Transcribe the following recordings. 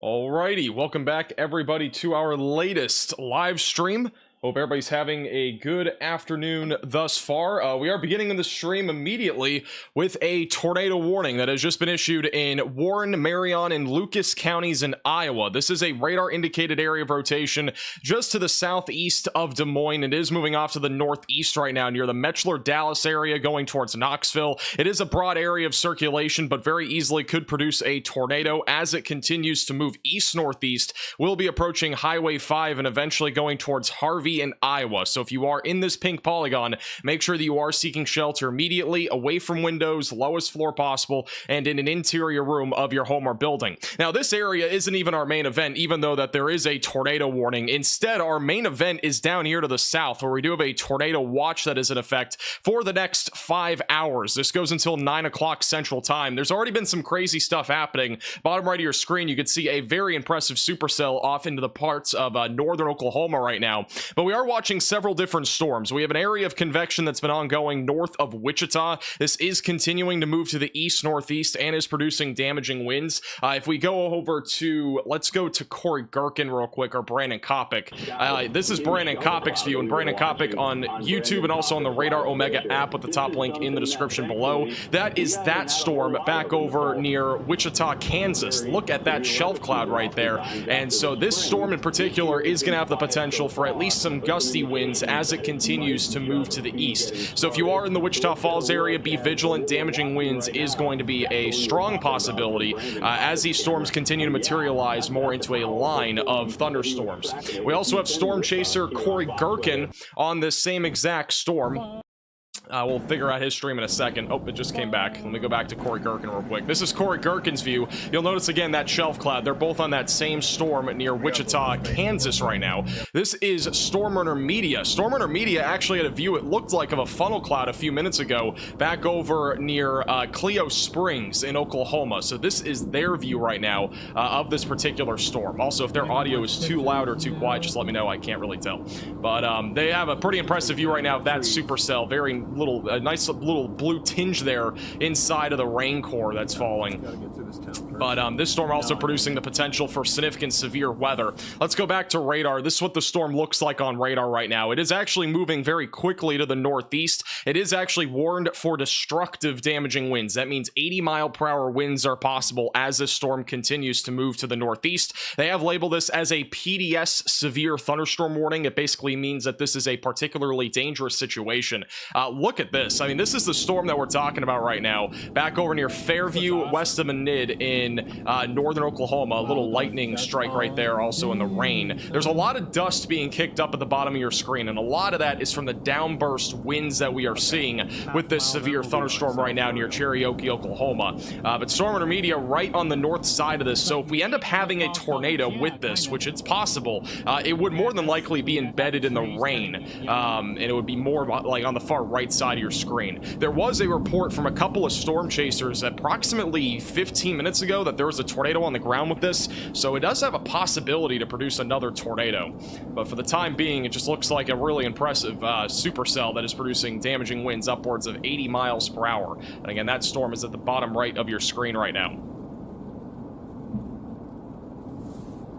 Alrighty, welcome back everybody to our latest live stream. Hope everybody's having a good afternoon thus far. We are beginning the stream immediately with a tornado warning that has just been issued in Warren, Marion, and Lucas counties in Iowa. This is a radar indicated area of rotation just to the southeast of Des Moines. It is moving off to the northeast right now near the Metchler, Dallas area going towards Knoxville. It is a broad area of circulation, but very easily could produce a tornado as it continues to move east-northeast. We'll be approaching Highway 5 and eventually going towards Harvey in Iowa. So if you are in this pink polygon, make sure that you are seeking shelter immediately, away from windows, lowest floor possible, and in an interior room of your home or building. Now, this area isn't even our main event, even though that there is a tornado warning. Instead, our main event is down here to the south, where we do have a tornado watch that is in effect for the next 5 hours. This goes until 9 o'clock Central Time. There's already been some crazy stuff happening. Bottom right of your screen, you can see a very impressive supercell off into the parts of northern Oklahoma right now. But we are watching several different storms. We have an area of convection that's been ongoing north of Wichita. This is continuing to move to the east-northeast and is producing damaging winds. If we go over to, let's go to Corey Gherkin real quick, or Brandon Kopic. This is Brandon Kopic's view, and Brandon Kopic on YouTube and also on the Radar Omega app with the top link in the description below. That is that storm back over near Wichita, Kansas. Look at that shelf cloud right there. And so this storm in particular is going to have the potential for at least some gusty winds as it continues to move to the east. So if you are in the Wichita Falls area, be vigilant. Damaging winds is going to be a strong possibility as these storms continue to materialize more into a line of thunderstorms. We also have storm chaser Corey Gherkin on this same exact storm. We'll figure out his stream in a second. Oh, it just came back. Let me go back to Corey Gherkin real quick. This is Corey Gherkin's view. You'll notice again that shelf cloud. They're both on that same storm near Wichita, Kansas right now. This is Storm Runner Media. Storm Runner Media actually had a view, it looked like, of a funnel cloud a few minutes ago back over near Clio Springs in Oklahoma. So this is their view right now of this particular storm. Also, if their audio is too loud or too quiet, just let me know. I can't really tell. But they have a pretty impressive view right now of that supercell. Very a nice little blue tinge there inside of the rain core that's falling. But this storm also producing the potential for significant severe weather. Let's go back to radar. This is what the storm looks like on radar right now. It is actually moving very quickly to the northeast. It is actually warned for destructive damaging winds. That means 80-mile-per-hour winds are possible as this storm continues to move to the northeast. They have labeled this as a PDS severe thunderstorm warning. It basically means that this is a particularly dangerous situation. Look at this. I mean, this is the storm that we're talking about right now. Back over near Fairview, west of Enid in northern Oklahoma. A little lightning strike right there also in the rain. There's a lot of dust being kicked up at the bottom of your screen, and a lot of that is from the downburst winds that we are seeing with this severe thunderstorm right now near Cherokee, Oklahoma. But Storm Runner Media right on the north side of this. So if we end up having a tornado with this, which it's possible, it would more than likely be embedded in the rain. And it would be more like on the far right side of your screen. There was a report from a couple of storm chasers approximately 15 minutes ago that there was a tornado on the ground with this, so it does have a possibility to produce another tornado. But for the time being, it just looks like a really impressive supercell that is producing damaging winds upwards of 80 miles per hour. And again, that storm is at the bottom right of your screen right now.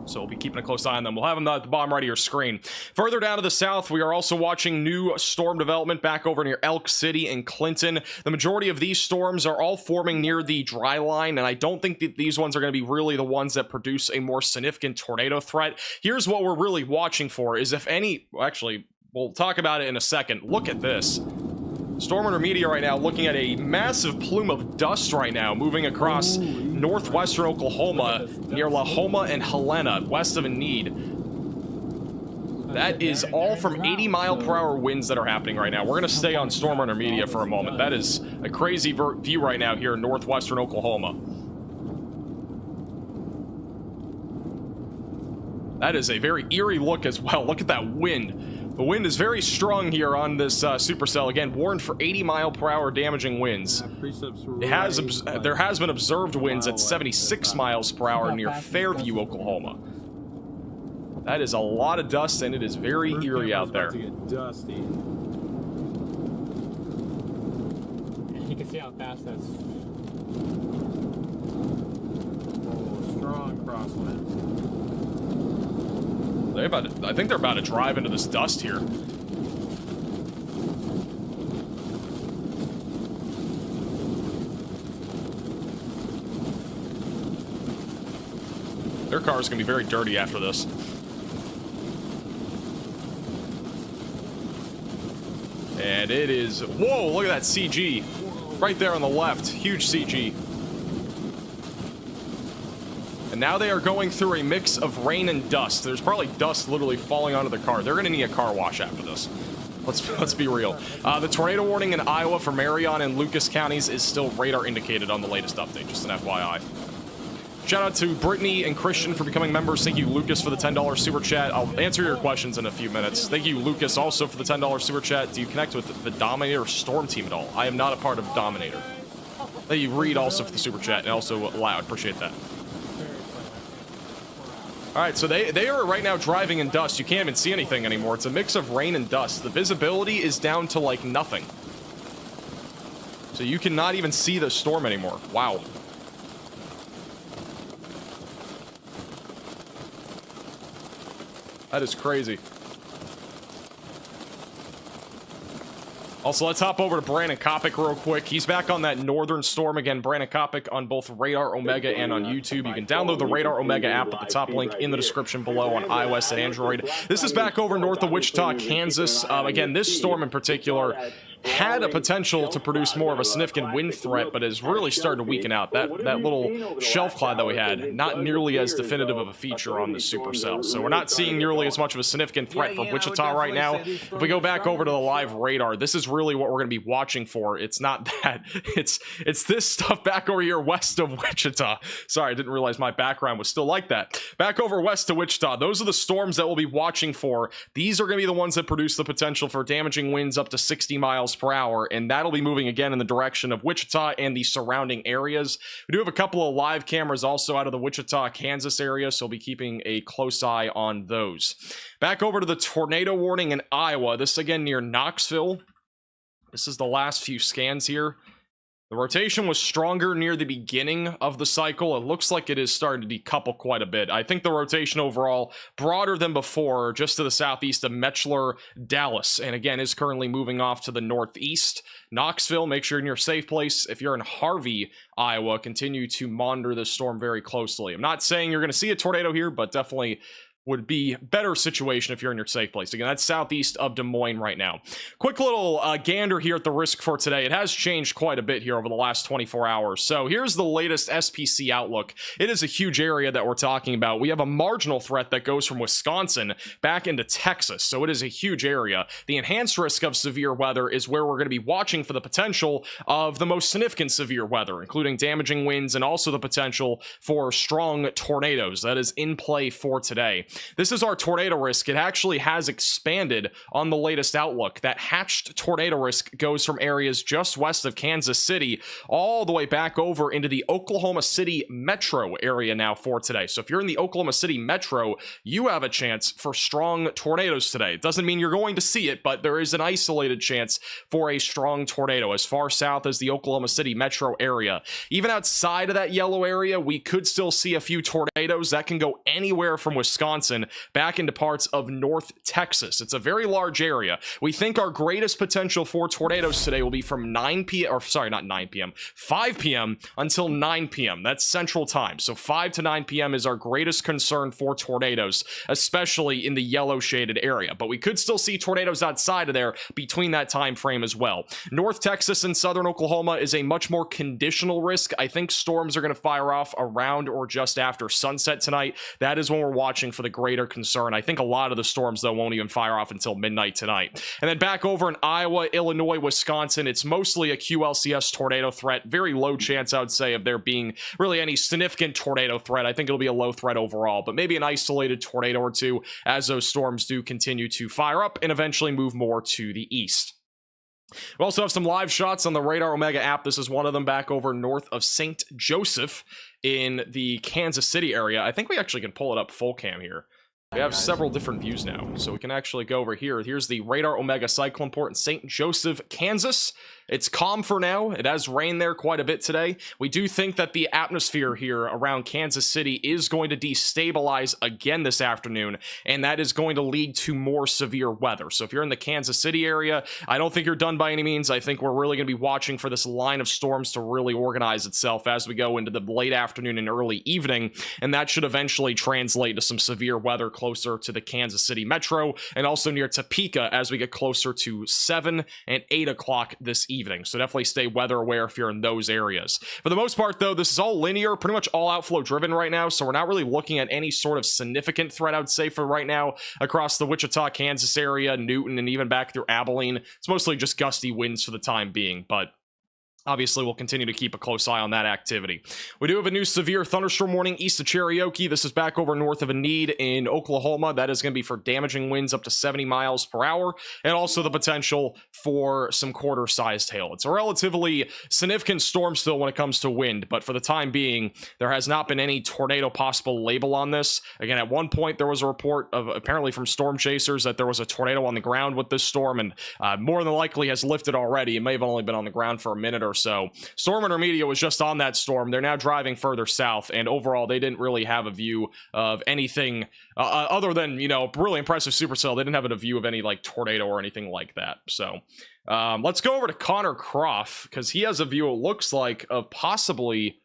So we'll be keeping a close eye on them. We'll have them at the bottom right of your screen. Further down to the south, we are also watching new storm development back over near Elk City and Clinton. The majority of these storms are all forming near the dry line, and I don't think that these ones are going to be really the ones that produce a more significant tornado threat. Here's what we're really watching for is if any... Well, actually, we'll talk about it in a second. Look at this. Storm Runner Media right now looking at a massive plume of dust right now moving across northwestern Oklahoma near La Homa and Helena, west of Enid. That is all from 80-mile-per-hour winds that are happening right now. We're going to stay on Storm Runner Media for a moment. That is a crazy view right now here in northwestern Oklahoma. That is a very eerie look as well. Look at that wind. The wind is very strong here on this supercell. Again, warned for 80-mile-per-hour damaging winds. There has been observed winds at 76 miles per hour near Fairview, Oklahoma. That is a lot of dust, and it is very eerie out there. You can see how fast that's... Oh, strong crop. I think they're about to drive into this dust here. Their car is going to be very dirty after this. And it is... Whoa, look at that CG. Right there on the left. Huge CG. And now they are going through a mix of rain and dust. There's probably dust literally falling onto the car. They're going to need a car wash after this. Let's be real. The tornado warning in Iowa for Marion and Lucas counties is still radar indicated on the latest update. Just an FYI. Shout out to Brittany and Christian for becoming members. Thank you, Lucas, for the $10 super chat. I'll answer your questions in a few minutes. Thank you, Lucas, also for the $10 super chat. Do you connect with the Dominator Storm team at all? I am not a part of Dominator. Thank you, Reed, also for the super chat, and also Loud. Appreciate that. All right, so they are right now driving in dust. You can't even see anything anymore. It's a mix of rain and dust. The visibility is down to like nothing. So you cannot even see the storm anymore. Wow. That is crazy. Also, let's hop over to Brandon Kopic real quick. He's back on that northern storm again. Brandon Kopic on both Radar Omega and on YouTube. You can download the Radar Omega app at the top link in the description below on iOS and Android. This is back over north of Wichita, Kansas. Again, this storm in particular had a potential to produce more of a significant wind threat, but is really starting to weaken out. That little shelf cloud that we had, not nearly as definitive of a feature on the supercell. So we're not seeing nearly as much of a significant threat from Wichita right now. If we go back over to the live radar, this is really what we're going to be watching for. It's not that. It's this stuff back over here west of Wichita. Sorry, I didn't realize my background was still like that. Back over west to Wichita, those are the storms that we'll be watching for. These are going to be the ones that produce the potential for damaging winds up to 60 miles per hour, and that'll be moving again in the direction of Wichita and the surrounding areas. We do have a couple of live cameras also out of the Wichita, Kansas area, so we'll be keeping a close eye on those. Back over to the tornado warning in Iowa. This again near Knoxville. This is the last few scans here. The rotation was stronger near the beginning of the cycle. It looks like it is starting to decouple quite a bit. I think the rotation overall broader than before, just to the southeast of Metchler, Dallas, and again is currently moving off to the northeast. Knoxville, make sure you're in your safe place. If you're in Harvey, Iowa, continue to monitor this storm very closely. I'm not saying you're going to see a tornado here, but definitely would be better situation if you're in your safe place. Again, that's southeast of Des Moines right now. Quick little gander here at the risk for today. It has changed quite a bit here over the last 24 hours. So here's the latest SPC Outlook. It is a huge area that we're talking about. We have a marginal threat that goes from Wisconsin back into Texas. So it is a huge area. The enhanced risk of severe weather is where we're going to be watching for the potential of the most significant severe weather, including damaging winds and also the potential for strong tornadoes. That is in play for today. This is our tornado risk. It actually has expanded on the latest outlook. That hatched tornado risk goes from areas just west of Kansas City all the way back over into the Oklahoma City metro area now for today. So if you're in the Oklahoma City metro, you have a chance for strong tornadoes today. It doesn't mean you're going to see it, but there is an isolated chance for a strong tornado as far south as the Oklahoma City metro area. Even outside of that yellow area, we could still see a few tornadoes that can go anywhere from Wisconsin back into parts of North Texas. It's a very large area. We think our greatest potential for tornadoes today will be from 9 p.m. or sorry, not 9 p.m. 5 p.m. until 9 p.m. That's Central Time. So 5 to 9 p.m. is our greatest concern for tornadoes, especially in the yellow shaded area. But we could still see tornadoes outside of there between that time frame as well. North Texas and southern Oklahoma is a much more conditional risk. I think storms are going to fire off around or just after sunset tonight. That is when we're watching for the greater concern. I think a lot of the storms, though, won't even fire off until midnight tonight. And then back over in Iowa, Illinois, Wisconsin, it's mostly a QLCS tornado threat. Very low chance, I would say, of there being really any significant tornado threat. I think it'll be a low threat overall, but maybe an isolated tornado or two as those storms do continue to fire up and eventually move more to the east. We also have some live shots on the Radar Omega app. This is one of them back over north of St. Joseph in the Kansas City area. I think we actually can pull it up full cam here. We have several different views now, so we can actually go over here. Here's the radar Omega Cyclone Port in St. Joseph, Kansas. It's calm for now. It has rained there quite a bit today. We do think that the atmosphere here around Kansas City is going to destabilize again this afternoon, and that is going to lead to more severe weather. So if you're in the Kansas City area, I don't think you're done by any means. I think we're really going to be watching for this line of storms to really organize itself as we go into the late afternoon and early evening, and that should eventually translate to some severe weather closer to the Kansas City metro and also near Topeka as we get closer to 7 and 8 o'clock this evening. So definitely stay weather aware if you're in those areas. For the most part, though, this is all linear, pretty much all outflow driven right now, so we're not really looking at any sort of significant threat, I would say, for right now across the Wichita, Kansas area, Newton, and even back through Abilene. It's mostly just gusty winds for the time being, but obviously, we'll continue to keep a close eye on that activity. We do have a new severe thunderstorm warning east of Cherokee. This is back over north of Enid in Oklahoma. That is going to be for damaging winds up to 70 miles per hour, and also the potential for some quarter-sized hail. It's a relatively significant storm still when it comes to wind, but for the time being, there has not been any tornado possible label on this. Again, at one point, there was a report of apparently from storm chasers that there was a tornado on the ground with this storm, and more than likely has lifted already. It may have only been on the ground for a minute or so. Storm Intermedia was just on that storm. They're now driving further south, and overall they didn't really have a view of anything other than, you know, really impressive supercell. They didn't have a view of any like tornado or anything like that. So let's go over to Connor Croft, because he has a view, it looks like, of possibly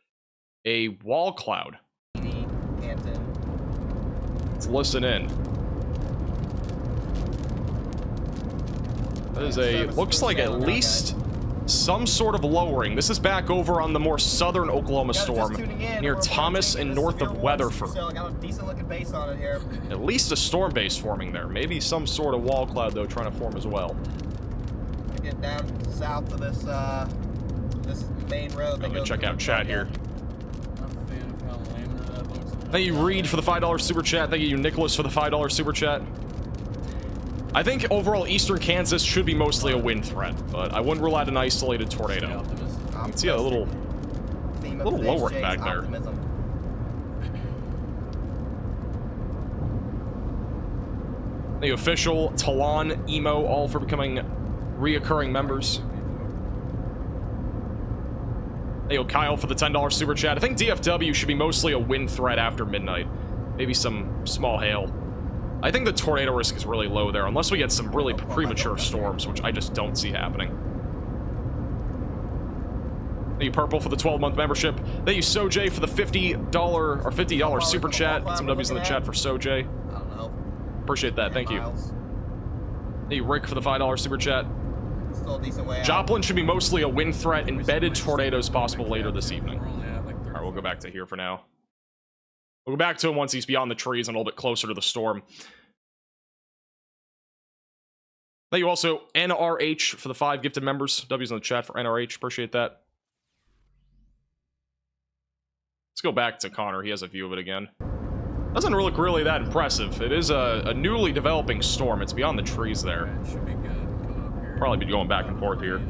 a wall cloud. Let's listen in. That is a, looks like at least some sort of lowering. This is back over on the more southern Oklahoma storm near Thomas and north of Weatherford. Got a decent looking base on it here. At least a storm base forming there. Maybe some sort of wall cloud though trying to form as well. Get down south of this this main road. I'm gonna check out chat here. Thank you, Reed, for the $5 super chat. Thank you, Nicholas, for the $5 super chat. I think overall eastern Kansas should be mostly a wind threat, but I wouldn't rule out an isolated tornado. You can see a little lowering back there. The official, Talon, Emo, all for becoming reoccurring members. Hey, Kyle for the $10 super chat. I think DFW should be mostly a wind threat after midnight. Maybe some small hail. I think the tornado risk is really low there, unless we get some really premature storms, which I just don't see happening. Thank you, Purple, for the 12-month membership. Thank you, Soj, for the $50 super chat. Some W's in the chat for Soj. I don't know. Appreciate that. Thank you. Thank you, Rick, for the $5 super chat. Still a decent way out. Joplin should be mostly a wind threat. Embedded tornadoes possible later this evening. All right, we'll go back to here for now. We'll go back to him once he's beyond the trees and a little bit closer to the storm. Thank you also, NRH, for the 5 gifted members. W's in the chat for NRH. Appreciate that. Let's go back to Connor. He has a view of it again. Doesn't look really that impressive. It is a newly developing storm. It's beyond the trees there. It should be good. Come up here. Probably be going back and forth here.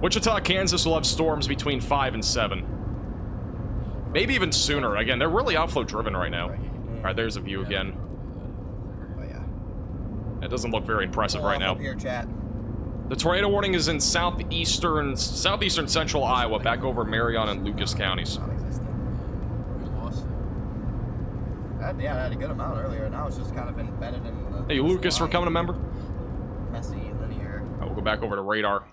Wichita, Kansas will have storms between 5 and 7. Maybe even sooner. Again, they're really outflow driven right now. All right, there's a view again. Oh, yeah. It doesn't look very impressive right now. Here, chat. The tornado warning is in southeastern central Iowa, back over Marion and Lucas counties. We lost it. Yeah, I had a good amount earlier. Now it's just kind of embedded in the... Hey, Lucas, for coming a member. Messy, linear. All right, we'll go back over to radar.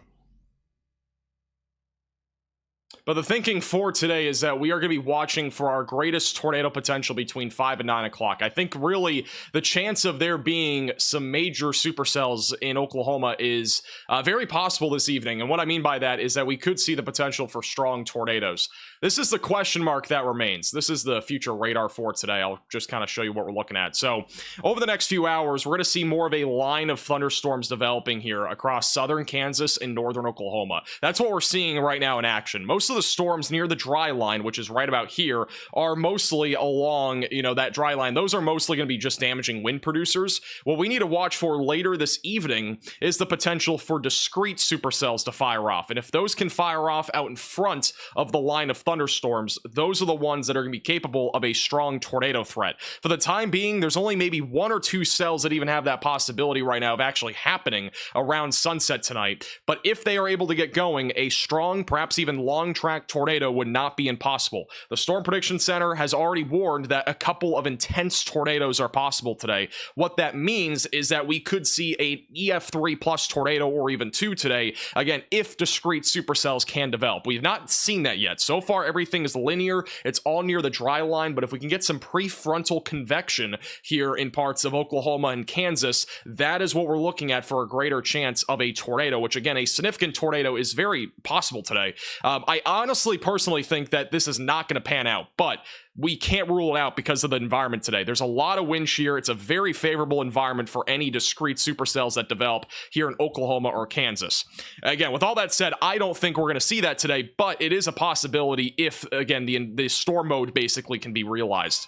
But the thinking for today is that we are going to be watching for our greatest tornado potential between 5 and 9 o'clock. I think really the chance of there being some major supercells in Oklahoma is very possible this evening. And what I mean by that is that we could see the potential for strong tornadoes. This is the question mark that remains. This is the future radar for today. I'll just kind of show you what we're looking at. So over the next few hours, we're going to see more of a line of thunderstorms developing here across southern Kansas and northern Oklahoma. That's what we're seeing right now in action. Most of the storms near the dry line, which is right about here, are mostly along, you know, that dry line. Those are mostly going to be just damaging wind producers. What we need to watch for later this evening is the potential for discrete supercells to fire off. And if those can fire off out in front of the line of thunderstorms, those are the ones that are going to be capable of a strong tornado threat. For the time being, there's only maybe 1 or 2 cells that even have that possibility right now of actually happening around sunset tonight. But if they are able to get going, a strong, perhaps even long track tornado would not be impossible. The Storm Prediction Center has already warned that a couple of intense tornadoes are possible today. What that means is that we could see a EF3 plus tornado or even 2 today, again, if discrete supercells can develop. We've not seen that yet. So far, everything is linear. It's all near the dry line, but if we can get some prefrontal convection here in parts of Oklahoma and Kansas, that is what we're looking at for a greater chance of a tornado, which again, a significant tornado is very possible today. I honestly, personally think that this is not going to pan out, but we can't rule it out because of the environment today. There's a lot of wind shear. It's a very favorable environment for any discrete supercells that develop here in Oklahoma or Kansas. Again, with all that said, I don't think we're going to see that today, but it is a possibility if, again, the storm mode basically can be realized.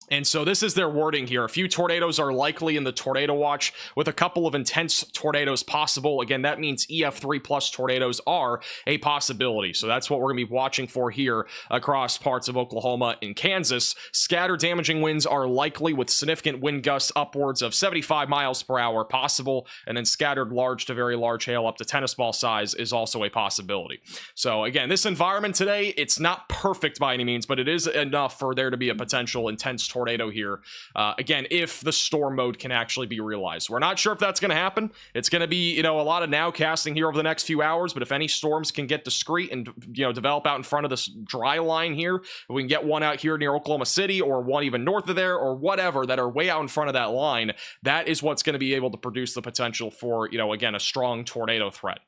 And so this is their wording here. A few tornadoes are likely in the tornado watch, with a couple of intense tornadoes possible. Again, that means EF3 plus tornadoes are a possibility. So that's what we're going to be watching for here across parts of Oklahoma and Kansas. Scattered damaging winds are likely, with significant wind gusts upwards of 75 miles per hour possible. And then scattered large to very large hail up to tennis ball size is also a possibility. So again, this environment today, it's not perfect by any means, but it is enough for there to be a potential intense tornado here. Again, if the storm mode can actually be realized. We're not sure if that's going to happen. It's going to be, you know, a lot of now casting here over the next few hours, but if any storms can get discrete and, you know, develop out in front of this dry line here, if we can get one out here near Oklahoma City or one even north of there or whatever that are way out in front of that line, that is what's going to be able to produce the potential for, you know, again, a strong tornado threat.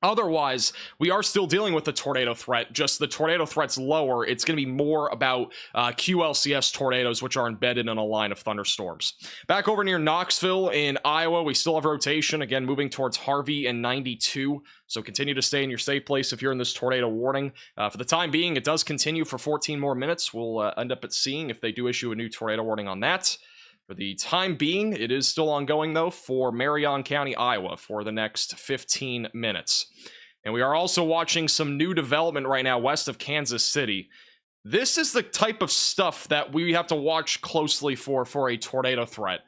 Otherwise, we are still dealing with the tornado threat, just the tornado threat's lower. It's going to be more about QLCS tornadoes, which are embedded in a line of thunderstorms. Back over near Knoxville in Iowa, we still have rotation, again, moving towards Harvey and 92. So continue to stay in your safe place if you're in this tornado warning. For the time being, it does continue for 14 more minutes. We'll end up at seeing if they do issue a new tornado warning on that. For the time being, it is still ongoing, though, for Marion County, Iowa, for the next 15 minutes. And we are also watching some new development right now west of Kansas City. This is the type of stuff that we have to watch closely for a tornado threat.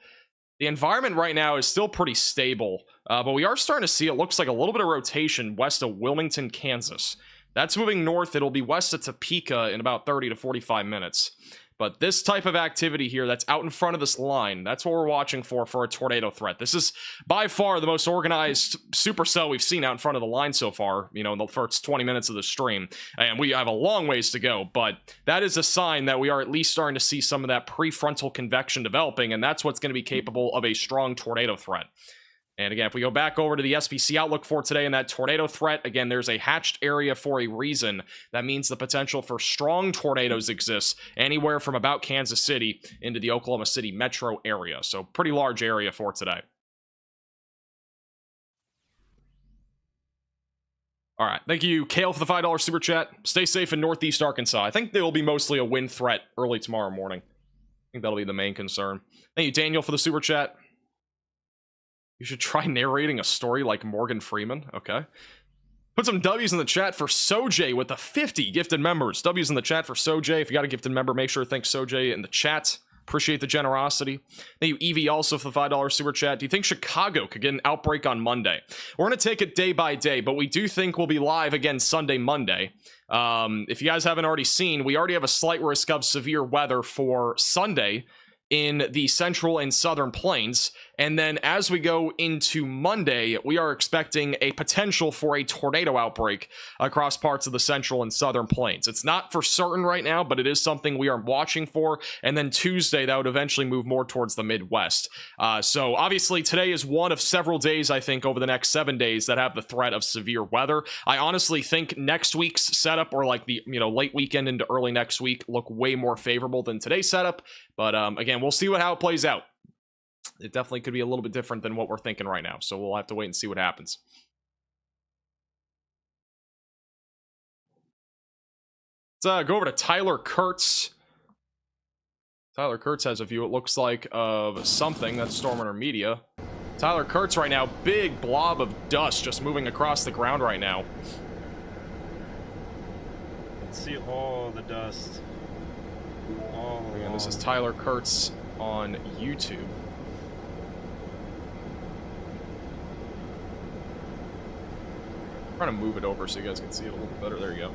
The environment right now is still pretty stable, but we are starting to see, it looks like, a little bit of rotation west of Wilmington, Kansas. That's moving north. It'll be west of Topeka in about 30 to 45 minutes. But this type of activity here that's out in front of this line, that's what we're watching for a tornado threat. This is by far the most organized supercell we've seen out in front of the line so far, you know, in the first 20 minutes of the stream. And we have a long ways to go, but that is a sign that we are at least starting to see some of that prefrontal convection developing, and that's what's going to be capable of a strong tornado threat. And again, if we go back over to the SPC Outlook for today and that tornado threat, again, there's a hatched area for a reason. That means the potential for strong tornadoes exists anywhere from about Kansas City into the Oklahoma City metro area. So pretty large area for today. All right. Thank you, Kale, for the $5 super chat. Stay safe in Northeast Arkansas. I think there will be mostly a wind threat early tomorrow morning. I think that'll be the main concern. Thank you, Daniel, for the super chat. You should try narrating a story like Morgan Freeman. Okay. Put some W's in the chat for Sojay with the 50 gifted members. W's in the chat for Sojay. If you got a gifted member, make sure to thank Sojay in the chat. Appreciate the generosity. Thank you, Evie, also for the $5 super chat. Do you think Chicago could get an outbreak on Monday? We're going to take it day by day, but we do think we'll be live again Sunday, Monday. If you guys haven't already seen, we already have a slight risk of severe weather for Sunday in the central and southern plains. And then as we go into Monday, we are expecting a potential for a tornado outbreak across parts of the central and southern plains. It's not for certain right now, but it is something we are watching for. And then Tuesday, that would eventually move more towards the Midwest. So obviously today is one of several days, I think, over the next 7 days that have the threat of severe weather. I honestly think next week's setup, or like the, you know, late weekend into early next week, look way more favorable than today's setup. But again, we'll see how it plays out. It definitely could be a little bit different than what we're thinking right now. So we'll have to wait and see what happens. Let's go over to Tyler Kurtz. Tyler Kurtz has a view, it looks like, of something that's storming our media. Tyler Kurtz right now, big blob of dust just moving across the ground right now. Let's see all the dust. All Again, this is Tyler Kurtz on YouTube. I'm trying to move it over so you guys can see it a little bit better. There you go.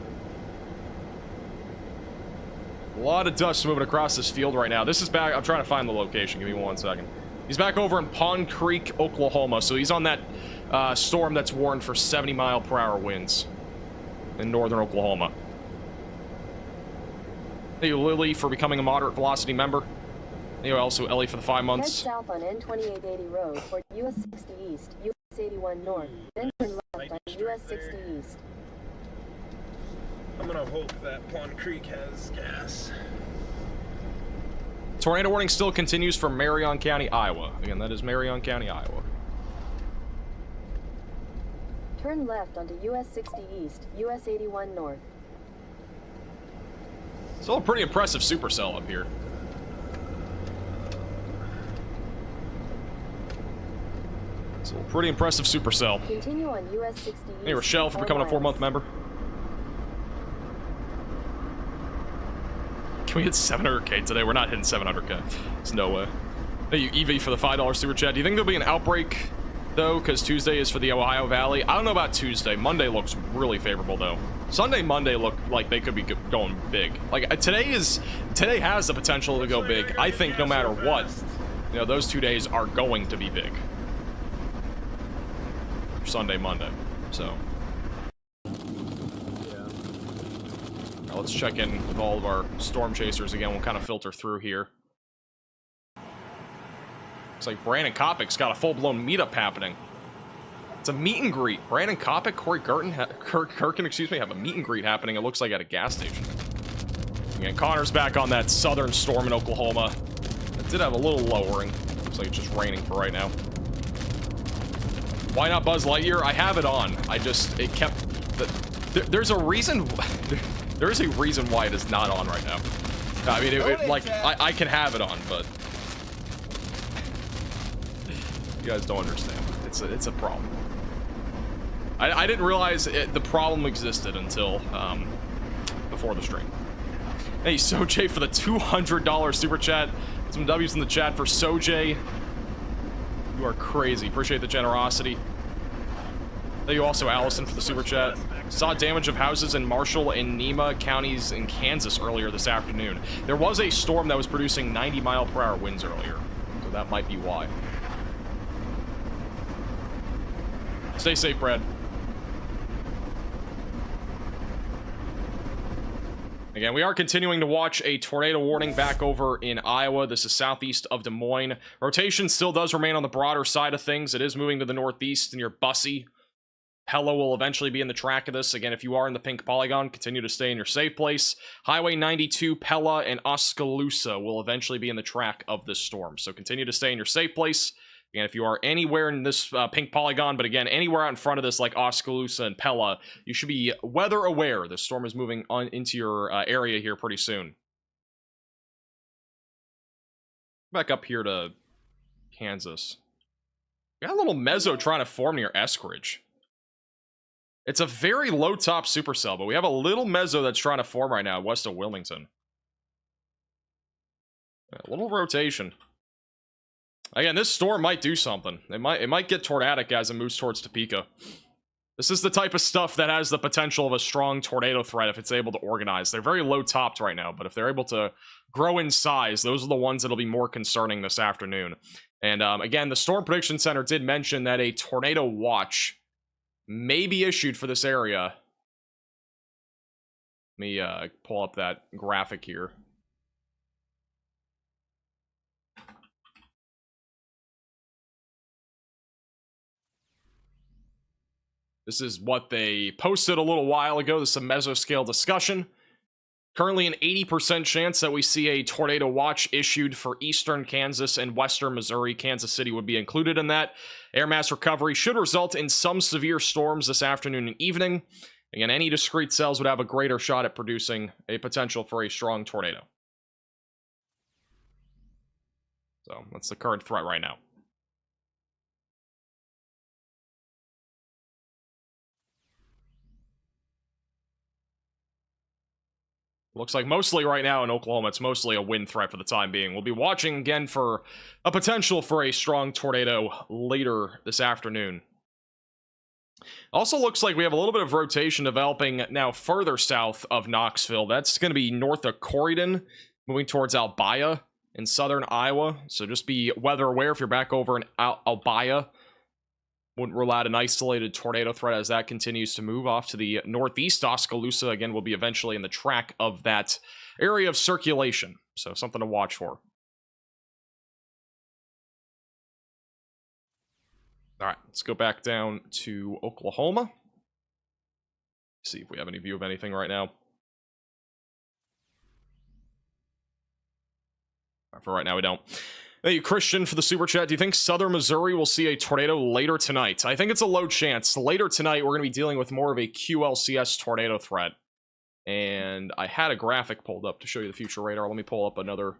A lot of dust moving across this field right now. This is back. I'm trying to find the location. Give me 1 second. He's back over in Pond Creek, Oklahoma. So he's on that storm that's warned for 70-mile-per-hour winds in northern Oklahoma. Thank you, Lily, for becoming a moderate velocity member. Thank you also, Ellie, for the 5 months. Head south on N2880 Road for US 60 East, US 81 North, then turn left on US 60 East. I'm gonna hope that Pond Creek has gas. Tornado warning still continues for Marion County, Iowa. Again, that is Marion County, Iowa. Turn left onto US 60 East, US 81 North. Still a pretty impressive supercell up here. Still a pretty impressive supercell. Continue on US 60 East. Hey, Rochelle, for becoming a 4-month member. Can we hit 700k today? We're not hitting 700k. There's no way. Thank you, Evie, for the $5 super chat. Do you think there'll be an outbreak, though? Because Tuesday is for the Ohio Valley. I don't know about Tuesday. Monday looks really favorable, though. Sunday, Monday look like they could be going big. Like, today has the potential to go big. I think no matter what, you know, those 2 days are going to be big. Sunday, Monday. So. Now let's check in with all of our storm chasers again. We'll kind of filter through here. Looks like Brandon Kopic's got a full-blown meetup happening. It's a meet and greet. Brandon Kopic, Corey Kirkin, excuse me, have a meet and greet happening. It looks like at a gas station. Again, Connor's back on that southern storm in Oklahoma. It did have a little lowering. Looks like it's just raining for right now. Why not Buzz Lightyear? I have it on. It kept... There's a reason... There's a reason why it is not on right now. I mean, I can have it on, but... You guys don't understand. It's a problem. I didn't realize the problem existed until before the stream. Hey, Sojay for the $200 super chat. Some W's in the chat for Sojay. You are crazy. Appreciate the generosity. Thank you also, Allison, for the super chat. Saw damage of houses in Marshall and Nema counties in Kansas earlier this afternoon. There was a storm that was producing 90-mile-per-hour winds earlier, so that might be why. Stay safe, Brad. Again, we are continuing to watch a tornado warning back over in Iowa. This is southeast of Des Moines. Rotation still does remain on the broader side of things. It is moving to the northeast near Bussy. Pella will eventually be in the track of this. Again, if you are in the pink polygon, continue to stay in your safe place. Highway 92, Pella, and Oskaloosa will eventually be in the track of this storm. So continue to stay in your safe place. Again, if you are anywhere in this pink polygon, but again, anywhere out in front of this like Oskaloosa and Pella, you should be weather aware. The storm is moving on into your area here pretty soon. Back up here to Kansas. We got a little mezzo trying to form near Eskridge. It's a very low top supercell, but we have a little mezzo that's trying to form right now west of Wilmington. A little rotation. Again, this storm might do something. It might get tornadic as it moves towards Topeka. This is the type of stuff that has the potential of a strong tornado threat if it's able to organize. They're very low topped right now, but if they're able to grow in size, those are the ones that'll be more concerning this afternoon. And again, the Storm Prediction Center did mention that a tornado watch may be issued for this area. Let me pull up that graphic here. This is what they posted a little while ago. This is a mesoscale discussion. Currently an 80% chance that we see a tornado watch issued for eastern Kansas and western Missouri. Kansas City would be included in that. Air mass recovery should result in some severe storms this afternoon and evening. Again, any discrete cells would have a greater shot at producing a potential for a strong tornado. So that's the current threat right now. Looks like mostly right now in Oklahoma, it's mostly a wind threat for the time being. We'll be watching again for a potential for a strong tornado later this afternoon. Also looks like we have a little bit of rotation developing now further south of Knoxville. That's going to be north of Corydon, moving towards Albia in southern Iowa. So just be weather aware if you're back over in Albia. Wouldn't rule out an isolated tornado threat as that continues to move off to the northeast. Oskaloosa, again, will be eventually in the track of that area of circulation. So something to watch for. All right, let's go back down to Oklahoma. See if we have any view of anything right now. For right now, we don't. Thank you, Christian, for the super chat. Do you think southern Missouri will see a tornado later tonight? I think it's a low chance. Later tonight, we're going to be dealing with more of a QLCS tornado threat. And I had a graphic pulled up to show you the future radar. Let me pull up another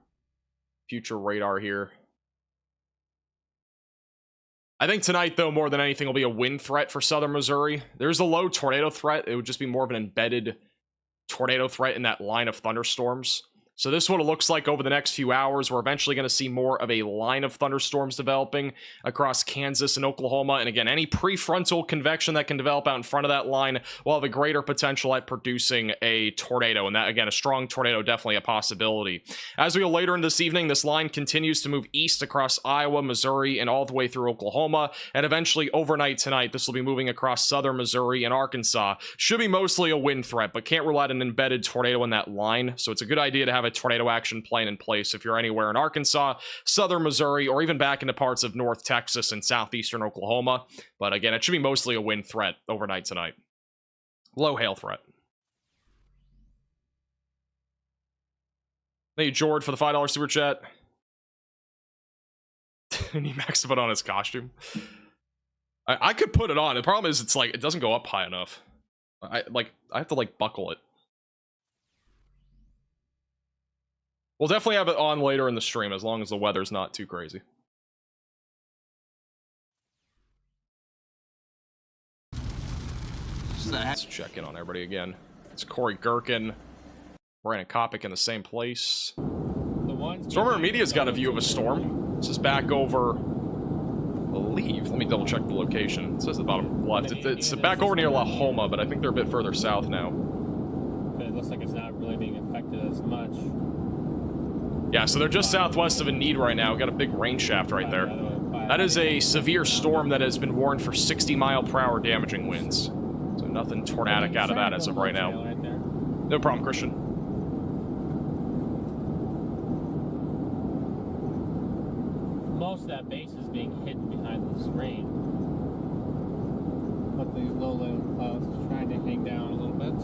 future radar here. I think tonight, though, more than anything, will be a wind threat for southern Missouri. There's a low tornado threat. It would just be more of an embedded tornado threat in that line of thunderstorms. So this is what it looks like over the next few hours. We're eventually going to see more of a line of thunderstorms developing across Kansas and Oklahoma. And again, any prefrontal convection that can develop out in front of that line will have a greater potential at producing a tornado. And that, again, a strong tornado, definitely a possibility. As we go later in this evening, this line continues to move east across Iowa, Missouri, and all the way through Oklahoma. And eventually, overnight tonight, this will be moving across southern Missouri and Arkansas. Should be mostly a wind threat, but can't rule out an embedded tornado in that line. So it's a good idea to have a tornado action plan in place if you're anywhere in Arkansas, southern Missouri, or even back into parts of North Texas and southeastern Oklahoma. But again, it should be mostly a wind threat overnight tonight. Low hail threat. Thank you, George, for the $5 super chat. And he maxed to put on his costume. I could put it on. The problem is it's like it doesn't go up high enough. I have to like buckle it. We'll definitely have it on later in the stream as long as the weather's not too crazy. Let's check in on everybody again. It's Corey Gherkin, Brandon Kopic in the same place. Stormer Media's got a view of a storm. This is back over, I believe. Let me double check the location. It says the bottom left. It's back over near La Homa, but I think they're a bit further south now. But it looks like it's not really being affected as much. Yeah, so they're just southwest of a need right now. Got a big rain shaft right there. That is a severe storm that has been warned for 60-mile-per-hour damaging winds. So nothing tornadic out of that as of right now. No problem, Christian. Most of that base is being hidden behind this rain. But these low-level clouds is trying to hang down a little bit.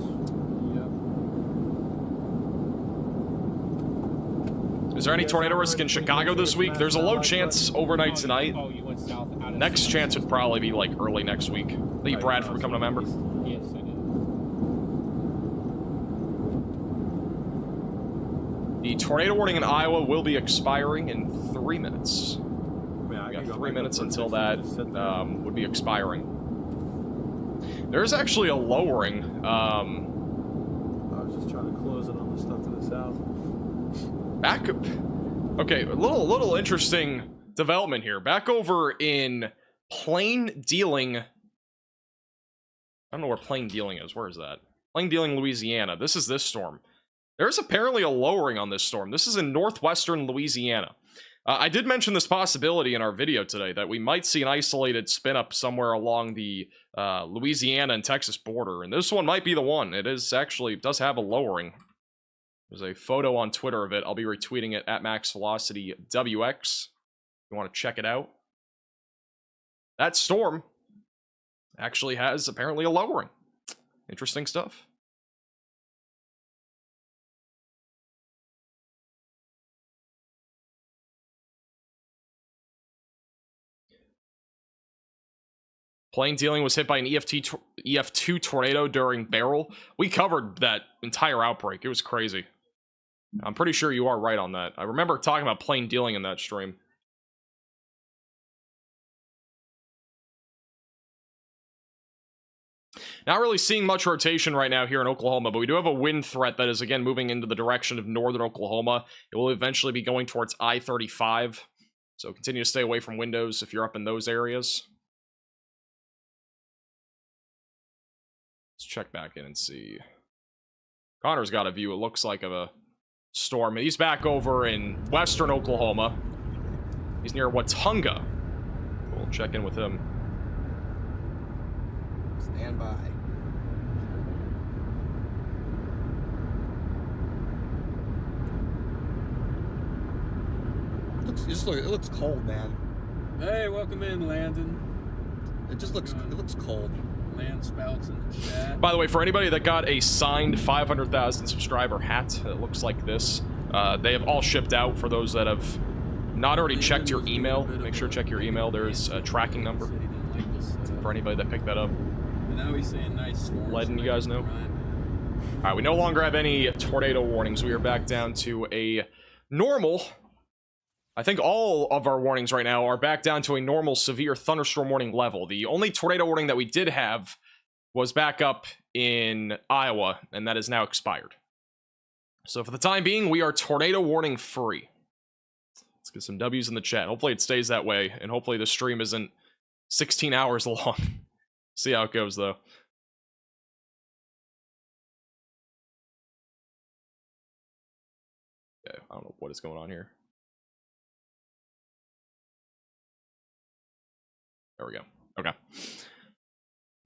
Is there any tornado risk in Chicago this week? There's a low chance overnight tonight. Next chance would probably be like early next week. Thank you, Brad, for becoming a member. Yes, I did. The tornado warning in Iowa will be expiring in 3 minutes. We got 3 minutes until that would be expiring. There's actually a lowering. I was just trying to close it on the stuff to the south. Back, okay, a little interesting development here. Back over in Plain Dealing, I don't know where Plain Dealing is. Where is that? Plain Dealing, Louisiana. This is this storm. There's apparently a lowering on this storm. This is in northwestern Louisiana. I did mention this possibility in our video today that we might see an isolated spin up somewhere along the Louisiana and Texas border, and this one might be the one. It is actually, it does have a lowering. There's a photo on Twitter of it. I'll be retweeting it at MaxVelocityWX. If you want to check it out. That storm actually has apparently a lowering. Interesting stuff. Plane dealing was hit by an EF2 tornado during Barrel. We covered that entire outbreak. It was crazy. I'm pretty sure you are right on that. I remember talking about plane dealing in that stream. Not really seeing much rotation right now here in Oklahoma, but we do have a wind threat that is, again, moving into the direction of northern Oklahoma. It will eventually be going towards I-35, so continue to stay away from windows if you're up in those areas. Let's check back in and see. Connor's got a view, it looks like, of a storm. He's back over in western Oklahoma. He's near Watonga. We'll check in with him. Stand by. It looks cold, man. Hey, welcome in, Landon. It looks cold. Land spouts in the chat. By the way, for anybody that got a signed 500,000 subscriber hat that looks like this, they have all shipped out. For those that have not already checked your email, make sure to check your email. There's a tracking number for anybody that picked that up. And now he's saying nice storms. Letting you guys know. Alright, we no longer have any tornado warnings. We are back down to a normal... I think all of our warnings right now are back down to a normal severe thunderstorm warning level. The only tornado warning that we did have was back up in Iowa, and that is now expired. So for the time being, we are tornado warning free. Let's get some W's in the chat. Hopefully it stays that way, and hopefully the stream isn't 16 hours long. See how it goes, though. Okay, I don't know what is going on here. There we go. Okay.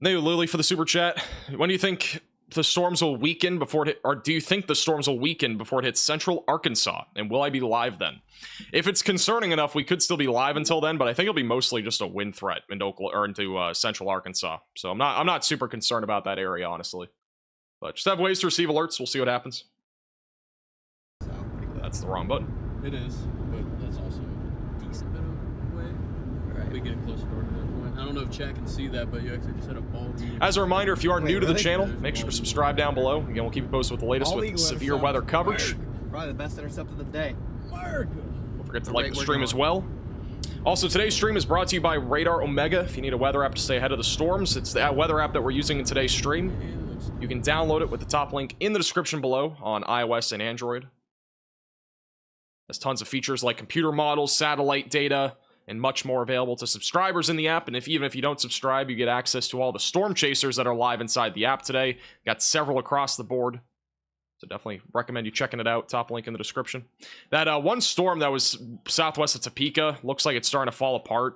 Thank you, Lily, for the super chat. When do you think the storms will weaken before it hit, or do you think the storms will weaken before it hits central Arkansas? And will I be live then? If it's concerning enough, we could still be live until then, but I think it'll be mostly just a wind threat into Oklahoma, or into central Arkansas. So I'm not super concerned about that area, honestly. But just have ways to receive alerts. We'll see what happens. That's the wrong button. It is, but that's also a decent bit of way. Right. We get closer to that point. I don't know if chat can see that, but you actually just had a ball. As a reminder, if you are new to the channel, make sure to subscribe down below. Again, we'll keep you posted with the latest with severe weather coverage. Probably the best intercept of the day. Don't forget to like the stream as well. Also, today's stream is brought to you by Radar Omega. If you need a weather app to stay ahead of the storms, it's that weather app that we're using in today's stream. You can download it with the top link in the description below on iOS and Android. There's tons of features like computer models, satellite data, and much more available to subscribers in the app. And even if you don't subscribe, you get access to all the storm chasers that are live inside the app today. Got several across the board. So definitely recommend you checking it out. Top link in the description. That one storm that was southwest of Topeka looks like it's starting to fall apart.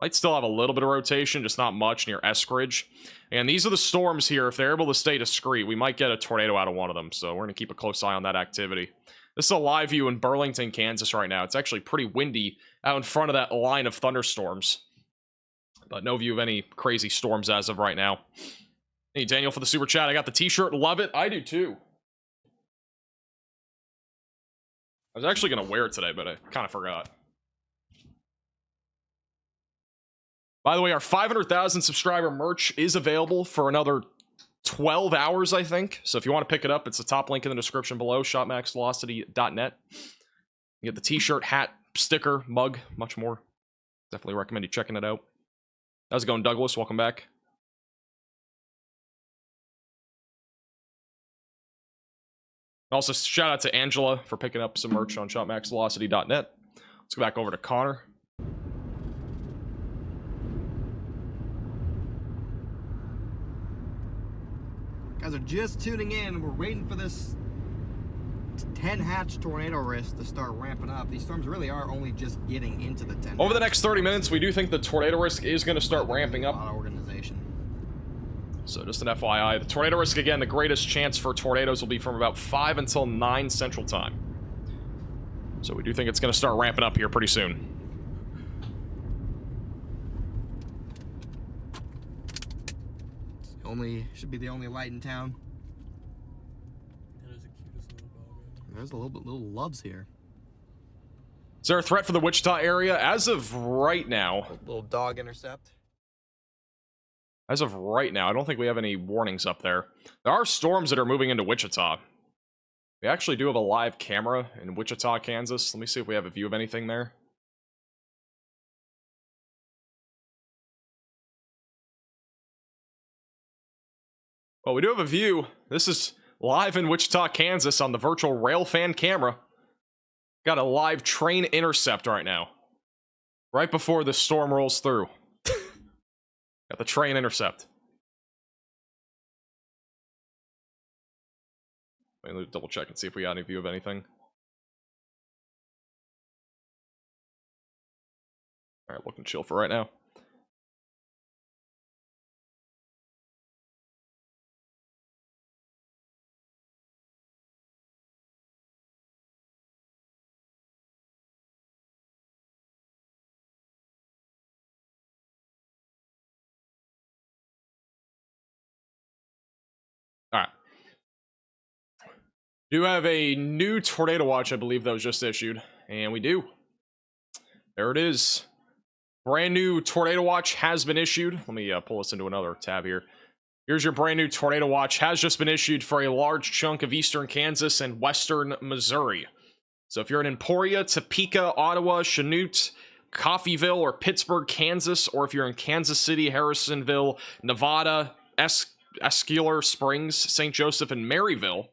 Might still have a little bit of rotation, just not much, near Eskridge. And these are the storms here. If they're able to stay discreet, we might get a tornado out of one of them. So we're going to keep a close eye on that activity. This is a live view in Burlington, Kansas right now. It's actually pretty windy out in front of that line of thunderstorms. But no view of any crazy storms as of right now. Hey, Daniel, for the super chat. I got the t-shirt. Love it. I do too. I was actually going to wear it today, but I kind of forgot. By the way, our 500,000 subscriber merch is available for another 12 hours, I think. So if you want to pick it up, it's the top link in the description below, shopmaxvelocity.net. You get the t-shirt, hat, sticker, mug, much more. Definitely recommend you checking it out. How's it going, Douglas? Welcome back. Also, shout out to Angela for picking up some merch on shopmaxvelocity.net. Let's go back over to Connor. Guys are just tuning in. We're waiting for this 10-hatch tornado risk to start ramping up. These storms really are only just getting into the 10. Over the next 30 minutes, we do think the tornado risk is going to start ramping up. Organization. So just an FYI, the tornado risk, again, the greatest chance for tornadoes will be from about 5 until 9 Central Time. So we do think it's going to start ramping up here pretty soon. Should be the only light in town. That is the cutest little dog. There's a little loves here. Is there a threat for the Wichita area? As of right now, Little dog intercept. As of right now, I don't think we have any warnings up there. There are storms that are moving into Wichita. We actually do have a live camera in Wichita, Kansas. Let me see if we have a view of anything there. Well, we do have a view. This is live in Wichita, Kansas on the virtual railfan camera. Got a live train intercept right now. Right before the storm rolls through. Got the train intercept. Let me double check and see if we got any view of anything. Alright, looking chill for right now. Alright. Do have a new tornado watch, I believe, that was just issued. And we do. There it is. Brand new tornado watch has been issued. Let me pull this into another tab here. Here's your brand new tornado watch. Has just been issued for a large chunk of eastern Kansas and western Missouri. So if you're in Emporia, Topeka, Ottawa, Chanute, Coffeyville, or Pittsburgh, Kansas, or if you're in Kansas City, Harrisonville, Nevada, Escalor Springs, St. Joseph, and Maryville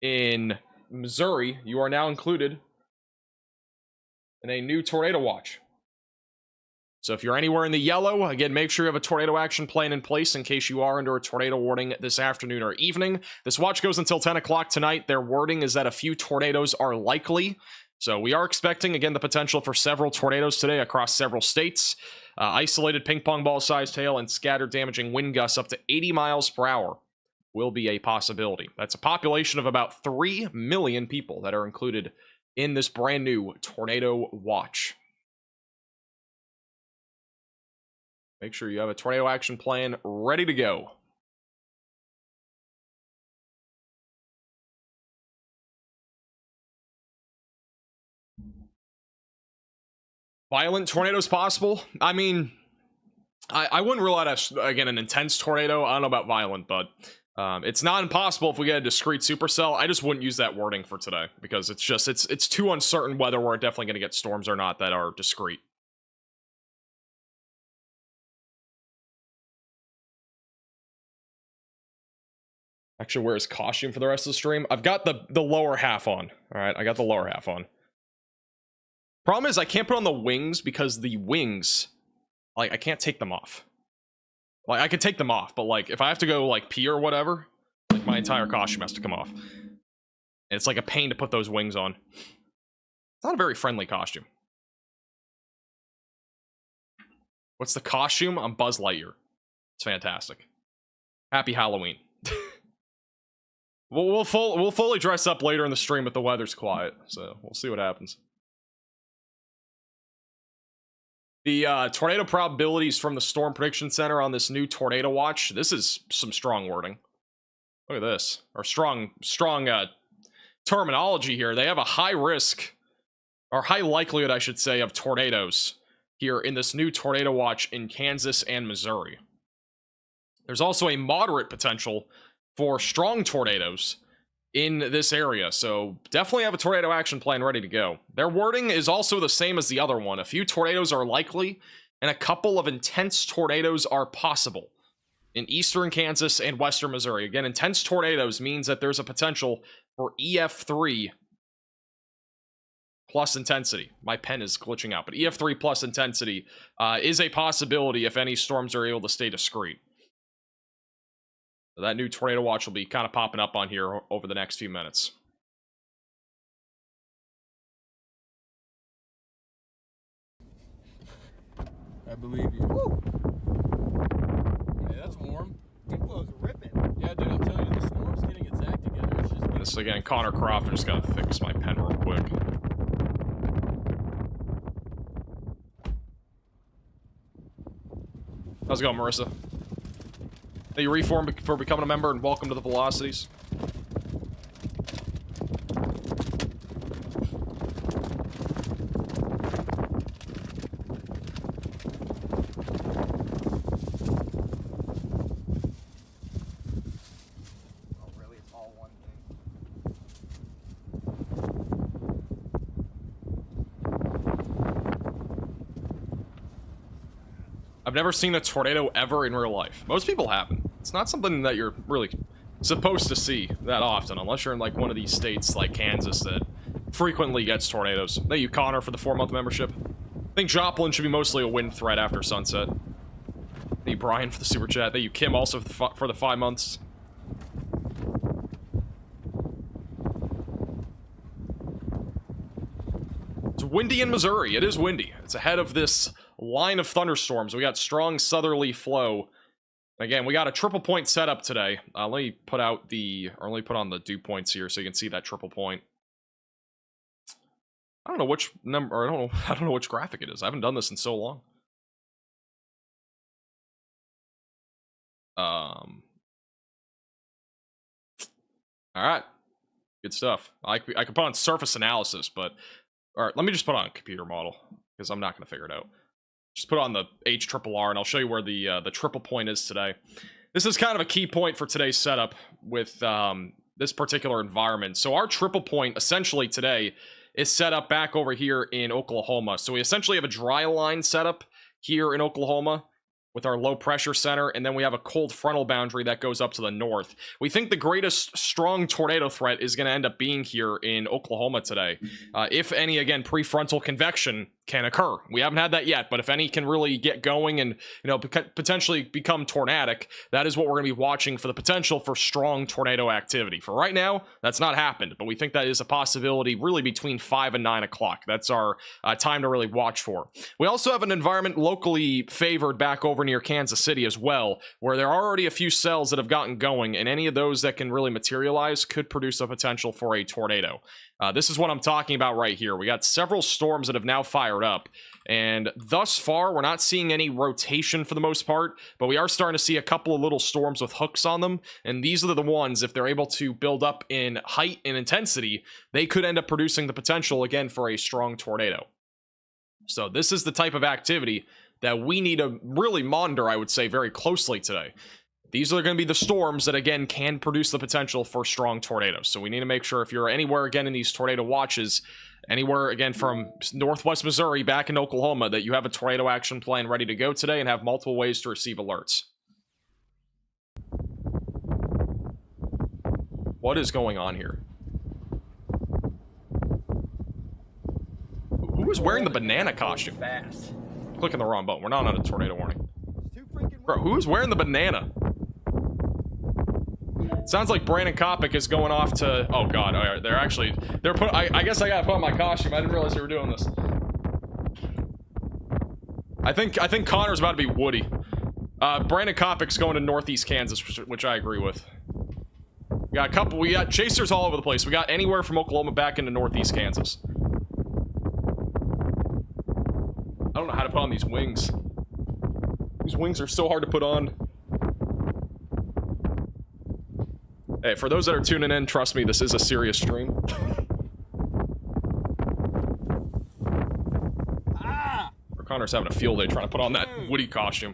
in Missouri, you are now included in a new tornado watch. So if you're anywhere in the yellow, again, make sure you have a tornado action plan in place in case you are under a tornado warning this afternoon or evening. This watch goes until 10 o'clock tonight. Their wording is that a few tornadoes are likely. So we are expecting, again, the potential for several tornadoes today across several states. Isolated ping pong ball sized hail and scattered damaging wind gusts up to 80 miles per hour will be a possibility. That's a population of about 3 million people that are included in this brand new tornado watch. Make sure you have a tornado action plan ready to go. Violent tornadoes possible? I mean, I wouldn't rule out, again, an intense tornado. I don't know about violent, but it's not impossible if we get a discrete supercell. I just wouldn't use that wording for today because it's just, it's too uncertain whether we're definitely going to get storms or not that are discrete. Actually, wear his costume for the rest of the stream. I've got the lower half on. All right, I got the lower half on. Problem is, I can't put on the wings because the wings, like, I can't take them off. Like, I could take them off, but, like, if I have to go, like, pee or whatever, like, my entire costume has to come off. And it's, like, a pain to put those wings on. It's not a very friendly costume. What's the costume? I'm Buzz Lightyear. It's fantastic. Happy Halloween. We'll fully dress up later in the stream if the weather's quiet, so we'll see what happens. The tornado probabilities from the Storm Prediction Center on this new tornado watch. This is some strong wording. Look at this. Or strong terminology here. They have a high risk, or high likelihood, I should say, of tornadoes here in this new tornado watch in Kansas and Missouri. There's also a moderate potential for strong tornadoes in this area, so definitely have a tornado action plan ready to go. Their wording is also the same as the other one. A few tornadoes are likely, and a couple of intense tornadoes are possible in eastern Kansas and western Missouri. Again, intense tornadoes means that there's a potential for EF3 plus intensity. My pen is glitching out, but EF3 plus intensity is a possibility if any storms are able to stay discrete. So that new tornado watch will be kind of popping up on here over the next few minutes. I believe you. Woo! Hey, that's warm. Diplo's ripping. Yeah, dude, I'm telling you, the storm's getting its act together. It's just This again, Connor Crawford. Just gotta fix my pen real quick. How's it going, Marissa? Hey, you reformed before becoming a member, and welcome to the Velocities. never seen a tornado ever in real life. Most people haven't. It's not something that you're really supposed to see that often, unless you're in like one of these states like Kansas that frequently gets tornadoes. Thank you, Connor, for the 4-month membership. I think Joplin should be mostly a wind threat after sunset. Thank you, Brian, for the super chat. Thank you, Kim, also for the 5 months. It's windy in Missouri. It is windy. It's ahead of this line of thunderstorms. We got strong southerly flow. Again, we got a triple point setup today. Let me put out the, or let me put on the dew points here so you can see that triple point. I don't know which number, or I don't know which graphic it is. I haven't done this in so long. All right, good stuff. I could put on surface analysis, but all right, let me just put on a computer model because I'm not gonna figure it out. Just put on the HRRR and I'll show you where the triple point is today. This is kind of a key point for today's setup with this particular environment. So our triple point essentially today is set up back over here in Oklahoma. So we essentially have a dry line setup here in Oklahoma with our low pressure center, and then we have a cold frontal boundary that goes up to the north. We think the greatest strong tornado threat is going to end up being here in Oklahoma today. If any, again, prefrontal convection can occur. We haven't had that yet, but if any can really get going and, you know, potentially become tornadic, that is what we're going to be watching for the potential for strong tornado activity. For right now, that's not happened, but we think that is a possibility really between 5 and 9 o'clock. That's our time to really watch for. We also have an environment locally favored back over near Kansas City as well, where there are already a few cells that have gotten going, and any of those that can really materialize could produce a potential for a tornado. This is what I'm talking about right here. We got several storms that have now fired up, and thus far we're not seeing any rotation for the most part, but we are starting to see a couple of little storms with hooks on them, and these are the ones, if they're able to build up in height and intensity, they could end up producing the potential again for a strong tornado. So this is the type of activity that we need to really monitor, I would say, very closely today. These are going to be the storms that, again, can produce the potential for strong tornadoes. So we need to make sure if you're anywhere, again, in these tornado watches, anywhere, again, from northwest Missouri back in Oklahoma, that you have a tornado action plan ready to go today and have multiple ways to receive alerts. What is going on here? Who is wearing the banana costume? Fast. Clicking the wrong button. We're not on a tornado warning. Bro, who's wearing the banana? Sounds like Brandon Kopic is going off to... Oh god, all right, they're put. I guess I gotta put on my costume. I didn't realize they were doing this. I think Connor's about to be Woody. Brandon Kopic's going to northeast Kansas, which I agree with. We got chasers all over the place. We got anywhere from Oklahoma back into northeast Kansas. I don't know how to put on these wings. These wings are so hard to put on. Hey, for those that are tuning in, trust me, this is a serious stream. Connor's having a field day trying to put on that Woody costume.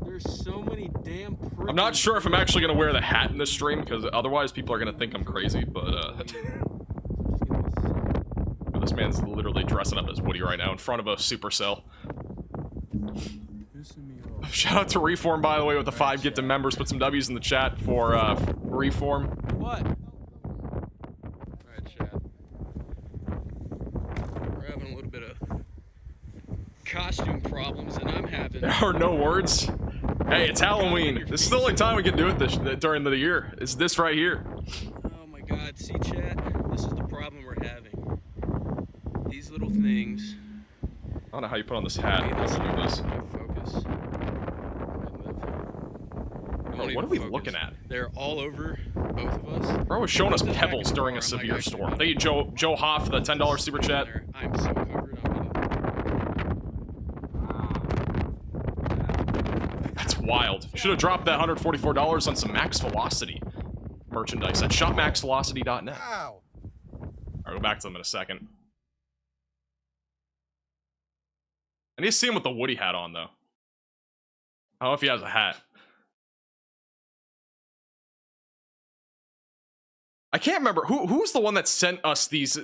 There's so many damn... I'm not sure if I'm actually going to wear the hat in this stream, because otherwise people are going to think I'm crazy, but this man's literally dressing up as Woody right now in front of a supercell. Shout out to Reform, by the way, with the 5 get to members. Put some W's in the chat for Reform. What? Alright, chat. We're having a little bit of costume problems, and I'm having... There are no words. Hey, it's Halloween. This is the only time we can do it during the year. Is this right here. Oh my god, see, chat? This is the problem we're having. These little things... I don't know how you put on this hat. Let's do this. Focus. Bro, what are we looking at? They're all over both of us. Bro was showing us pebbles during a severe storm. Thank you, Joe Hoff, the $10 super chat. I'm so covered. That's wild. Should have dropped that $144 on some max velocity merchandise at shopmaxvelocity.net. I'll go back to them in a second. I need to see him with the Woody hat on, though. I don't know if he has a hat. I can't remember who's the one that sent us these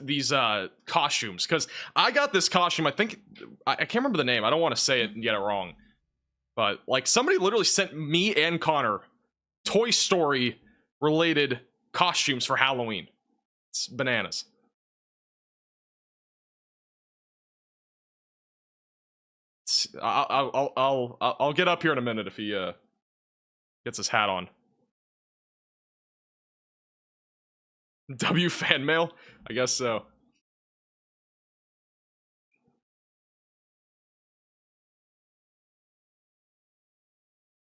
costumes, because I got this costume. I think I can't remember the name. I don't want to say it and get it wrong, but like somebody literally sent me and Connor Toy Story related costumes for Halloween. It's bananas. I'll get up here in a minute if he gets his hat on. W fan mail? I guess so.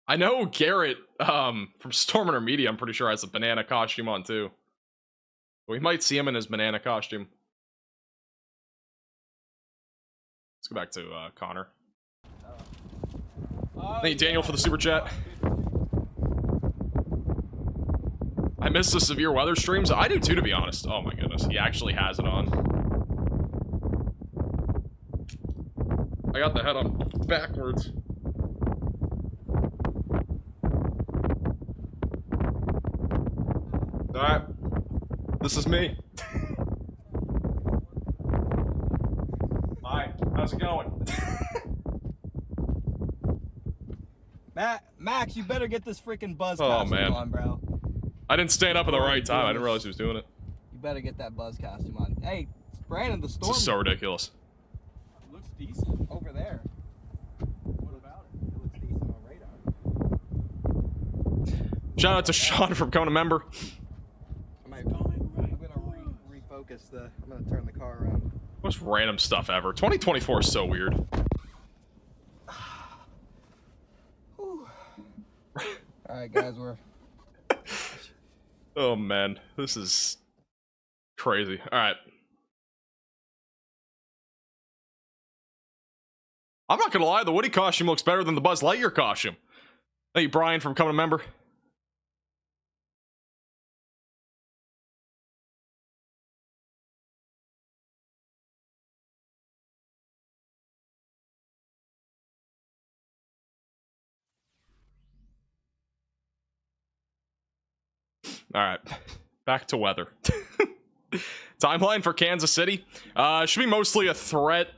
I know Garrett from Stormrunner Media, I'm pretty sure, has a banana costume on too. We might see him in his banana costume. Let's go back to Connor. Thank you, Daniel, for the super chat. I miss the severe weather streams. I do too, to be honest. Oh my goodness, he actually has it on. I got the head on backwards. Alright. This is me. Hi, how's it going? Max, you better get this freaking buzz Oh, costume man. on, bro. I didn't stand up at the right time. I didn't realize he was doing it. You better get that buzz costume on. Hey, Brandon, the storm. This is so ridiculous. Looks decent. Over there. What about it? It looks decent on radar. Shout out to Sean for becoming a member. I'm gonna refocus the. I'm gonna turn the car around. Most random stuff ever. 2024 is so weird. All right, guys, we're. Oh man, this is crazy. All right. I'm not gonna lie, the Woody costume looks better than the Buzz Lightyear costume. Thank you, Brian, for becoming a member. All right, back to weather. Timeline for Kansas City. Should be mostly a threat.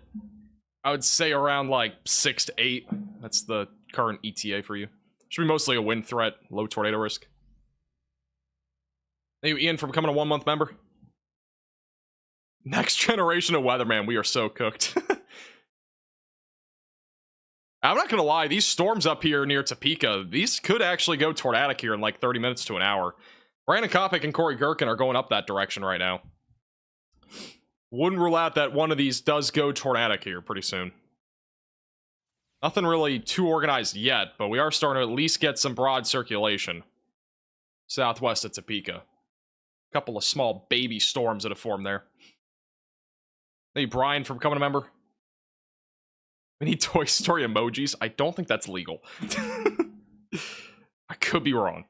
I would say around like 6 to 8. That's the current ETA for you. Should be mostly a wind threat, low tornado risk. Thank you, Ian, for becoming a 1-month member. Next generation of weatherman. We are so cooked. I'm not gonna lie, these storms up here near Topeka, these could actually go tornadic here in like 30 minutes to an hour. Brandon Kopic and Corey Gherkin are going up that direction right now. Wouldn't rule out that one of these does go tornadic here pretty soon. Nothing really too organized yet, but we are starting to at least get some broad circulation. Southwest of Topeka. A couple of small baby storms that have formed there. Hey, Brian, for becoming a member. We need Toy Story emojis. I don't think that's legal. I could be wrong.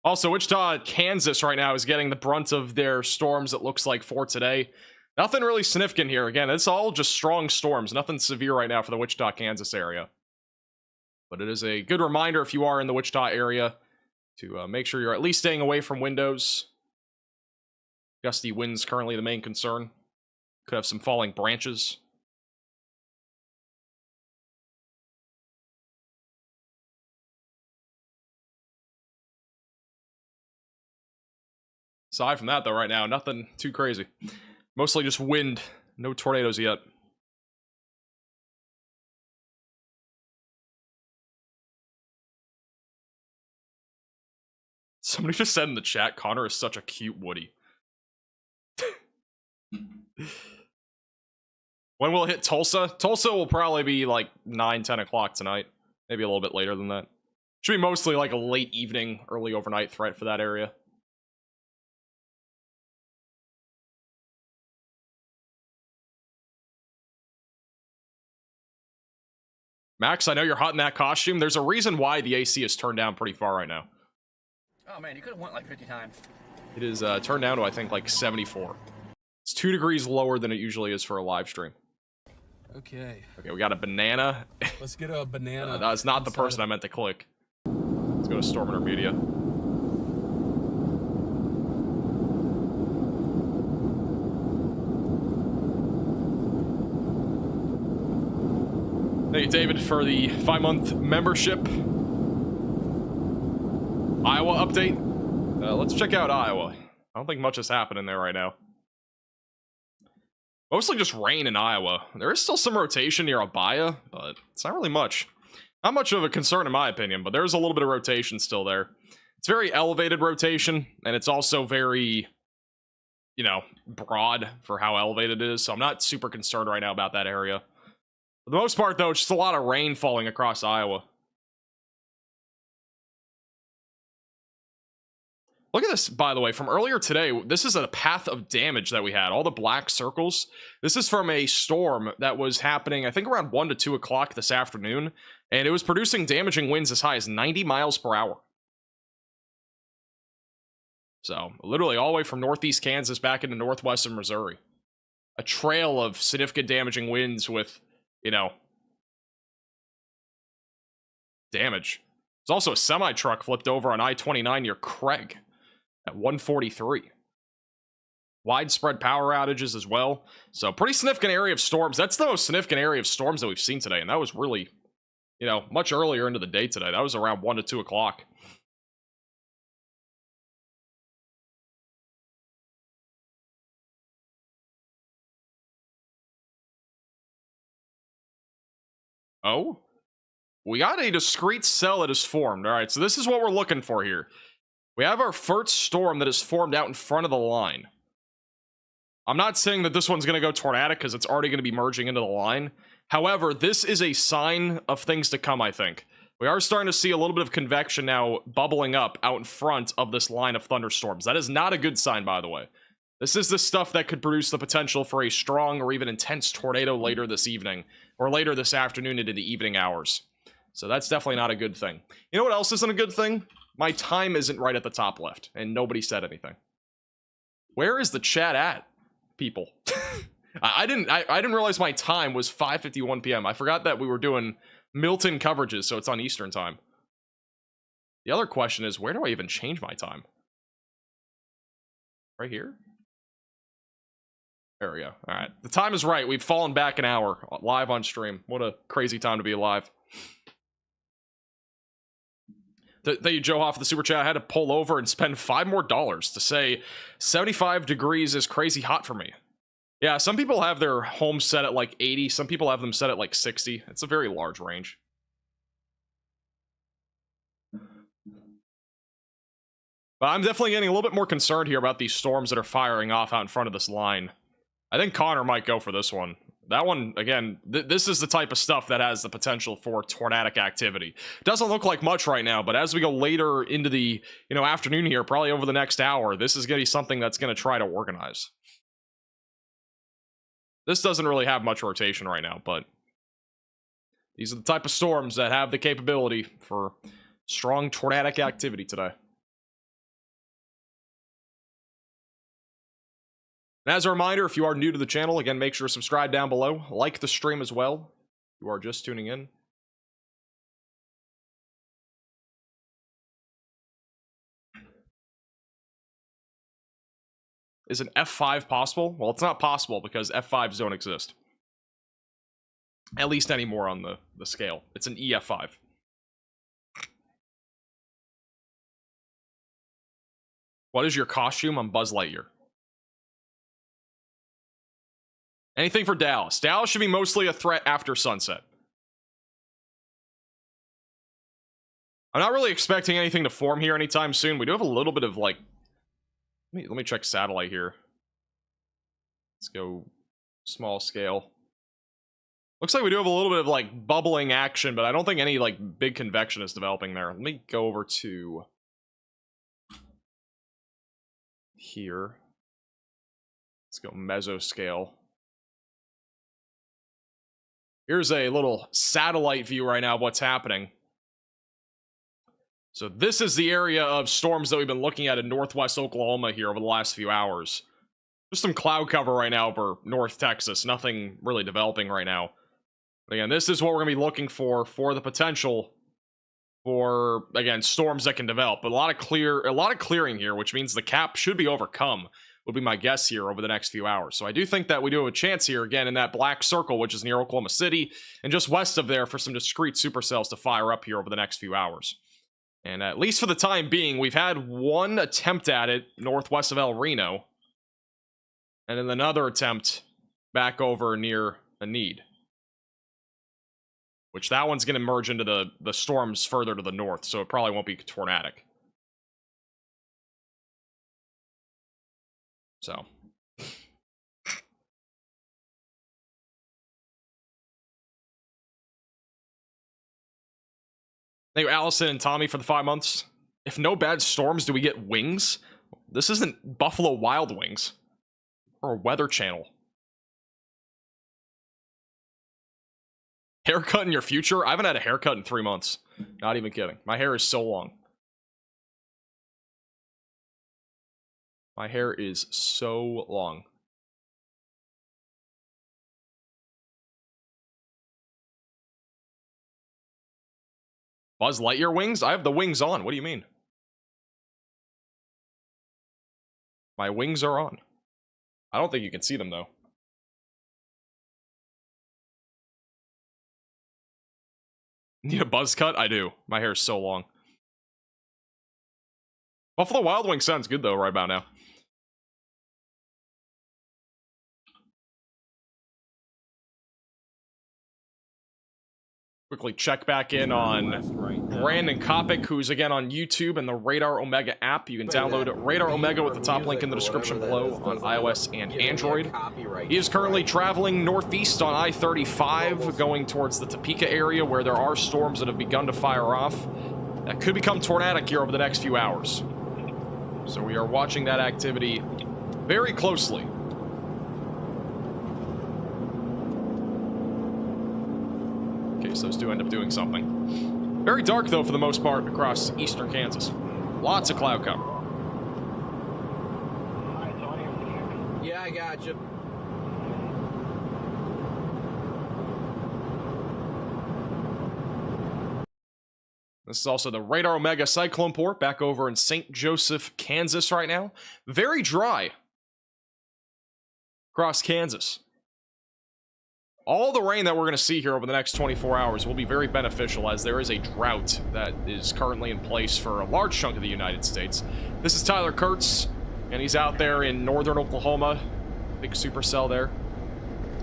Also, Wichita, Kansas right now is getting the brunt of their storms, it looks like, for today. Nothing really significant here. Again, it's all just strong storms. Nothing severe right now for the Wichita, Kansas area. But it is a good reminder if you are in the Wichita area to make sure you're at least staying away from windows. Gusty winds currently the main concern. Could have some falling branches. Aside from that, though, right now, nothing too crazy. Mostly just wind. No tornadoes yet. Somebody just said in the chat, Connor is such a cute Woody. When will it hit Tulsa? Tulsa will probably be like 9, 10 o'clock tonight. Maybe a little bit later than that. Should be mostly like a late evening, early overnight threat for that area. Max, I know you're hot in that costume. There's a reason why the AC is turned down pretty far right now. Oh man, you could have went like 50 times. It is turned down to, I think, like 74. It's 2 degrees lower than it usually is for a live stream. Okay. Okay, we got a banana. Let's get a banana. That's not the That's not the person I meant to click. Let's go to Stormrunner Media. 'Cause Somebody just said in the chat, Connor is such a cute Woody. I don't know if it's a banana. Connor is such a cute Woody. Thank you, David, for the 5-month membership. Iowa update. Let's check out Iowa. I don't think much has happened in there right now. Mostly just rain in Iowa. There is still some rotation near Abaya, but it's not really much. Not much of a concern in my opinion, but there's a little bit of rotation still there. It's very elevated rotation, and it's also very, you know, broad for how elevated it is, so I'm not super concerned right now about that area. For the most part, though, it's just a lot of rain falling across Iowa. Look at this, by the way, from earlier today. This is a path of damage that we had. All the black circles. This is from a storm that was happening, I think, around 1 to 2 o'clock this afternoon. And it was producing damaging winds as high as 90 miles per hour. So, literally all the way from northeast Kansas back into northwestern Missouri. A trail of significant damaging winds with, you know, damage. There's also a semi-truck flipped over on I-29 near Craig at 143. Widespread power outages as well. So pretty significant area of storms. That's the most significant area of storms that we've seen today. And that was really, you know, much earlier into the day today. That was around 1 to 2 o'clock. Oh? We got a discrete cell that is formed. All right, so this is what we're looking for here. We have our first storm that is formed out in front of the line. I'm not saying that this one's going to go tornadic because it's already going to be merging into the line. However, this is a sign of things to come, I think. We are starting to see a little bit of convection now bubbling up out in front of this line of thunderstorms. That is not a good sign, by the way. This is the stuff that could produce the potential for a strong or even intense tornado later this evening, or later this afternoon into the evening hours. So that's definitely not a good thing. You know what else isn't a good thing? My time isn't right at the top left, and nobody said anything. Where is the chat at, people? I didn't realize my time was 5:51 p.m. I forgot that we were doing Milton coverages, so it's on Eastern time. The other question is, where do I even change my time? Right here? There we go. All right. The time is right. We've fallen back an hour live on stream. What a crazy time to be alive. Thank you, Joe Hoff, the super chat. I had to pull over and spend $5 more to say 75 degrees is crazy hot for me. Yeah, some people have their homes set at like 80. Some people have them set at like 60. It's a very large range. But I'm definitely getting a little bit more concerned here about these storms that are firing off out in front of this line. I think Connor might go for this one. That one, again, this is the type of stuff that has the potential for tornadic activity. Doesn't look like much right now, but as we go later into the, you know, afternoon here, probably over the next hour, this is going to be something that's going to try to organize. This doesn't really have much rotation right now, but these are the type of storms that have the capability for strong tornadic activity today. And as a reminder, if you are new to the channel, again, make sure to subscribe down below. Like the stream as well. If you are just tuning in. Is an F5 possible? Well, it's not possible because F5s don't exist. At least anymore on the scale. It's an EF5. What is your costume? I'm Buzz Lightyear. Anything for Dallas? Dallas should be mostly a threat after sunset. I'm not really expecting anything to form here anytime soon. We do have a little bit of like... Let me check satellite here. Let's go small scale. Looks like we do have a little bit of like bubbling action, but I don't think any like big convection is developing there. Let me go over to... here. Let's go mesoscale. Here's a little satellite view right now of what's happening. So this is the area of storms that we've been looking at in northwest Oklahoma here over the last few hours. Just some cloud cover right now over North Texas. Nothing really developing right now. But again, this is what we're going to be looking for the potential for, again, storms that can develop. But a lot of clearing here, which means the cap should be overcome. would be my guess here over the next few hours. So I do think that we do have a chance here, again, in that black circle, which is near Oklahoma City, and just west of there for some discrete supercells to fire up here over the next few hours. And at least for the time being, we've had one attempt at it northwest of El Reno, and then another attempt back over near Enid, which that one's going to merge into the storms further to the north, so it probably won't be tornadic. So. Thank you, Allison and Tommy, for the 5 months. If no bad storms, do we get wings? This isn't Buffalo Wild Wings or a Weather Channel. Haircut in your future? I haven't had a haircut in 3 months. Not even kidding. My hair is so long. My hair is so long. Buzz Lightyear wings? I have the wings on. What do you mean? My wings are on. I don't think you can see them, though. Need a buzz cut? I do. My hair is so long. Buffalo Wild Wings sounds good, though, right about now. Quickly check back in on Brandon Kopic, who's again on YouTube and the Radar Omega app. You can download Radar Omega with the top link in the description below on iOS and Android. He is currently traveling northeast on I-35, going towards the Topeka area, where there are storms that have begun to fire off. That could become tornadic here over the next few hours. So we are watching that activity very closely. So those do end up doing something. Very dark, though, for the most part, across eastern Kansas. Lots of cloud cover. Yeah, I got you. This is also the Radar Omega Cyclone Port back over in St. Joseph, Kansas right now. Very dry across Kansas. All the rain that we're going to see here over the next 24 hours will be very beneficial, as there is a drought that is currently in place for a large chunk of the United States. This is Tyler Kurtz, and he's out there in northern Oklahoma. Big supercell there.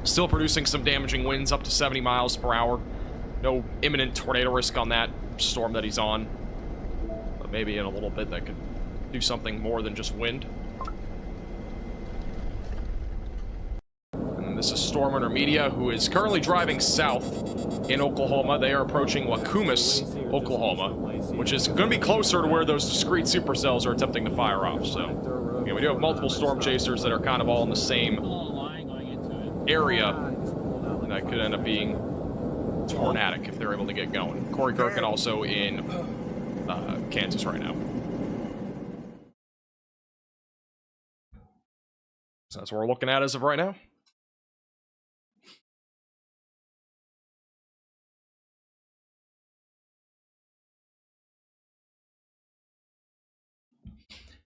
Still producing some damaging winds up to 70 miles per hour. No imminent tornado risk on that storm that he's on. But maybe in a little bit that could do something more than just wind. This is Storm Runner Media, who is currently driving south in Oklahoma. They are approaching Wakumis, Oklahoma, which is going to be closer to where those discrete supercells are attempting to fire off. So, yeah, we do have multiple storm chasers that are kind of all in the same area, and that could end up being tornadic if they're able to get going. Corey Kirkin also in Kansas right now. So that's what we're looking at as of right now.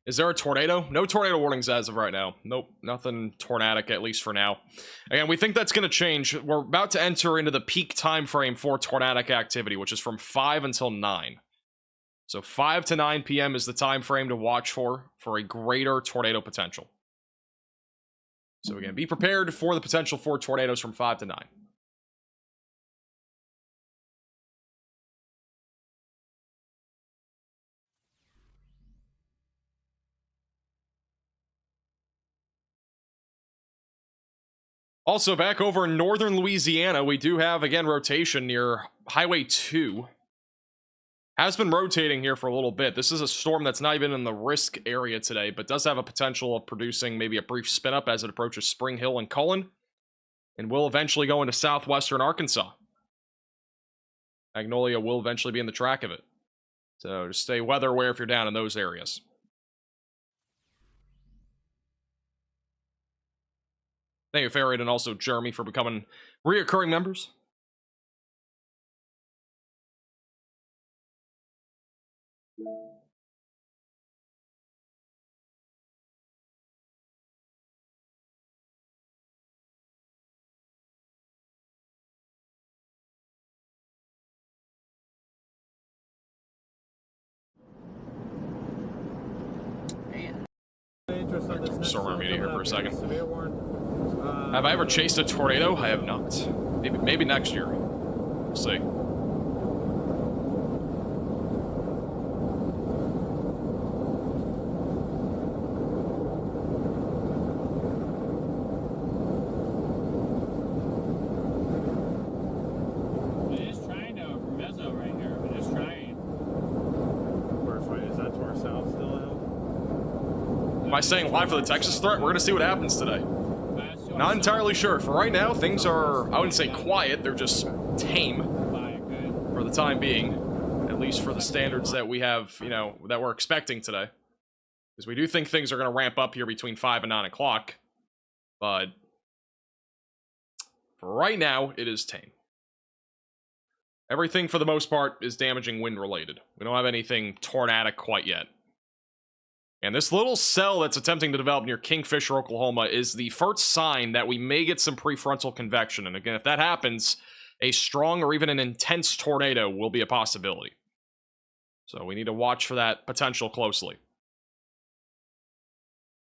Is there a tornado? No tornado warnings as of right now. Nope, nothing tornadic, at least for now. Again, we think that's going to change. We're about to enter into the peak time frame for tornadic activity, which is from 5 until 9. So 5 to 9 p.m. is the time frame to watch for a greater tornado potential. So again, be prepared for the potential for tornadoes from 5 to 9. Also, back over in northern Louisiana, we do have, again, rotation near Highway 2. Has been rotating here for a little bit. This is a storm that's not even in the risk area today, but does have a potential of producing maybe a brief spin-up as it approaches Spring Hill and Cullen, and will eventually go into southwestern Arkansas. Magnolia will eventually be in the track of it. So just stay weather aware if you're down in those areas. Thank you, Farid, and also Jeremy for becoming reoccurring members. focus on this next Storm one Intermediate here coming for a up here. second. Severe warning. Have I ever chased a tornado? I have not. Maybe next year. We'll see. We're just trying to mezzo right here. We're just trying. Where's right? Is that to our south still out? Am I saying live for the Texas threat? We're going to see what happens today. Not entirely sure. For right now, things are, I wouldn't say quiet, they're just tame for the time being. At least for the standards that we have, you know, that we're expecting today. Because we do think things are going to ramp up here between 5 and 9 o'clock. But for right now, it is tame. Everything, for the most part, is damaging wind related. We don't have anything tornadic quite yet. And this little cell that's attempting to develop near Kingfisher, Oklahoma, is the first sign that we may get some prefrontal convection. And again, if that happens, a strong or even an intense tornado will be a possibility. So we need to watch for that potential closely.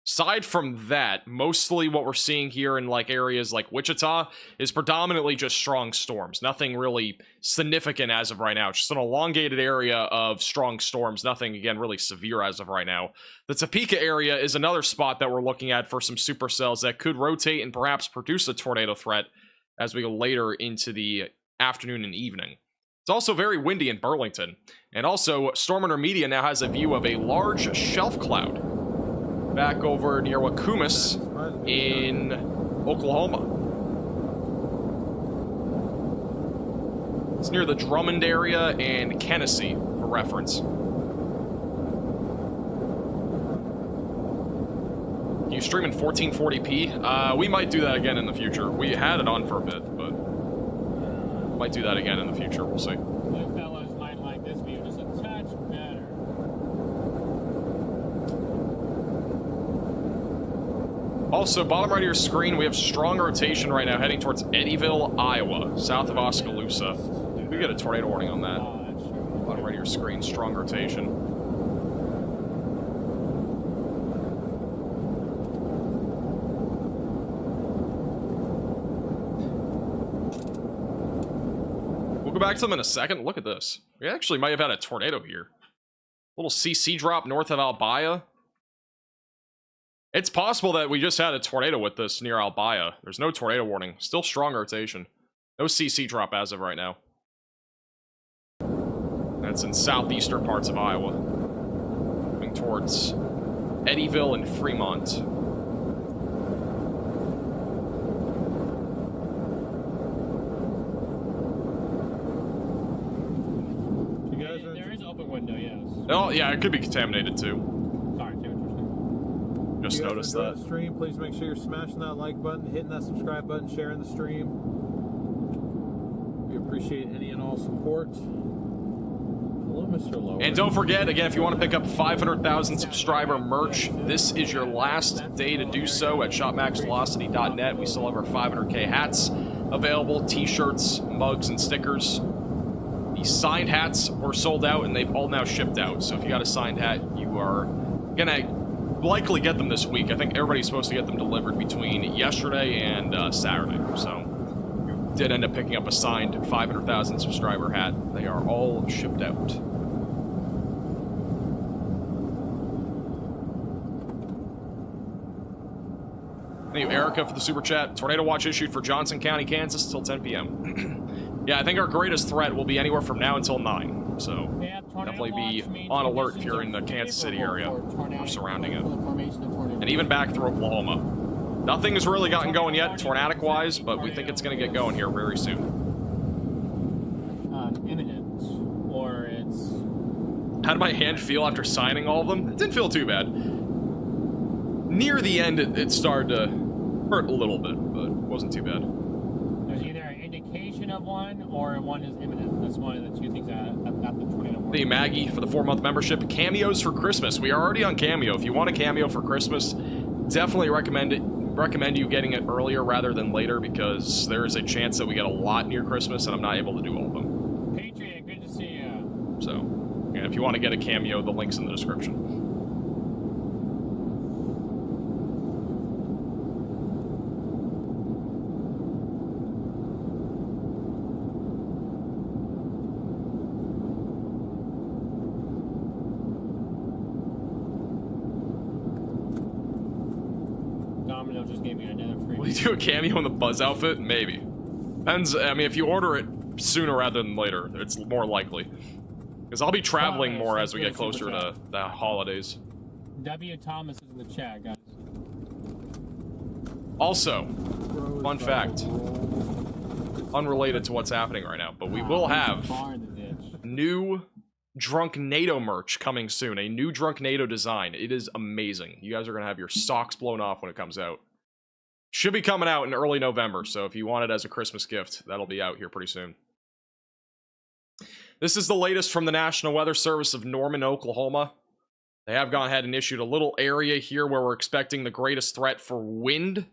Aside from that, mostly what we're seeing here in like areas like Wichita is predominantly just strong storms. Nothing really significant as of right now. It's just an elongated area of strong storms. Nothing, again, really severe as of right now. The Topeka area is another spot that we're looking at for some supercells that could rotate and perhaps produce a tornado threat as we go later into the afternoon and evening. It's also very windy in Burlington. And also, Storm Intermediate now has a view of a large shelf cloud back over near Wakumis in Oklahoma. It's near the Drummond area and Kennesee, for reference. Can you stream in 1440p? We might do that again in the future. We had it on for a bit, but might do that again in the future. We'll see. You fellas might like this view just a touch better. Also, bottom right of your screen, we have strong rotation right now heading towards Eddyville, Iowa, south of Oskaloosa. We get a tornado warning on that. Oh, that's true. Bottom right of your screen, strong rotation. We'll go back to them in a second. Look at this. We actually might have had a tornado here. Little CC drop north of Albia. It's possible that we just had a tornado with this near Albia. There's no tornado warning. Still strong rotation. No CC drop as of right now. That's in southeastern parts of Iowa. Moving towards Eddyville and Fremont. You guys are There is an open window, yes. Oh, yeah, it could be contaminated too. Sorry, too interesting. Just you guys noticed enjoy that. the stream, please make sure you're smashing that like button, hitting that subscribe button, sharing the stream. We appreciate any and all support. Hello, Mr. Lower. And don't forget, again, if you want to pick up 500,000 subscriber merch, this is your last day to do so at shopmaxvelocity.net. We still have our 500k hats available, t-shirts, mugs, and stickers. The signed hats were sold out, and they've all now shipped out. So if you got a signed hat, you are going to likely get them this week. I think everybody's supposed to get them delivered between yesterday and Saturday. So you did end up picking up a signed 500,000 subscriber hat. They are all shipped out. Thank you, Erica, for the super chat. Tornado watch issued for Johnson County, Kansas, till 10 p.m. Yeah, I think our greatest threat will be anywhere from now until 9. So definitely be on alert if you're in the Kansas City area or surrounding it. And even back through Oklahoma. Nothing has really gotten going yet, tornadic-wise, but we think it's going to get going here very soon. Imminent, or it's... How did my hand feel after signing all of them? It didn't feel too bad. Near the end, it started to hurt a little bit, but it wasn't too bad. There's either an indication of one, or one is imminent. That's one of the two things that got the tornado warning. Thank you, Maggie, for the 4-month membership. Cameos for Christmas. We are already on Cameo. If you want a cameo for Christmas, definitely recommend you getting it earlier rather than later, because there is a chance that we get a lot near Christmas, and I'm not able to do all of them. Patriot, good to see you. So, yeah, if you want to get a cameo, the link's in the description. Nocturnal just gave me another free. Will you do a cameo in the Buzz outfit? Maybe. Depends. I mean, if you order it sooner rather than later, it's more likely. Because I'll be traveling more as we get closer to the holidays. W. Thomas is in the chat, guys. Also, fun fact, unrelated to what's happening right now, but we will have new Drunk NATO merch coming soon. A new Drunk NATO design. It is amazing. You guys are going to have your socks blown off when it comes out. Should be coming out in early November, so if you want it as a Christmas gift, that'll be out here pretty soon. This is the latest from the National Weather Service of Norman, Oklahoma. They have gone ahead and issued a little area here where we're expecting the greatest threat for wind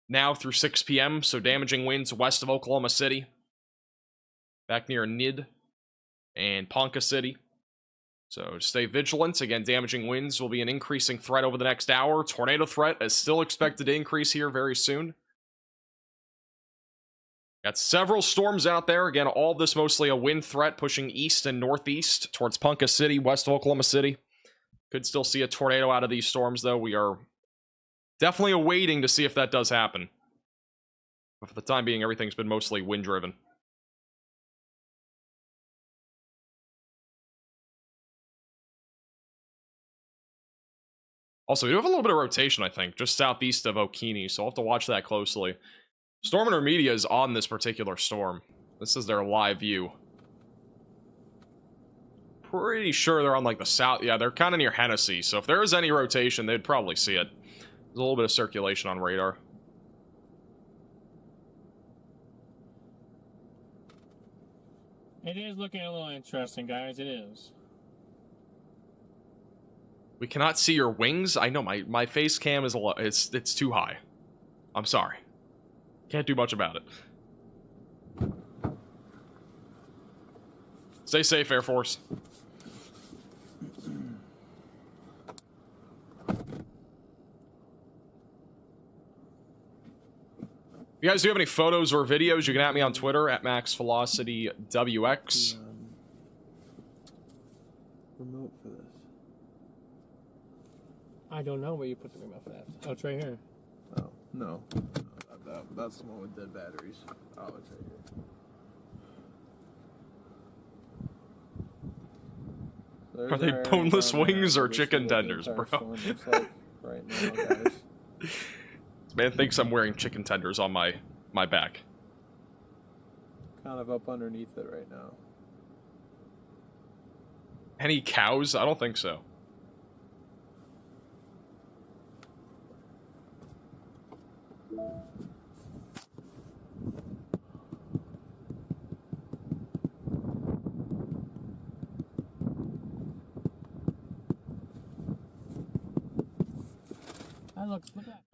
now through 6 p.m., so damaging winds west of Oklahoma City, back near Nid and Ponca City. So stay vigilant. Again, damaging winds will be an increasing threat over the next hour. Tornado threat is still expected to increase here very soon. Got several storms out there. Again, all of this mostly a wind threat pushing east and northeast towards Ponca City, west of Oklahoma City. Could still see a tornado out of these storms, though. We are definitely awaiting to see if that does happen. But for the time being, everything's been mostly wind-driven. Also, we do have a little bit of rotation, I think, just southeast of Okini, so I'll have to watch that closely. Storm Intermedia is on this particular storm. This is their live view. Pretty sure they're on, like, the south. Yeah, they're kind of near Hennessy, so if there is any rotation, they'd probably see it. There's a little bit of circulation on radar. It is looking a little interesting, guys. It is. We cannot see your wings. I know my face cam is it's too high. I'm sorry. Can't do much about it. Stay safe, Air Force. If you guys do have any photos or videos, you can at me on Twitter at MaxVelocityWX. Remote for this. I don't know where you put the remote for that. Oh, it's right here. Oh, no. That's the one with dead batteries. Oh, it's right here. Are they boneless wings or chicken tenders, bro? Right now, guys. This man thinks I'm wearing chicken tenders on my back. Kind of up underneath it right now. Any cows? I don't think so.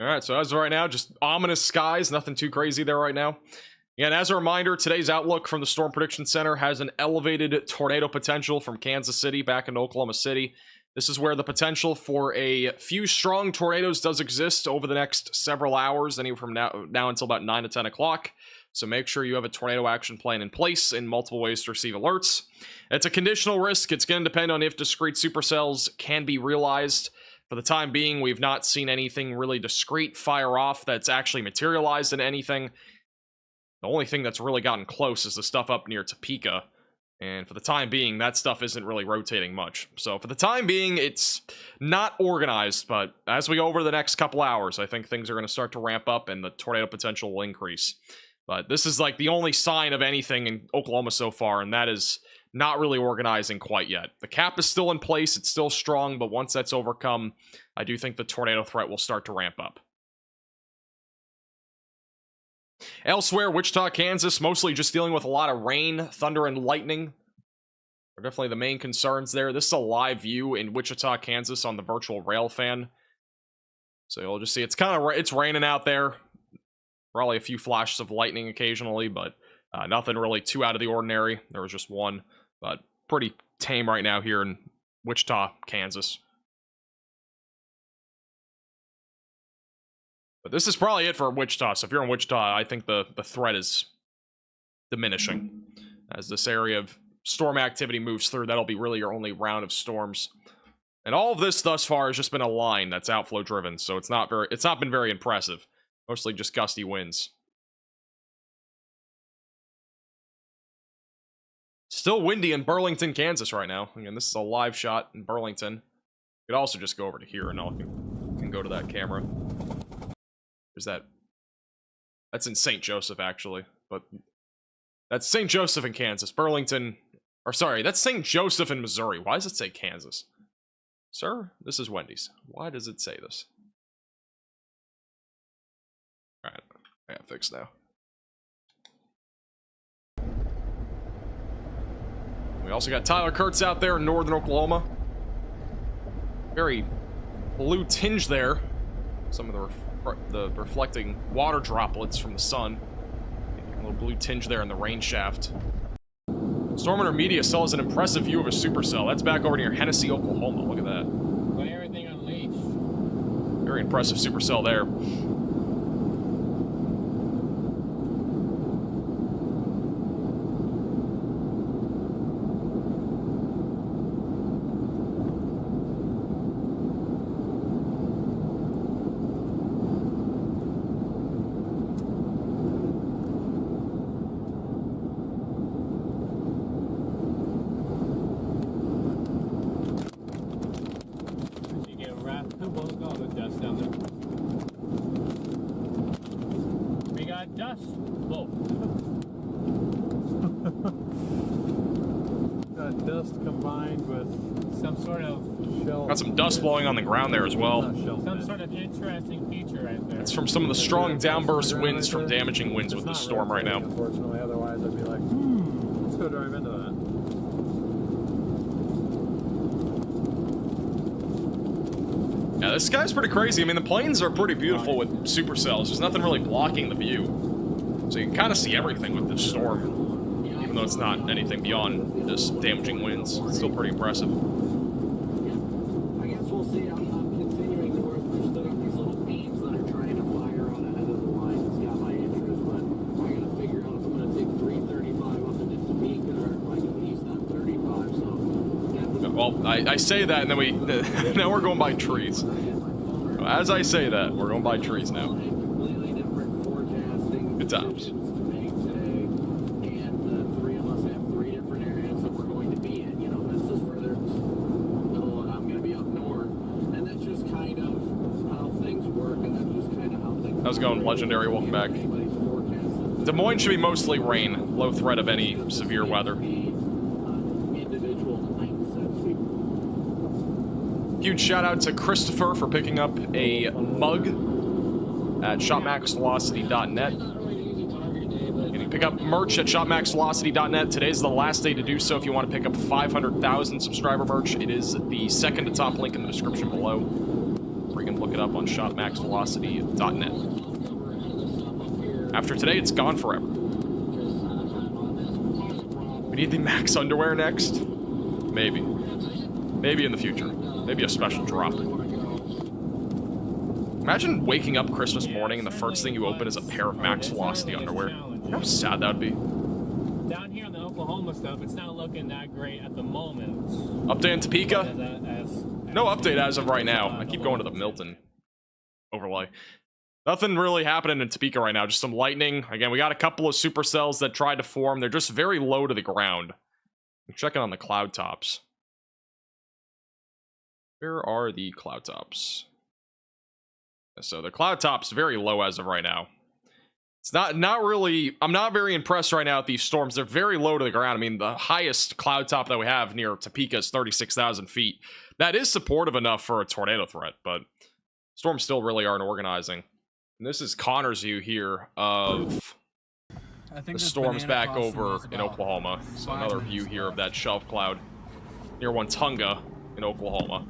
Alright, so as of right now, just ominous skies, nothing too crazy there right now. And as a reminder, today's outlook from the Storm Prediction Center has an elevated tornado potential from Kansas City back into Oklahoma City. This is where the potential for a few strong tornadoes does exist over the next several hours, anywhere from now until about 9 to 10 o'clock. So make sure you have a tornado action plan in place in multiple ways to receive alerts. It's a conditional risk. It's going to depend on if discrete supercells can be realized. For the time being, we've not seen anything really discrete fire off that's actually materialized in anything. The only thing that's really gotten close is the stuff up near Topeka. And for the time being, that stuff isn't really rotating much. So for the time being, it's not organized. But as we go over the next couple hours, I think things are going to start to ramp up and the tornado potential will increase. But this is like the only sign of anything in Oklahoma so far, and that is not really organizing quite yet. The cap is still in place, it's still strong, but once that's overcome, I do think the tornado threat will start to ramp up. Elsewhere, Wichita, Kansas, mostly just dealing with a lot of rain, thunder, and lightning. Are definitely the main concerns there. This is a live view in Wichita, Kansas on the virtual rail fan. So you'll just see it's it's raining out there. Probably a few flashes of lightning occasionally, but nothing really too out of the ordinary. There was just one, but pretty tame right now here in Wichita, Kansas. But this is probably it for Wichita. So if you're in Wichita, I think the threat is diminishing. As this area of storm activity moves through, that'll be really your only round of storms And all of this thus far has just been a line that's outflow driven, so it's not been very impressive. Mostly just gusty winds. Still windy in Burlington, Kansas right now. Again, this is a live shot in Burlington. You could also just go over to here and I can go to that camera. There's that. That's in St. Joseph, actually. But that's St. Joseph in Kansas. Burlington. Or sorry, that's St. Joseph in Missouri. Why does it say Kansas? Sir, this is Wendy's. Why does it say this? Alright, I got it fixed now. We also got Tyler Kurtz out there in northern Oklahoma. Very blue tinge there. Some of the reflecting water droplets from the sun. A little blue tinge there in the rain shaft. Stormrunner Media still has an impressive view of a supercell. That's back over near Hennessy, Oklahoma. Look at that. Put everything unleashed. Very impressive supercell there. Got some dust blowing on the ground there as well. Some sort of interesting feature right there. It's from some of the strong downburst winds from damaging winds with the storm right now. Unfortunately, otherwise I'd be like, let's go drive into that. Yeah, this sky's pretty crazy. I mean, the plains are pretty beautiful with supercells. There's nothing really blocking the view. So you can kind of see everything with this storm. Even though it's not anything beyond just damaging winds. It's still pretty impressive. Well, I say that, and then now we're going by trees. As I say that, we're going by trees now. Good times. How's it going, Legendary? Welcome back. Des Moines should be mostly rain. Low threat of any severe weather. Huge shout out to Christopher for picking up a mug at shopmaxvelocity.net. You can pick up merch at shopmaxvelocity.net. Today's the last day to do so if you want to pick up 500,000 subscriber merch. It is the second to top link in the description below. Or you can look it up on shopmaxvelocity.net. After today, it's gone forever. We need the Max underwear next? Maybe. Maybe in the future. Maybe a special drop. Imagine waking up Christmas morning and the first thing you open is a pair of Max Velocity underwear. You know how sad that would be? Down here on the Oklahoma stuff, it's not looking that great at the moment. Update in Topeka? No update as of right now. I keep going to the Milton overlay. Nothing really happening in Topeka right now. Just some lightning. Again, we got a couple of supercells that tried to form. They're just very low to the ground. I'm checking on the cloud tops. Where are the cloud tops? So the cloud top's very low as of right now. It's not really, I'm not very impressed right now with these storms. They're very low to the ground. I mean, the highest cloud top that we have near Topeka is 36,000 feet. That is supportive enough for a tornado threat, but storms still really aren't organizing. And this is Connor's view here of the storms back over in Oklahoma. So another view here of that shelf cloud near Watonga in Oklahoma.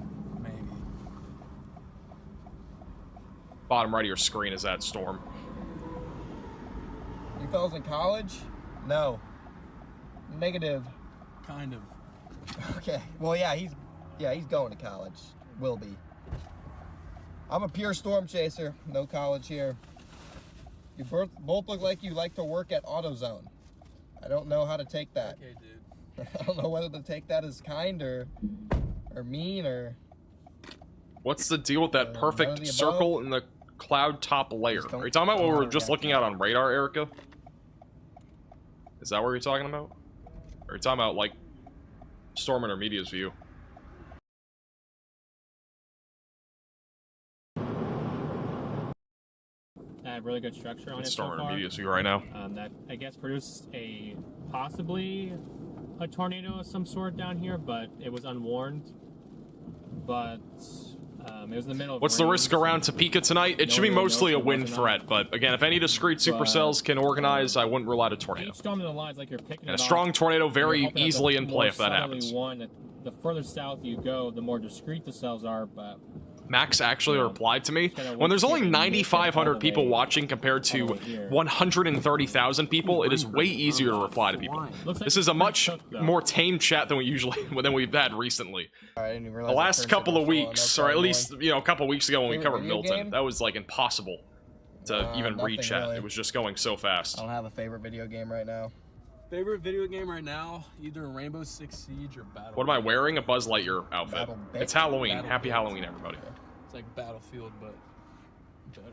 Bottom right of your screen is that storm. You fellas in college? No. Negative. Kind of. Okay. Well, yeah, he's going to college. Will be. I'm a pure storm chaser. No college here. You both look like you like to work at AutoZone. I don't know how to take that. Okay, dude. I don't know whether to take that as kind or mean or What's the deal with that none of perfect the circle in the cloud top layer? Just don't Are you talking about what we were just overreact looking to at that. on radar, Erica? Is that what you're talking about? Or are you talking about, like, Storm Intermedia's view? Really good structure on It's it Storm so far. Intermedia's view right now. That I guess produced possibly a tornado of some sort down here, but it was unwarned. But it was in the middle of What's the rain, risk so around Topeka tonight? It no should be one really mostly a knows if it wind was or threat, not. but again, if any discrete supercells can organize, I wouldn't rule out a tornado. Each storm in the lines, like you're picking And a it strong off, tornado you're very hoping that the easily in play more if that southerly happens. One, that the further south you go, the more discrete the cells are, but Max actually Yeah. replied to me, Kinda when there's only works 9,500 all people the way- watching compared all to the way here. 130,000 people, it is way easier to reply to people. Looks like This is a it's much pretty cooked, though. more tame chat than we've had recently. I didn't even The realize last couple of weeks, or at least, Favorite you know, a couple of weeks ago when we Favorite covered video Milton, game? that was like impossible to even read nothing chat. really. It was just going so fast. I don't have a favorite video game right now. Favorite video game right now? Either Rainbow Six Siege or Battle. What am I wearing? A Buzz Lightyear outfit. Battle It's Bit? Halloween. Battle Happy Bit. Halloween, everybody. It's like Battlefield, but better.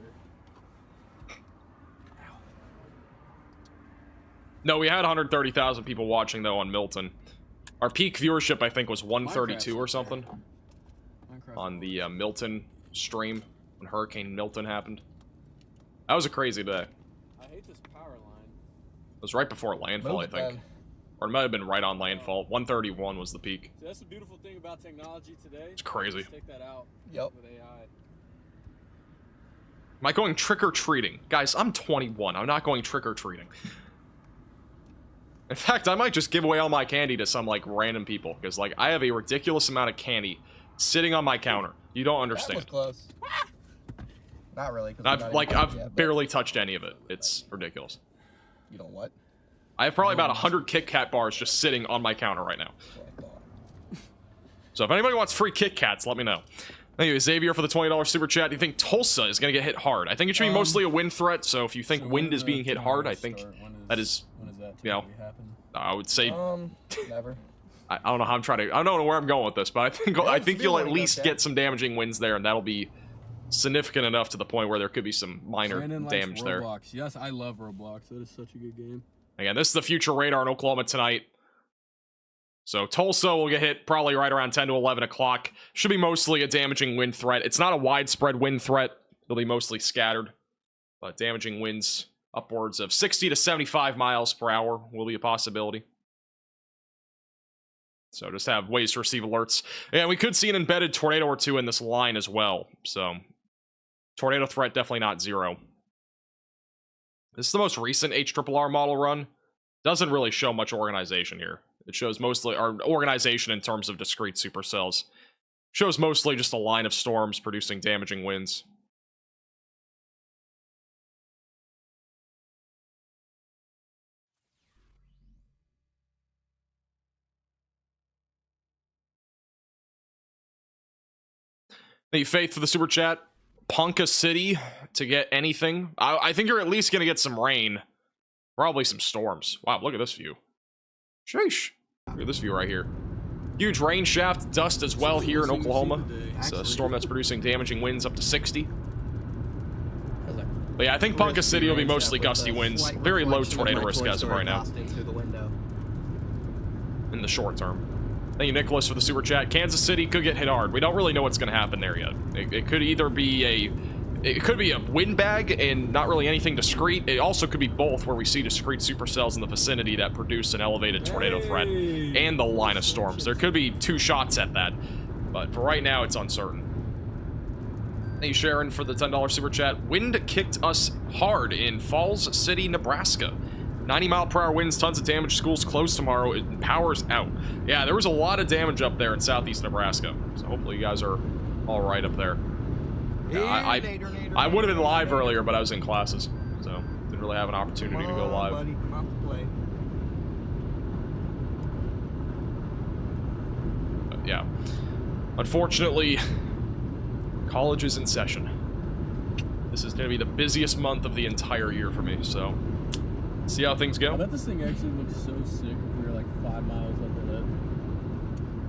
No, we had 130,000 people watching though on Milton. Our peak viewership, I think, was 132 or something Minecraft. on the Milton stream when Hurricane Milton happened. That was a crazy day. I hate this power line. It was right before landfall, I Move it, think. then. Or it might have been right on landfall. 131 was the peak. See, that's the beautiful thing about technology today. It's crazy. Just take that out Yep. with AI. Am I going trick-or-treating? Guys, I'm 21. I'm not going trick-or-treating. In fact, I might just give away all my candy to some, like, random people. Because, like, I have a ridiculous amount of candy sitting on my counter. You don't That was understand. close. Not really. 'Cause we're not I've, even like, done I've yet, but barely touched any of it. It's ridiculous. You know what? I have probably about 100 Kit Kat bars just sitting on my counter right now. That's what I thought. So if anybody wants free Kit Kats, let me know. Thank you, Xavier, for the $20 super chat. Do you think Tulsa is going to get hit hard? I think it should be mostly a wind threat, so if you think So wind when is being hit hard, I think that is, When is that you know, typically happen? I would say, Never. I don't know how I'm trying to, I don't know where I'm going with this, but I think you'll at least okay. get some damaging winds there, and that'll be significant enough to the point where there could be some minor Brandon likes damage there. Roblox. Yes, I love Roblox. That is such a good game. Again, this is the future radar in Oklahoma tonight. So Tulsa will get hit probably right around 10 to 11 o'clock. Should be mostly a damaging wind threat. It's not a widespread wind threat. It'll be mostly scattered. But damaging winds upwards of 60 to 75 miles per hour will be a possibility. So just have ways to receive alerts. And we could see an embedded tornado or two in this line as well. So tornado threat definitely not zero. This is the most recent HRRR model run. Doesn't really show much organization here. It shows mostly, or organization in terms of discrete supercells. Shows mostly just a line of storms producing damaging winds. Thank you, Faith, for the super chat. Ponca City to get anything. I think you're at least going to get some rain. Probably some storms. Wow, look at this view. Sheesh. Look at this view right here. Huge rain shaft, dust as well here in Oklahoma. It's a storm that's producing damaging winds up to 60. But yeah, I think Ponca City will be mostly gusty winds. Very low tornado risk as of right now. In the short term. Thank you, Nicholas, for the super chat. Kansas City could get hit hard. We don't really know what's going to happen there yet. It could either be a windbag and not really anything discrete. It also could be both, where we see discrete supercells in the vicinity that produce an elevated tornado threat and the line of storms. There could be two shots at that, but for right now, it's uncertain. Thank you, Sharon, for the $10 super chat. Wind kicked us hard in Falls City, Nebraska. 90-mile-per-hour winds, tons of damage, schools closed tomorrow, and power's out. Yeah, there was a lot of damage up there in southeast Nebraska, so hopefully you guys are all right up there. Yeah, I would have been live earlier, but I was in classes, so didn't really have an opportunity to go live. Buddy, come out to play. But yeah, unfortunately, college is in session. This is going to be the busiest month of the entire year for me, so see how things I go. bet this thing actually looks so sick if we were like 5 miles up ahead.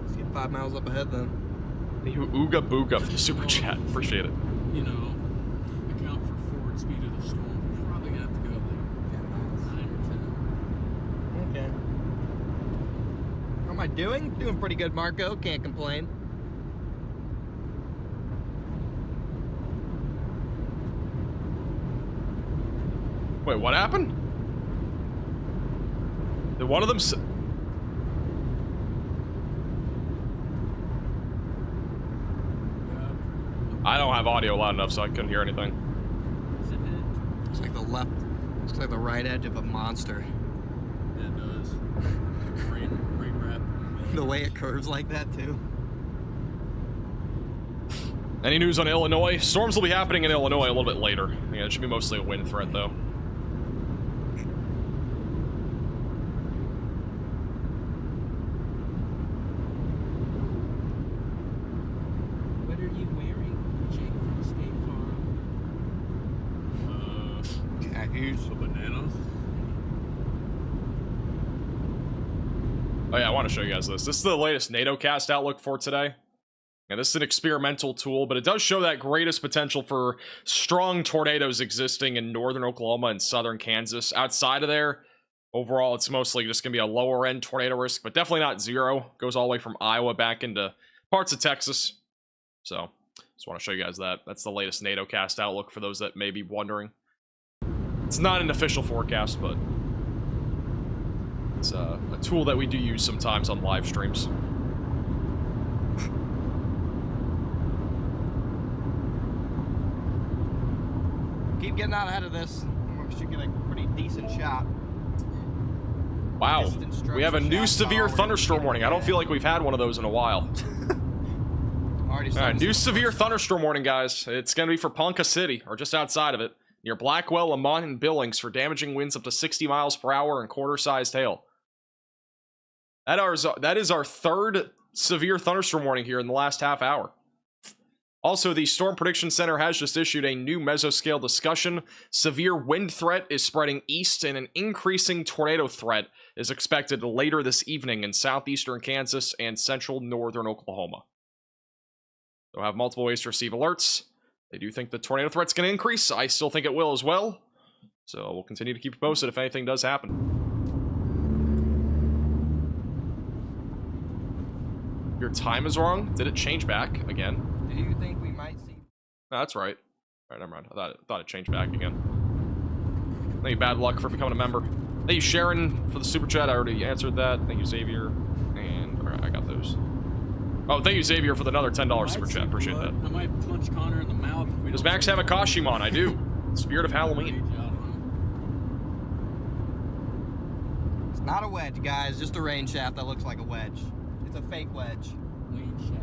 Let's get 5 miles up ahead then. You Ooga Booga for the super chat. Appreciate it. You know, account for forward speed of the storm. We're probably gonna have to go like 10 miles, 9 or 10. Okay. How am I doing? Doing pretty good, Marco. Can't complain. Wait, what happened? Did one of them I don't have audio loud enough, so I couldn't hear anything. It's like the left, it's like the right edge of a monster. Yeah, it does. Rain wrap. The way it curves like that, too. Any news on Illinois? Storms will be happening in Illinois a little bit later. Yeah, it should be mostly a wind threat, though. What are you wearing, Jake from State Farm? Khakis. A banana? Oh yeah, I want to show you guys this. This is the latest NATO Cast Outlook for today. And this is an experimental tool, but it does show that greatest potential for strong tornadoes existing in northern Oklahoma and southern Kansas. Outside of there, overall, it's mostly just going to be a lower end tornado risk, but definitely not zero. Goes all the way from Iowa back into parts of Texas. So, just want to show you guys that. That's the latest NATO Cast Outlook for those that may be wondering. It's not an official forecast, but it's a tool that we do use sometimes on live streams. Keep getting out ahead of this. We should get a pretty decent shot. Wow, Distance stretch we have a new shot severe already. thunderstorm warning. I don't feel like we've had one of those in a while. Already All right, new starting severe thunderstorm warning, guys. It's going to be for Ponca City, or just outside of it, near Blackwell, Lamont, and Billings for damaging winds up to 60 miles per hour and quarter-sized hail. That is our third severe thunderstorm warning here in the last half hour. Also, the Storm Prediction Center has just issued a new mesoscale discussion. Severe wind threat is spreading east, and an increasing tornado threat is expected later this evening in southeastern Kansas and central northern Oklahoma. They'll have multiple ways to receive alerts. They do think the tornado threat's going to increase. I still think it will as well. So we'll continue to keep you posted if anything does happen. Your time is wrong? Did it change back again? Do you think we might see? No, that's right. Alright, never mind. I thought it changed back again. Thank you, Bad Luck, for becoming a member. Thank you, Sharon, for the super chat. I already answered that. Thank you, Xavier. And, alright, I got those. Oh, thank you, Xavier, for the another $10 super chat. Appreciate that. I might punch Connor in the mouth. If we Does don't Max take have a costume on? I do. Spirit of Halloween. rage out of him. It's not a wedge, guys. Just a rain shaft that looks like a wedge. It's a fake wedge. Lane shaft.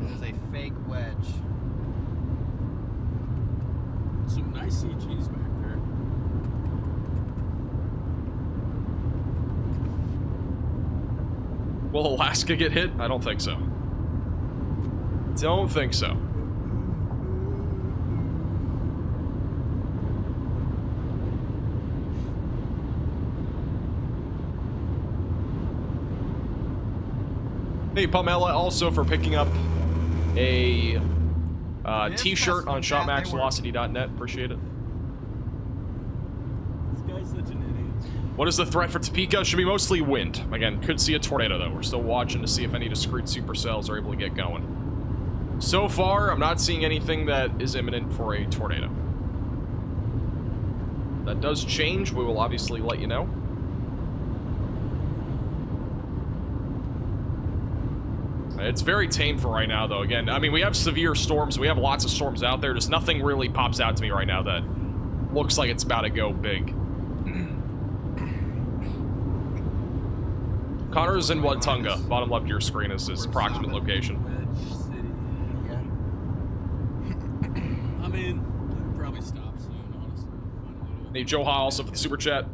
It is a fake wedge. Some nice CGs back there. Will Alaska get hit? I don't think so. Don't think so. Hey, Pamela, also for picking up a t-shirt on shopmaxvelocity.net. Appreciate it. This guy's such an idiot. What is the threat for Topeka? Should be mostly wind. Again, could see a tornado, though. We're still watching to see if any discrete supercells are able to get going. So far, I'm not seeing anything that is imminent for a tornado. That does change. We will obviously let you know. It's very tame for right now, though. Again, I mean, we have severe storms. We have lots of storms out there. Just nothing really pops out to me right now that looks like it's about to go big. Connor's in Watunga. Bottom left of your screen is his approximate location. Wedge City. Yeah. I mean, we could probably stop soon, honestly. Find a little- Hey, Joe Ha also for the super chat.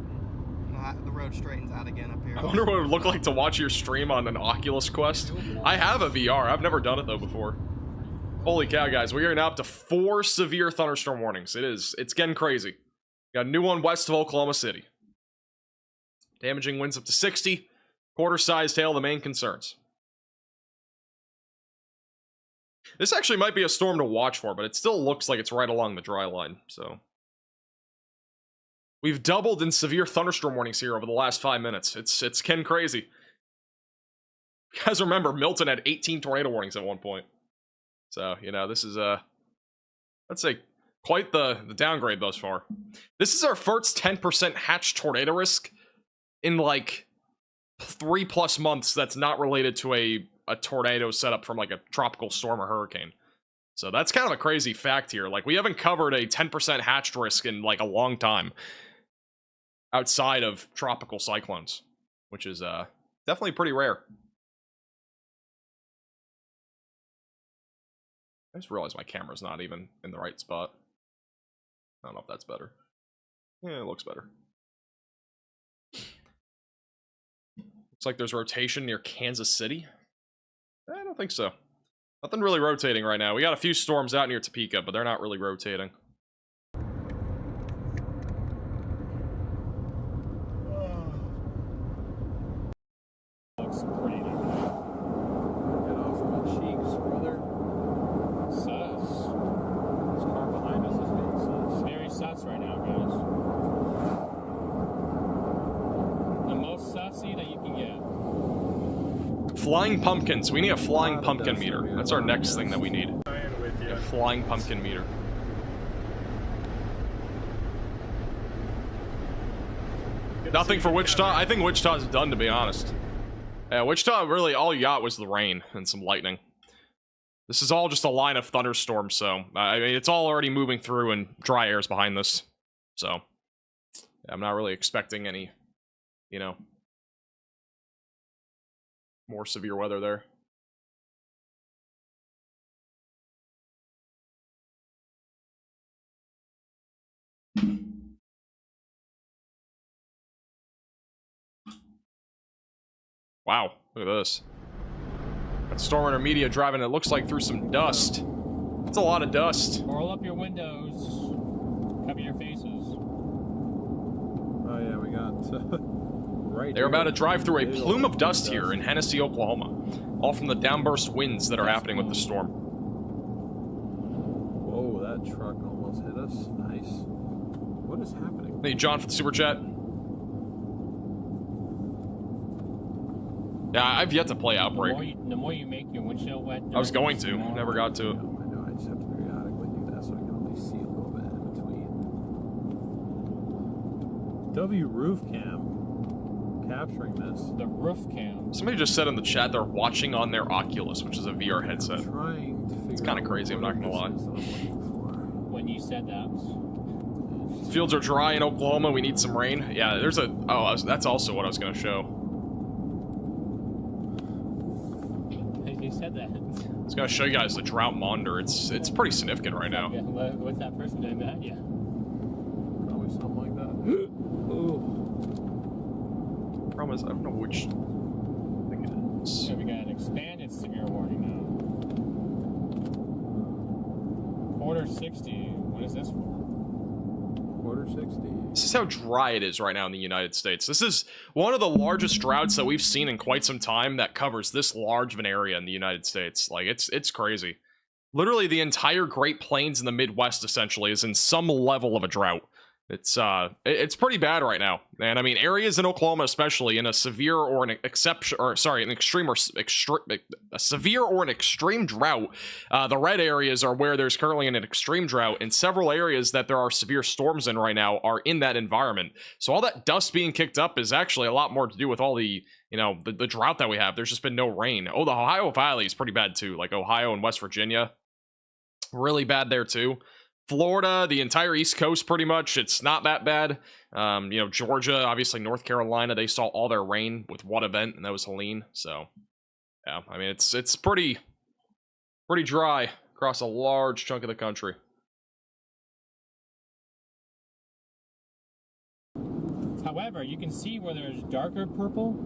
The road straightens out again up here. I wonder what it would look like to watch your stream on an Oculus Quest. I have a VR. I've never done it, though, before. Holy cow, guys. We are now up to 4 severe thunderstorm warnings. It's getting crazy. Got a new one west of Oklahoma City. Damaging winds up to 60. Quarter-sized hail, the main concerns. This actually might be a storm to watch for, but it still looks like it's right along the dry line, so. We've doubled in severe thunderstorm warnings here over the last 5 minutes. It's ken crazy. You guys remember, Milton had 18 tornado warnings at one point. So, you know, this is, let's say, quite the downgrade thus far. This is our first 10% hatch tornado risk in, like, 3+ months that's not related to a tornado setup from, like, a tropical storm or hurricane. So that's kind of a crazy fact here. Like, we haven't covered a 10% hatched risk in, like, a long time. Outside of tropical cyclones. Which is, definitely pretty rare. I just realized my camera's not even in the right spot. I don't know if that's better. Yeah, it looks better. Looks like there's rotation near Kansas City. I don't think so. Nothing really rotating right now. We got a few storms out near Topeka, but they're not really rotating. Looks pretty nice. Get off of my cheeks, brother. Sus. This car behind us is being sus. Very sus right now, guys. The most sussy that you can get. Flying pumpkins. We need a flying pumpkin meter. That's our next thing that we need. A flying pumpkin meter. Nothing for Wichita. I think Wichita's done, to be honest. Yeah, Wichita, really, all you got was the rain and some lightning. This is all just a line of thunderstorms, so... I mean, it's all already moving through and dry air's behind this. So... yeah, I'm not really expecting any, you know... more severe weather there. Wow, look at this. Got storm intermedia driving, it looks like, through some dust. That's a lot of dust. Roll up your windows. Cover your faces. Oh yeah, we got right. They're about to drive through a plume of dust here in Hennessy, Oklahoma. All from the downburst winds that are happening with the storm. Whoa, that truck almost hit us. Nice. What is happening? Thank you, John, for the super chat. Yeah, I've yet to play Outbreak. The more you make your windshield wet... I was going to, never got to. I know, I just have to periodically do that so I can at least see a little bit in between. W roof cam capturing this. The roof cam. Somebody just said in the chat they're watching on their Oculus, which is a VR headset. Trying to figure It's kind of crazy, I'm not gonna lie. When you said that... Fields are dry in Oklahoma, we need some rain. Yeah, there's a... oh, that's also what I was gonna show. You said that. I was gonna show you guys the drought monitor. It's pretty significant right now. Yeah, what's that person doing that? Yeah. Probably something like that. Ooh. Problem is, I don't know which thing it is. Yeah, we got an expanded severe warning now. Quarter 60. What is this for? Quarter 60. This is how dry it is right now in the United States. This is one of the largest droughts that we've seen in quite some time that covers this large of an area in the United States. Like, it's crazy. Literally, the entire Great Plains in the Midwest, essentially, is in some level of a drought. It's pretty bad right now. And I mean, areas in Oklahoma, especially in a severe or an exception, or sorry, an extreme or a severe or an extreme drought. The red areas are where there's currently an extreme drought, and several areas that there are severe storms in right now are in that environment. So all that dust being kicked up is actually a lot more to do with all the, you know, the drought that we have. There's just been no rain. Oh, the Ohio Valley is pretty bad too. Like Ohio and West Virginia, really bad there too. Florida, the entire East Coast, pretty much, it's not that bad. You know, Georgia, obviously North Carolina, they saw all their rain with one event, and that was Helene. So, yeah, I mean, it's pretty dry across a large chunk of the country. However, you can see where there's darker purple.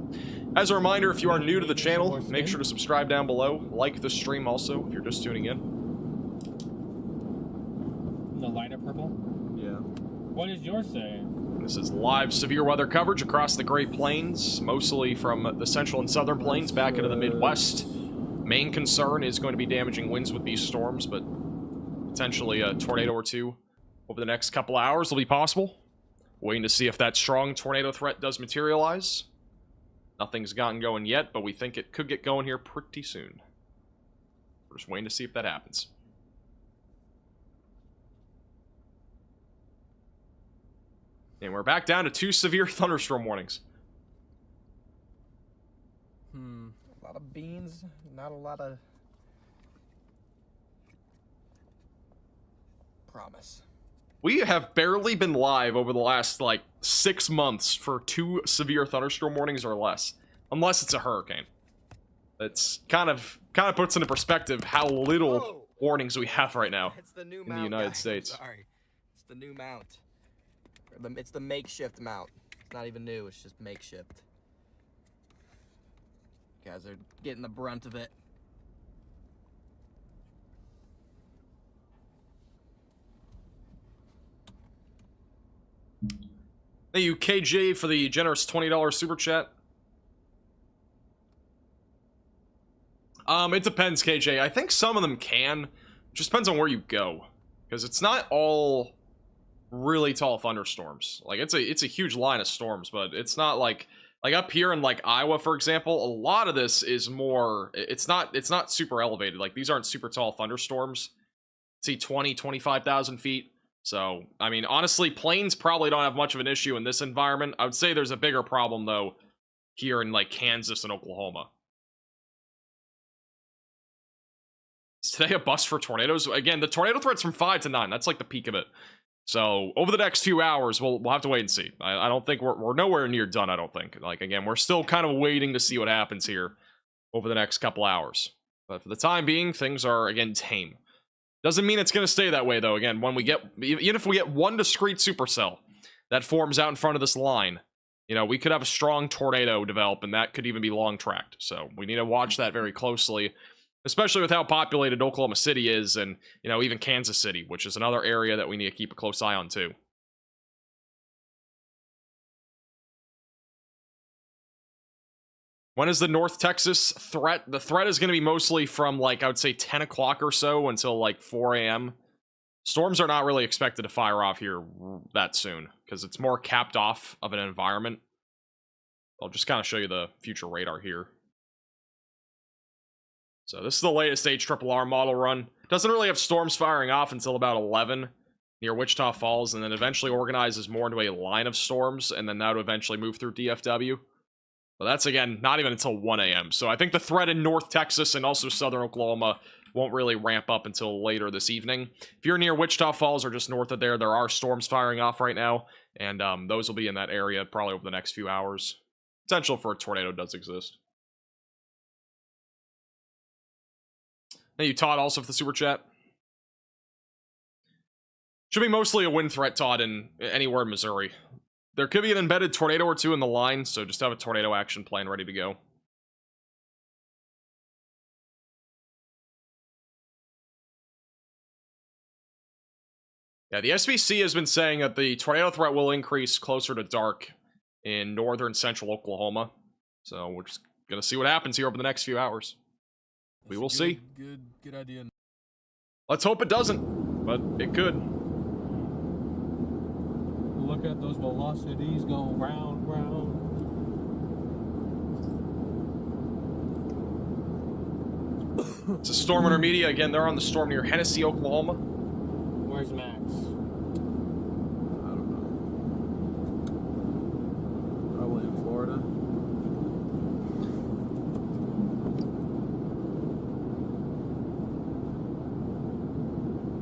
As a reminder, if you are new to the channel, make sure to subscribe down below. Like the stream also, if you're just tuning in. The lighter purple? Yeah. What does yours say? This is live severe weather coverage across the Great Plains, mostly from the central and southern plains back into the Midwest. Main concern is going to be damaging winds with these storms, but potentially a tornado or two over the next couple hours will be possible. Waiting to see if that strong tornado threat does materialize. Nothing's gotten going yet, but we think it could get going here pretty soon. We're just waiting to see if that happens. And we're back down to 2 severe thunderstorm warnings. A lot of beans, not a lot of promise. We have barely been live over the last, like, 6 months for 2 severe thunderstorm warnings or less. Unless it's a hurricane. It's kind of puts into perspective how little warnings we have right now It's the new in the mount, United guys. States. Sorry. It's the new mount. It's the makeshift mount. It's not even new, it's just makeshift. You guys are getting the brunt of it. Thank you, KJ, for the generous $20 super chat. It depends, KJ. I think some of them can. It just depends on where you go. Because it's not all really tall thunderstorms. Like, it's a huge line of storms, but it's not like up here in, like, Iowa, for example, a lot of this is more, it's not super elevated. Like, these aren't super tall thunderstorms. See, 20, 25,000 feet. So, I mean, honestly, planes probably don't have much of an issue in this environment. I would say there's a bigger problem, though, here in, like, Kansas and Oklahoma. Is today a bust for tornadoes? Again, the tornado threat's from 5 to 9. That's, like, the peak of it. So, over the next few hours, we'll have to wait and see. I don't think we're nowhere near done, I don't think. Like, again, we're still kind of waiting to see what happens here over the next couple hours. But for the time being, things are, again, tame. Doesn't mean it's going to stay that way, though. Again, when we get, even if we get one discrete supercell that forms out in front of this line, you know, we could have a strong tornado develop, and that could even be long-tracked. So we need to watch that very closely, especially with how populated Oklahoma City is, and, you know, even Kansas City, which is another area that we need to keep a close eye on, too. When is the North Texas threat? The threat is going to be mostly from, like, I would say 10 o'clock or so until, like, 4 a.m. Storms are not really expected to fire off here that soon, because it's more capped off of an environment. I'll just kind of show you the future radar here. So this is the latest HRRR model run. Doesn't really have storms firing off until about 11 near Wichita Falls, and then eventually organizes more into a line of storms, and then that would eventually move through DFW. But that's, again, not even until 1 a.m. So I think the threat in North Texas and also southern Oklahoma won't really ramp up until later this evening. If you're near Wichita Falls or just north of there, there are storms firing off right now, and those will be in that area probably over the next few hours. Potential for a tornado does exist. Thank you, Todd, also for the super chat. Should be mostly a wind threat, Todd, in anywhere in Missouri. There could be an embedded tornado or two in the line, so just have a tornado action plan ready to go. Yeah, the SPC has been saying that the tornado threat will increase closer to dark in northern central Oklahoma. So we're just going to see what happens here over the next few hours. We will see. Good idea. Let's hope it doesn't, but it could. Look at those velocities go round, round. It's a storm intermedia. Again, they're on the storm near Hennessy, Oklahoma. Where's Max? I don't know. Probably in Florida.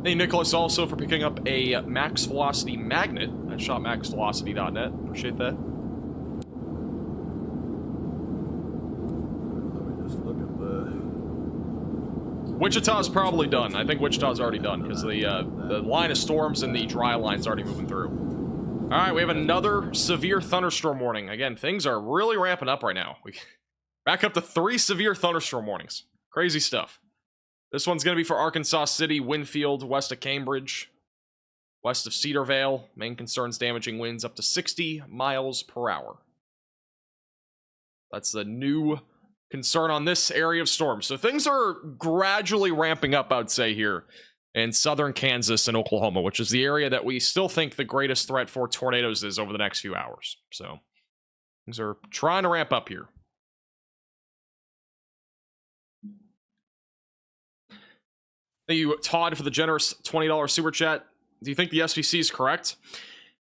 Hey, Nicholas, also for picking up a max velocity magnet at shopmaxvelocity.net. Appreciate that. Let me just look at the... Wichita's probably done. I think Wichita's already done because the line of storms and the dry line's already moving through. All right, we have another severe thunderstorm warning. Again, things are really ramping up right now. We back up to 3 severe thunderstorm warnings. Crazy stuff. This one's going to be for Arkansas City, Winfield, west of Cambridge, west of Cedarvale. Main concerns damaging winds up to 60 miles per hour. That's the new concern on this area of storm. So things are gradually ramping up, I'd say, here in southern Kansas and Oklahoma, which is the area that we still think the greatest threat for tornadoes is over the next few hours. So things are trying to ramp up here. Thank you, Todd, for the generous $20 super chat. Do you think the SPC is correct?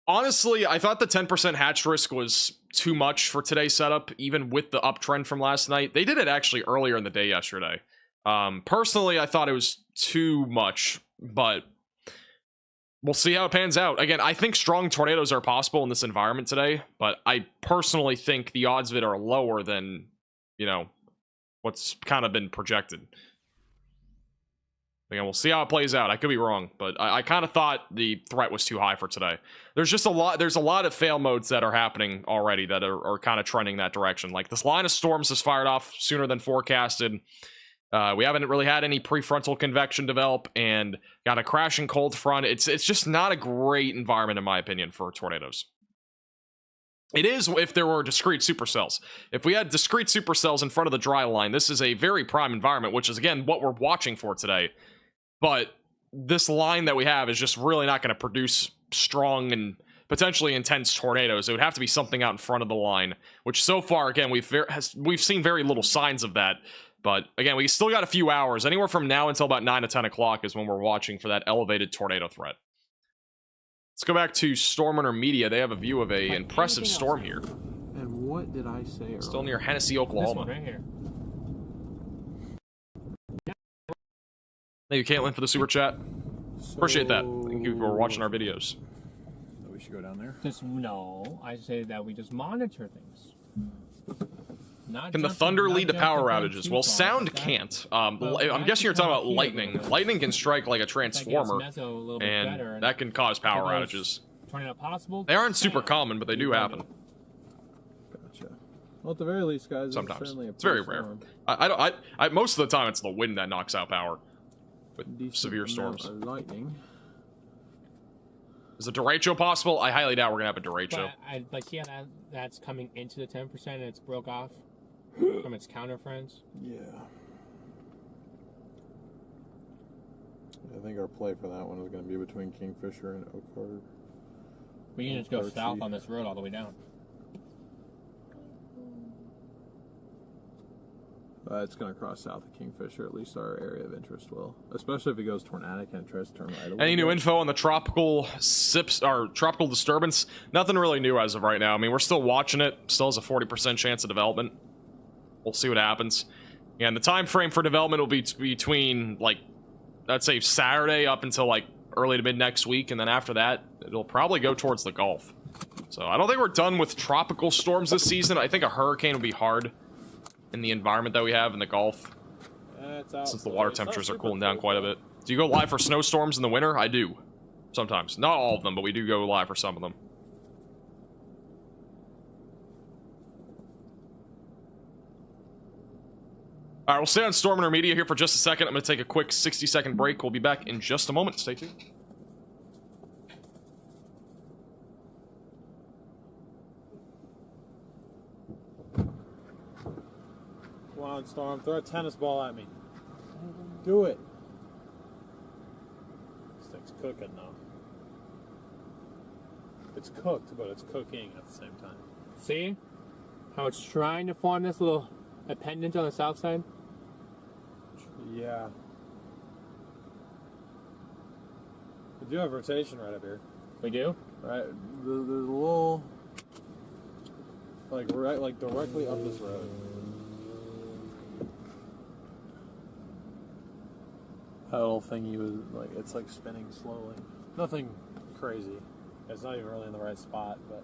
Honestly, I thought the 10% hatch risk was too much for today's setup, even with the uptrend from last night. They did it actually earlier in the day yesterday. Personally, I thought it was too much, but we'll see how it pans out. Again, I think strong tornadoes are possible in this environment today, but I personally think the odds of it are lower than, you know, what's kind of been projected. Again, we'll see how it plays out. I could be wrong, but I kind of thought the threat was too high for today. There's just a lot of fail modes that are happening already that are kind of trending that direction. Like this line of storms has fired off sooner than forecasted. We haven't really had any prefrontal convection develop and got a crashing cold front. It's just not a great environment, in my opinion, for tornadoes. It is if there were discrete supercells. If we had discrete supercells in front of the dry line, this is a very prime environment, which is, again, what we're watching for today. But this line that we have is just really not going to produce strong and potentially intense tornadoes. It would have to be something out in front of the line, which so far, again, we've seen very little signs of that. But again, we still got a few hours. Anywhere from now until about 9 to 10 o'clock is when we're watching for that elevated tornado threat. Let's go back to Storm Media. They have a view of a impressive storm here. And what did I say earlier? Still near Hennessy, Oklahoma. This one right here. Thank you, Caitlin, for the super chat. Appreciate that. Thank you for watching our videos. So we should go down there? No, I say that we just monitor things. Can the thunder lead to power outages? Well, sound can't. I'm guessing you're talking about lightning. Lightning can strike like a transformer, and that can cause power outages. They aren't super common, but they do happen. Gotcha. Well, at the very least, guys, sometimes it's very rare. Most of the time, it's the wind that knocks out power with severe storms. Lightning. Is a derecho possible? I highly doubt we're gonna have a derecho. But see how that's coming into the 10% and it's broke off from its counter friends? Yeah. I think our play for that one is going to be between Kingfisher and Oak Harbor. We can just go south on this road all the way down. It's going to cross south of Kingfisher, at least our area of interest will. Especially if it goes tornadic and it tries to turn right away. Any new info on the tropical tropical disturbance? Nothing really new as of right now. I mean, we're still watching it. Still has a 40% chance of development. We'll see what happens. And the time frame for development will be between, like, I'd say Saturday up until, like, early to mid next week. And then after that, it'll probably go towards the Gulf. So I don't think we're done with tropical storms this season. I think a hurricane will be hard in the environment that we have in the Gulf, since the water temperatures are cooling down quite a bit. Do you go live for snowstorms in the winter? I do. Sometimes. Not all of them, but we do go live for some of them. Alright, we'll stay on Storm Intermedia here for just a second. I'm going to take a quick 60-second break. We'll be back in just a moment. Stay tuned. Come on, Storm. Throw a tennis ball at me. Do it. This thing's cooking now. It's cooked, but it's cooking at the same time. See how it's trying to form this little appendage on the south side? Yeah. We do have rotation right up here. We do? Right. There's a little, like directly up this road. That little thingy was like, it's like spinning slowly. Nothing crazy. It's not even really in the right spot, but.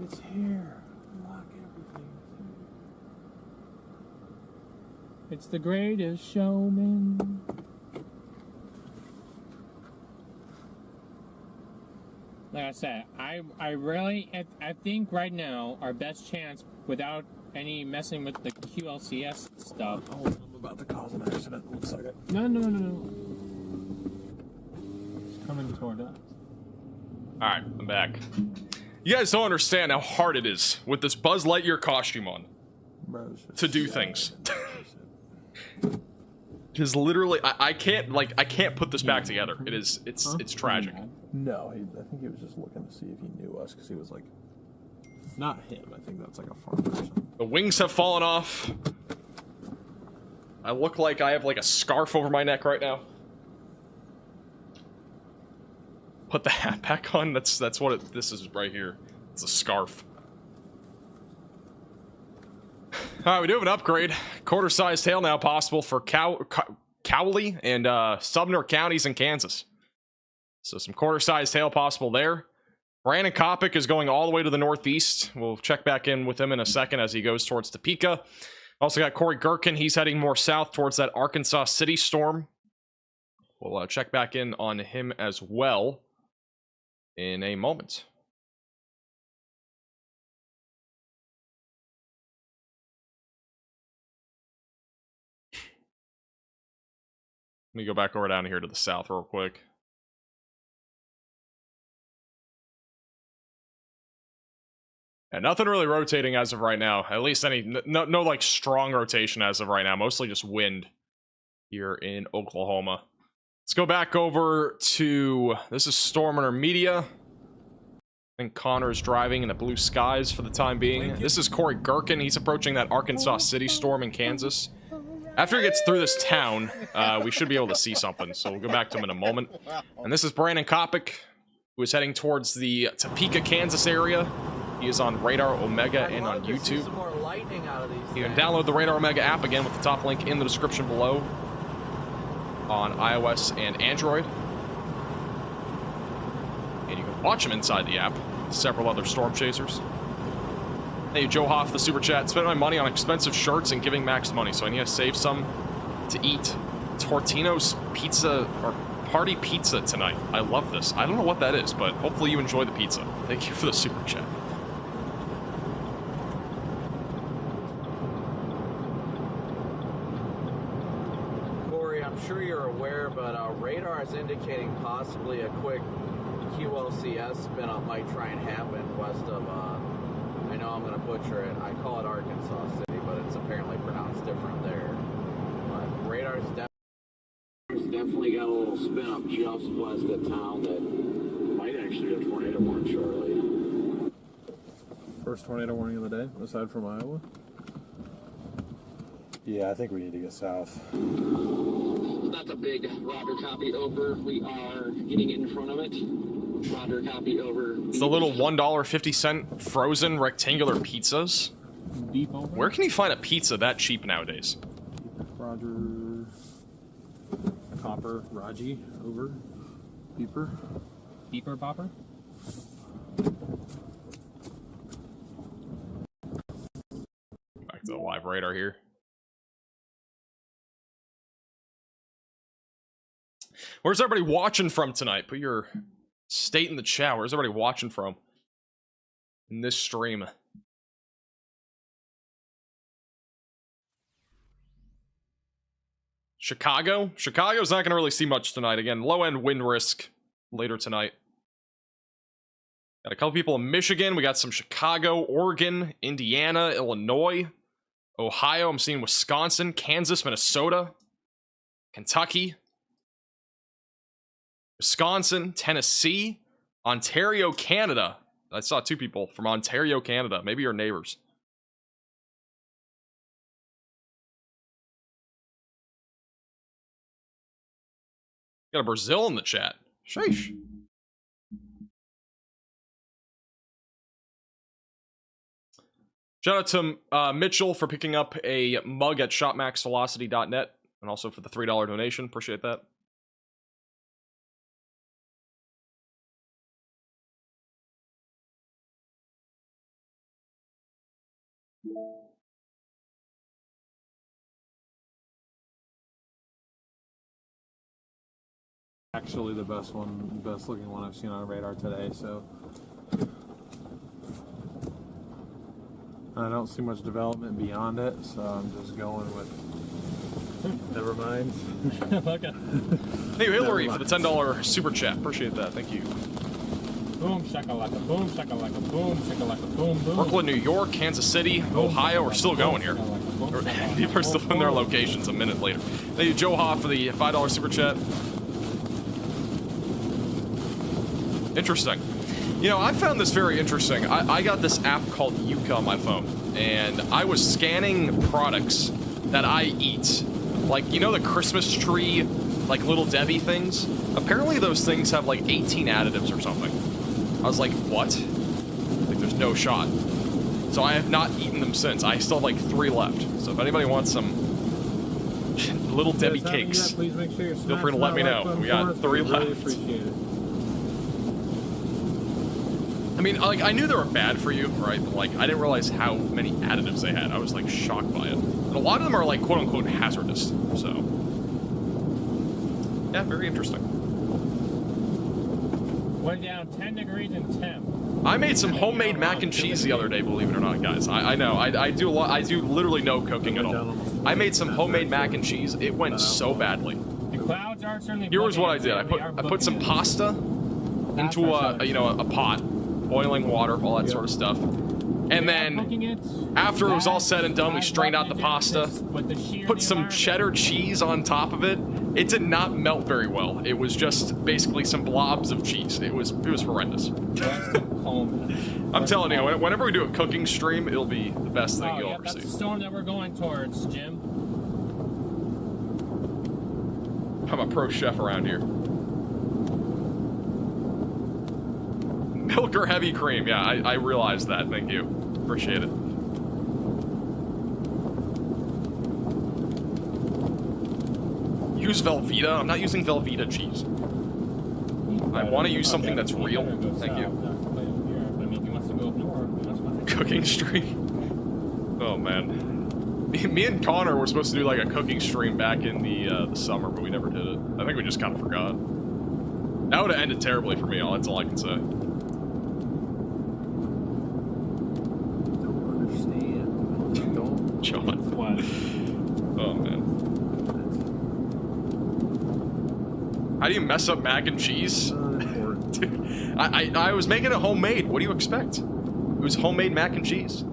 It's here. Lock everything. It's the greatest showman. Like I said, I think right now our best chance without any messing with the QLCS stuff. Oh, I'm about to cause an accident. Looks like it. No. It's coming toward us. Alright, I'm back. You guys don't understand how hard it is with this Buzz Lightyear costume on to do things. Because literally, I can't put this back together. It's tragic. No, I think he was just looking to see if he knew us, because he was like, not him. I think that's like a farm person. The wings have fallen off. I look like I have like a scarf over my neck right now. Put the hat back on. That's what this is right here. It's a scarf. Alright, we do have an upgrade. Quarter-sized tail now possible for Cowley and Sumner counties in Kansas. So some quarter-sized tail possible there. Brandon Kopic is going all the way to the northeast. We'll check back in with him in a second as he goes towards Topeka. Also got Corey Gherkin. He's heading more south towards that Arkansas City storm. We'll check back in on him as well in a moment. Let me go back over down here to the south real quick. And nothing really rotating as of right now. At least no like strong rotation as of right now. Mostly just wind here in Oklahoma. Let's go back over to, this is Storm Intermedia. I think Connor's driving in the blue skies for the time being. This is Corey Gherkin. He's approaching that Arkansas City storm in Kansas. After he gets through this town, we should be able to see something. So we'll go back to him in a moment. And this is Brandon Kopic, who is heading towards the Topeka, Kansas area. He is on Radar Omega and on YouTube. You can download the Radar Omega app again with the top link in the description below on iOS and Android. And you can watch him inside the app with several other storm chasers. Hey, Joe Hoff, the super chat. Spent my money on expensive shirts and giving Max money, so I need to save some to eat Tortino's pizza or party pizza tonight. I love this. I don't know what that is, but hopefully you enjoy the pizza. Thank you for the super chat. I'm sure you're aware, but radar is indicating possibly a quick QLCS spin-up might try and happen west of, I know I'm going to butcher it, I call it Arkansas City, but it's apparently pronounced different there. But radar's definitely got a little spin-up just west of town that might actually be a tornado warning shortly. First tornado warning of the day, aside from Iowa? Yeah, I think we need to get south. That's a big Roger copy over. We are getting in front of it. Roger copy over. It's the little $1.50 frozen rectangular pizzas. Deep over. Where can you find a pizza that cheap nowadays? Roger. Copper. Raji. Over. Beeper. Beeper bopper? Back to the live radar here. Where's everybody watching from tonight? Put your state in the chat. Where's everybody watching from in this stream? Chicago? Chicago's not going to really see much tonight. Again, low-end wind risk later tonight. Got a couple people in Michigan. We got some Chicago, Oregon, Indiana, Illinois, Ohio. I'm seeing Wisconsin, Kansas, Minnesota, Kentucky, Wisconsin, Tennessee, Ontario, Canada. I saw two people from Ontario, Canada. Maybe your neighbors. Got a Brazil in the chat. Sheesh. Shout out to Mitchell for picking up a mug at shopmaxvelocity.net and also for the $3 donation. Appreciate that. Actually the best looking one I've seen on radar today, so I don't see much development beyond it, so I'm just going with never mind. Okay. Hey, Hillary for the $10 super chat. Appreciate that. Thank you. boom, shakalaka, boom, shakalaka, boom, shakalaka, boom, boom. Brooklyn, New York, Kansas City, Ohio. We're still going here. People are still in their locations a minute later. Thank you, Joe Hoff, for the $5 super chat. Interesting. You know, I found this very interesting. I got this app called Yuka on my phone, and I was scanning products that I eat. Like, you know the Christmas tree, like Little Debbie things? Apparently those things have like 18 additives or something. I was like, what? Like, there's no shot. So I have not eaten them since. I still have like 3 left. So if anybody wants some Little Debbie cakes, please make sure feel free to let me know. We got 3 left. Really appreciate it. I mean, like, I knew they were bad for you, right? But, like, I didn't realize how many additives they had. I was, like, shocked by it. And a lot of them are, like, quote-unquote hazardous, so. Yeah, very interesting. Went down 10 degrees in temp. I made some homemade mac and cheese the other day, believe it or not, guys. I know, I do a lot, I do literally no cooking at all. I made some homemade mac and cheese. It went so badly. The clouds are certainly. Here was what I did. I put some pasta into a pot. Boiling water, all that sort of stuff. And then, after it was all said and done, we strained out the pasta, put some cheddar cheese on top of it. It did not melt very well. It was just basically some blobs of cheese. It was horrendous. I'm telling you, whenever we do a cooking stream, it'll be the best thing you'll ever see. That's the storm that we're going towards, Jim. I'm a pro chef around here. Milk or heavy cream? Yeah, I realized that. Thank you. Appreciate it. Use Velveeta? I'm not using Velveeta cheese. I want to use something that's real. Thank you. Cooking stream? Oh, man. Me and Connor were supposed to do like a cooking stream back in the summer, but we never did it. I think we just kind of forgot. That would have ended terribly for me. That's all I can say. John. Oh, man. How do you mess up mac and cheese? Dude, I was making it homemade. What do you expect? It was homemade mac and cheese.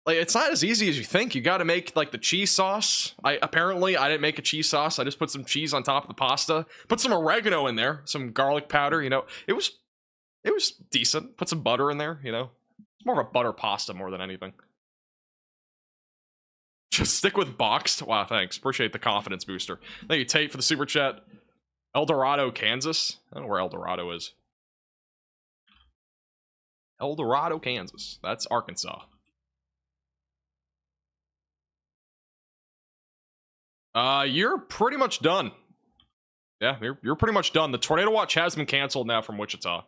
Like, it's not as easy as you think. You gotta make, like, the cheese sauce. Apparently, I didn't make a cheese sauce. I just put some cheese on top of the pasta. Put some oregano in there. Some garlic powder, you know. It was decent. Put some butter in there, you know. More of a butter pasta more than anything. Just stick with boxed. Wow, thanks. Appreciate the confidence booster. Thank you, Tate, for the super chat. El Dorado, Kansas. I don't know where El Dorado is. El Dorado, Kansas. That's Arkansas. You're pretty much done. Yeah, you're pretty much done. The tornado watch has been canceled now from Wichita.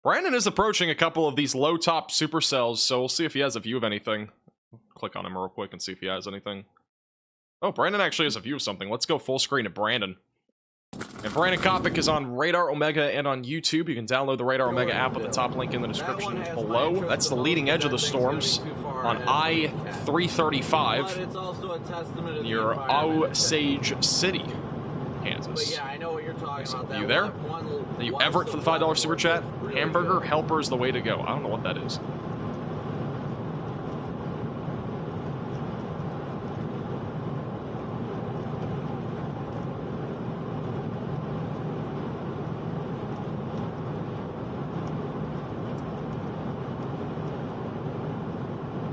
Brandon is approaching a couple of these low-top supercells, so we'll see if he has a view of anything. Click on him real quick and see if he has anything. Oh, Brandon actually has a view of something. Let's go full screen at Brandon. And Brandon Kopic is on Radar Omega and on YouTube. You can download the Radar Omega app at the top link in the description below. That's the leading edge of the storms on I-335 near Osage City, Kansas. Yeah, I know what you're talking about. You there? Thank you, Everett, for the $5 super chat. Hamburger helper is the way to go. I don't know what that is.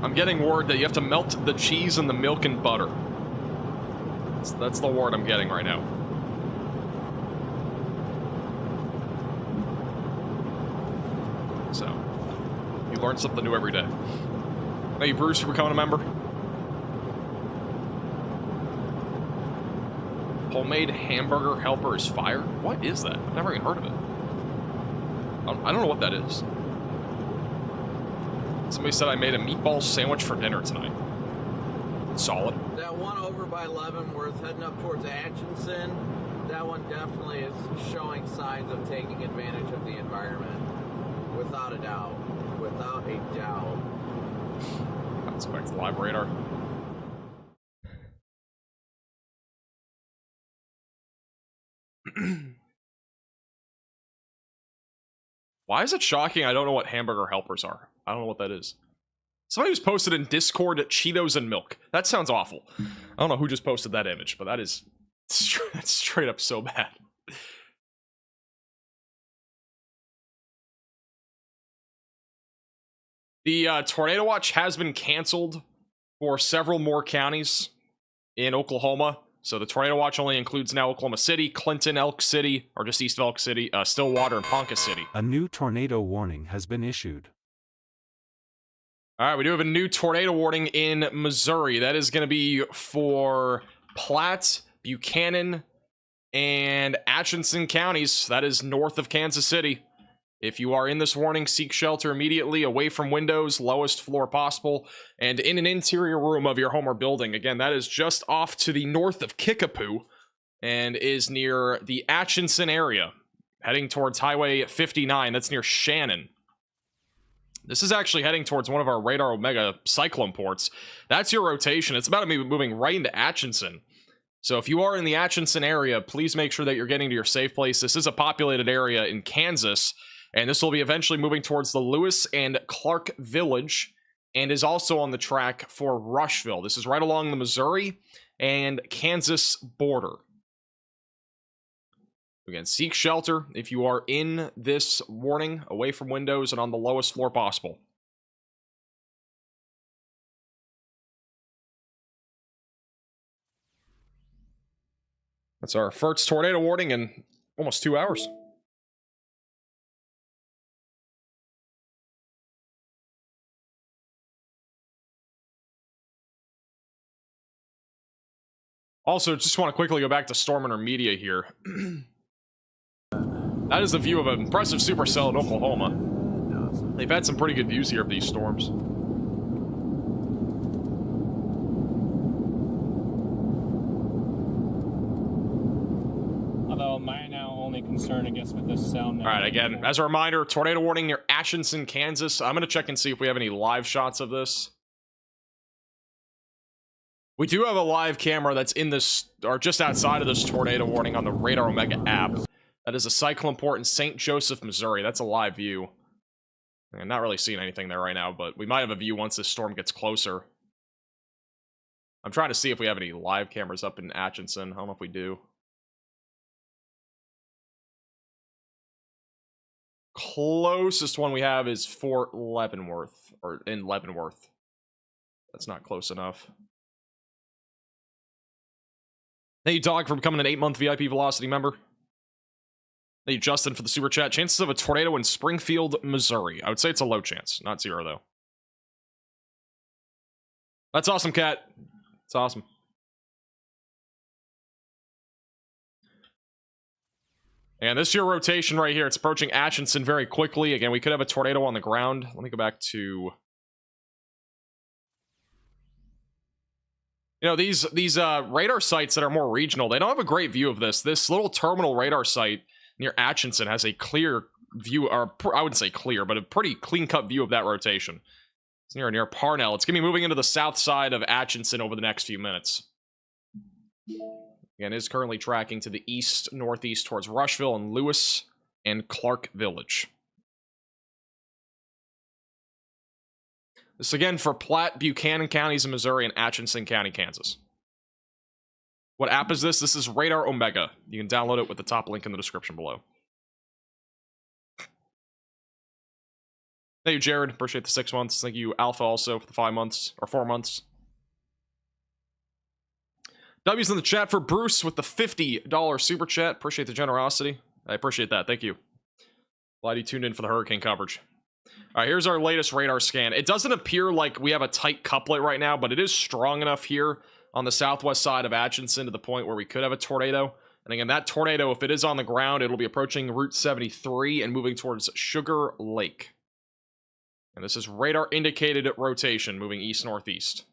I'm getting word that you have to melt the cheese and the milk and butter. That's the word I'm getting right now. So, you learn something new every day. Thank you, Bruce, for becoming a member. Homemade hamburger helper is fire? What is that? I've never even heard of it. I don't know what that is. Somebody said I made a meatball sandwich for dinner tonight. Solid. That one over by Leavenworth heading up towards Atchison, that one definitely is showing signs of taking advantage of the environment. Without a doubt. Without a doubt. Let's go back to live radar. Why is it shocking? I don't know what hamburger helpers are. I don't know what that is. Somebody who's posted in Discord Cheetos and milk. That sounds awful. I don't know who just posted that image, but that is that's straight up so bad. The tornado watch has been canceled for several more counties in Oklahoma. So the tornado watch only includes now Oklahoma City, Clinton, Elk City, or just east of Elk City, Stillwater, and Ponca City. A new tornado warning has been issued. All right, we do have a new tornado warning in Missouri. That is going to be for Platte, Buchanan, and Atchison counties. That is north of Kansas City. If you are in this warning, seek shelter immediately, away from windows, lowest floor possible, and in an interior room of your home or building. Again, that is just off to the north of Kickapoo and is near the Atchison area, heading towards Highway 59. That's near Shannon. This is actually heading towards one of our Radar Omega cyclone ports. That's your rotation. It's about to be moving right into Atchison. So if you are in the Atchison area, please make sure that you're getting to your safe place. This is a populated area in Kansas, and this will be eventually moving towards the Lewis and Clark Village, and is also on the track for Rushville. This is right along the Missouri and Kansas border. Again, seek shelter if you are in this warning, away from windows and on the lowest floor possible. That's our first tornado warning in almost 2 hours. Also, just want to quickly go back to Storm Intermedia here. That is the view of an impressive supercell in Oklahoma. They've had some pretty good views here of these storms. Although my now only concern, I guess, with this cell now. All right, again, as a reminder, tornado warning near Atchison, Kansas. I'm going to check and see if we have any live shots of this. We do have a live camera that's in this, or just outside of this tornado warning on the Radar Omega app. That is a cyclone port in St. Joseph, Missouri. That's a live view. I'm not really seeing anything there right now, but we might have a view once this storm gets closer. I'm trying to see if we have any live cameras up in Atchison. I don't know if we do. Closest one we have is Fort Leavenworth, or in Leavenworth. That's not close enough. Thank you, Dog, for becoming an 8-month VIP Velocity member. Thank you, Justin, for the super chat. Chances of a tornado in Springfield, Missouri. I would say it's a low chance, not zero, though. That's awesome, Cat. It's awesome. And this is your rotation right here. It's approaching Atchison very quickly. Again, we could have a tornado on the ground. Let me go back to... You know, these radar sites that are more regional, they don't have a great view of this. This little terminal radar site near Atchison has a clear view, or I wouldn't say clear, but a pretty clean-cut view of that rotation. It's near Parnell. It's going to be moving into the south side of Atchison over the next few minutes. Again, it is currently tracking to the east-northeast towards Rushville and Lewis and Clark Village. This again for Platte, Buchanan counties in Missouri, and Atchison County, Kansas. What app is this? This is Radar Omega. You can download it with the top link in the description below. Thank you, Jared. Appreciate the 6 months. Thank you, Alpha, also, for the 5 months, or 4 months. W's in the chat for Bruce with the $50 super chat. Appreciate the generosity. I appreciate that. Thank you. Glad you tuned in for the hurricane coverage. All right, here's our latest radar scan. It doesn't appear like we have a tight couplet right now, but it is strong enough here on the southwest side of Atchison to the point where we could have a tornado. And again, that tornado, if it is on the ground, it'll be approaching Route 73 and moving towards Sugar Lake. And this is radar indicated rotation, moving east-northeast.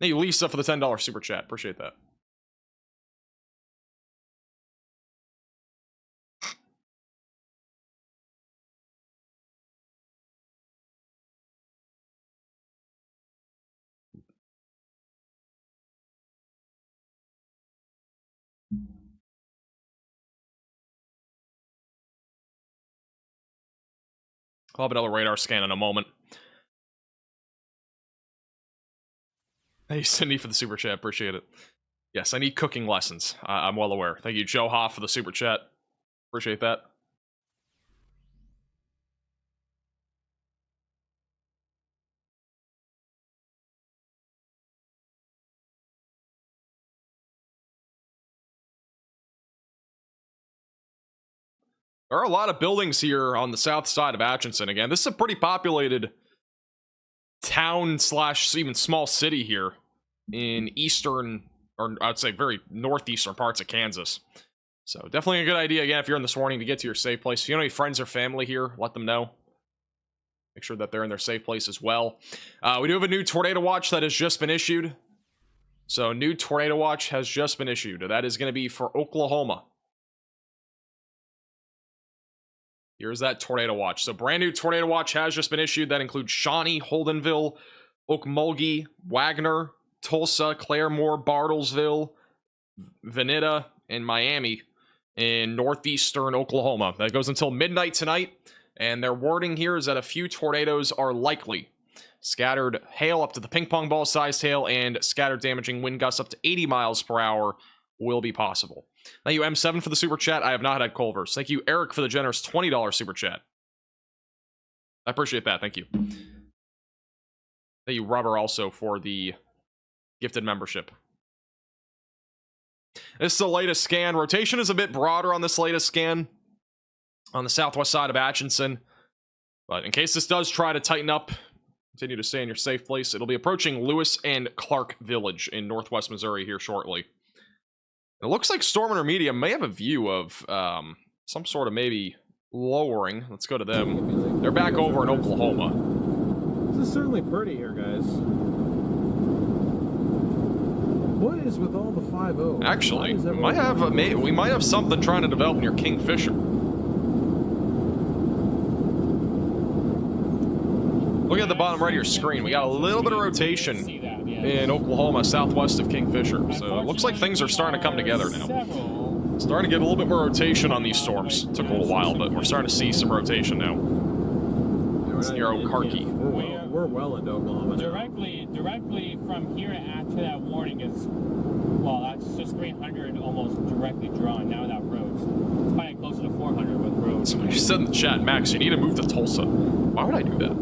Thank you, Lisa, for the $10 super chat. Appreciate that. I'll have another radar scan in a moment. Hey, Cindy for the super chat. Appreciate it. Yes, I need cooking lessons. I'm well aware. Thank you, Joe Hoff, for the super chat. Appreciate that. There are a lot of buildings here on the south side of Atchison. Again, this is a pretty populated town slash even small city here in eastern, or I'd say very northeastern parts of Kansas. So definitely a good idea, again, if you're in this warning, to get to your safe place. If you know any friends or family here, let them know. Make sure that they're in their safe place as well. We do have a new tornado watch that has just been issued. So new tornado watch has just been issued. That is going to be for Oklahoma. Here's that tornado watch. So brand new tornado watch has just been issued. That includes Shawnee, Holdenville, Okmulgee, Wagner, Tulsa, Claremore, Bartlesville, Veneta, and Miami in northeastern Oklahoma. That goes until midnight tonight. And their wording here is that a few tornadoes are likely. Scattered hail up to the ping pong ball sized hail and scattered damaging wind gusts up to 80 miles per hour will be possible. Thank you, M7, for the super chat. I have not had Culver's. Thank you, Eric, for the generous $20 super chat. I appreciate that. Thank you. Thank you, Rubber, also for the gifted membership. This is the latest scan. Rotation is a bit broader on this latest scan on the southwest side of Atchison. But in case this does try to tighten up, continue to stay in your safe place, it'll be approaching Lewis and Clark Village in northwest Missouri here shortly. It looks like Storm Intermediate may have a view of some sort of maybe lowering. Let's go to them. They're back over in Oklahoma. This is certainly pretty here, guys. What is with all the 5-0? Actually, we might have something trying to develop near Kingfisher. Look at the bottom right of your screen. We got a little bit of rotation in Oklahoma, southwest of Kingfisher. So it looks like things are starting to come together now. Starting to get a little bit more rotation on these storms. Took a little while, but we're starting to see some rotation now. It's near Okarkie. We're well into Oklahoma now. Directly from here to that warning is, well, that's just 300 almost directly drawn now without roads. It's probably closer to 400 with roads. Somebody said in the chat, Max, you need to move to Tulsa. Why would I do that?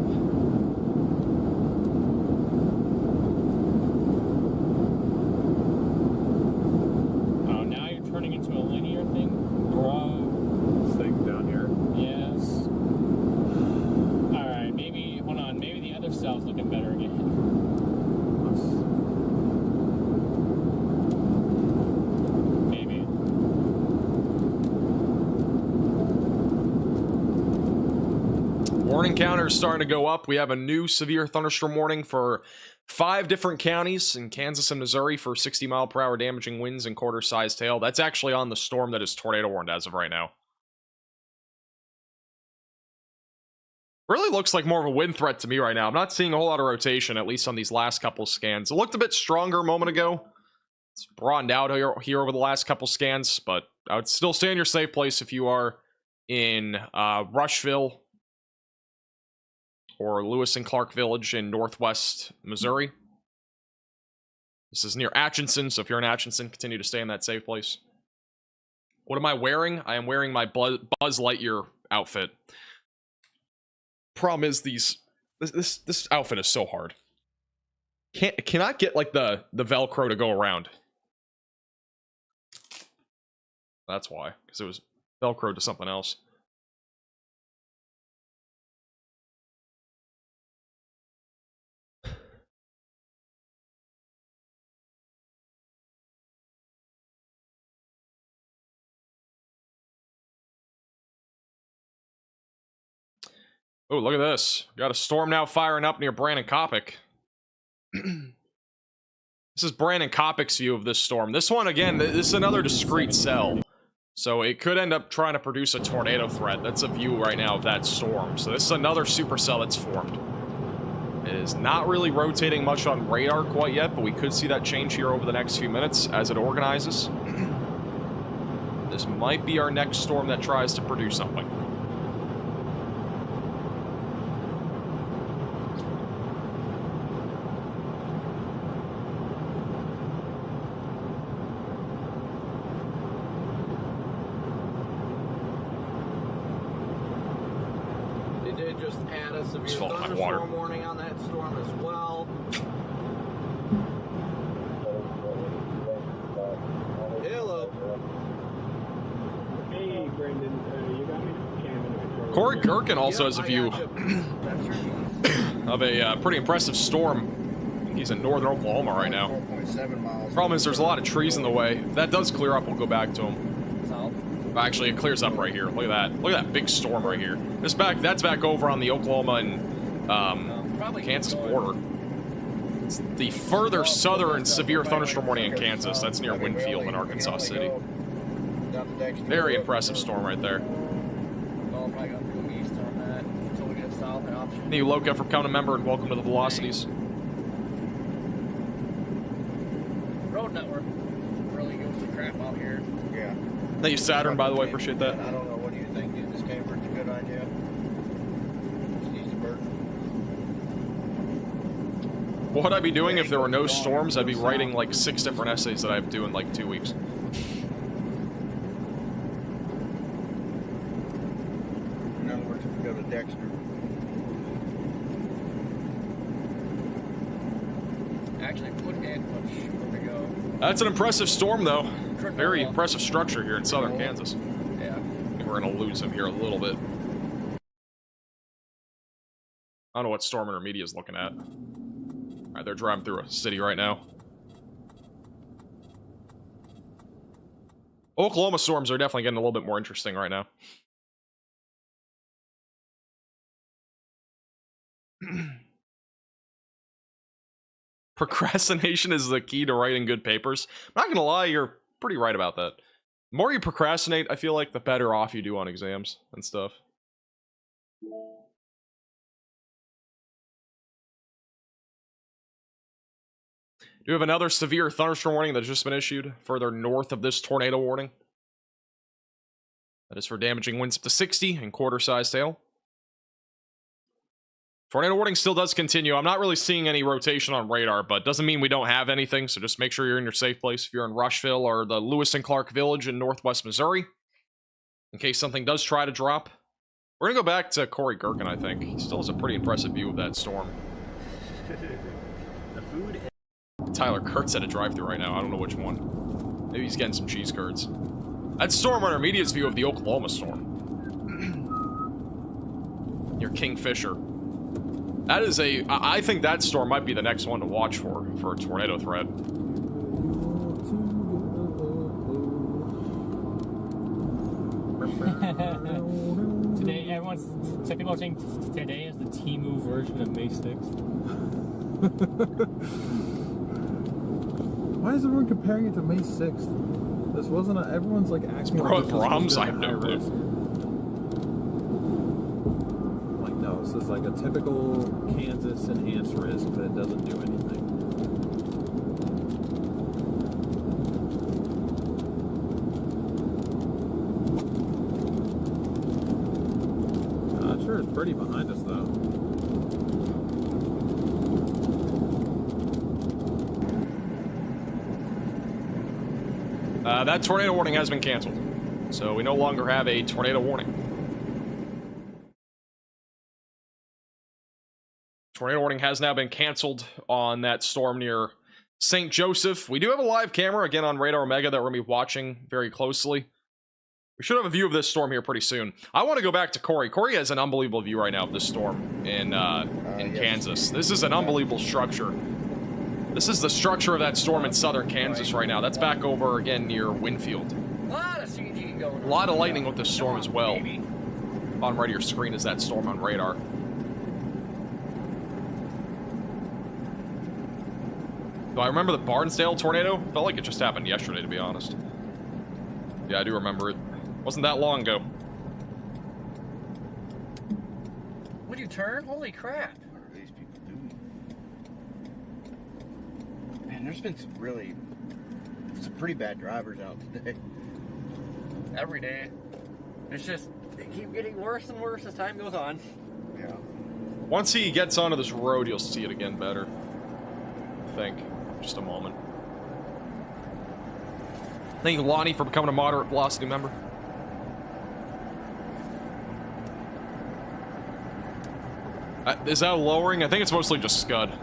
Counters starting to go up. We have a new severe thunderstorm warning for 5 different counties in Kansas and Missouri for 60-mile-per-hour damaging winds and quarter-sized hail. That's actually on the storm that is tornado warned as of right now. Really looks like more of a wind threat to me right now. I'm not seeing a whole lot of rotation, at least on these last couple scans. It looked a bit stronger a moment ago. It's broadened out here over the last couple scans, but I would still stay in your safe place if you are in Rushville or Lewis and Clark Village in northwest Missouri. This is near Atchison, so if you're in Atchison, continue to stay in that safe place. What am I wearing? I am wearing my Buzz Lightyear outfit. Problem is this outfit is so hard. Cannot get like the Velcro to go around. That's why, because it was Velcro to something else. Oh, look at this. Got a storm now firing up near Brandon Coppock. This is Brandon Coppock's view of this storm. This one, again, this is another discrete cell. So it could end up trying to produce a tornado threat. That's a view right now of that storm. So this is another supercell that's formed. It is not really rotating much on radar quite yet, but we could see that change here over the next few minutes as it organizes. This might be our next storm that tries to produce something. did just add a severe Just filled with my water. thunderstorm warning on that storm as well. Hello. Hey, Brendan, you got me Cameron. Corey Gherkin also has a I view got you. of a pretty impressive storm. I think he's in northern Oklahoma right now. 4.7 miles. Problem is there's a lot of trees in the way. If that does clear up, we'll go back to him. Actually, it clears up right here. Look at that. Look at that big storm right here. That's back over on the Oklahoma and Kansas border. It's the further southern severe thunderstorm warning in Kansas. That's near Winfield in Arkansas City. Very impressive storm right there. Thank you, Loca, for becoming a member, and welcome to the Velocities. Road network really goes to crap out here. Yeah. Thank you, Saturn, by the way. Appreciate that. I don't know. What do you think? Is this camera's a good idea? Just needs to burn. What would I be doing if there were no storms? I'd be writing like 6 different essays that I have to do in like 2 weeks. In other words, if we go to Dexter. Actually, put in where we go. That's an impressive storm, though. Very impressive structure here in southern Kansas. Yeah. I think we're going to lose him here a little bit. I don't know what storm intermedia is looking at. Alright, they're driving through a city right now. Oklahoma storms are definitely getting a little bit more interesting right now. Procrastination is the key to writing good papers. I'm not gonna lie, you're pretty right about that. The more you procrastinate, I feel like the better off you do on exams and stuff. Do we have another severe thunderstorm warning that's just been issued further north of this tornado warning? That is for damaging winds up to 60 and quarter-sized hail. Tornado warning still does continue. I'm not really seeing any rotation on radar, but doesn't mean we don't have anything, so just make sure you're in your safe place if you're in Rushville or the Lewis and Clark Village in northwest Missouri, in case something does try to drop. We're gonna go back to Corey Gherkin, I think. He still has a pretty impressive view of that storm. The food. Tyler Kurtz at a drive-thru right now. I don't know which one. Maybe he's getting some cheese curds. That's Storm Intermediate's view of the Oklahoma storm. Near Kingfisher. That is I think that storm might be the next one to watch for a tornado threat. Today, some people are saying today is the Temu version of May 6th. Why is everyone comparing it to May 6th? This wasn't everyone's like acting Bro, like Brahms, I have no clue. Like, no, this is like a typical Kansas enhanced risk that doesn't do anything. Sure, it's pretty behind us though. That tornado warning has been canceled, so we no longer have a tornado warning. Tornado warning has now been canceled on that storm near St. Joseph. We do have a live camera, again, on Radar Omega that we're going to be watching very closely. We should have a view of this storm here pretty soon. I want to go back to Corey. Corey has an unbelievable view right now of this storm in Kansas. This is an unbelievable structure. This is the structure of that storm in southern Kansas right now. That's back over, again, near Winfield. A lot of CG going on. A lot of lightning with this storm as well. Bottom right of your screen is that storm on radar. Do I remember the Barnesdale tornado? Felt like it just happened yesterday, to be honest. Yeah, I do remember it. Wasn't that long ago. Would you turn? Holy crap. What are these people doing? Man, there's been some pretty bad drivers out today. Every day. It's just, they keep getting worse and worse as time goes on. Yeah. Once he gets onto this road, you'll see it again better. I think. Just a moment. Thank you, Lonnie, for becoming a moderate velocity member. Is that lowering? I think it's mostly just scud.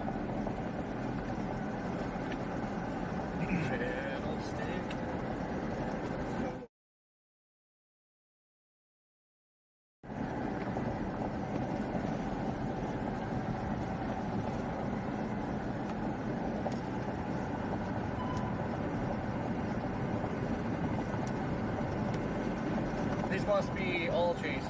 These must be all chasers.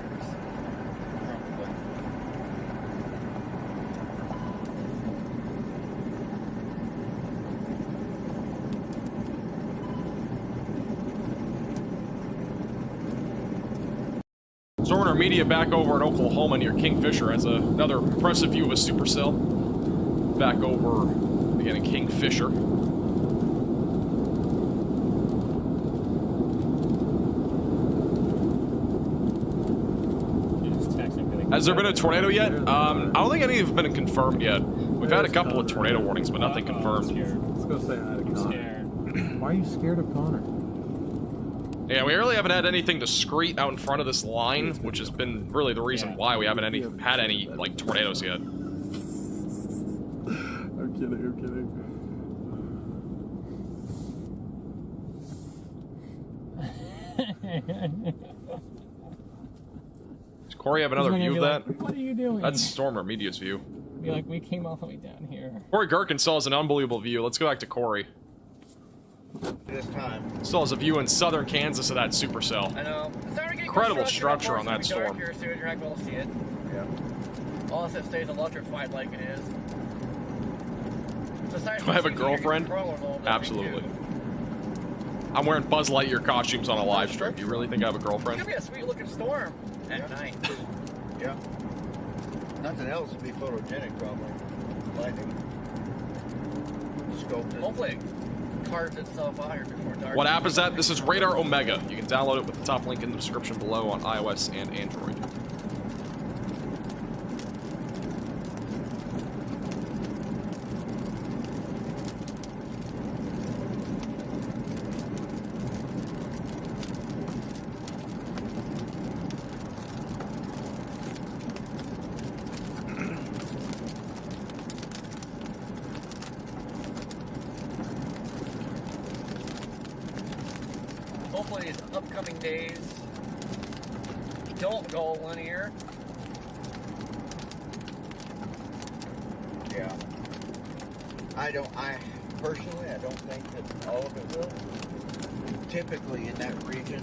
Stormer Media back over in Oklahoma near Kingfisher has another impressive view of a supercell. Back over again in Kingfisher. Has there been a tornado yet? I don't think any have been confirmed yet. We've had a couple of tornado warnings, but nothing confirmed. Let's go say hi to Connor. Why are you scared of Connor? Yeah, we really haven't had anything discreet out in front of this line, which has been really the reason why we haven't had any like tornadoes yet. I'm kidding. Does Corey have another view of that? Like, what are you doing? That's Stormer Media's view. Be like, we came all the way down here. Corey Gherkin still has an unbelievable view. Let's go back to Corey. This time. Still has a view in southern Kansas of that supercell. I know. Incredible structure on that storm. Here soon, you're not going to see it. Yeah. Unless it stays electrified like it is. Do I have a girlfriend? Absolutely. I'm wearing Buzz Lightyear costumes on a live stream. Do you really think I have a girlfriend? It's gonna be a sweet looking storm at night. Yeah. Nothing else would be photogenic, probably. Lightning. Scope. Hopefully it carves itself out here before dark. What app is that? This is Radar Omega. You can download it with the top link in the description below on iOS and Android. Hopefully these upcoming days don't go linear. Yeah. I personally, I don't think that all of it will. Typically in that region,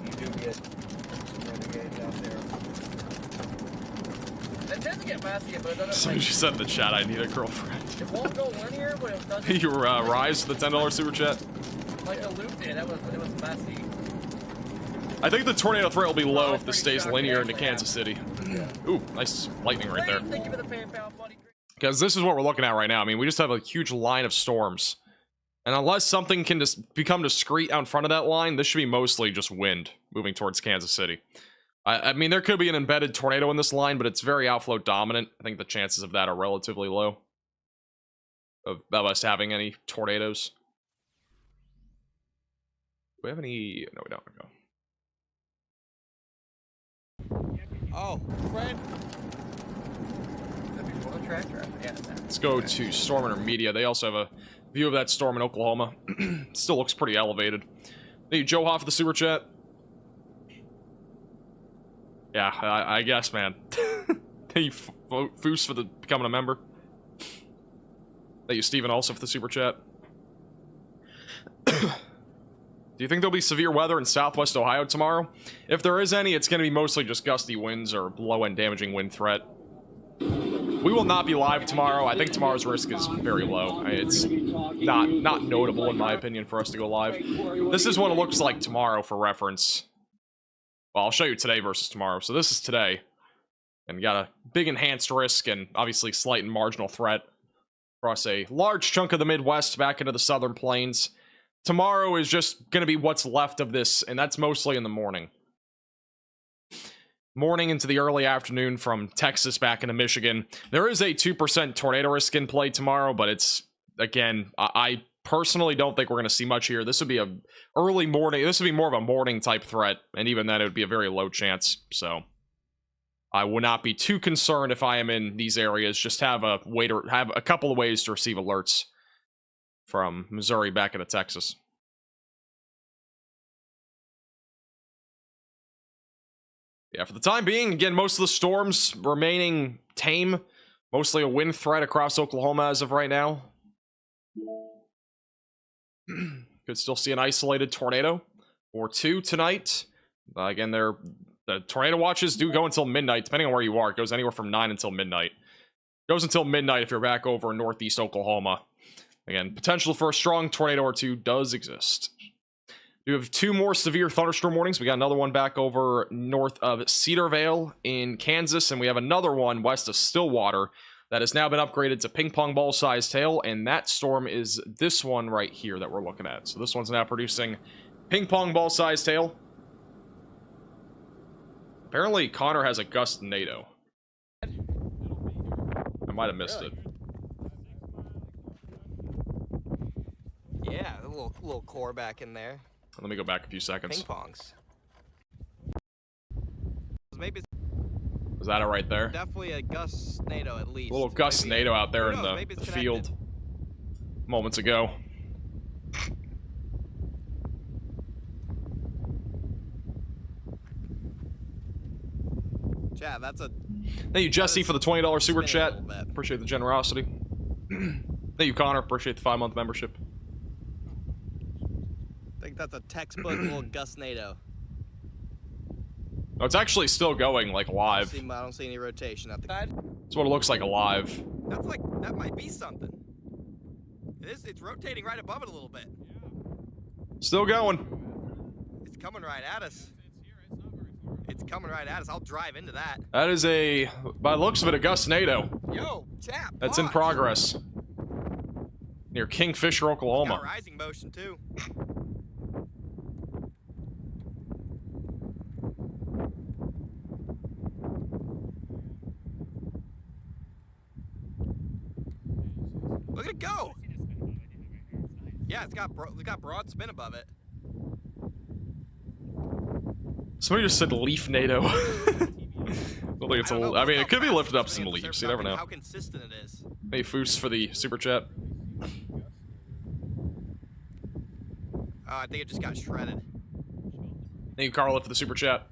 you do get some renegades out there. It tends to get messy, but it doesn't. Somebody just said in the chat, I need a girlfriend. It won't go linear, but it doesn't. You rise to the $10 super chat. Like the loop did, it was messy. I think the tornado threat will be low if this stays linear into Kansas City. Ooh, nice lightning right there. Thank you for the PayPal, buddy. Because this is what we're looking at right now. I mean, we just have a huge line of storms. And unless something can just become discrete out in front of that line, this should be mostly just wind moving towards Kansas City. I mean, there could be an embedded tornado in this line, but it's very outflow dominant. I think the chances of that are relatively low. Of us having any tornadoes. Do we have any? No, we don't. No. Oh, Fred. Let's go to Storm Intermedia. They also have a view of that storm in Oklahoma. Still looks pretty elevated. Hey, Joe Hoff of the super chat. Yeah, I guess, man. Thank you, Foos, for becoming a member. Thank you, Steven, also for the super chat. Do you think there'll be severe weather in southwest Ohio tomorrow? If there is any, it's going to be mostly just gusty winds or low-end damaging wind threat. We will not be live tomorrow. I think tomorrow's risk is very low. It's not notable, in my opinion, for us to go live. This is what it looks like tomorrow for reference. Well, I'll show you today versus tomorrow. So this is today. And got a big enhanced risk and obviously slight and marginal threat across a large chunk of the Midwest back into the southern plains. Tomorrow is just going to be what's left of this, and that's mostly in the morning. Morning into the early afternoon from Texas back into Michigan. There is a 2% tornado risk in play tomorrow, but it's, again, I personally don't think we're going to see much here. This would be a early morning. This would be more of a morning type threat, and even then it would be a very low chance. So I would not be too concerned if I am in these areas. Just have a way to have a couple of ways to receive alerts from Missouri back into Texas. Yeah, for the time being, again, most of the storms remaining tame. Mostly a wind threat across Oklahoma as of right now. Could still see an isolated tornado or two tonight. Again, the tornado watches do go until midnight, depending on where you are. It goes anywhere from 9 until midnight. Goes until midnight if you're back over in northeast Oklahoma. Again, potential for a strong tornado or two does exist. We have 2 more severe thunderstorm warnings. We got another one back over north of Cedarvale in Kansas, and we have another one west of Stillwater that has now been upgraded to ping pong ball sized hail, and that storm is this one right here that we're looking at. So this one's now producing ping pong ball sized hail. Apparently Connor has a Gustnado. I might have missed it. Yeah, a little core back in there. Let me go back a few seconds. Ping pongs. Maybe Is that it right there? definitely a Gustnado at least. A little Gustnado out there in the field moments ago. Chat, that's a... Thank you, Jesse, for the $20 super chat. Appreciate the generosity. Thank you, Connor. Appreciate the 5-month membership. I think that's a textbook little Gustnado. Oh, it's actually still going, like, live. I don't see any rotation at the side. That's what it looks like alive. That's like, that might be something. It's rotating right above it a little bit. Still going. It's coming right at us. It's coming right at us. I'll drive into that. That is a, by the looks of it, a Gustnado. Yo, chap. That's in progress. Near Kingfisher, Oklahoma. Got rising motion, too. Look at it go! Yeah, it's got broad spin above it. Somebody just said leaf NATO. I mean, it could be lifted up some leaves. You never know. How consistent it is. Hey, Foos for the super chat. I think it just got shredded. Thank you, Carla, for the super chat.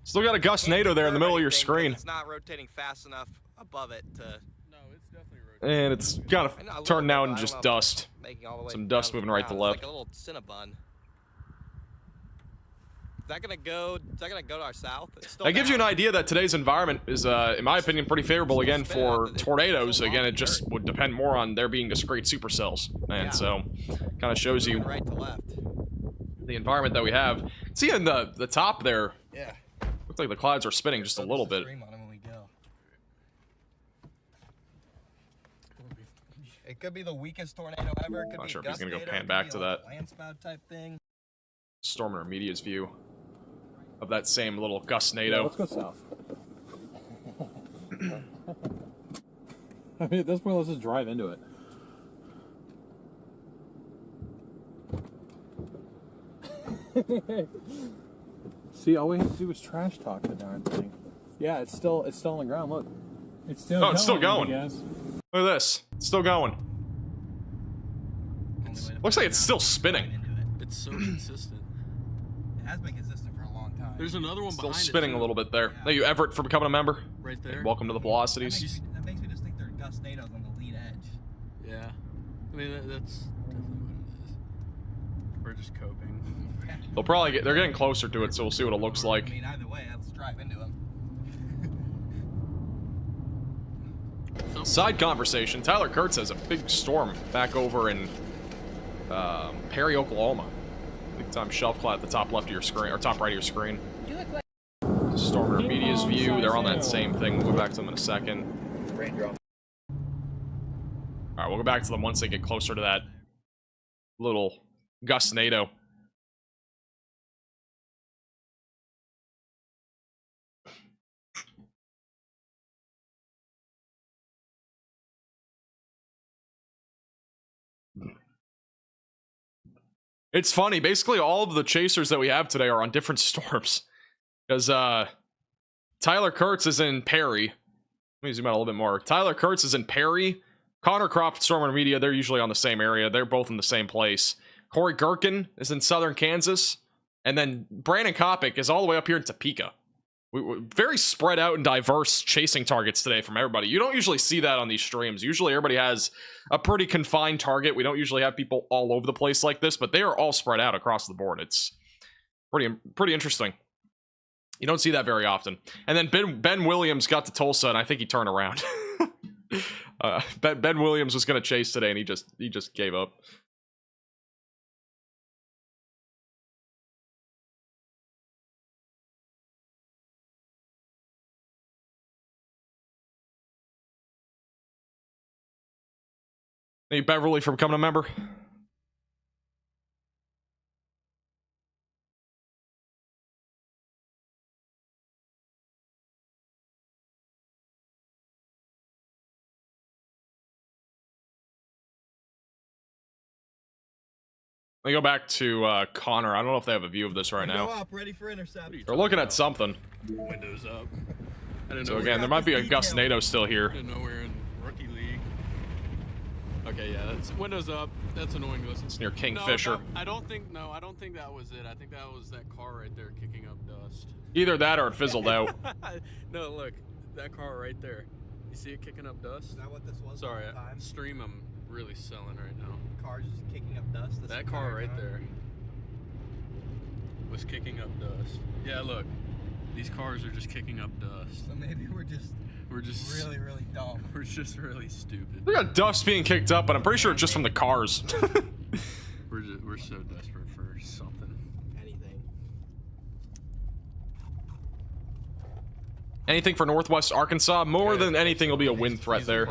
Still got a Gustnado there in the middle of your screen. It's not rotating fast enough above it to... No, it's definitely rotating. And it's kind of turned now into just dust. Some dust moving right to left. It's like a little Cinnabon. Is that gonna go to our south? That gives you an idea that today's environment is, in my opinion, pretty favorable again for tornadoes. Again, it just would depend more on there being discrete supercells, and so kind of shows you right to left the environment that we have. See in the top there. Yeah. Looks like the clouds are spinning just a little bit. It could be the weakest tornado ever. It could Not be sure if he's gonna go Gustnado, pan back to that landslide type thing. Storm Intermediate's view of that same little Gustnado. Yeah, let's go south. I mean, at this point, let's just drive into it. See, all we have to do is trash talk the darn thing. Yeah, it's still on the ground. Look, it's still. Oh, it's still going. I guess. Look at this. It's still going. Looks like it's still spinning. It's so consistent. It has been consistent for a long time. There's another one Still behind spinning it, a little bit there. Thank you, Everett, for becoming a member. Right there. And welcome to the Velocities. That makes me just think they're Gustnados on the lead edge. Yeah. I mean, that's definitely what it is. We're just coping. They're getting closer to it, so we'll see what it looks like. I mean, either way, let's drive into them. Side conversation. Tyler Kurtz has a big storm back over in Perry, Oklahoma. Big time shelf cloud at the top left of your screen, or top right of your screen. Storm Intermediate's view. They're on that same thing. We'll go back to them in a second. Alright, we'll go back to them once they get closer to that little Gustnado. It's funny, basically all of the chasers that we have today are on different storms. Because Tyler Kurtz is in Perry. Let me zoom out a little bit more. Tyler Kurtz is in Perry. Connor Croft, Stormer Media, they're usually on the same area. They're both in the same place. Corey Gherkin is in southern Kansas. And then Brandon Kopic is all the way up here in Topeka. We're very spread out and diverse chasing targets today from everybody. You don't usually see that on these streams. Usually everybody has a pretty confined target. We don't usually have people all over the place like this, but they are all spread out across the board. It's pretty interesting. You don't see that very often. And then Ben Williams got to Tulsa, and I think he turned around. Ben Williams was going to chase today, and he just gave up. Any Beverly for becoming a member? Let me go back to Connor. I don't know if they have a view of this right now. Go up, ready for intercept. They're looking at something. Windows up. So again, there might be a Gustnado still here. I didn't know we were in rookie league. Okay, yeah, that's windows up. That's annoying to listen. It's near Kingfisher. No, I don't think that was it. I think that was that car right there kicking up dust. Either that or it fizzled out. No, look, that car right there. You see it kicking up dust? Is that what this was? Sorry, stream I'm really selling right now. Car's just kicking up dust. That car right there was kicking up dust. Yeah, look, these cars are just kicking up dust. So maybe we're just really, really dumb. We're just really stupid. We got dust being kicked up, but I'm pretty sure it's just from the cars. we're so desperate for something. Anything for Northwest Arkansas? More than anything will be a wind threat there.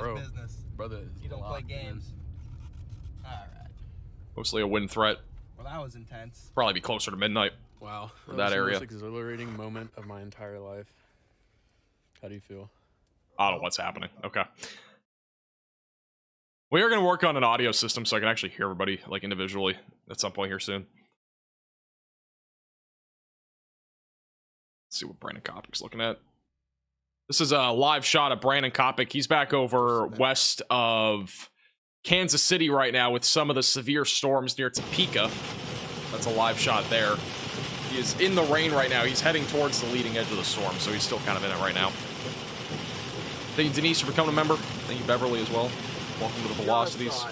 Brother, you don't play games. Alright. Mostly a wind threat. Well, that was intense. Probably be closer to midnight. Wow. For that area. The most exhilarating moment of my entire life. How do you feel? I don't know what's happening. Okay. We are going to work on an audio system so I can actually hear everybody like individually at some point here soon. Let's see what Brandon Kopic's looking at. This is a live shot of Brandon Kopic. He's back over west of Kansas City right now with some of the severe storms near Topeka. That's a live shot there. He is in the rain right now. He's heading towards the leading edge of the storm, so he's still kind of in it right now. Thank you, Denise, for becoming a member. Thank you, Beverly, as well. Welcome to the Velocities.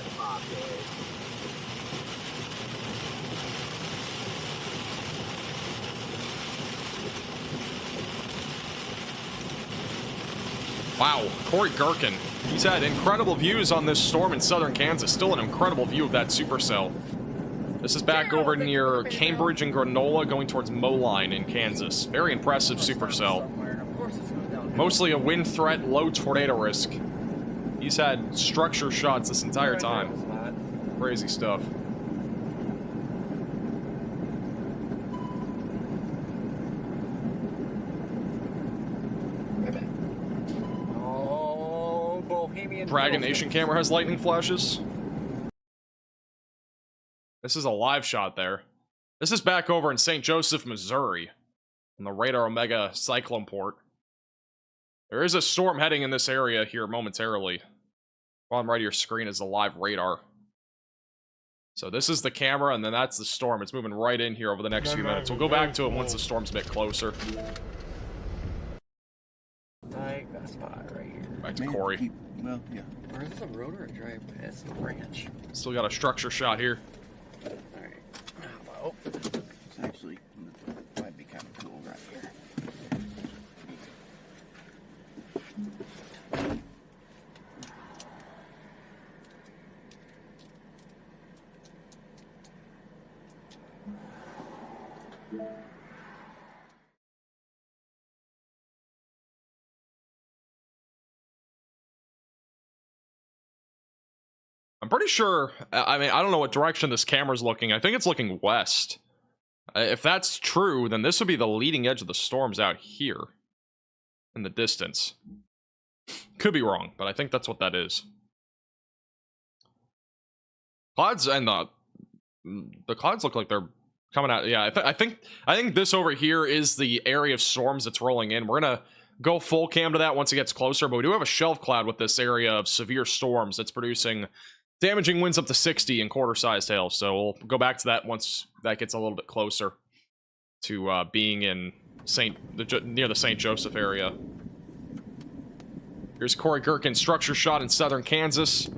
Wow, Corey Gherkin. He's had incredible views on this storm in southern Kansas. Still an incredible view of that supercell. This is back over near Cambridge and Granola, going towards Moline in Kansas. Very impressive supercell. Mostly a wind threat, low tornado risk. He's had structure shots this entire time. Crazy stuff. Dragon Nation camera has lightning flashes. This is a live shot there. This is back over in St. Joseph, Missouri, on the Radar Omega Cyclone Port. There is a storm heading in this area here momentarily. Bottom right of your screen is the live radar. So this is the camera, and then that's the storm. It's moving right in here over the next few minutes. We'll go back to it once the storm's a bit closer. Like that spot right here. Back to Corey. Well, yeah. Or is this a road or a drive? It's a branch. Still got a structure shot here. Alright. Well, It's actually might be kind of cool right here. I'm pretty sure, I mean, I don't know what direction this camera's looking. I think it's looking west. If that's true, then this would be the leading edge of the storms out here in the distance. Could be wrong, but I think that's what that is. Clouds and the clouds look like they're Coming out, yeah. I think this over here is the area of storms that's rolling in. We're gonna go full cam to that once it gets closer, but we do have a shelf cloud with this area of severe storms that's producing damaging winds up to 60 and quarter-sized hail. So we'll go back to that once that gets a little bit closer to being in near the St. Joseph area. Here's Corey Gherkin structure shot in southern Kansas.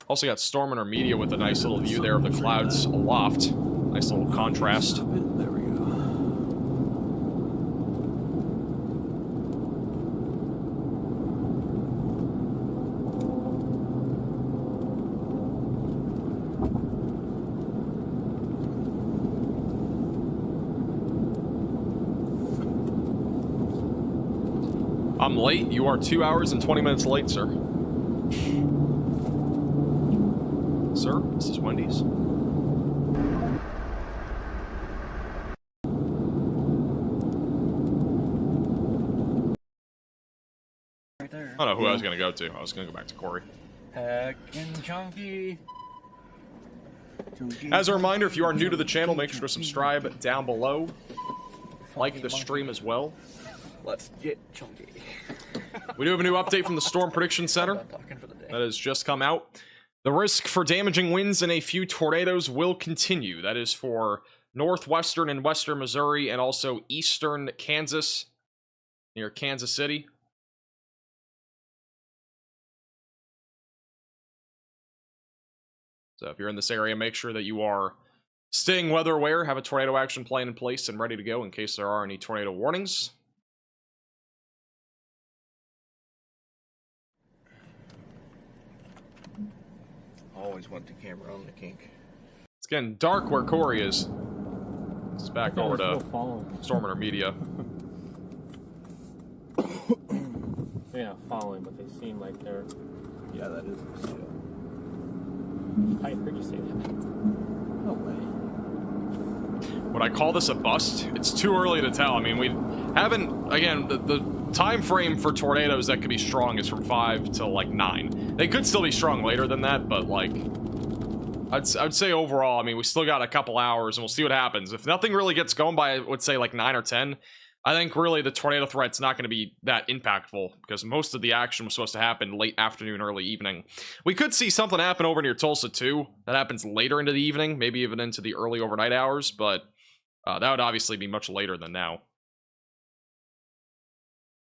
Also got storm intermedia with a nice little view there of the clouds aloft. Nice little contrast. There we go. I'm late. You are 2 hours and 20 minutes late, sir. Sir, this is Wendy's. Right there. I don't know who I was going to go to. I was going to go back to Corey. Heckin' chunky. As a reminder, if you are new to the channel, make sure to subscribe down below. Like the stream as well. Let's get chunky. We do have a new update from the Storm Prediction Center that has just come out. The risk for damaging winds and a few tornadoes will continue. That is for northwestern and western Missouri and also eastern Kansas, near Kansas City. So if you're in this area, make sure that you are staying weather aware, have a tornado action plan in place and ready to go in case there are any tornado warnings. Always want the camera on the kink. It's getting dark where Corey is. This is back over to Storm Intermedia. They're not following, but they seem like they're... Yeah, that is a seal. I heard you say that. No way. Would I call this a bust? It's too early to tell. I mean, we haven't... Again, the time frame for tornadoes that could be strong is from 5 to, like, 9. They could still be strong later than that, but, like... I'd say overall, I mean, we still got a couple hours, and we'll see what happens. If nothing really gets going by, I would say, like, 9 or 10, I think, really, the tornado threat's not going to be that impactful, because most of the action was supposed to happen late afternoon, early evening. We could see something happen over near Tulsa, too. That happens later into the evening, maybe even into the early overnight hours, but that would obviously be much later than now.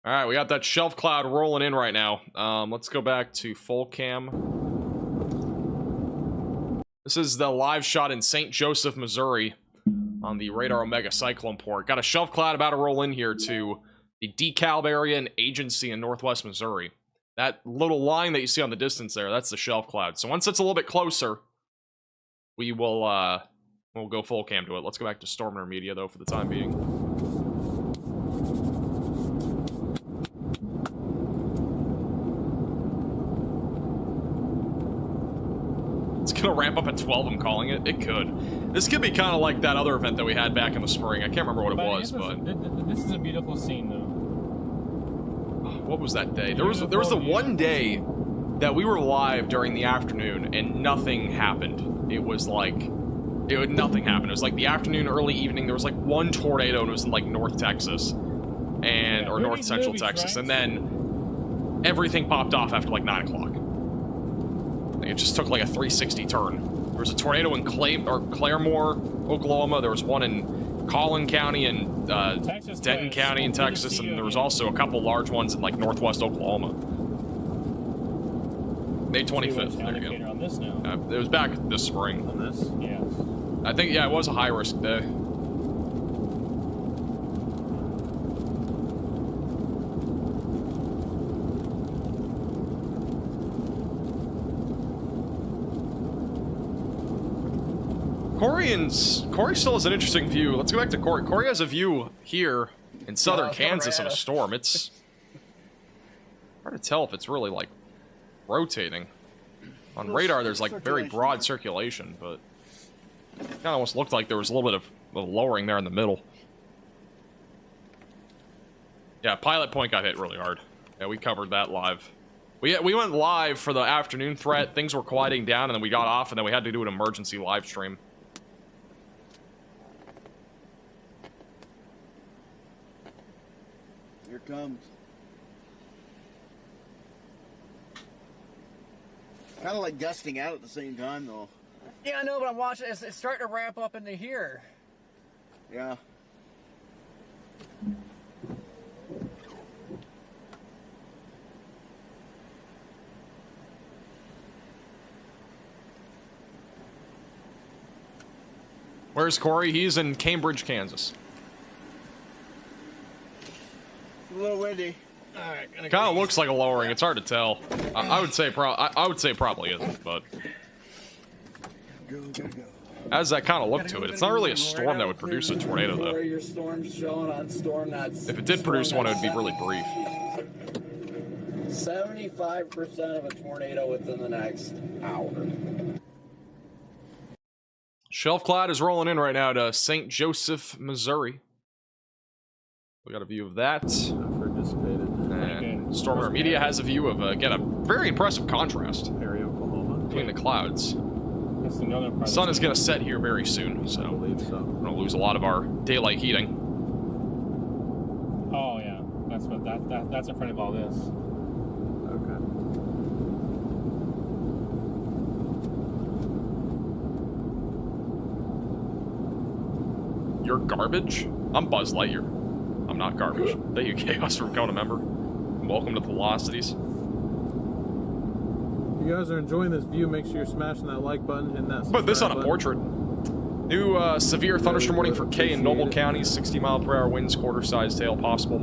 Alright, we got that shelf cloud rolling in right now. Let's go back to full cam. This is the live shot in St. Joseph, Missouri on the Radar Omega Cyclone port. Got a shelf cloud about to roll in here to the DeKalb area and Agency in northwest Missouri. That little line that you see on the distance there, that's the shelf cloud. So once it's a little bit closer, we will we'll go full cam to it. Let's go back to Storm Intermedia, though, for the time being. It's gonna ramp up at 12, I'm calling it. It could. This could be kind of like that other event that we had back in the spring. I can't remember what it was, but... This is a beautiful scene, though. What was that day? There was the one day that we were live during the afternoon, and nothing happened. It was like... nothing happened. It was like the afternoon, early evening. There was like one tornado, and it was in like North Texas. Or North Central Texas. And then everything popped off after like 9 o'clock. It just took like a 360 turn. There was a tornado in Claremore, Oklahoma. There was one in Collin County and Denton County in Texas, and there was also a couple large ones in like northwest Oklahoma. May 25th. There you go. On this now. It was back this spring. On this? Yeah. I think, yeah, it was a high risk day. Corey still has an interesting view. Let's go back to Corey. Corey has a view here in southern Kansas of a storm. It's hard to tell if it's really, like, rotating. On radar, there's, like, very broad circulation, but it kind of almost looked like there was a little bit of lowering there in the middle. Yeah, Pilot Point got hit really hard. Yeah, we covered that live. We went live for the afternoon threat. Things were quieting down, and then we got off, and then we had to do an emergency live stream. Here it comes. Kind of like gusting out at the same time, though. Yeah, I know, but I'm watching. It's starting to ramp up into here. Yeah. Where's Corey? He's in Cambridge, Kansas. It's a little windy. All right. Kind of looks like a lowering. It's hard to tell. I would say it probably isn't, but Go, go, go. as that kind of look to it, it's not really a storm that would produce a tornado, though. Where your storm's showing on storm nuts. If it did produce one, it would be really brief. 75% of a tornado within the next hour. Shelf Cloud is rolling in right now to St. Joseph, Missouri. We got a view of that. And Storm Media has a view of, again, a very impressive contrast between the clouds. The sun is going to set here very soon, so we're going to lose a lot of our daylight heating. Oh yeah, that's in front of all this. Okay. You're garbage? I'm Buzz Lightyear. I'm not garbage. Thank you, Chaos, for becoming a member. Welcome to the Velocities. If you guys are enjoying this view, make sure you're smashing that like button, hitting that subscribe Put this on a button. portrait. New severe thunderstorm warning for K in Noble County. 60-mile-per-hour winds, quarter-sized hail possible.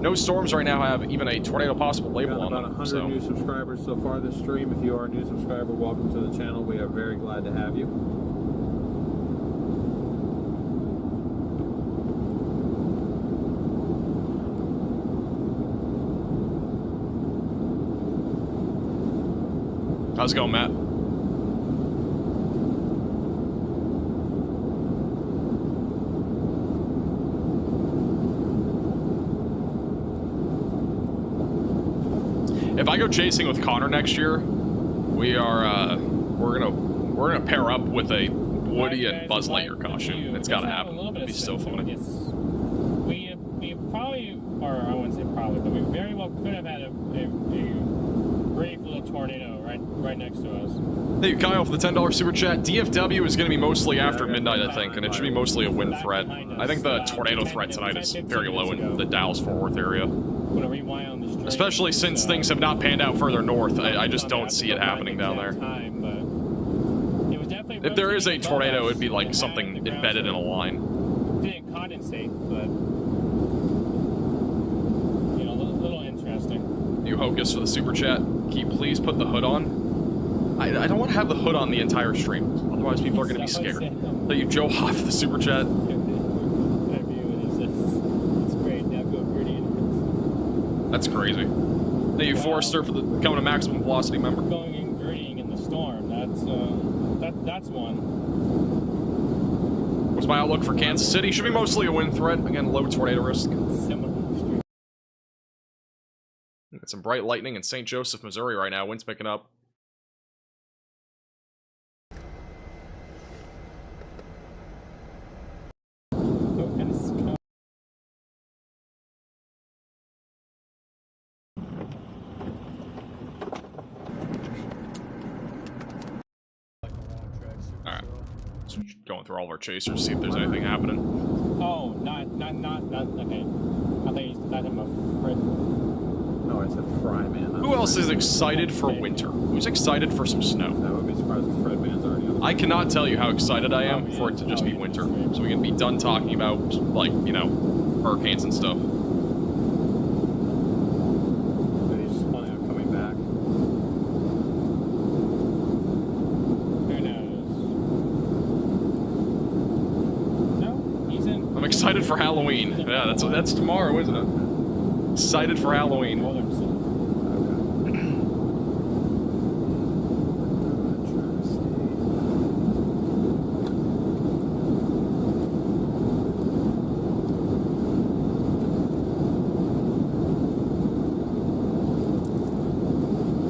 No storms right now have even a tornado possible label on about them. 100 So. new subscribers so far this stream. If you are a new subscriber, welcome to the channel. We are very glad to have you. How's it going, Matt? If I go chasing with Connor next year, we're gonna pair up with a Woody and Buzz Lightyear costume. It's gotta happen. It'd be so funny. We probably, or I wouldn't say probably, but we very well could have had a brief little tornado right next to us. Thank you, Kyle, for the $10 super chat. DFW is going to be mostly after midnight, I think, and it should be mostly a wind threat. I think the tornado threat tonight is very low in the Dallas-Fort Worth area. Especially since things have not panned out further north. I just don't see it happening down there. If there is a tornado, it'd be like something embedded in a line. Didn't condensate, but you know, a little interesting. You Hocus for the super chat. Can you please put the hood on? I don't want to have the hood on the entire stream. Otherwise, people are going to be scared. Thank you, Joe Hoff, for the super chat. That's crazy. Thank you, Forrester, for the becoming a maximum velocity member. Going and grittying in the storm. That's one. What's my outlook for Kansas City? Should be mostly a wind threat. Again, low tornado risk. Got some bright lightning in St. Joseph, Missouri right now. Wind's picking up. Alright. So going through all of our chasers, see if there's anything happening. Oh, not, okay. I think he's talking about Fred. No, I said Fry Man. Who else is excited for winter? Who's excited for some snow? I would be surprised if Fred Man's already on. I cannot tell you how excited I am for it to just be winter. So we can be done talking about, like, you know, hurricanes and stuff. But he's just planning on coming back. Who knows? No, he's in. I'm excited for Halloween. Yeah, that's tomorrow, isn't it? Excited for Halloween.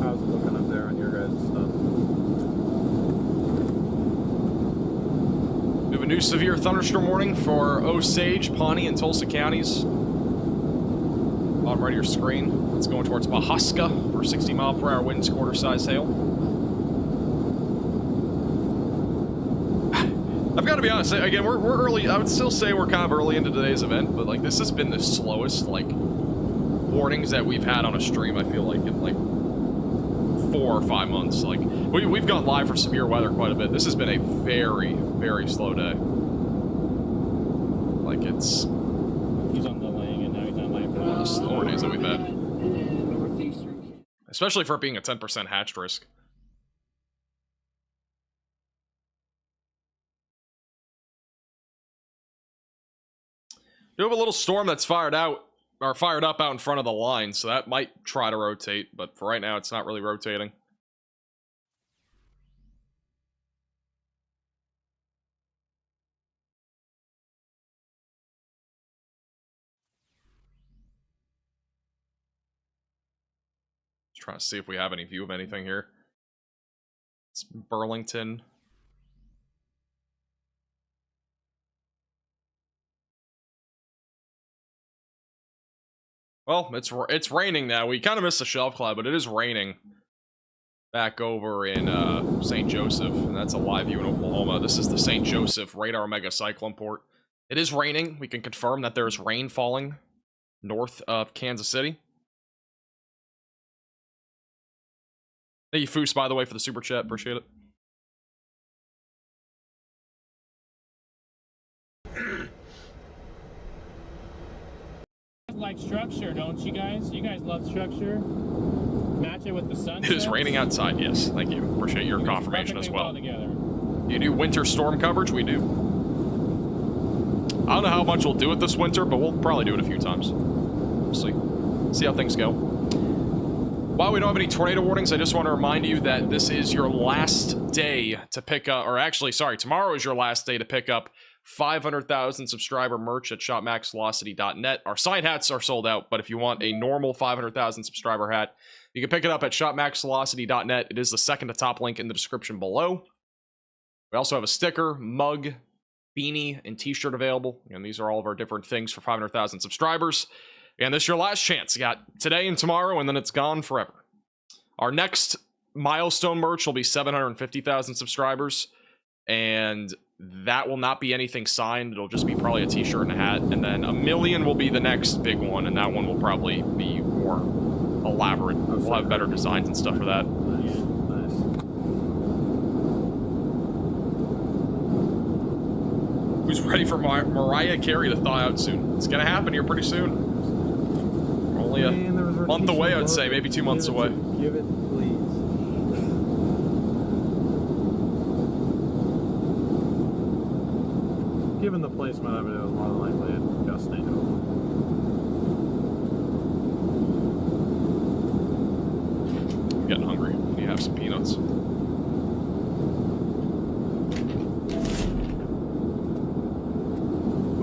How's it looking up there on your guys' stuff? We have a new severe thunderstorm warning for Osage, Pawnee, and Tulsa counties. Bottom right of your screen. It's going towards Mahaska for 60-mile-per-hour winds, quarter-size hail. I've got to be honest. Again, we're early. I would still say we're kind of early into today's event, but like this has been the slowest like warnings that we've had on a stream. I feel like in like 4 or 5 months. Like we've gone live for severe weather quite a bit. This has been a very, very slow day. Like it's. He's on the lane and now he's on line. One of the slower days that we've had. Especially for it being a 10% hatched risk. You have a little storm that's fired up out in front of the line, so that might try to rotate, but for right now it's not really rotating. Just trying to see if we have any view of anything here. It's Burlington. Well, it's raining now. We kind of missed the shelf cloud, but it is raining back over in St. Joseph, and that's a live view in Oklahoma. This is the St. Joseph radar mega cyclone port. It is raining. We can confirm that there's rain falling north of Kansas City. Thank you, Foos, by the way, for the super chat. Appreciate it. Like structure, don't you guys? You guys love structure. Match it with the sun. It is raining outside, yes. Thank you. Appreciate your confirmation as well. You do winter storm coverage? We do. I don't know how much we'll do it this winter, but we'll probably do it a few times. We'll see. See how things go. While we don't have any tornado warnings, I just want to remind you that this is your last day to pick up, or actually, sorry, tomorrow is your last day to pick up 500,000 subscriber merch at shopmaxvelocity.net. Our side hats are sold out, but if you want a normal 500,000 subscriber hat, you can pick it up at shopmaxvelocity.net. It is the second to top link in the description below. We also have a sticker, mug, beanie, and t-shirt available. And these are all of our different things for 500,000 subscribers. And this is your last chance. You got today and tomorrow, and then it's gone forever. Our next milestone merch will be 750,000 subscribers. And that will not be anything signed. It'll just be probably a t-shirt and a hat. And then 1 million will be the next big one. And that one will probably be more elaborate. We'll have better designs and stuff for that. Nice. Who's ready for Mariah Carey to thaw out soon? It's going to happen here pretty soon. We're only a month away, I'd say. Maybe 2 months away. Give it, please. Given the placement of it, it was more than likely a Gustnado. I'm getting hungry. Can you have some peanuts?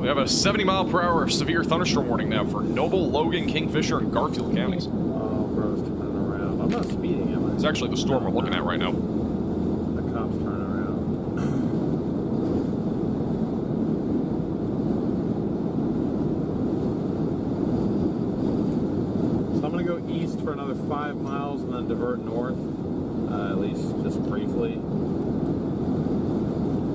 We have a 70-mile-per-hour severe thunderstorm warning now for Noble, Logan, Kingfisher, and Garfield counties. Oh, bro's turning around. I'm not speeding, am I? It's actually the storm we're looking at right now. The cops turning around. So I'm going to go east for another 5 miles and then divert north, at least just briefly.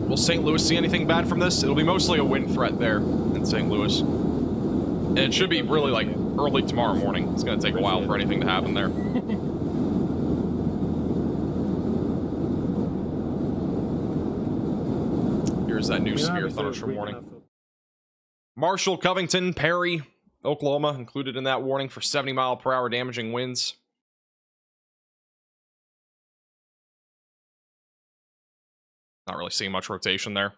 Will St. Louis see anything bad from this? It'll be mostly a wind threat there in St. Louis. And it should be really like early tomorrow morning. It's going to take a while for anything to happen there. Here's that new severe thunderstorm warning. Marshall, Covington, Perry, Oklahoma included in that warning for 70-mile-per-hour damaging winds. Not really seeing much rotation there.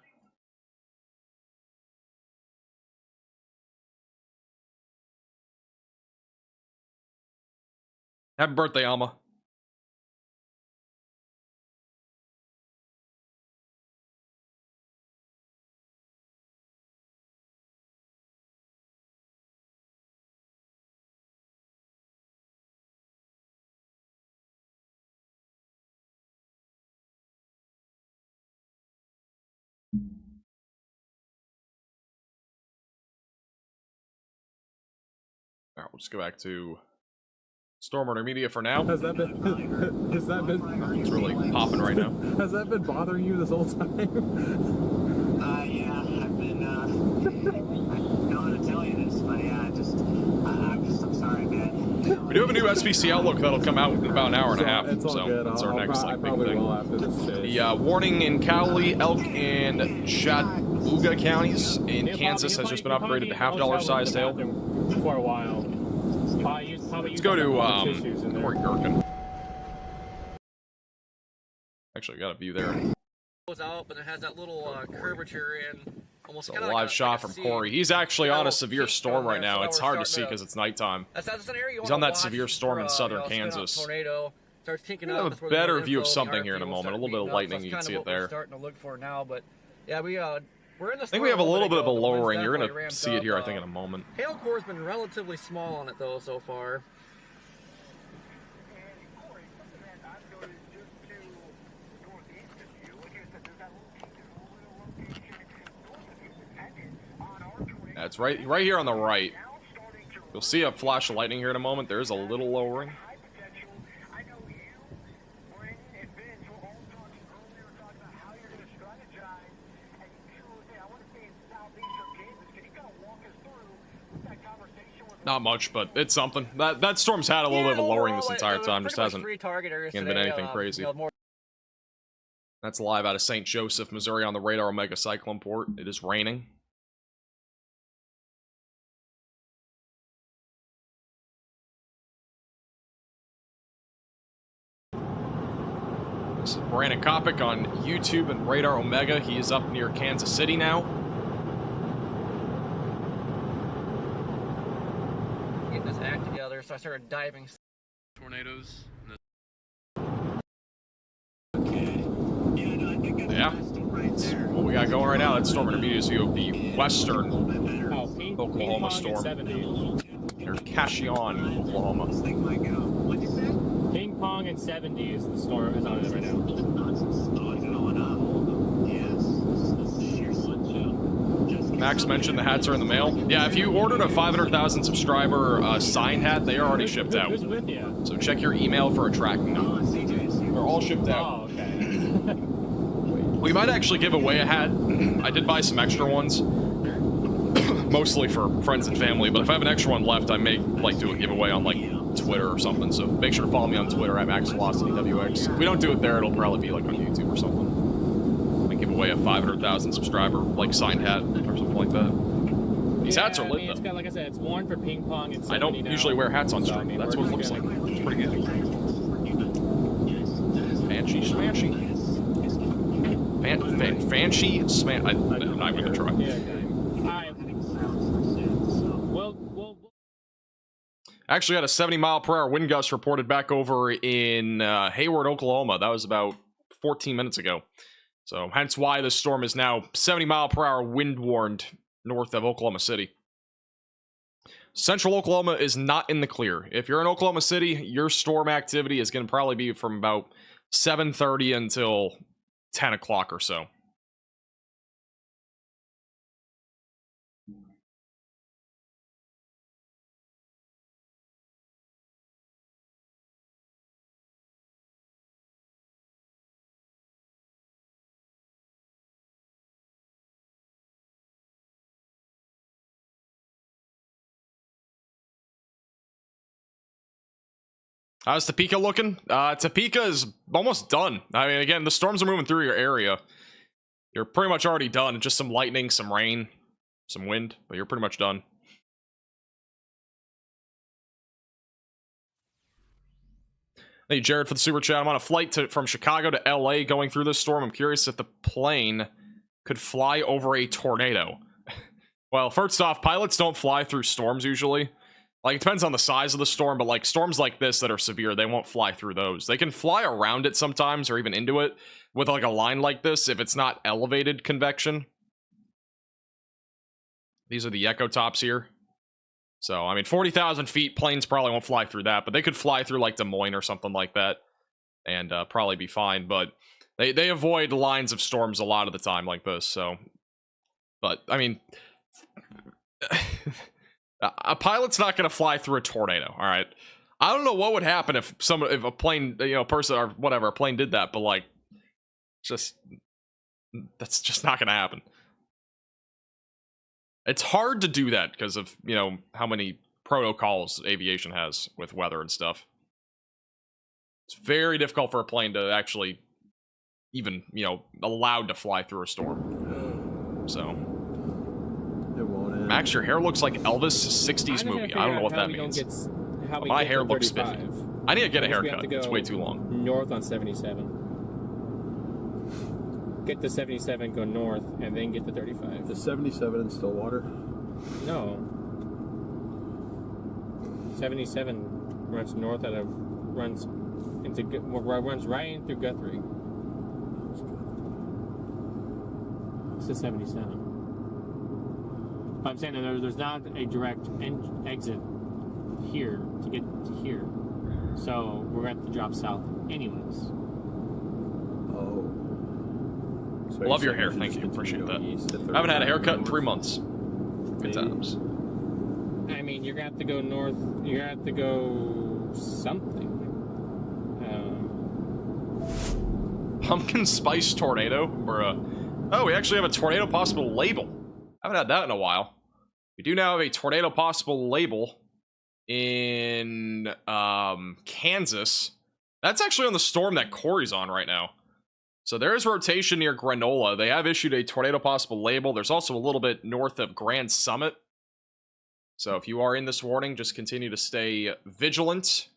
Happy birthday, Alma. We'll just go back to Storm Intermedia for now. Has that been? It's really popping right now. Has that been bothering you this whole time? Yeah, I've been. I don't know how to tell you this, but yeah, I'm sorry, man. We do have a new SPC Outlook that'll come out in about an hour and a half. It's all So good. that's our next like, big probably thing. will after this chase. The warning in Cowley, Elk, and Chattanooga counties in Kansas has just been upgraded to half-dollar sized hail. For a while. Let's go to Port Gherkin. Actually, I got a view there. Goes out, but it has that little curvature and almost It's a kind of live shot from Corey. He's actually on a severe storm right now. It's hard to see because it's nighttime. That's an area you He's on wanna that watch severe storm in for, southern spin out Kansas. Tornado starts kinking We up. have That's a where the better info, view of the something here in a RP will moment. A start little bit of beating up. lightning, That's you can kind see of it what we're there. starting to look for now, but yeah, we're in the. I think we have a little bit of a storm, but the wind's lowering. You're definitely going to ramped see it up. here, I think, in a moment. Hail core's been relatively small on it though so far. That's right here on the right. You'll see a flash of lightning here in a moment. There's a little lowering. Not much, but it's something. That storm's had a little bit of a lowering this entire time. Just hasn't been anything crazy. That's live out of St. Joseph, Missouri on the radar Omega Cyclone port. It is raining. This is Brandon Kopic on YouTube and Radar Omega. He is up near Kansas City now. Get this act together, so I started diving. Tornadoes. Yeah. That's what we got going right now. That's Storm Intermediate's view of the western Oklahoma storm. Near Cashion, Oklahoma. Ping pong and 70s, the storm is on it right now. Max mentioned the hats are in the mail. Yeah, if you ordered a 500,000 subscriber signed hat, they are already shipped out. Who's with you? So check your email for a tracking number. They're all shipped out. Oh, okay. We might actually give away a hat. I did buy some extra ones. Mostly for friends and family, but if I have an extra one left, I may like do a giveaway on like Twitter or something. So make sure to follow me on Twitter at MaxVelocityWX. If we don't do it there, it'll probably be like on YouTube or something. I give away a 500,000 subscriber like signed hat or something like that. These hats are lit though. It's got, like I said, it's worn for ping pong. It's I don't usually wear hats on stream. That's what it looks like. It's pretty good. Fancy smashy. Fancy smash. I'm not gonna try. Yeah, okay. Actually had a 70-mile-per-hour wind gust reported back over in Hayward, Oklahoma. That was about 14 minutes ago. So hence why this storm is now 70-mile-per-hour wind warned north of Oklahoma City. Central Oklahoma is not in the clear. If you're in Oklahoma City, your storm activity is going to probably be from about 7:30 until 10 o'clock or so. How's Topeka looking? Topeka is almost done. I mean, again, the storms are moving through your area. You're pretty much already done. Just some lightning, some rain, some wind, but you're pretty much done. Thank you, Jared, for the super chat. I'm on a flight from Chicago to LA going through this storm. I'm curious if the plane could fly over a tornado. Well, first off, pilots don't fly through storms usually. Like, it depends on the size of the storm, but like storms like this that are severe, they won't fly through those. They can fly around it sometimes or even into it with like a line like this if it's not elevated convection. These are the echo tops here. So, I mean, 40,000 feet, planes probably won't fly through that, but they could fly through like Des Moines or something like that and probably be fine. But they avoid lines of storms a lot of the time like this, so. But, I mean... A pilot's not going to fly through a tornado, all right? I don't know what would happen if a plane, you know, person or whatever, a plane did that, but like, that's just not going to happen. It's hard to do that because of, you know, how many protocols aviation has with weather and stuff. It's very difficult for a plane to actually even, you know, allowed to fly through a storm. So, Max, your hair looks like Elvis 60s movie. I don't know what that means. My hair looks spiffy. I need to get a haircut. It's way too long. North on 77. Get the 77, go north, and then get the 35. The 77 in Stillwater? No. 77 runs north runs right in through Guthrie. It's the 77. But I'm saying that there's not a direct exit here to get to here. So we're going to have to drop south anyways. Oh. So Love your hair, thank you. Appreciate that. I haven't had a haircut in 3 months. Good times. I mean, you're going to have to go north. You're going to have to go something. Pumpkin spice tornado? Oh, we actually have a tornado possible label. I haven't had that in a while. We do now have a tornado possible label in Kansas. That's actually on the storm that Corey's on right now. So there is rotation near Granola. They have issued a tornado possible label. There's also a little bit north of Grand Summit. So if you are in this warning, just continue to stay vigilant.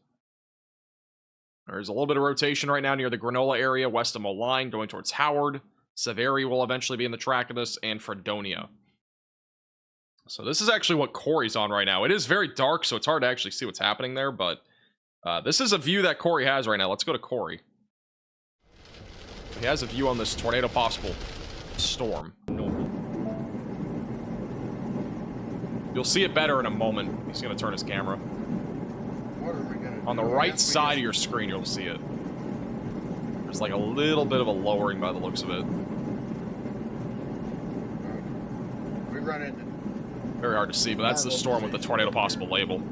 There's a little bit of rotation right now near the Granola area, west of Moline, going towards Howard. Severi will eventually be in the track of this, and Fredonia. So this is actually what Corey's on right now. It is very dark, so it's hard to actually see what's happening there, but this is a view that Corey has right now. Let's go to Corey. He has a view on this tornado possible storm. You'll see it better in a moment. He's going to turn his camera. On the right side of your screen, you'll see it. There's like a little bit of a lowering by the looks of it. We run into... Very hard to see, but that's the storm with the tornado possible label.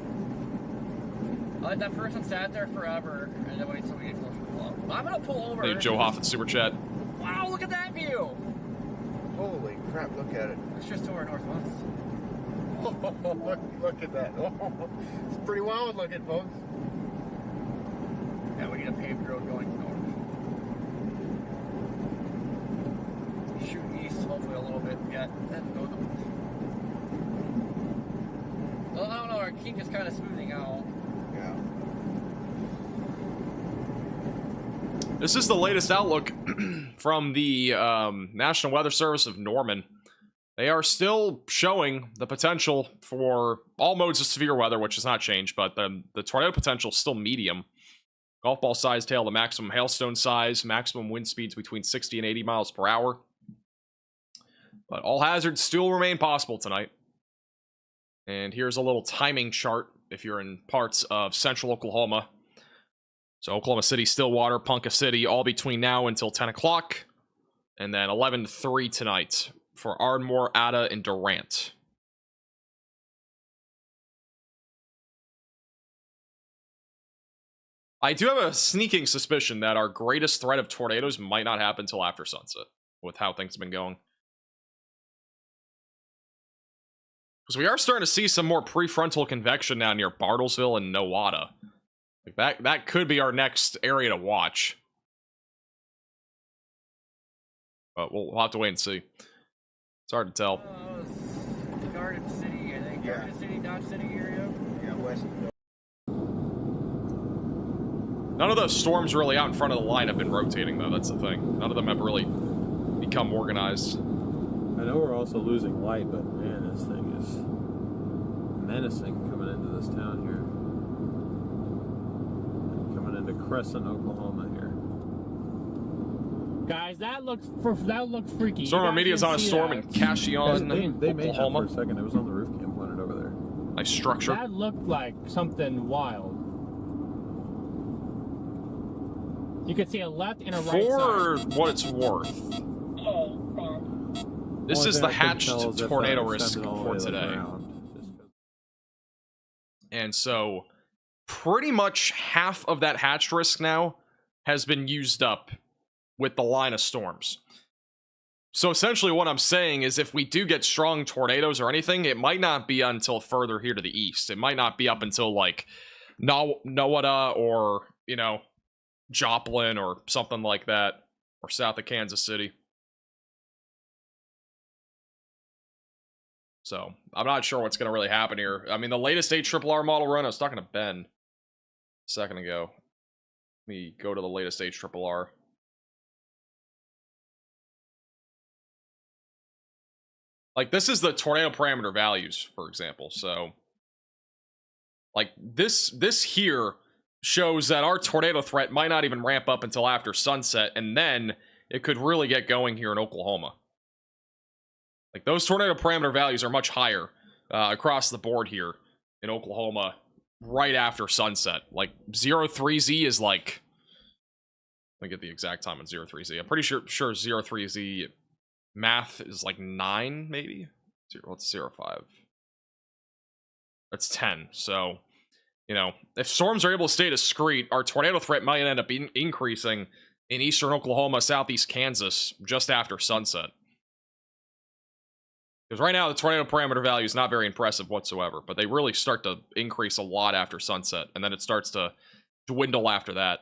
That person sat there forever, and then wait till we get closer to the wall. I'm gonna pull over. Hey, Joe Hoff at Super Chat. Wow, look at that view! Holy crap, look at it. It's just to our northwest. Look at that. It's pretty wild looking, folks. Yeah, we need a paved road going north. Shoot east, hopefully a little bit. Yeah, then go north. Well, I don't know, our kink is kind of smoothing out. Yeah. This is the latest outlook from the National Weather Service of Norman. They are still showing the potential for all modes of severe weather, which has not changed, but the tornado potential is still medium. Golf ball size tail, the maximum hailstone size, maximum wind speeds between 60 and 80 miles per hour. But all hazards still remain possible tonight. And here's a little timing chart if you're in parts of central Oklahoma. So Oklahoma City, Stillwater, Ponca City, all between now until 10 o'clock. And then 11 to 3 tonight for Ardmore, Ada, and Durant. I do have a sneaking suspicion that our greatest threat of tornadoes might not happen until after sunset, with how things have been going. Because we are starting to see some more prefrontal convection now near Bartlesville and Nowata. Like that could be our next area to watch. But we'll have to wait and see. It's hard to tell. Garden City, I think. Garden City, Dodge City area. Yeah, west. None of those storms really out in front of the line have been rotating, though. That's the thing. None of them have really become organized. I know we're also losing light, but man, this thing is menacing coming into this town here. Coming into Crescent, Oklahoma here. Guys, that looks freaky. Storm Media's on a storm in Cashion, they made that Oklahoma. for a second. It was on the roof cam pointed over there. Nice structure. That looked like something wild. You could see a left and a right For side. what it's worth, this is the hatched tornado risk for today. And so pretty much half of that hatched risk now has been used up with the line of storms. So essentially what I'm saying is if we do get strong tornadoes or anything, it might not be until further here to the east. It might not be up until like Nowata or, you know, Joplin or something like that, or south of Kansas City. So I'm not sure what's going to really happen here. I mean, the latest HRRR model run, I was talking to Ben a second ago. Let me go to the latest HRRR. Like, this is the tornado parameter values, for example. So, like, this here shows that our tornado threat might not even ramp up until after sunset, and then it could really get going here in Oklahoma. Like, those tornado parameter values are much higher across the board here in Oklahoma right after sunset. Like, 03Z is like... Let me get the exact time on 03Z. I'm pretty sure 03Z math is like 9, maybe? What's 05? That's 10. So, you know, if storms are able to stay discrete, our tornado threat might end up increasing in eastern Oklahoma, southeast Kansas, just after sunset. Because right now, the tornado parameter value is not very impressive whatsoever, but they really start to increase a lot after sunset, and then it starts to dwindle after that.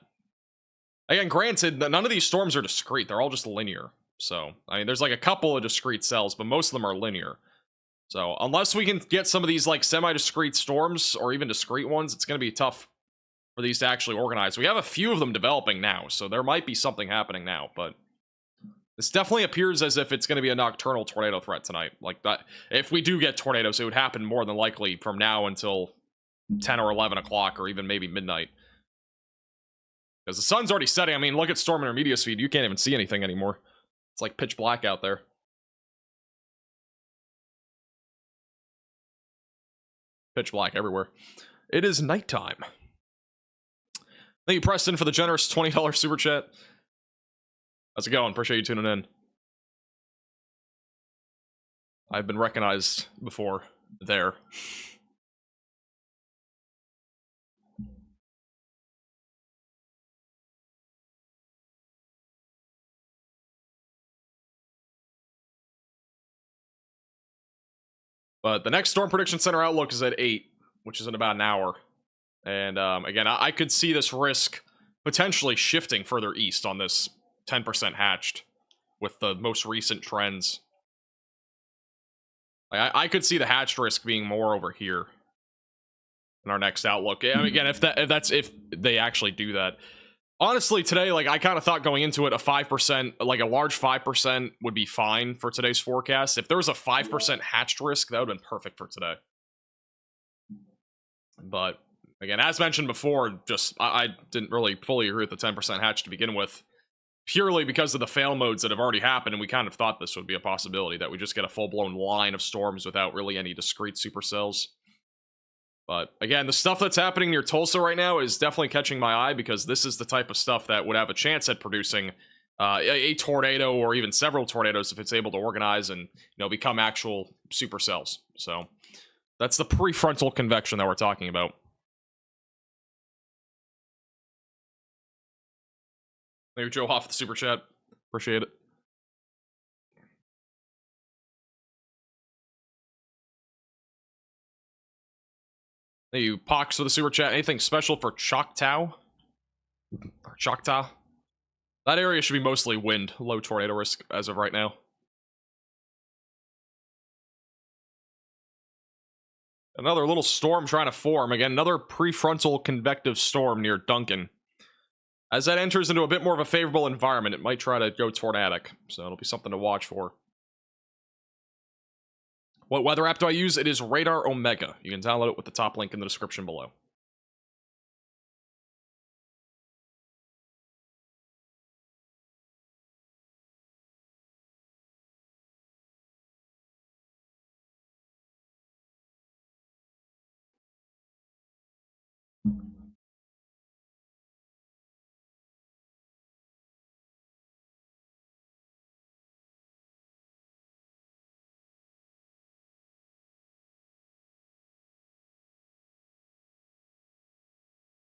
Again, granted, none of these storms are discrete. They're all just linear. So, I mean, there's like a couple of discrete cells, but most of them are linear. So, unless we can get some of these like semi-discrete storms, or even discrete ones, it's going to be tough for these to actually organize. We have a few of them developing now, so there might be something happening now, but this definitely appears as if it's going to be a nocturnal tornado threat tonight. Like, that, if we do get tornadoes, it would happen more than likely from now until 10 or 11 o'clock, or even maybe midnight. Because the sun's already setting. I mean, look at storm intermediate speed. You can't even see anything anymore. It's like pitch black out there. Pitch black everywhere. It is nighttime. Thank you, Preston, for the generous $20 super chat. How's it going? Appreciate you tuning in. I've been recognized before there. But the next Storm Prediction Center Outlook is at 8, which is in about an hour. And again, I could see this risk potentially shifting further east on this 10% hatched with the most recent trends. I could see the hatched risk being more over here in our next Outlook. I mean, again, if they actually do that. Honestly, today, like, I kind of thought going into it, a 5%, like a large 5% would be fine for today's forecast. If there was a 5% hatched risk, that would have been perfect for today. But, again, as mentioned before, just, I didn't really fully agree with the 10% hatch to begin with, purely because of the fail modes that have already happened, and we kind of thought this would be a possibility, that we just get a full-blown line of storms without really any discrete supercells. But, again, the stuff that's happening near Tulsa right now is definitely catching my eye, because this is the type of stuff that would have a chance at producing a tornado, or even several tornadoes, if it's able to organize and, you know, become actual supercells. So, that's the prefrontal convection that we're talking about. Thank you, Joe Hoff, for the super chat. Appreciate it. Thank you, Pox, for the super chat. Anything special for Choctaw? Or Choctaw? That area should be mostly wind. Low tornado risk as of right now. Another little storm trying to form. Again, another prefrontal convective storm near Duncan. As that enters into a bit more of a favorable environment, it might try to go tornadic. So it'll be something to watch for. What weather app do I use? It is Radar Omega. You can download it with the top link in the description below.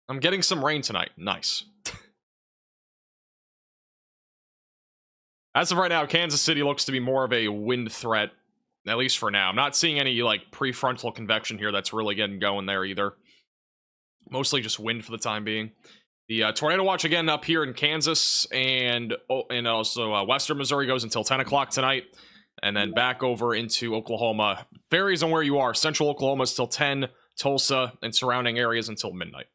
I'm getting some rain tonight. Nice. As of right now, Kansas City looks to be more of a wind threat, at least for now. I'm not seeing any, like, prefrontal convection here that's really getting going there either. Mostly just wind for the time being. The tornado watch again up here in Kansas and also western Missouri goes until 10 o'clock tonight. And then back over into Oklahoma. Varies on where you are. Central Oklahoma is till 10, Tulsa and surrounding areas until midnight.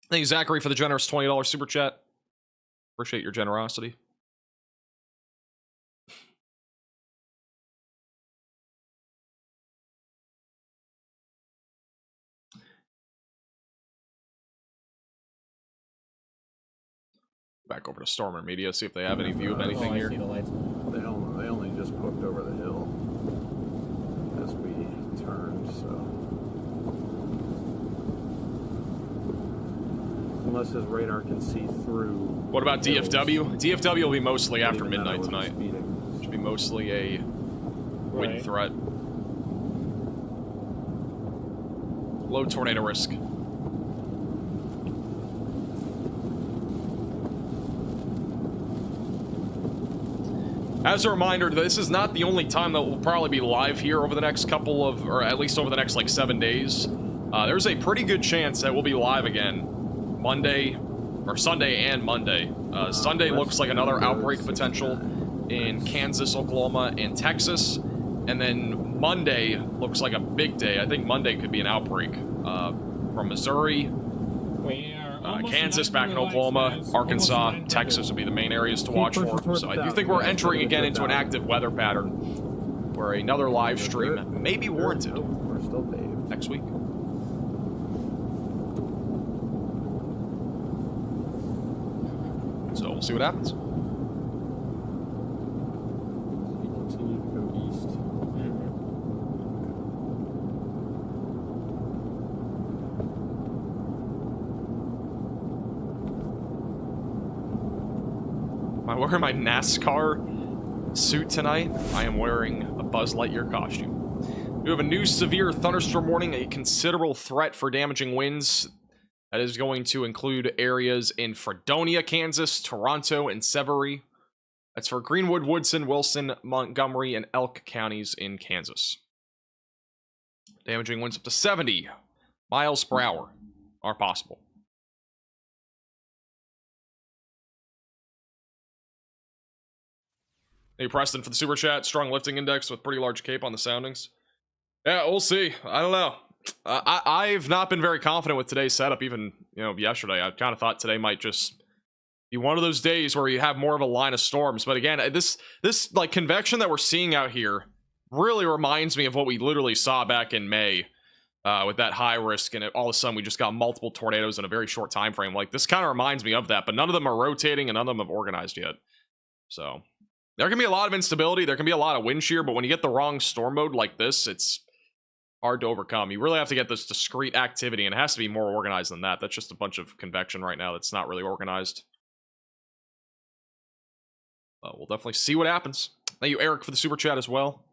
Thank you, Zachary, for the generous $20 super chat. Appreciate your generosity. Back over to Stormer Media, see if they have any view of anything here. They only just poked over the hill as we turned, so unless his radar can see through. What about DFW? DFW will be mostly after midnight tonight. Should be mostly a wind threat. Low tornado risk. As a reminder, this is not the only time that we'll probably be live here over the next couple of, or at least over the next like 7 days. There's a pretty good chance that we'll be live again Monday, or Sunday and Monday. Sunday looks like another outbreak potential in Kansas, Oklahoma, and Texas. And then Monday looks like a big day. I think Monday could be an outbreak from Missouri, Kansas, back in Oklahoma, Arkansas, Texas would be the main areas to watch for. So I do think we're entering again into an active weather pattern where another live stream may be warranted next week. So we'll see what happens. Continue to go east. Am I wearing my NASCAR suit tonight? I am wearing a Buzz Lightyear costume. We have a new severe thunderstorm warning, a considerable threat for damaging winds. That is going to include areas in Fredonia, Kansas, Toronto, and Severy. That's for Greenwood, Woodson, Wilson, Montgomery, and Elk counties in Kansas. Damaging winds up to 70 miles per hour are possible. Hey, Preston for the super chat. Strong lifting index with pretty large cape on the soundings. Yeah, we'll see. I don't know. I've not been very confident with today's setup. Even yesterday, I kind of thought today might just be one of those days where you have more of a line of storms. But again, this like convection that we're seeing out here really reminds me of what we literally saw back in May with that high risk, and all of a sudden we just got multiple tornadoes in a very short time frame. Like this kind of reminds me of that, but none of them are rotating and none of them have organized yet. So there can be a lot of instability. There can be a lot of wind shear, but when you get the wrong storm mode like this, it's hard to overcome. You really have to get this discrete activity, and it has to be more organized than that. That's just a bunch of convection right now that's not really organized. We'll definitely see what happens. Thank you, Eric, for the super chat as well.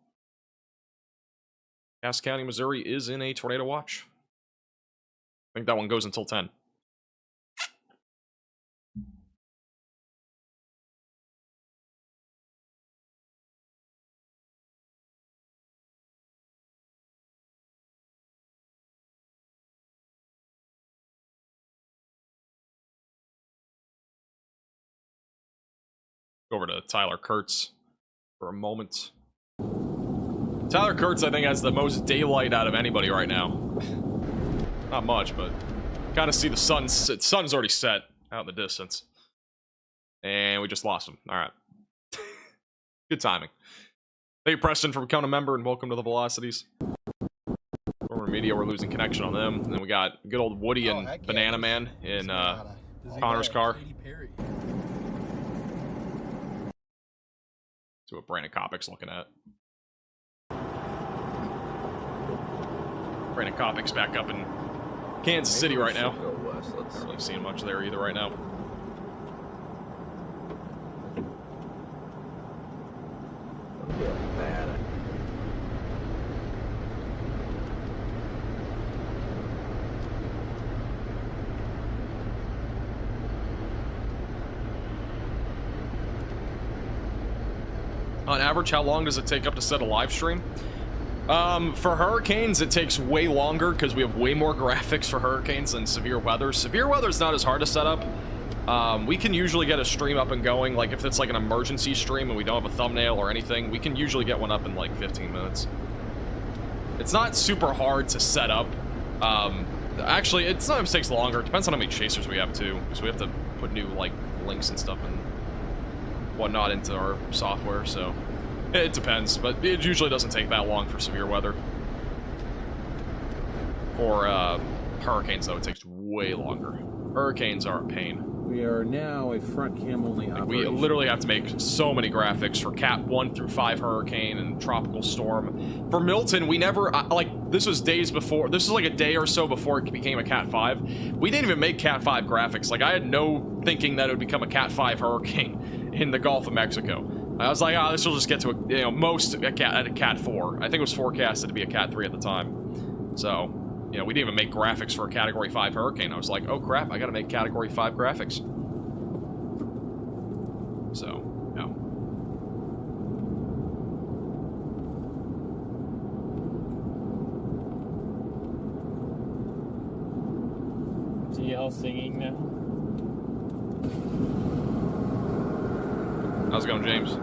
Cass County, Missouri is in a tornado watch. I think that one goes until 10. Over to Tyler Kurtz for a moment. Tyler Kurtz, I think, has the most daylight out of anybody right now. Not much, but kind of see the sun's already set out in the distance. And we just lost him. All right. Good timing. Thank you, Preston, for becoming a member, and welcome to the Velocities. Former Media, we're losing connection on them. And then we got good old Woody and Banana Man in Connor's car. See what Brandon Kopic's looking at. Brandon Kopic's back up in Kansas City right now. Not really seeing much there either right now. average, how long does it take up to set a live stream? For hurricanes, it takes way longer because we have way more graphics for hurricanes than severe weather. Severe weather is not as hard to set up. We can usually get a stream up and going, like if it's like an emergency stream and we don't have a thumbnail or anything, we can usually get one up in like 15 minutes. It's not super hard to set up. Actually, it sometimes takes longer. It depends on how many chasers we have too, because we have to put new like links and stuff and whatnot into our software, so it depends, but it usually doesn't take that long for severe weather. For hurricanes, though, it takes way longer. Hurricanes are a pain. We are now a front cam only operation. We literally have to make so many graphics for Cat 1 through 5 hurricane and tropical storm. For Milton, we never, like, this was days before, this was like a day or so before it became a Cat 5. We didn't even make Cat 5 graphics. Like, I had no thinking that it would become a Cat 5 hurricane in the Gulf of Mexico. I was like, oh, this will just get to a, you know, most a Cat 4. I think it was forecasted to be a Cat 3 at the time. So, you know, we didn't even make graphics for a Category 5 hurricane. I was like, oh crap, I gotta make Category 5 graphics. So, yeah. TL singing now. How's it going, James?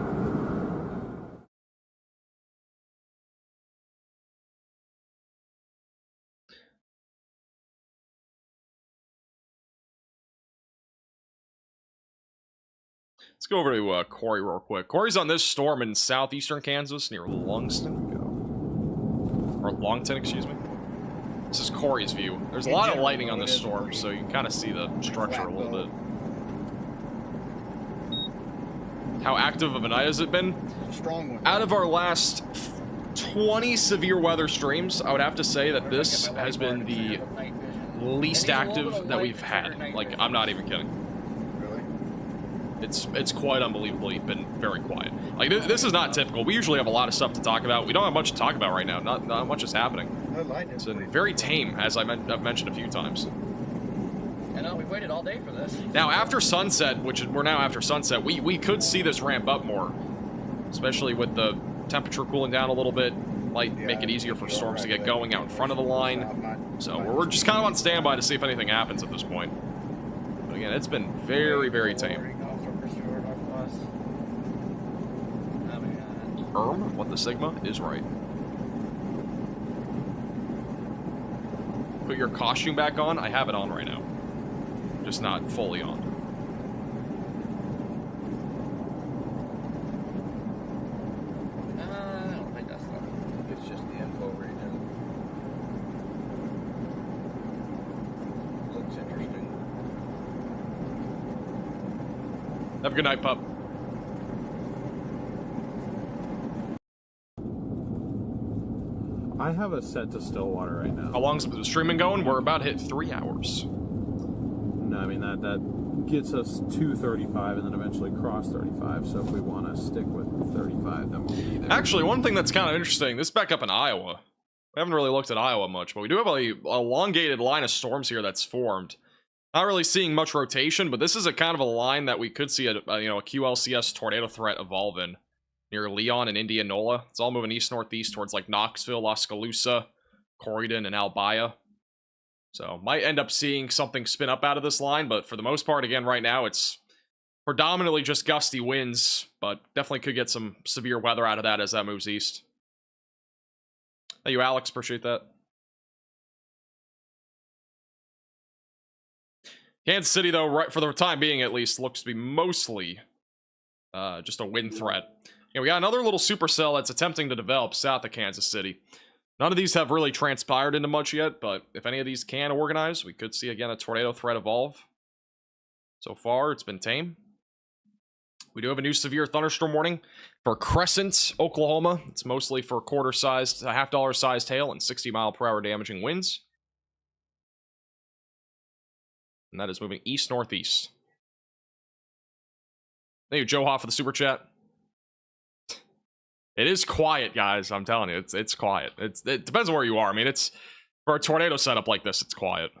Let's go over to Corey real quick. Corey's on this storm in southeastern Kansas near Longton. Or Longton, excuse me. This is Corey's view. There's a lot of lightning on this storm, so you can kind of see the structure a little bit. How active of a night has it been? Strong one. Out of our last 20 severe weather streams, I would have to say that this has been the least active that we've had. Like, I'm not even kidding. It's quite unbelievably been very quiet. Like, this is not typical. We usually have a lot of stuff to talk about. We don't have much to talk about right now. Not much is happening. It's been very tame, as I've mentioned a few times. I know, we waited all day for this. Now, after sunset, which we're now after sunset, we could see this ramp up more. Especially with the temperature cooling down a little bit. Might make it easier for storms to get going out in front of the line. So we're just kind of on standby to see if anything happens at this point. But again, it's been very, very tame. What the Sigma is right. Put your costume back on. I have it on right now. Just not fully on. I don't think that's not. It's just the info region. Looks interesting. Have a good night, pup. I have it set to Stillwater right now. How long's the streaming going? We're about to hit 3 hours. No, I mean that gets us to 35 and then eventually cross 35. So if we want to stick with 35, then we'll be there. Actually, one thing that's kind of interesting, this is back up in Iowa. We haven't really looked at Iowa much, but we do have a elongated line of storms here that's formed. Not really seeing much rotation, but this is a kind of a line that we could see a QLCS tornado threat evolve in. Near Leon and Indianola. It's all moving east-northeast towards like Knoxville, Oskaloosa, Corydon, and Albia. So might end up seeing something spin up out of this line, but for the most part, again, right now, it's predominantly just gusty winds, but definitely could get some severe weather out of that as that moves east. Thank you, Alex. Appreciate that. Kansas City, though, right for the time being at least, looks to be mostly just a wind threat. Yeah, we got another little supercell that's attempting to develop south of Kansas City. None of these have really transpired into much yet, but if any of these can organize, we could see, again, a tornado threat evolve. So far, it's been tame. We do have a new severe thunderstorm warning for Crescent, Oklahoma. It's mostly for quarter-sized, half-dollar-sized hail and 60-mile-per-hour damaging winds. And that is moving east-northeast. Thank you, Joe Hoff, for the super chat. It is quiet, guys. I'm telling you, it's quiet. It depends on where you are. I mean, it's for a tornado setup like this, it's quiet.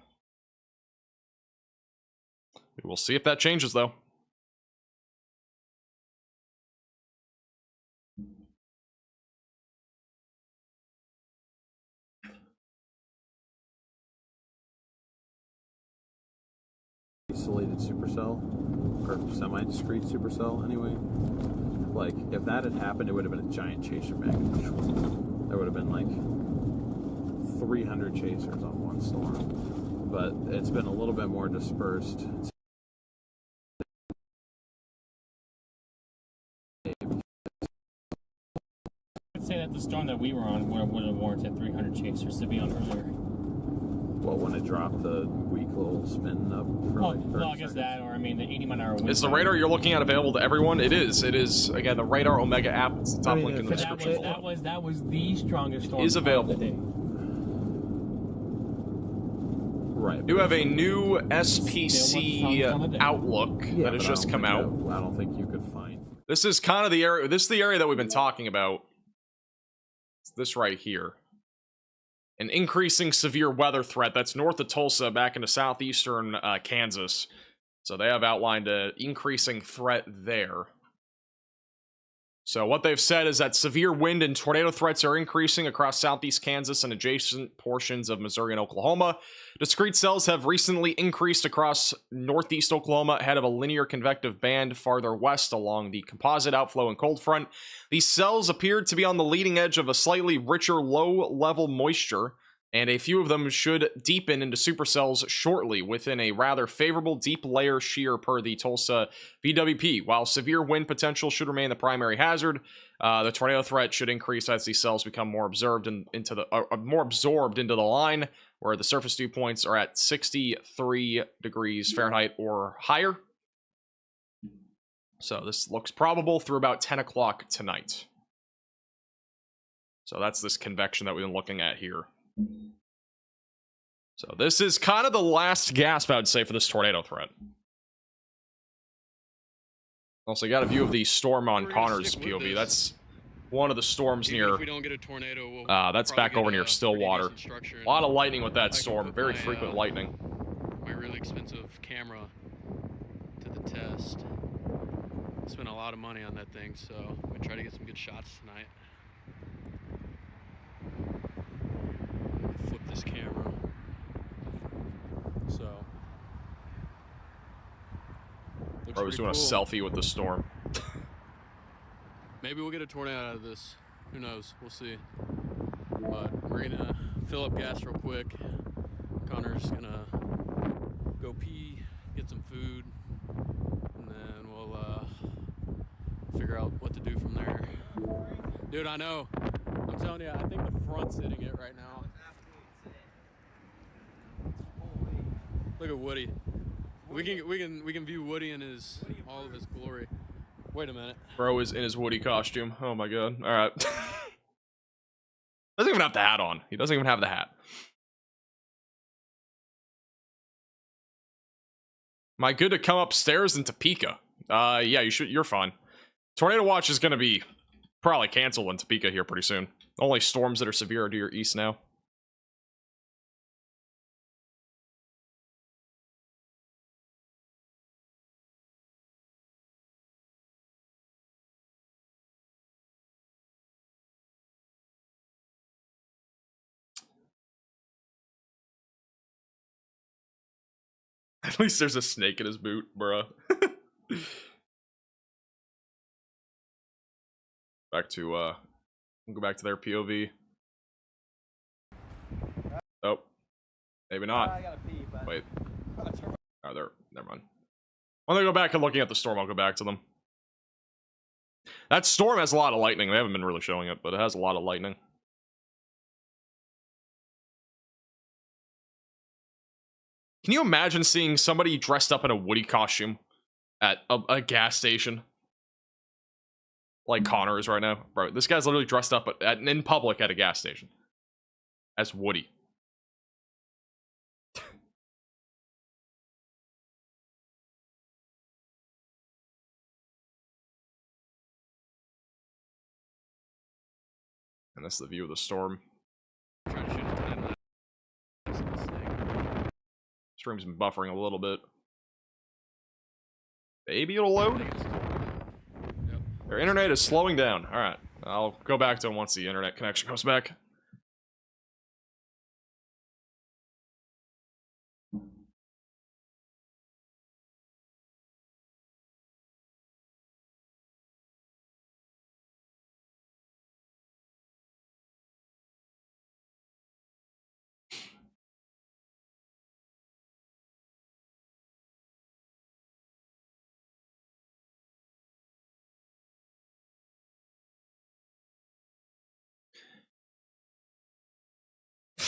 We'll see if that changes, though. isolated supercell, or semi-discrete supercell anyway. Like, if that had happened, it would have been a giant chaser magnitude. There would have been like 300 chasers on one storm. But it's been a little bit more dispersed. I'd say that the storm that we were on would have warranted 300 chasers to be on earlier. Well, when it dropped the weak little spin up for like 30 well, I guess seconds. that, or I mean, the 80-mile-an-hour wind. Is the radar you're looking at available to everyone? It is. It is. Again, the Radar Omega app. It's the top link in the description. That was the strongest storm. Is available. Of the day. Right. You have a new SPC Outlook that has just come out. I don't think you could find. This is kind of the area. This is the area that we've been talking about. It's this right here. An increasing severe weather threat that's north of Tulsa back into southeastern Kansas. So they have outlined an increasing threat there. So what they've said is that severe wind and tornado threats are increasing across southeast Kansas and adjacent portions of Missouri and Oklahoma. Discrete cells have recently increased across northeast Oklahoma ahead of a linear convective band farther west along the composite outflow and cold front. These cells appeared to be on the leading edge of a slightly richer low-level moisture, and a few of them should deepen into supercells shortly within a rather favorable deep layer shear per the Tulsa VWP. While severe wind potential should remain the primary hazard, the tornado threat should increase as these cells become more absorbed into the line, where the surface dew points are at 63 degrees Fahrenheit or higher. So this looks probable through about 10 o'clock tonight. So that's this convection that we've been looking at here. So this is kind of the last gasp, I would say, for this tornado threat. Also, you got a view of the storm on Connor's POV. That's one of the storms near. If we don't get a tornado, we'll that's back over near Stillwater. A lot of lightning with that storm. Very frequent lightning. My really expensive camera to the test. Spent a lot of money on that thing, so I'm gonna try to get some good shots tonight. Flip this camera. So. I was doing a selfie with the storm. Maybe we'll get a tornado out of this. Who knows? We'll see. But we're gonna fill up gas real quick. Connor's gonna go pee, get some food, and then we'll figure out what to do from there. Dude, I know. I'm telling you, I think the front's hitting it right now. Look at Woody. We can view Woody in all of his glory. Wait a minute. Bro is in his Woody costume. Oh my god. Alright. Doesn't even have the hat on. He doesn't even have the hat. Am I good to come upstairs in Topeka? Yeah, you're fine. Tornado watch is gonna be probably canceled in Topeka here pretty soon. Only storms that are severe are to your east now. At least there's a snake in his boot, bruh. Back to, we'll go back to their POV. Oh. Maybe not. I gotta pee, but... Wait. Oh, there. Never mind. When they go back and looking at the storm, I'll go back to them. That storm has a lot of lightning. They haven't been really showing it, but it has a lot of lightning. Can you imagine seeing somebody dressed up in a Woody costume at a gas station? Like Connor is right now. Bro, this guy's literally dressed up in public at a gas station. As Woody. And that's the view of the storm. Stream's been buffering a little bit. Maybe it'll load? Their internet is slowing down. Alright. I'll go back to them once the internet connection comes back.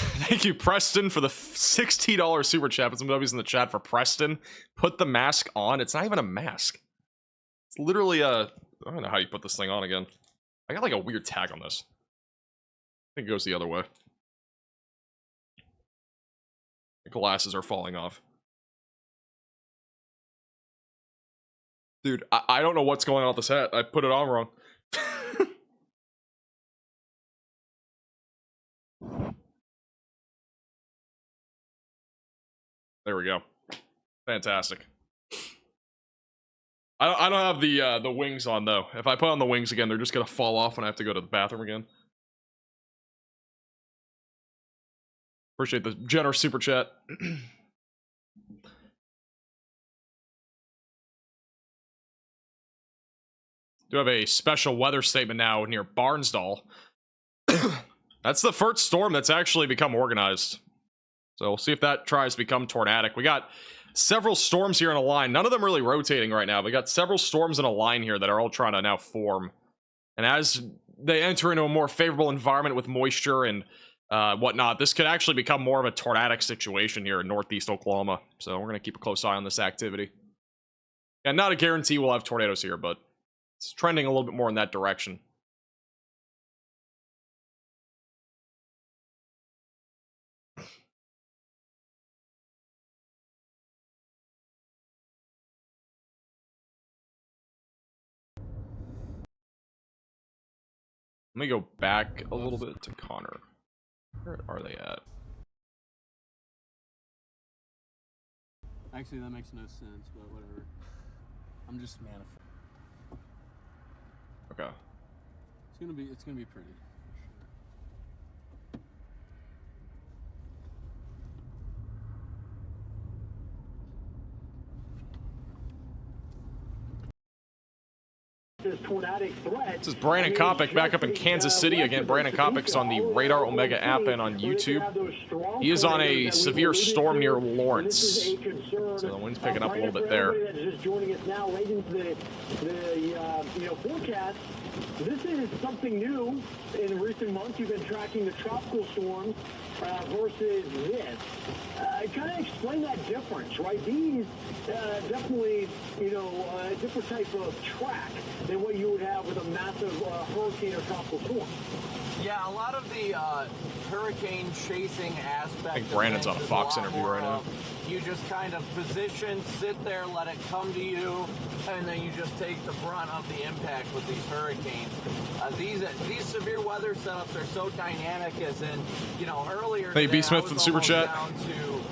Thank you, Preston, for the $60 super chat. Put some W's in the chat for Preston. Put the mask on. It's not even a mask. It's literally a... I don't know how you put this thing on again. I got like a weird tag on this. I think it goes the other way. The glasses are falling off. Dude, I don't know what's going on with this hat. I put it on wrong. There we go. Fantastic. I don't have the wings on though. If I put on the wings again, they're just gonna fall off and I have to go to the bathroom again. Appreciate the generous super chat. Do have a special weather statement now near Barnsdall. That's the first storm that's actually become organized. So we'll see if that tries to become tornadic. We got several storms here in a line. None of them really rotating right now. We got several storms in a line here that are all trying to now form. And as they enter into a more favorable environment with moisture and whatnot, this could actually become more of a tornadic situation here in northeast Oklahoma. So we're going to keep a close eye on this activity. And not a guarantee we'll have tornadoes here, but it's trending a little bit more in that direction. Let me go back a little bit to Connor. Where are they at? Actually, that makes no sense, but whatever. I'm just manifesting. Okay. It's gonna be pretty. This is Brandon Kopic back up in Kansas City. Again, Brandon Kopic's on the Radar Omega app and on YouTube. He is on a severe storm near Lawrence. So the wind's picking up a little bit there. Just joining us now late into the forecast. This is something new in recent months. You've been tracking the tropical storms versus this. Kind of explain that difference, right? These definitely, a different type of track than what you would have with a massive hurricane or tropical storm. Yeah, a lot of the hurricane chasing aspect. I think Brandon's on a Fox interview right now. You just kind of position, sit there, let it come to you, and then you just take the brunt of the impact with these hurricanes. These severe weather setups are so dynamic, as in, earlier. Hey, B. Smith for the super chat.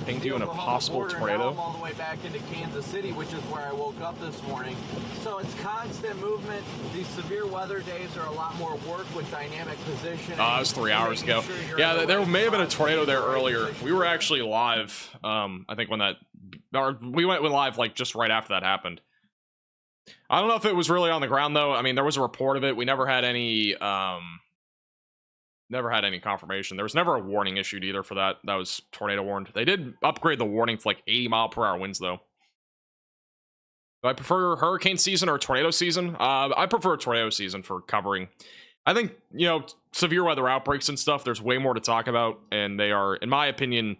Pinged you in a possible tornado. All the way back into Kansas City, which is where I woke up this morning. So it's constant movement. These severe weather days are a lot more work with dynamic position. That was 3 hours ago. Yeah, there may have been a tornado there earlier. We were actually live, I think when we went live like just right after that happened. I don't know if it was really on the ground though. I mean, there was a report of it. We never had any confirmation. There was never a warning issued either for that. That was tornado warned. They did upgrade the warning to like 80-mile-per-hour winds though. Do I prefer hurricane season or tornado season? I prefer tornado season for covering. I think, severe weather outbreaks and stuff, there's way more to talk about, and they are, in my opinion,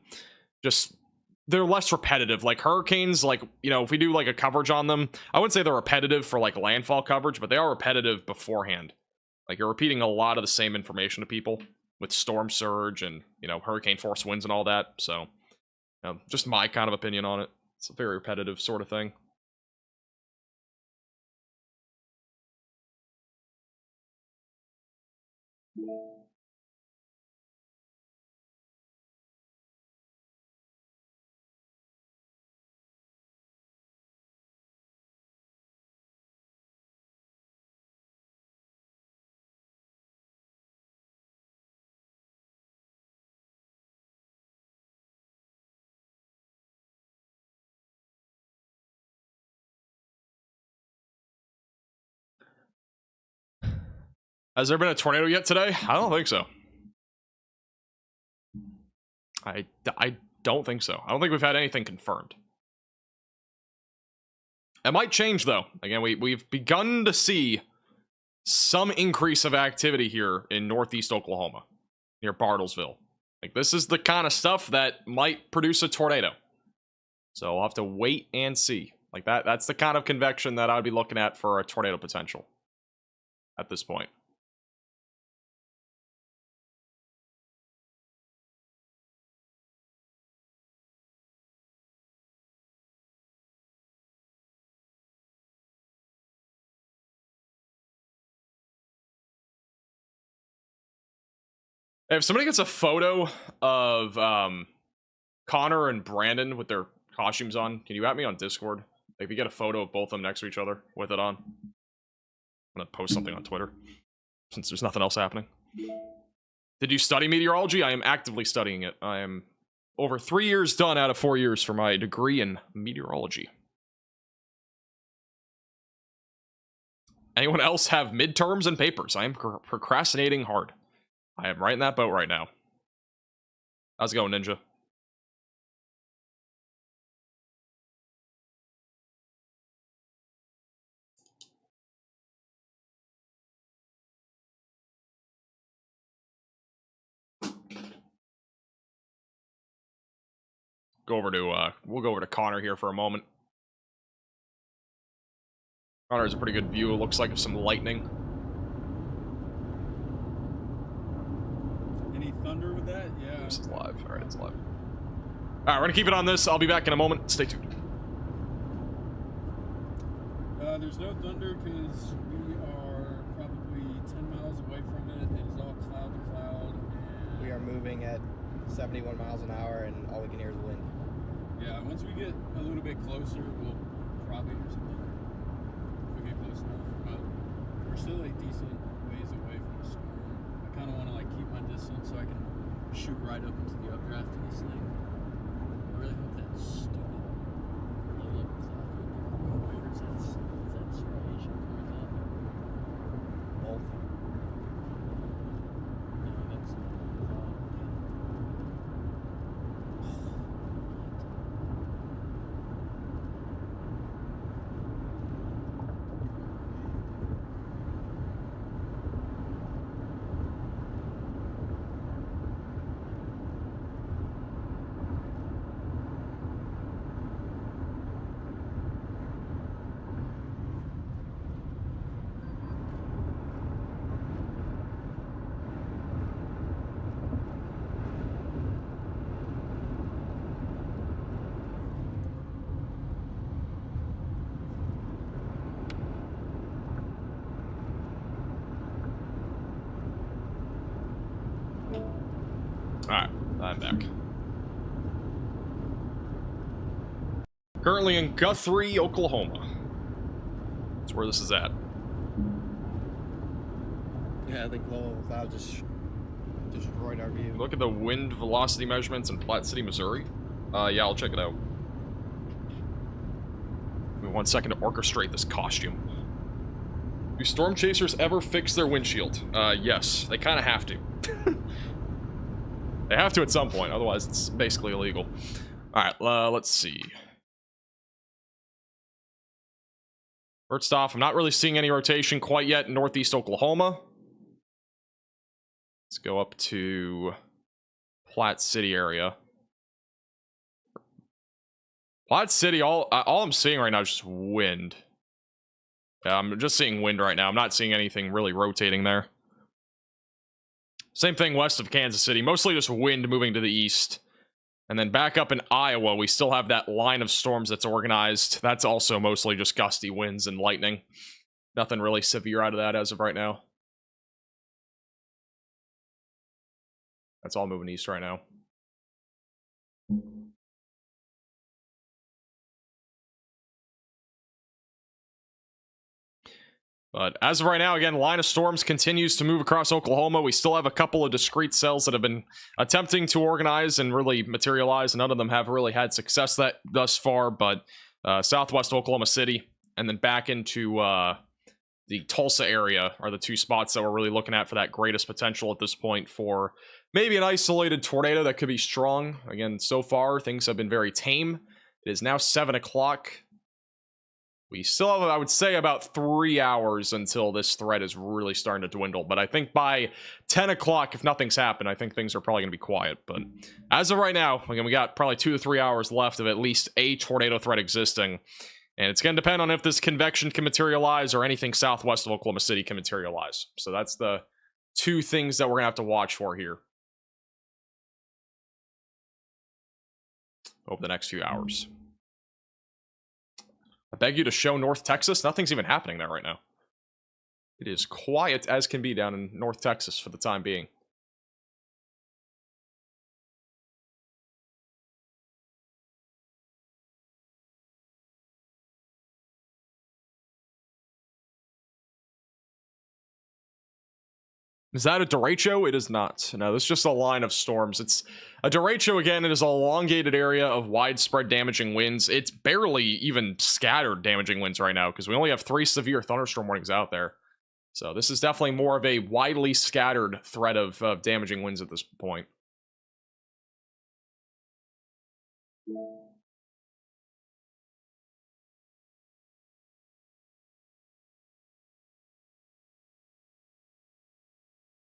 they're less repetitive. Like hurricanes, like, if we do like a coverage on them, I wouldn't say they're repetitive for like landfall coverage, but they are repetitive beforehand. Like you're repeating a lot of the same information to people with storm surge and, hurricane force winds and all that. So, just my kind of opinion on it. It's a very repetitive sort of thing. Has there been a tornado yet today? I don't think so. I don't think so. I don't think we've had anything confirmed. It might change, though. Again, we've begun to see some increase of activity here in northeast Oklahoma, near Bartlesville. Like, this is the kind of stuff that might produce a tornado. So we'll have to wait and see. Like, that's the kind of convection that I'd be looking at for a tornado potential at this point. If somebody gets a photo of Connor and Brandon with their costumes on, can you at me on Discord? Like, if you get a photo of both of them next to each other with it on. I'm gonna post something on Twitter, since there's nothing else happening. Did you study meteorology? I am actively studying it. I am over 3 years done out of 4 years for my degree in meteorology. Anyone else have midterms and papers? I am procrastinating hard. I am right in that boat right now. How's it going, Ninja? We'll go over to Connor here for a moment. Connor has a pretty good view, it looks like, of some lightning. Any thunder with that? Yeah. This is live. Alright, it's live. Alright, we're gonna keep it on this. I'll be back in a moment. Stay tuned. There's no thunder because we are probably 10 miles away from it. It is all cloud to cloud. And We are moving at 71 miles an hour, and all we can hear is wind. yeah, once we get a little bit closer, we'll probably hear some thunder. If we get close enough. But we're still a decent ways away from the storm. I kind of want to like keep my distance so I can shoot right up into the updraft of this thing. I really hope that's stupid. Low level cloud could be or is that circulation coming up? Both. No, that's cloud. Alright, I'm back. Currently in Guthrie, Oklahoma. That's where this is at. Yeah, I think low level cloud just destroyed our view. Look at the wind velocity measurements in Platte City, Missouri. Yeah, I'll check it out. Give me 1 second to orchestrate this costume. Do storm chasers ever fix their windshield? Yes, they kind of have to. They have to at some point, otherwise it's basically illegal. Alright, let's see. First off, I'm not really seeing any rotation quite yet in northeast Oklahoma. Let's go up to Platte City area. Platte City, all I'm seeing right now is just wind. Yeah, I'm just seeing wind right now. I'm not seeing anything really rotating there. Same thing west of Kansas City. Mostly just wind moving to the east. And then back up in Iowa, we still have that line of storms that's organized. That's also mostly just gusty winds and lightning. Nothing really severe out of that as of right now. That's all moving east right now. But as of right now, again, line of storms continues to move across Oklahoma. We still have a couple of discrete cells that have been attempting to organize and really materialize. None of them have really had success thus far, but southwest Oklahoma City and then back into the Tulsa area are the two spots that we're really looking at for that greatest potential at this point for maybe an isolated tornado that could be strong. Again, so far, things have been very tame. It is now 7 o'clock. We still have, I would say, about 3 hours until this threat is really starting to dwindle. But I think by 10 o'clock, if nothing's happened, I think things are probably going to be quiet. But as of right now, again, we got probably 2 to 3 hours left of at least a tornado threat existing. And it's going to depend on if this convection can materialize or anything southwest of Oklahoma City can materialize. So that's the 2 things that we're going to have to watch for here over the next few hours. I beg you to show North Texas. Nothing's even happening there right now. It is quiet as can be down in North Texas for the time being. Is that a derecho? It is not. No, this is just a line of storms. It's a derecho again. It is an elongated area of widespread damaging winds. It's barely even scattered damaging winds right now because we only have 3 severe thunderstorm warnings out there. So this is definitely more of a widely scattered threat of damaging winds at this point.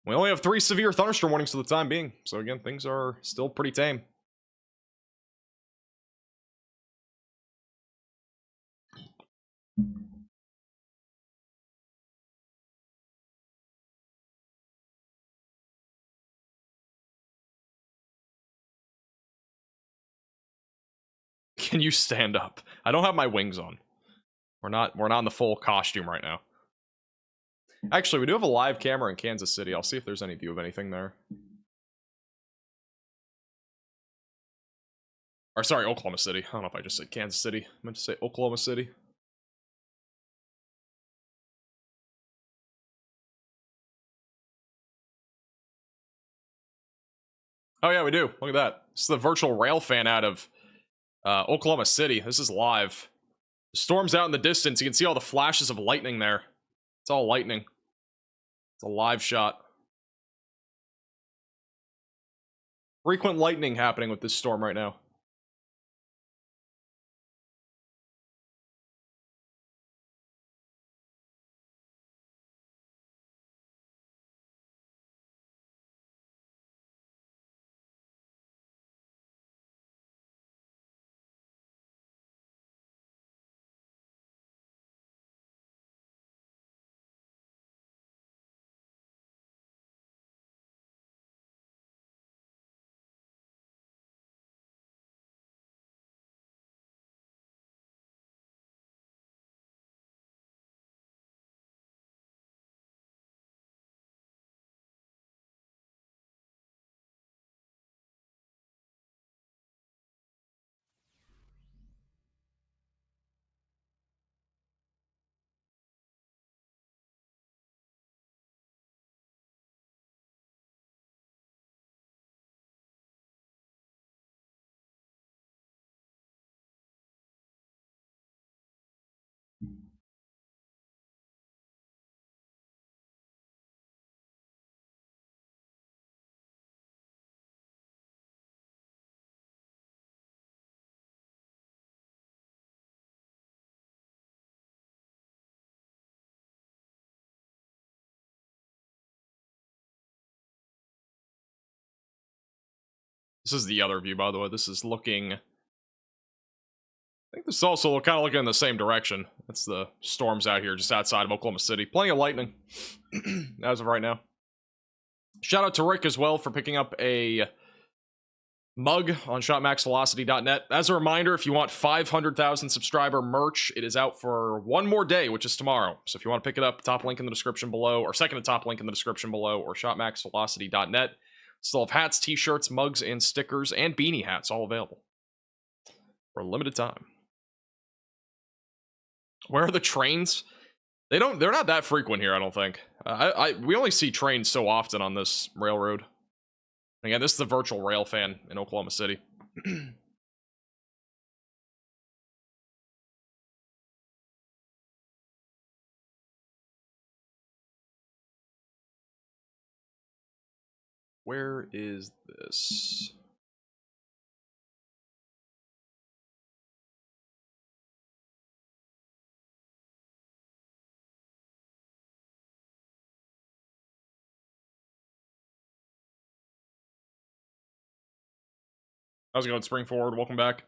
We only have 3 severe thunderstorm warnings for the time being. So again, things are still pretty tame. Can you stand up? I don't have my wings on. We're not in the full costume right now. Actually, we do have a live camera in Kansas City. I'll see if there's any view of anything there. Or sorry, Oklahoma City. I don't know if I just said Kansas City. I meant to say Oklahoma City. Oh yeah, we do. Look at that. This is the virtual rail fan out of Oklahoma City. This is live. The storm's out in the distance. You can see all the flashes of lightning there. It's all lightning. It's a live shot. Frequent lightning happening with this storm right now. This is the other view, by the way. This is looking... I think this is also kind of looking in the same direction. That's the storms out here just outside of Oklahoma City. Plenty of lightning as of right now. Shout out to Rick as well for picking up a mug on shotmaxvelocity.net. As a reminder, if you want 500,000 subscriber merch, it is out for one more day, which is tomorrow. So if you want to pick it up, top link in the description below, or second to top link in the description below, or shotmaxvelocity.net. Still have hats, t-shirts, mugs, and stickers, and beanie hats all available for a limited time. Where are the trains? They're not that frequent here, I don't think. We only see trains so often on this railroad. Again, this is the virtual rail fan in Oklahoma City. Where is this? How's it going, Spring Forward? Welcome back.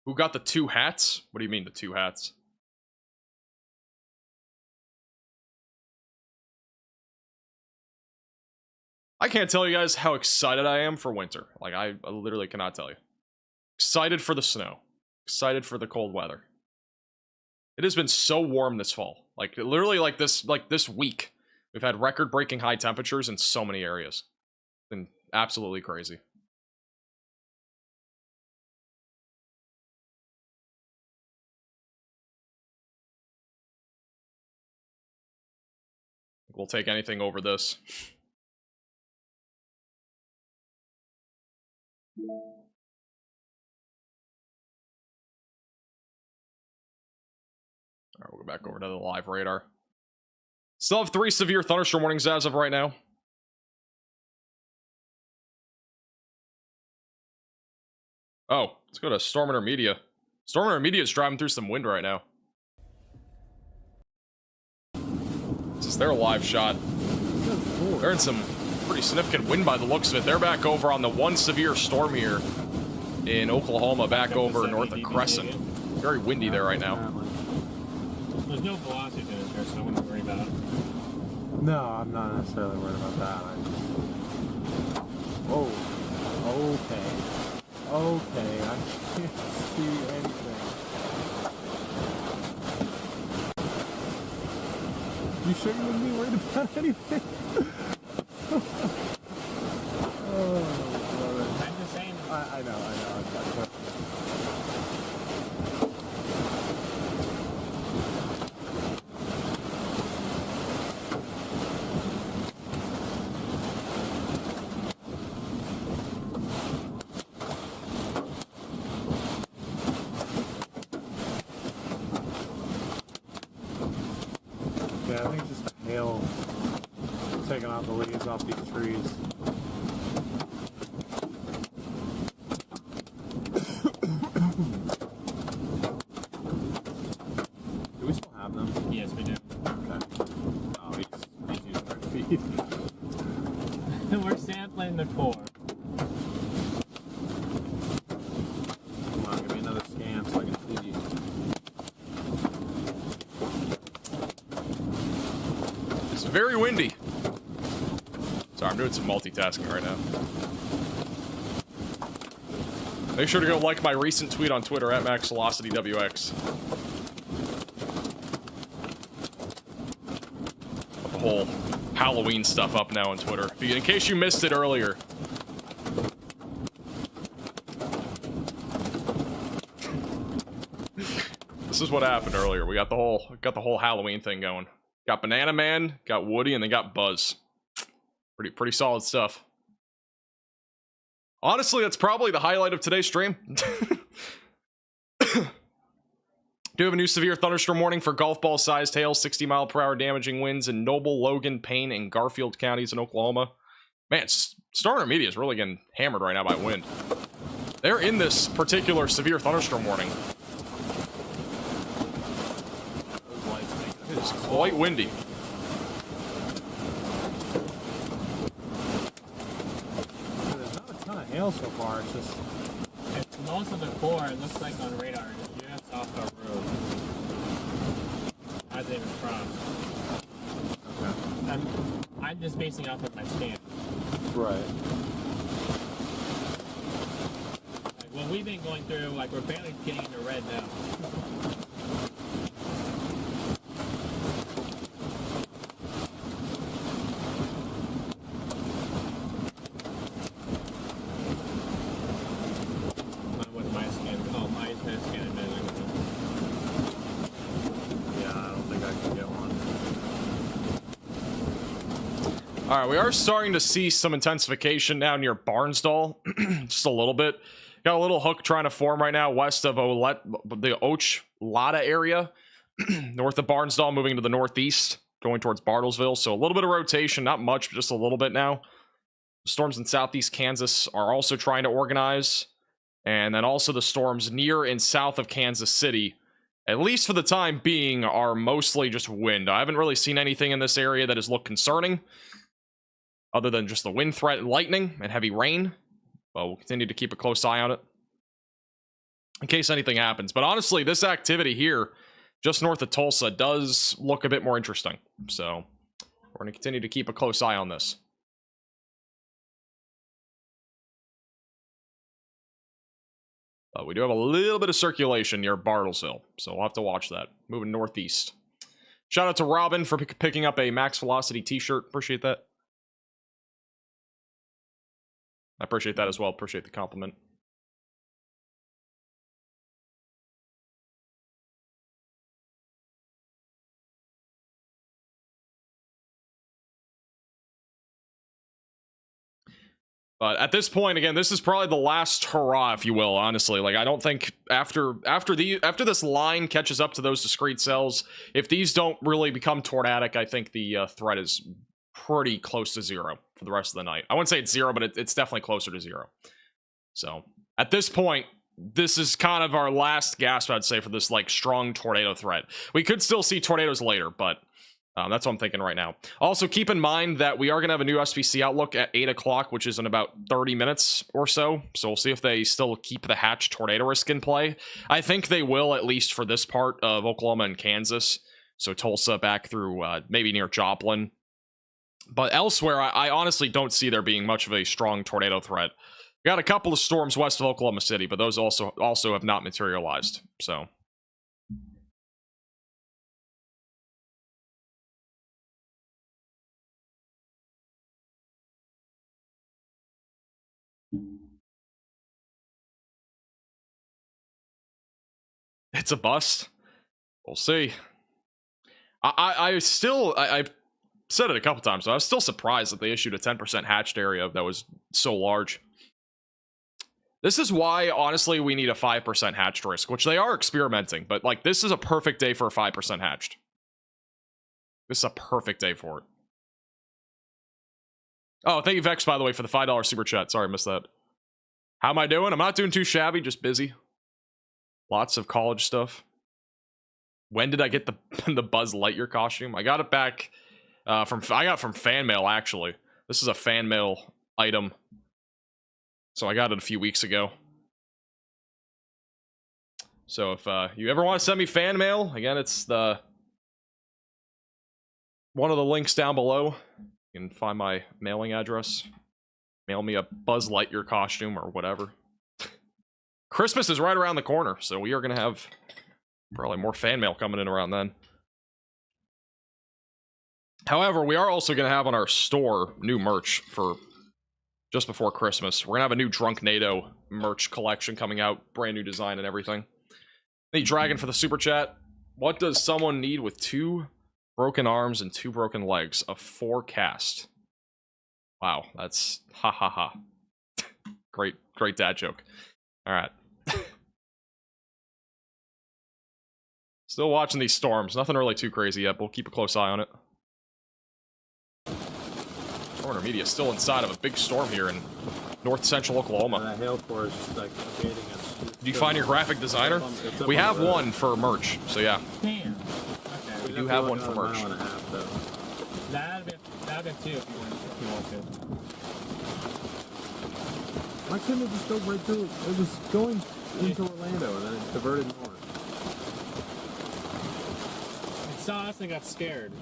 Who got the 2 hats? What do you mean the 2 hats? I can't tell you guys how excited I am for winter. Like, I literally cannot tell you. Excited for the snow. Excited for the cold weather. It has been so warm this fall. Like, literally, like this week, we've had record-breaking high temperatures in so many areas. It's been absolutely crazy. We'll take anything over this. Alright, we'll go back over to the live radar. Still have 3 severe thunderstorm warnings as of right now. Oh, let's go to Storm Intermedia. Storm Intermedia is driving through some wind right now. This is their live shot. They're in some pretty significant wind by the looks of it. They're back over on the 1 severe storm here in Oklahoma, back over north of Crescent. Very windy there right now. There's no velocity in there, so I wouldn't worry about it. No, I'm not necessarily worried about that. Whoa. Okay. Okay, I can't see anything. You sure you wouldn't be worried about anything? Oh, I'm just saying. I know. Yeah, I think it's just the hail taking off the leaves off these trees. Do we still have them? Yes, we do. Okay. Oh, he's using our feed. We're sampling the core. Come on, give me another scan so I can feed you. It's very windy. Sorry, I'm doing some multitasking right now. Make sure to go like my recent tweet on Twitter at MaxVelocityWX. Put the whole Halloween stuff up now on Twitter. In case you missed it earlier. This is what happened earlier. We got the whole Halloween thing going. Got Banana Man, got Woody, and then got Buzz. Pretty solid stuff. Honestly, that's probably the highlight of today's stream. Do have a new severe thunderstorm warning for golf ball sized hail, 60-mile-per-hour damaging winds in Noble, Logan, Payne, and Garfield counties in Oklahoma. Man, Storm Intermedia is really getting hammered right now by wind. They're in this particular severe thunderstorm warning. It is quite windy. There's not a ton of hail so far, it's just... It's most of the core, it looks like on radar, is just off the road. As they even cross. Okay. I'm just basing off of my scan. Right. Like, what we've been going through, like, we're barely getting into red now. All right, we are starting to see some intensification now near Barnsdall, just a little bit. Got a little hook trying to form right now west of the Ochlada area, north of Barnsdall, moving to the northeast, going towards Bartlesville. So a little bit of rotation, not much, but just a little bit now. Storms in southeast Kansas are also trying to organize, and then also the storms near and south of Kansas City, at least for the time being, are mostly just wind. I haven't really seen anything in this area that has looked concerning, other than just the wind threat and lightning and heavy rain. But we'll continue to keep a close eye on it in case anything happens. But honestly, this activity here, just north of Tulsa, does look a bit more interesting. So we're going to continue to keep a close eye on this. But we do have a little bit of circulation near Bartlesville, so we'll have to watch that. Moving northeast. Shout out to Robin for picking up a Max Velocity t-shirt. Appreciate that. I appreciate that as well. Appreciate the compliment. But at this point, again, this is probably the last hurrah, if you will, honestly. Like, I don't think after this line catches up to those discrete cells, if these don't really become tornadic, I think the threat is pretty close to zero for the rest of the night. I wouldn't say it's zero, but it's definitely closer to zero. So, at this point, this is kind of our last gasp, I'd say, for this, like, strong tornado threat. We could still see tornadoes later, but that's what I'm thinking right now. Also, keep in mind that we are going to have a new SPC Outlook at 8 o'clock, which is in about 30 minutes or so. So we'll see if they still keep the hatch tornado risk in play. I think they will, at least for this part of Oklahoma and Kansas. So Tulsa back through maybe near Joplin. But elsewhere, I honestly don't see there being much of a strong tornado threat. We got a couple of storms west of Oklahoma City, but those also have not materialized. So it's a bust. We'll see. I've said it a couple times, so I was still surprised that they issued a 10% hatched area that was so large. This is why, honestly, we need a 5% hatched risk, which they are experimenting, but, like, this is a perfect day for a 5% hatched. This is a perfect day for it. Oh, thank you, Vex, by the way, for the $5 super chat. Sorry, I missed that. How am I doing? I'm not doing too shabby, just busy. Lots of college stuff. When did I get the Buzz Lightyear costume? I got it back I got it from fan mail, actually. This is a fan mail item. So I got it a few weeks ago. So if you ever want to send me fan mail, again, it's one of the links down below. You can find my mailing address. Mail me a Buzz Lightyear costume or whatever. Christmas is right around the corner, so we are going to have probably more fan mail coming in around then. However, we are also going to have on our store new merch for just before Christmas. We're going to have a new Drunk NATO merch collection coming out. Brand new design and everything. Hey, Dragon for the super chat. What does someone need with 2 broken arms and 2 broken legs? A 4 cast. Wow, that's ha ha ha. Great dad joke. Alright. Still watching these storms. Nothing really too crazy yet, but we'll keep a close eye on it. Storm Intermediate still inside of a big storm here in north central Oklahoma. And that hail core is just like updating us. Did you find your graphic designer? We have one for merch, so yeah. Damn. Okay. We do have one for merch. That'd be 2 if you want to. Why couldn't it just go right through? It was going into Orlando and then it diverted north. It saw us and got scared.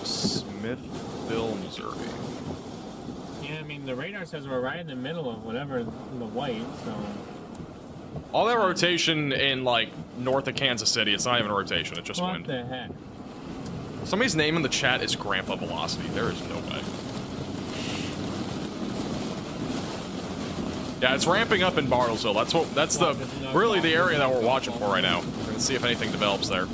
Smithville, Missouri. Yeah, I mean, the radar says we're right in the middle of whatever in the white, so... All that rotation in, like, north of Kansas City, it's not even a rotation, it's just wind. What the heck? Somebody's name in the chat is Grandpa Velocity. There is no way. Yeah, it's ramping up in Bartlesville. That's really the area that we're watching for right now. We're gonna see if anything develops there.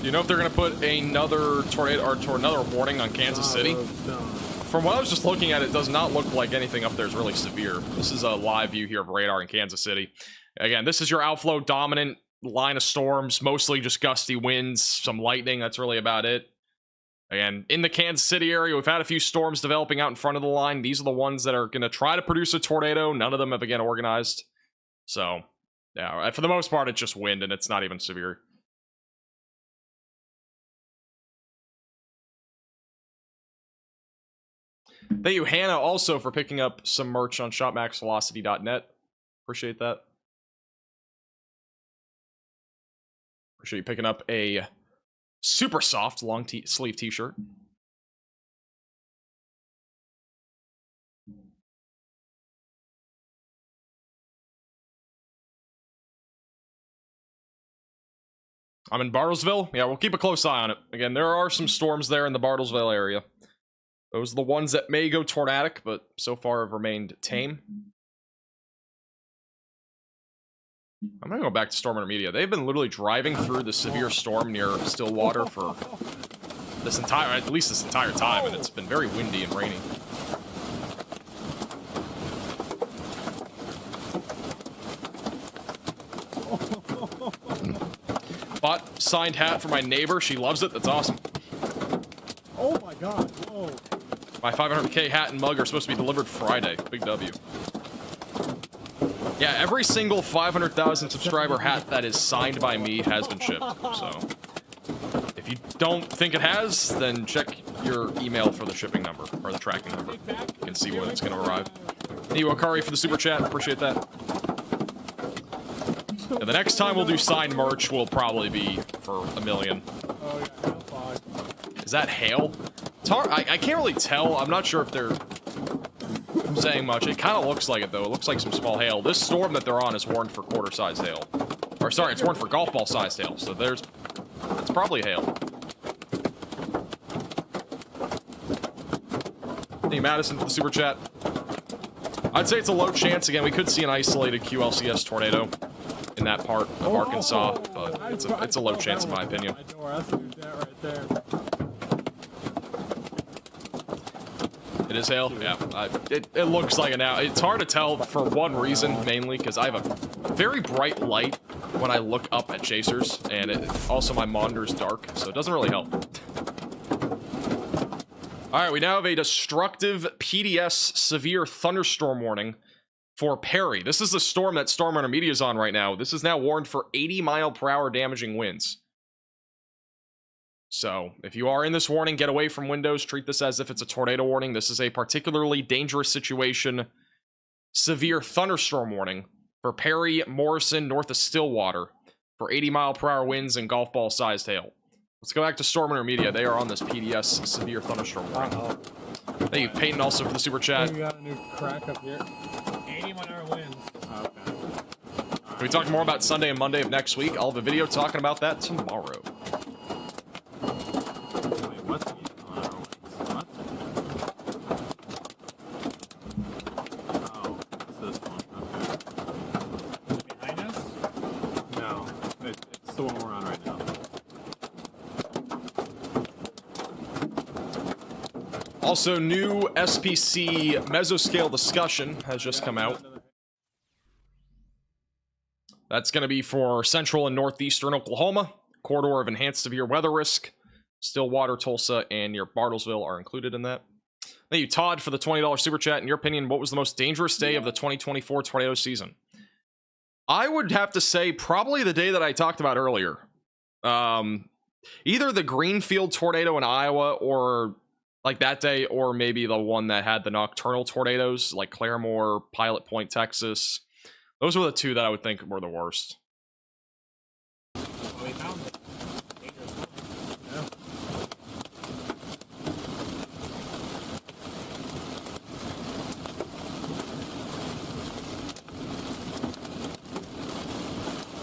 you know if they're gonna put another tornado or another warning on Kansas City? From what I was just looking at, it does not look like anything up there is really severe. This is a live view here of radar in Kansas City. Again, this is your outflow dominant line of storms, mostly just gusty winds, some lightning. That's really about it. Again, in the Kansas City area, we've had a few storms developing out in front of the line. These are the ones that are going to try to produce a tornado. None of them have, again, organized. So, yeah, for the most part, it's just wind, and it's not even severe. Thank you, Hannah, also for picking up some merch on shopmaxvelocity.net. Appreciate that. Appreciate you picking up a super soft long sleeve t-shirt. I'm in Bartlesville. Yeah, we'll keep a close eye on it. Again, there are some storms there in the Bartlesville area. Those are the ones that may go tornadic, but so far have remained tame. I'm gonna go back to Storm Intermedia. They've been literally driving through the severe storm near Stillwater for this entire, at least this entire time, and it's been very windy and rainy. Bought signed hat for my neighbor. She loves it. That's awesome. Oh my god, whoa. My 500K hat and mug are supposed to be delivered Friday. Big W. Yeah, every single 500,000 subscriber hat that is signed by me has been shipped. So, if you don't think it has, then check your email for the shipping number, or the tracking number. You can see when it's going to arrive. Thank you, Akari, for the super chat. Appreciate that. Yeah, the next time we'll do signed merch will probably be for $1 million. Oh, yeah, hail fog. Is that hail? It's hard. I can't really tell. I'm not sure if they're saying much. It kind of looks like it, though. It looks like some small hail. This storm that they're on is warned for quarter-sized hail. Or, sorry, it's warned for golf ball-sized hail. So it's probably hail. Hey, Madison for the super chat. I'd say it's a low chance. Again, we could see an isolated QLCS tornado in that part of Arkansas, but it's a low chance in my opinion. It is hail? Yeah. It looks like it now. It's hard to tell for one reason, mainly, because I have a very bright light when I look up at chasers, and also my monitor's dark, so it doesn't really help. Alright, we now have a destructive PDS severe thunderstorm warning for Perry. This is the storm that Storm Intermedia is on right now. This is now warned for 80-mile-per-hour damaging winds. So, if you are in this warning, get away from windows. Treat this as if it's a tornado warning. This is a particularly dangerous situation. Severe thunderstorm warning for Perry, Morrison, north of Stillwater for 80-mile-per-hour winds and golf ball-sized hail. Let's go back to Storm Intermedia. They are on this PDS severe thunderstorm warning. Thank you, Peyton, also for the super chat. We got a new crack up here. 81-hour winds. Okay. Can we talk more about Sunday and Monday of next week? I'll have a video talking about that tomorrow. Wait, what's the what? Oh, it's this one. Okay. Is it behind us? No, it's the one we're on right now. Also, new SPC mesoscale discussion has just come out. That's going to be for central and northeastern Oklahoma. Corridor of enhanced severe weather risk. Stillwater, Tulsa, and near Bartlesville are included in that. Thank you, Todd, for the $20 super chat. In your opinion, what was the most dangerous day of the 2024 tornado season? I would have to say probably the day that I talked about earlier. Either the Greenfield tornado in Iowa, or like that day, or maybe the one that had the nocturnal tornadoes, like Claremore, Pilot Point, Texas. Those were the two that I would think were the worst. We found it. Yeah.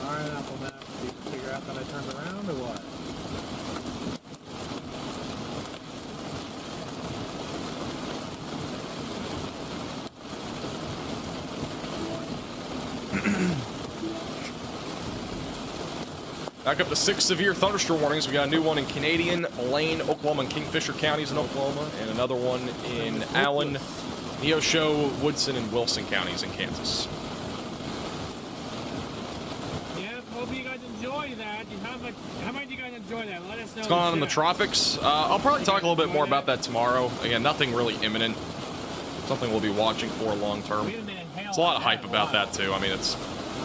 Alright, Apple Map. Did you figure out that I turned around or what? Back up to 6 severe thunderstorm warnings. We got a new one in Canadian, Blaine, Oklahoma, and Kingfisher counties in Oklahoma, and another one in Allen, Neosho, Woodson, and Wilson counties in Kansas. Yeah, hope you guys enjoy that. How much you guys enjoy that? Let us know. What's going on in the tropics? I'll probably talk a little bit more about that tomorrow. Again, nothing really imminent. Something we'll be watching for long term. It's a lot of hype about that too. I mean, it's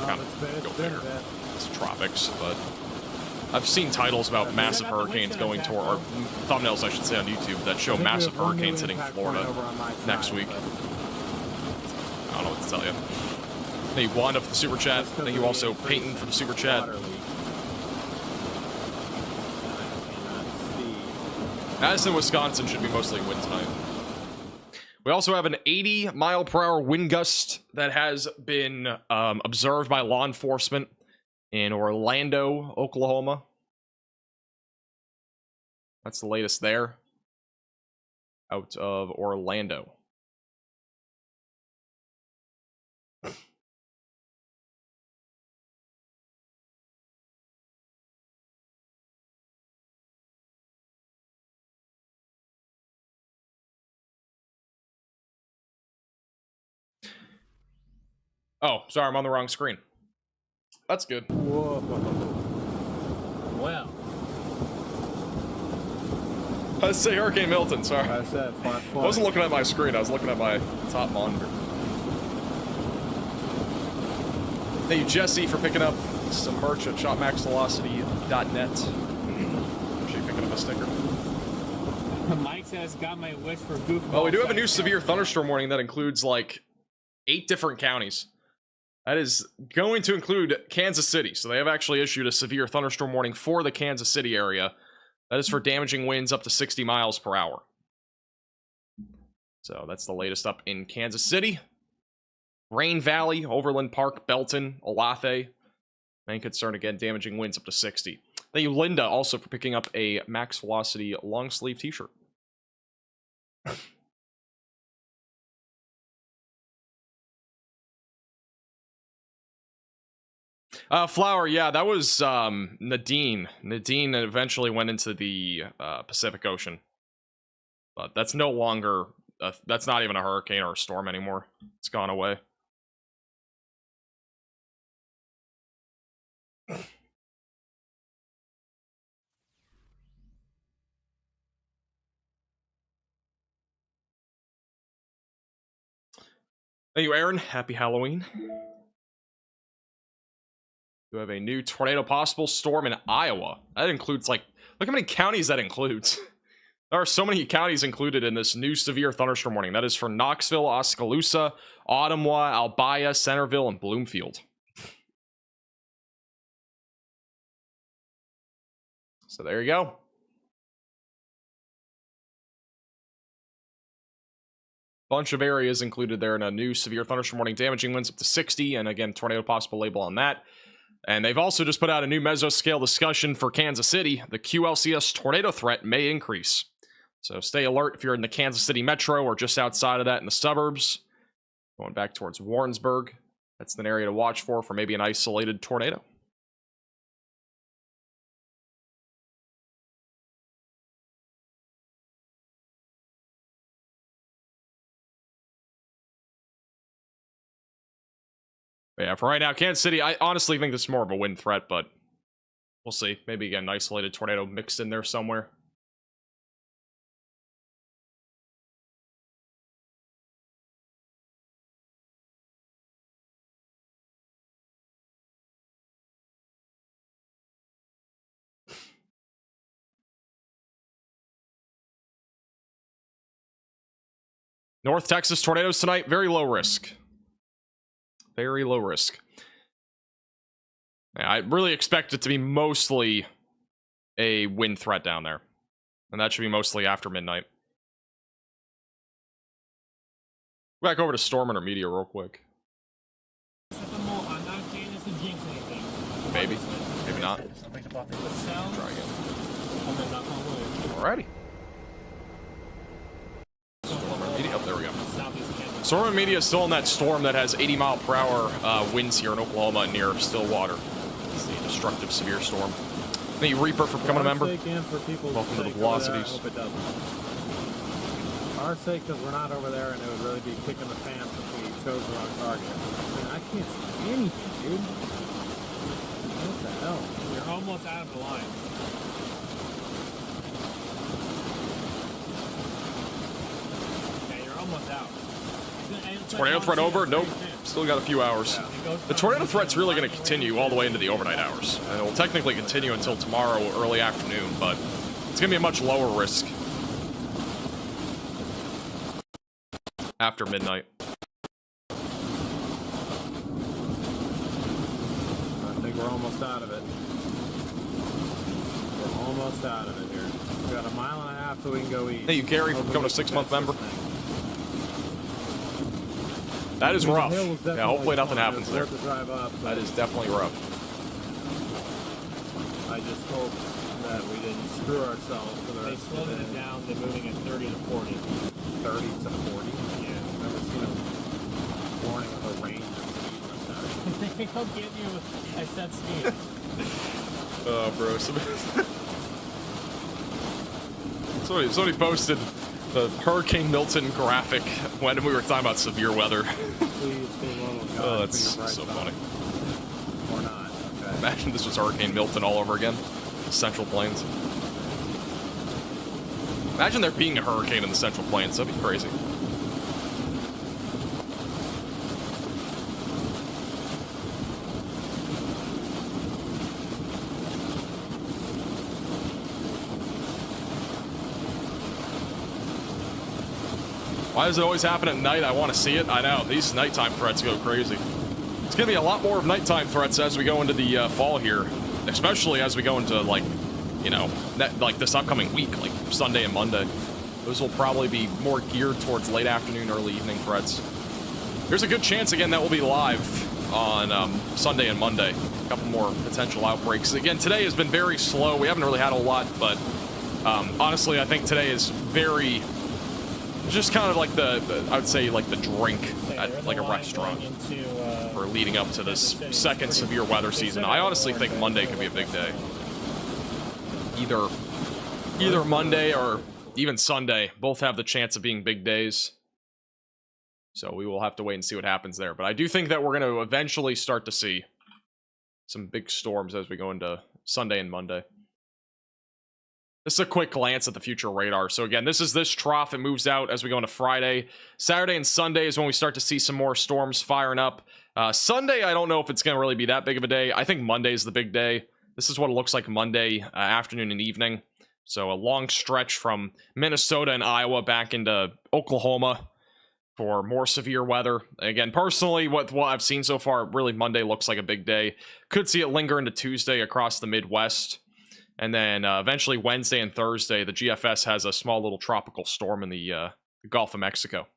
kind of go figure. It's tropics, but I've seen titles about massive hurricanes going toward, or thumbnails I should say on YouTube, that show massive hurricanes hitting Florida next week. I don't know what to tell you. Thank you, Wanda, for the super chat. Thank you also, Peyton, for the super chat. Madison, Wisconsin should be mostly wind tonight. We also have an 80-mile-per-hour wind gust that has been observed by law enforcement in Orlando, Oklahoma. That's the latest there. Out of Orlando. Oh, sorry, I'm on the wrong screen. That's good. Whoa. Well. I say Hurricane Milton, sorry. I said flat. I wasn't looking at my screen, I was looking at my top monitor. Thank you, Jesse, for picking up some merch at shopmaxvelocity.net. Appreciate picking up a sticker. Mike says, got my wish for goofball. Well, we do have a new severe thunderstorm warning that includes like 8 different counties. That is going to include Kansas City. So they have actually issued a severe thunderstorm warning for the Kansas City area. That is for damaging winds up to 60 miles per hour. So that's the latest up in Kansas City. Rain Valley, Overland Park, Belton, Olathe. Main concern again, damaging winds up to 60. Thank you, Linda, also for picking up a Max Velocity long sleeve t-shirt. Flower, yeah, that was Nadine. Nadine eventually went into the Pacific Ocean. But that's no longer, that's not even a hurricane or a storm anymore. It's gone away. Thank you, Aaron. Happy Halloween. We have a new tornado possible storm in Iowa. That includes, like, look how many counties that includes. There are so many counties included in this new severe thunderstorm warning. That is for Knoxville, Oskaloosa, Ottumwa, Albia, Centerville, and Bloomfield. So there you go. Bunch of areas included there in a new severe thunderstorm warning, damaging winds up to 60, and again, tornado possible label on that. And they've also just put out a new mesoscale discussion for Kansas City. The QLCS tornado threat may increase. So stay alert if you're in the Kansas City metro or just outside of that in the suburbs. Going back towards Warrensburg. That's an area to watch for maybe an isolated tornado. But yeah, for right now, Kansas City, I honestly think this is more of a wind threat, but we'll see. Maybe again, an isolated tornado mixed in there somewhere. North Texas tornadoes tonight, very low risk. Very low risk. Yeah, I really expect it to be mostly a wind threat down there. And that should be mostly after midnight. Back over to Storm and her media real quick. Maybe. Maybe not. Try again. Alrighty. Storm and media. Oh, there we go. Storm and media is still in that storm that has 80-mile-per-hour winds here in Oklahoma near Stillwater. It's the destructive severe storm. Thank you, Reaper, for becoming a member. Welcome to the Velocities. Our sake, because we're not over there, and it would really be kicking the pants if we chose the wrong target. I mean, I can't see anything, dude. What the hell? You're almost out of the line. Yeah, you're almost out. Tornado threat over? Nope. Still got a few hours. The tornado threat's really going to continue all the way into the overnight hours. And it will technically continue until tomorrow early afternoon, but it's going to be a much lower risk after midnight. I think we're almost out of it. We're almost out of it here. We got a mile and a half till we can go east. Thank you, Gary, for becoming a 6-month member. That is rough. Yeah, hopefully nothing happens there. That is definitely rough. I just hope that we didn't screw ourselves for the They rest of slowed the it day. down. They're moving at 30 to 40. 30 to 40? Yeah. I've never seen a warning of a range of speed like that. They don't give you a set speed. Oh, bro. Somebody posted the Hurricane Milton graphic when we were talking about severe weather. Oh, that's so funny. Or not. Okay. Imagine this was Hurricane Milton all over again. Central Plains. Imagine there being a hurricane in the Central Plains. That'd be crazy. Why does it always happen at night? I want to see it. I know. These nighttime threats go crazy. It's going to be a lot more of nighttime threats as we go into the fall here. Especially as we go into, like, you know, like this upcoming week, like Sunday and Monday. Those will probably be more geared towards late afternoon, early evening threats. There's a good chance, again, that we'll be live on Sunday and Monday. A couple more potential outbreaks. Again, today has been very slow. We haven't really had a lot, but honestly, I think today is very... just kind of like I would say, like the drink at like a restaurant for leading up to this second severe weather season. I honestly think Monday could be a big day. Either Monday or even Sunday both have the chance of being big days. So we will have to wait and see what happens there. But I do think that we're going to eventually start to see some big storms as we go into Sunday and Monday. This is a quick glance at the future radar. So again, this is this trough. It moves out as we go into Friday. Saturday and Sunday is when we start to see some more storms firing up. Sunday, I don't know if it's going to really be that big of a day. I think Monday is the big day. This is what it looks like Monday afternoon and evening. So a long stretch from Minnesota and Iowa back into Oklahoma for more severe weather. Again, personally, what I've seen so far, really Monday looks like a big day. Could see it linger into Tuesday across the Midwest. And then eventually Wednesday and Thursday, the GFS has a small little tropical storm in the Gulf of Mexico.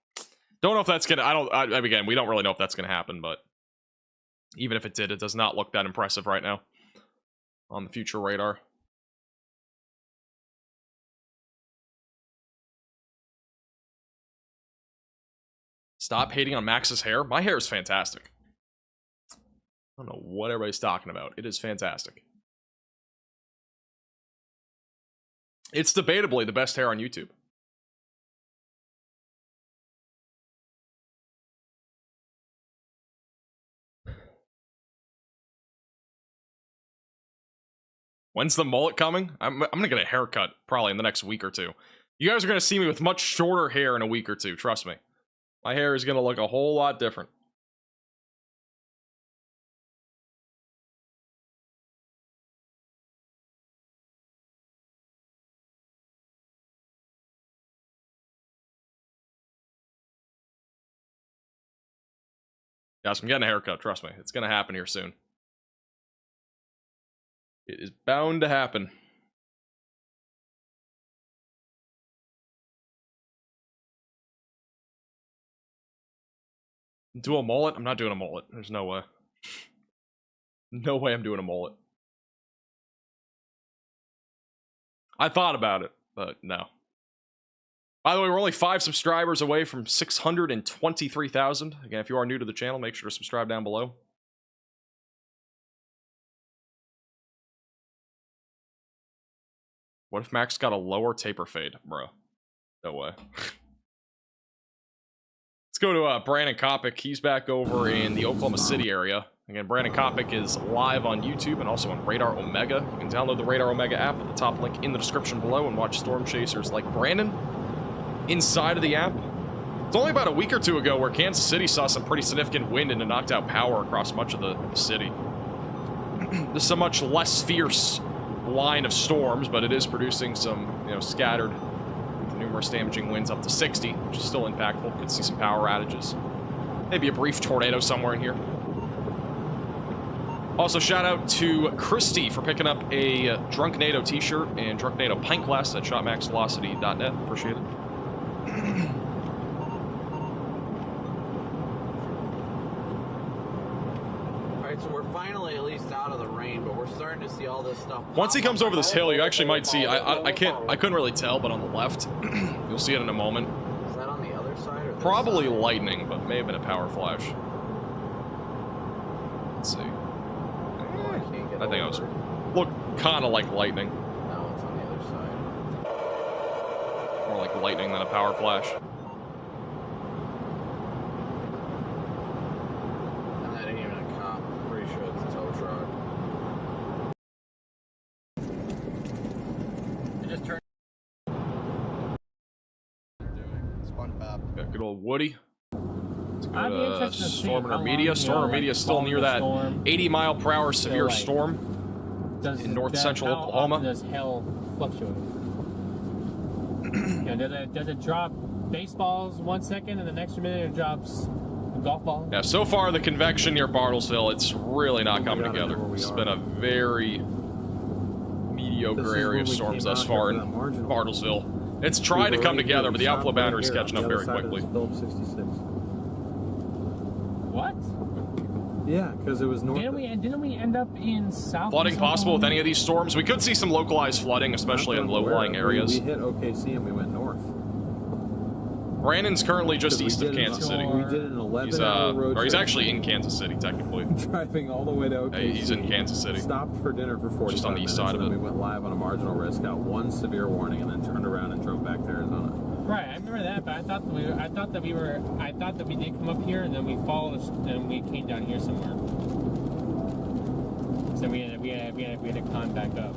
Don't know if that's gonna. Again, we don't really know if that's gonna happen, but even if it did, it does not look that impressive right now on the future radar. Stop hating on Max's hair. My hair is fantastic. I don't know what everybody's talking about. It is fantastic. It's debatably the best hair on YouTube. When's the mullet coming? I'm gonna get a haircut probably in the next week or two. You guys are gonna see me with much shorter hair in a week or two, trust me. My hair is gonna look a whole lot different. Guys, I'm getting a haircut, trust me. It's gonna happen here soon. It is bound to happen. Do a mullet? I'm not doing a mullet. There's no way. No way I'm doing a mullet. I thought about it, but no. By the way, we're only 5 subscribers away from 623,000. Again, if you are new to the channel, make sure to subscribe down below. What if Max got a lower taper fade, bro? No way. Let's go to Brandon Kopic. He's back over in the Oklahoma City area. Again, Brandon Kopic is live on YouTube and also on Radar Omega. You can download the Radar Omega app at the top link in the description below and watch storm chasers like Brandon inside of the app. It's only about a week or two ago where Kansas City saw some pretty significant wind and it knocked out power across much of the city. This is a much less fierce line of storms, but it is producing some, you know, scattered, numerous damaging winds up to 60, which is still impactful. Could see some power outages. Maybe a brief tornado somewhere in here. Also, shout out to Christy for picking up a Drunk NATO t-shirt and Drunk NATO pint glass at shotmaxvelocity.net. Appreciate it. Alright, so we're finally at least out of the rain, but we're starting to see all this stuff. Once he comes over this hill, you actually might see, I couldn't really tell, but on the left, you'll see it in a moment. Is that on the other side or this Probably side? lightning, but may have been a power flash. Let's see. I think it was look kind of like lightning. No, it's on the other side. More like lightning than a power flash. And that ain't even a cop. I'm pretty sure it's a tow truck. It just turned. SpongeBob. Got good old Woody. I'd be interested to see Storm how long, Intermedia. Storm Intermedia is still near that 80-mile-per-hour severe like, storm in north-central Oklahoma. How often does hell fluctuate? You know, does it drop baseballs 1 second and the next minute it drops a golf ball? Yeah, so far the convection near Bartlesville, it's really not coming together. It's been a very mediocre area of storms thus far in Bartlesville. It's tried to come together, but the outflow boundary is catching up very quickly. What? Yeah, because it was north. Didn't we end up in south? Flooding possible with any of these storms. We could see some localized flooding, especially in low-lying areas. We hit OKC and we went north. Brandon's currently just east of Kansas City. We did an 11-hour road or he's trip. actually in Kansas City, technically. Driving all the way to OKC. Hey, he's in Kansas City. Stopped for dinner for 45 just on the east side of and it. then we went live on a marginal risk, got one severe warning, and then turned around and drove back to Arizona. Right, I remember that, but I thought that we did come up here and then we followed and we came down here somewhere. So we had to climb back up.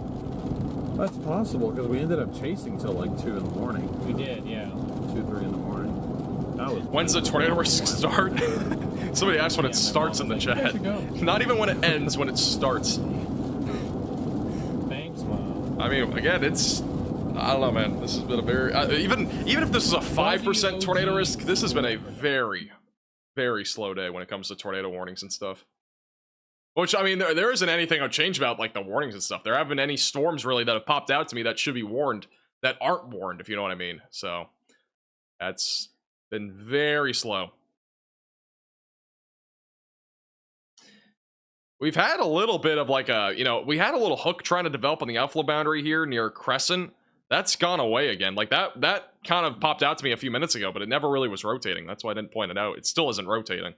That's possible because we ended up chasing till like 2 in the morning. We did, yeah. 2, 3 in the morning. That was. When's the tornado risk start? Somebody asked when it starts in the chat. Not even when it ends, when it starts. Thanks, Mom. I mean, again, it's. I don't know, man. This has been a very even if this is a 5% tornado risk, this has been a very, very slow day when it comes to tornado warnings and stuff. Which, I mean, there isn't anything I've changed about like the warnings and stuff. There haven't been any storms really that have popped out to me that should be warned that aren't warned, if you know what I mean. So that's been very slow. We've had a little bit of like a, we had a little hook trying to develop on the outflow boundary here near Crescent. That's gone away again. Like that kind of popped out to me a few minutes ago, but it never really was rotating. That's why I didn't point it out. It still isn't rotating.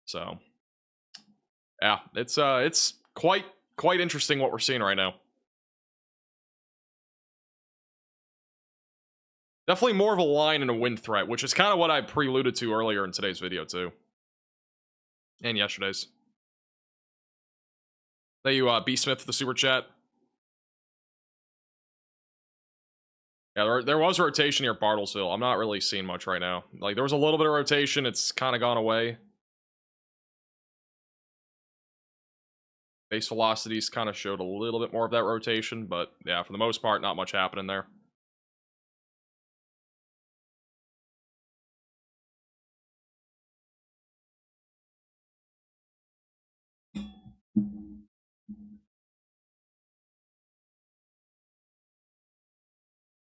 So yeah, it's quite interesting what we're seeing right now. Definitely more of a line and a wind threat, which is kind of what I preluded to earlier in today's video too. And yesterday's. Thank you, B Smith, for the super chat. Yeah, there was rotation here at Bartlesville. I'm not really seeing much right now. Like, there was a little bit of rotation. It's kind of gone away. Base velocities kind of showed a little bit more of that rotation, but yeah, for the most part, not much happening there.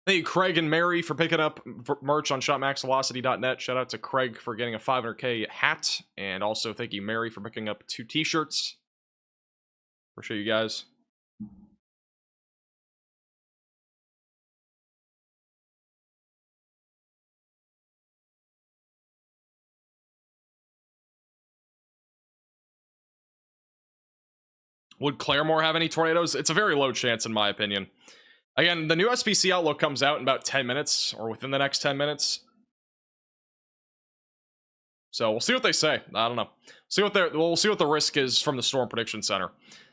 Thank you, Craig and Mary, for picking up merch on shopmaxvelocity.net. Shout out to Craig for getting a 500K hat. And also thank you, Mary, for picking up 2 t-shirts. Appreciate you guys. Would Claremore have any tornadoes? It's a very low chance, in my opinion. Again, the new SPC Outlook comes out in about 10 minutes, or within the next 10 minutes. So we'll see what they say. I don't know. We'll see what the risk is from the Storm Prediction Center.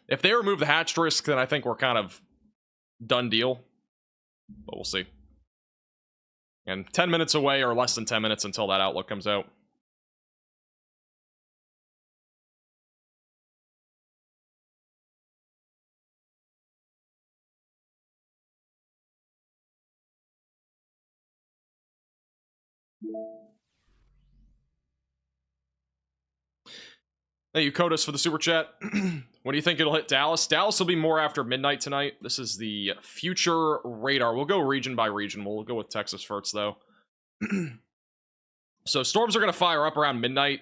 If they remove the hatched risk, then I think we're kind of done deal. But we'll see. And 10 minutes away, or less than 10 minutes until that Outlook comes out. Thank you, Codus, for the super chat. When do you think it'll hit Dallas? Dallas will be more after midnight tonight. This is the future radar. We'll go region by region. We'll go with Texas first, though. So storms are going to fire up around midnight,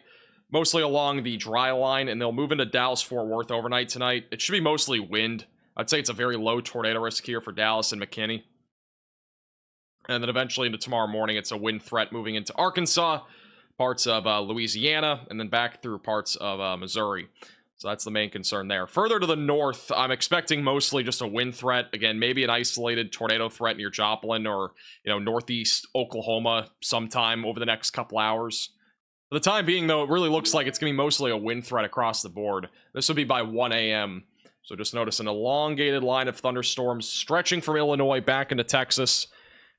mostly along the dry line, and they'll move into Dallas-Fort Worth overnight tonight. It should be mostly wind. I'd say it's a very low tornado risk here for Dallas and McKinney. And then eventually into tomorrow morning, it's a wind threat moving into Arkansas, parts of Louisiana, and then back through parts of Missouri. So that's the main concern there. Further to the north, I'm expecting mostly just a wind threat. Again, maybe an isolated tornado threat near Joplin or, northeast Oklahoma sometime over the next couple hours. For the time being, though, it really looks like it's going to be mostly a wind threat across the board. This will be by 1 a.m. So just notice an elongated line of thunderstorms stretching from Illinois back into Texas.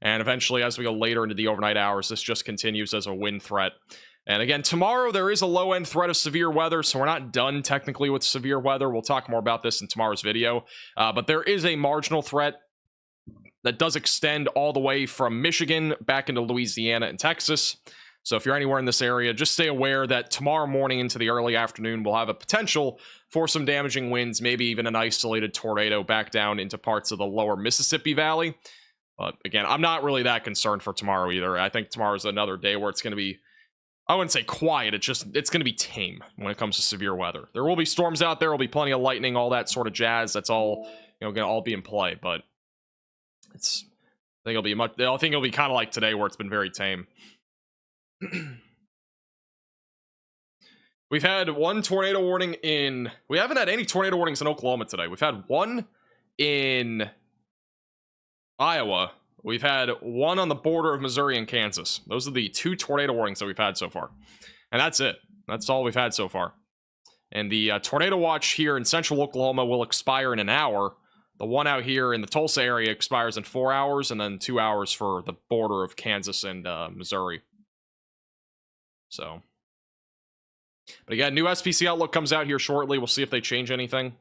And eventually, as we go later into the overnight hours, this just continues as a wind threat. And again, tomorrow there is a low-end threat of severe weather, so we're not done technically with severe weather. We'll talk more about this in tomorrow's video. But there is a marginal threat that does extend all the way from Michigan back into Louisiana and Texas. So if you're anywhere in this area, just stay aware that tomorrow morning into the early afternoon, we'll have a potential for some damaging winds, maybe even an isolated tornado back down into parts of the lower Mississippi Valley. But again, I'm not really that concerned for tomorrow either. I think tomorrow's another day where it's going to be, I wouldn't say quiet, it's going to be tame when it comes to severe weather. There will be storms out there, there'll be plenty of lightning, all that sort of jazz. That's all, going to all be in play, but I think it'll be kind of like today where it's been very tame. We've had one tornado warning we haven't had any tornado warnings in Oklahoma today. We've had one in Iowa. We've had one on the border of Missouri and Kansas. Those are the 2 tornado warnings that we've had so far. And that's it. That's all we've had so far. And the tornado watch here in central Oklahoma will expire in an hour. The one out here in the Tulsa area expires in 4 hours, and then 2 hours for the border of Kansas and Missouri. So. But again, new SPC Outlook comes out here shortly. We'll see if they change anything.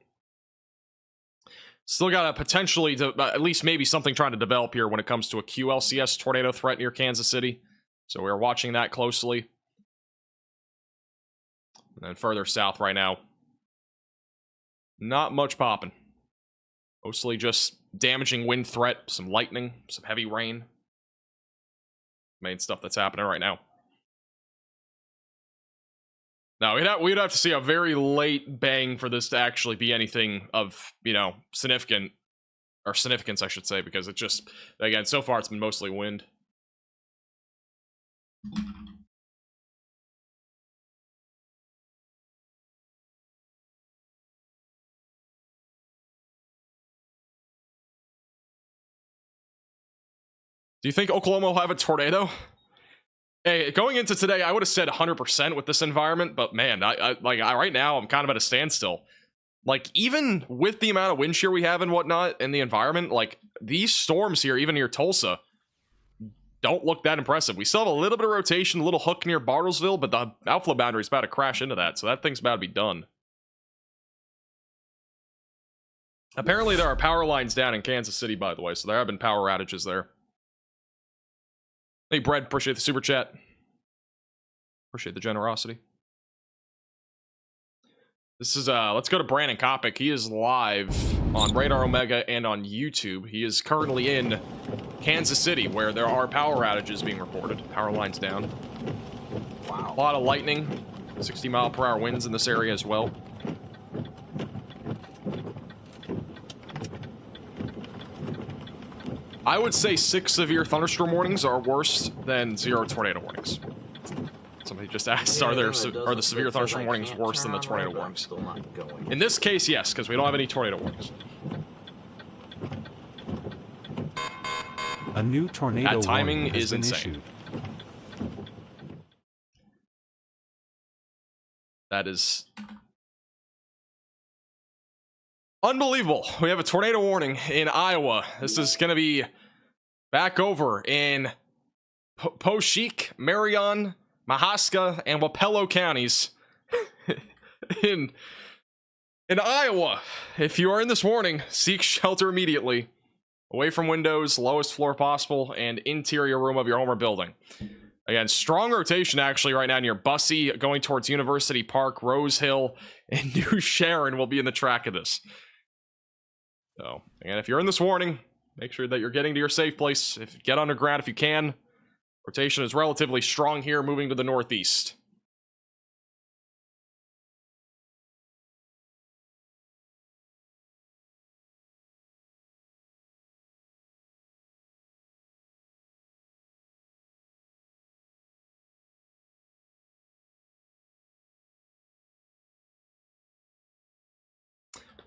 Still got a potentially, at least maybe something trying to develop here when it comes to a QLCS tornado threat near Kansas City. So we're watching that closely. And then further south right now, not much popping. Mostly just damaging wind threat, some lightning, some heavy rain. Main stuff that's happening right now. Now, we'd have to see a very late bang for this to actually be anything of, significance, I should say, because it just, again, so far it's been mostly wind. Do you think Oklahoma will have a tornado? Hey, going into today, I would have said 100% with this environment, but man, right now, I'm kind of at a standstill. Like, even with the amount of wind shear we have and whatnot in the environment, like, these storms here, even near Tulsa, don't look that impressive. We still have a little bit of rotation, a little hook near Bartlesville, but the outflow boundary is about to crash into that, so that thing's about to be done. Apparently, there are power lines down in Kansas City, by the way, so there have been power outages there. Hey, Brad, appreciate the super chat. Appreciate the generosity. This is, let's go to Brandon Kopic. He is live on Radar Omega and on YouTube. He is currently in Kansas City, where there are power outages being reported. Power lines down. Wow. A lot of lightning. 60-mile-per-hour winds in this area as well. I would say 6 severe thunderstorm warnings are worse than 0 tornado warnings. Somebody just asked, are the severe thunderstorm warnings worse than the tornado warnings? In this case, yes, because we don't have any tornado warnings. A new tornado That timing warning has is been insane. issued. That is unbelievable. We have a tornado warning in Iowa. This is going to be back over in Poshik, Marion, Mahaska, and Wapello counties in Iowa. If you are in this warning, seek shelter immediately. Away from windows, lowest floor possible, and interior room of your home or building. Again, strong rotation actually right now near Bussy, going towards University Park, Rose Hill, and New Sharon will be in the track of this. So, again, if you're in this warning, make sure that you're getting to your safe place. Get underground if you can. Rotation is relatively strong here, moving to the northeast.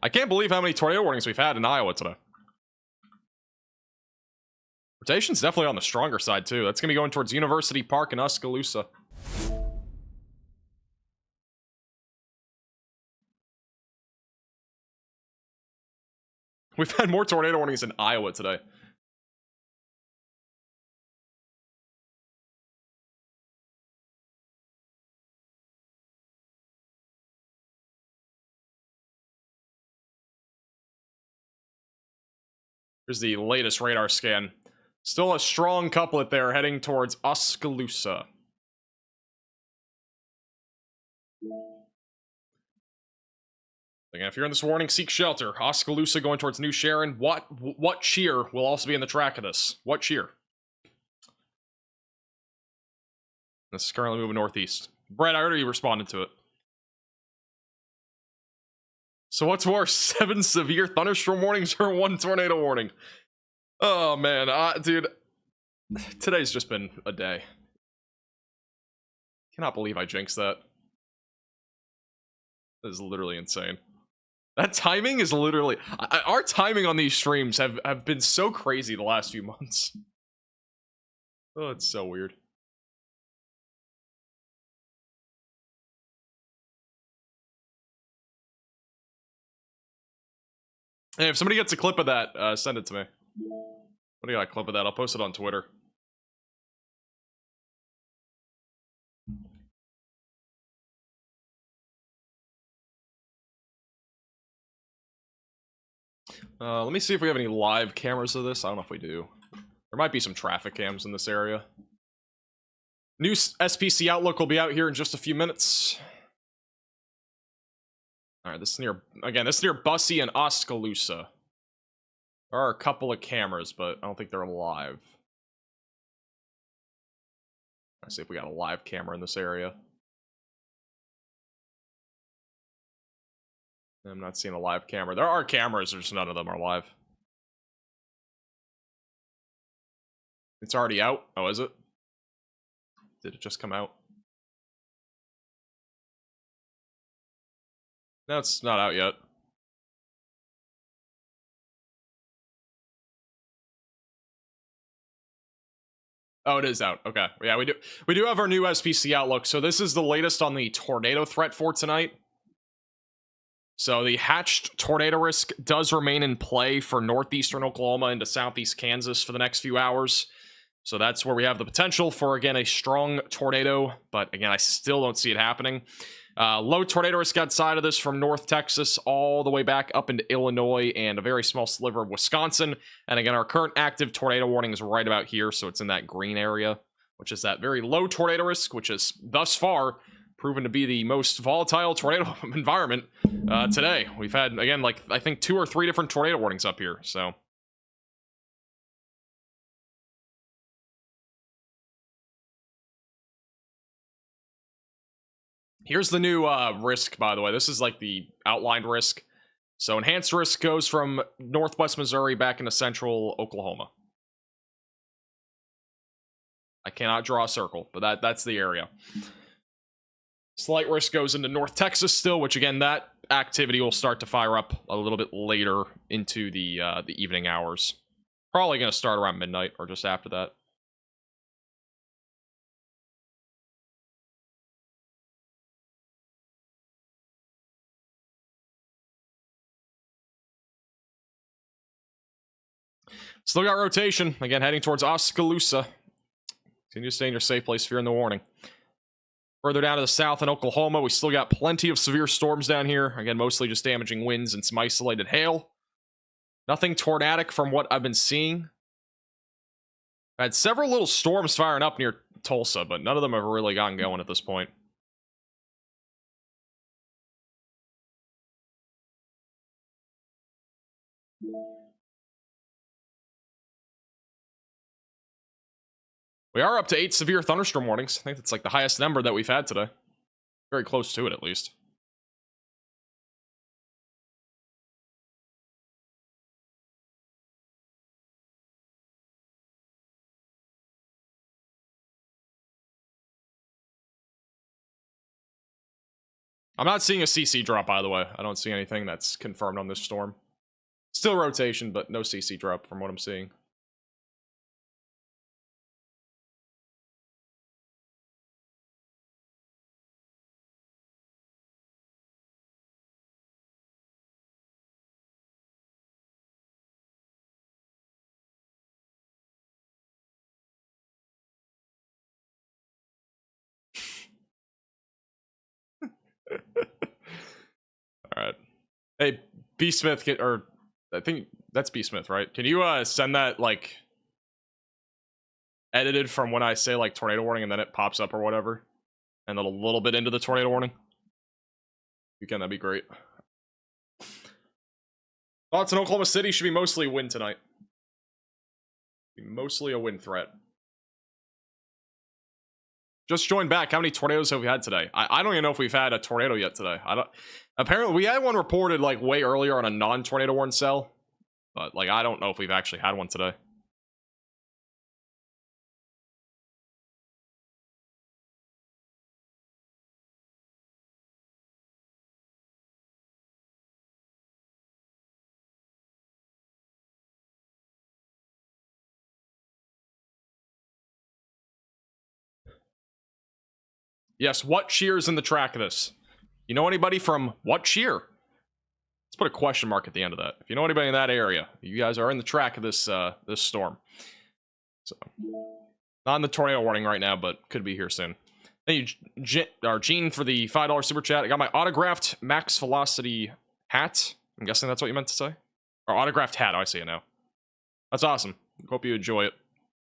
I can't believe how many tornado warnings we've had in Iowa today. Rotation's definitely on the stronger side, too. That's going to be going towards University Park and Oskaloosa. We've had more tornado warnings in Iowa today. Here's the latest radar scan. Still a strong couplet there heading towards Oskaloosa. Again, if you're in this warning, seek shelter. Oskaloosa going towards New Sharon. What cheer will also be in the track of this? What cheer? This is currently moving northeast. Brett, I already responded to it. So what's worse, 7 severe thunderstorm warnings or 1 tornado warning? Oh man, dude, today's just been a day. Cannot believe I jinxed that. That is literally insane. That timing is literally... our timing on these streams have been so crazy the last few months. Oh, it's so weird. Hey, if somebody gets a clip of that, send it to me. What do you got, a clip of that? I'll post it on Twitter. Let me see if we have any live cameras of this. I don't know if we do. There might be some traffic cams in this area. New SPC Outlook will be out here in just a few minutes. Alright, this is near... Again, this is near Bussy and Oskaloosa. There are a couple of cameras, but I don't think they're live. Let's see if we got a live camera in this area. I'm not seeing a live camera. There are cameras, there's none of them are live. It's already out? Oh, is it? Did it just come out? No, it's not out yet. Oh, it is out. Okay. Yeah, we do have our new SPC Outlook. So this is the latest on the tornado threat for tonight. So the hatched tornado risk does remain in play for northeastern Oklahoma into southeast Kansas for the next few hours. So that's where we have the potential for, again, a strong tornado. But again, I still don't see it happening. Low tornado risk outside of this from North Texas all the way back up into Illinois and a very small sliver of Wisconsin. And again, our current active tornado warning is right about here. So it's in that green area, which is that very low tornado risk, which is thus far proven to be the most volatile tornado environment today. We've had, again, like, I think 2 or 3 different tornado warnings up here, so. Here's the new risk, by the way. This is like the outlined risk. So enhanced risk goes from northwest Missouri back into central Oklahoma. I cannot draw a circle, but that's the area. Slight risk goes into North Texas still, which again, that activity will start to fire up a little bit later into the evening hours. Probably going to start around midnight or just after that. Still got rotation. Again, heading towards Oskaloosa. Continue to stay in your safe place if you're in the warning. Further down to the south in Oklahoma, we still got plenty of severe storms down here. Again, mostly just damaging winds and some isolated hail. Nothing tornadic from what I've been seeing. I had several little storms firing up near Tulsa, but none of them have really gotten going at this point. We are up to 8 severe thunderstorm warnings. I think that's like the highest number that we've had today. Very close to it, at least. I'm not seeing a CC drop, by the way. I don't see anything that's confirmed on this storm. Still rotation, but no CC drop from what I'm seeing. Alright. Hey, B. Smith, or I think that's B. Smith, right? Can you send that, like, edited from when I say, like, tornado warning and then it pops up or whatever? And then a little bit into the tornado warning? If you can, that'd be great. Thoughts in Oklahoma City should be mostly wind tonight. Be mostly a wind threat. Just joined back. How many tornadoes have we had today? I don't even know if we've had a tornado yet today. Apparently, we had one reported like way earlier on a non-tornado warning cell, but like I don't know if we've actually had one today. Yes, what cheers in the track of this? You know anybody from what cheer? Let's put a question mark at the end of that. If you know anybody in that area, you guys are in the track of this this storm. So, not in the tornado warning right now, but could be here soon. Thank you, Gene, for the $5 super chat. I got my autographed Max Velocity hat. I'm guessing that's what you meant to say. Or autographed hat. Oh, I see it now. That's awesome. Hope you enjoy it.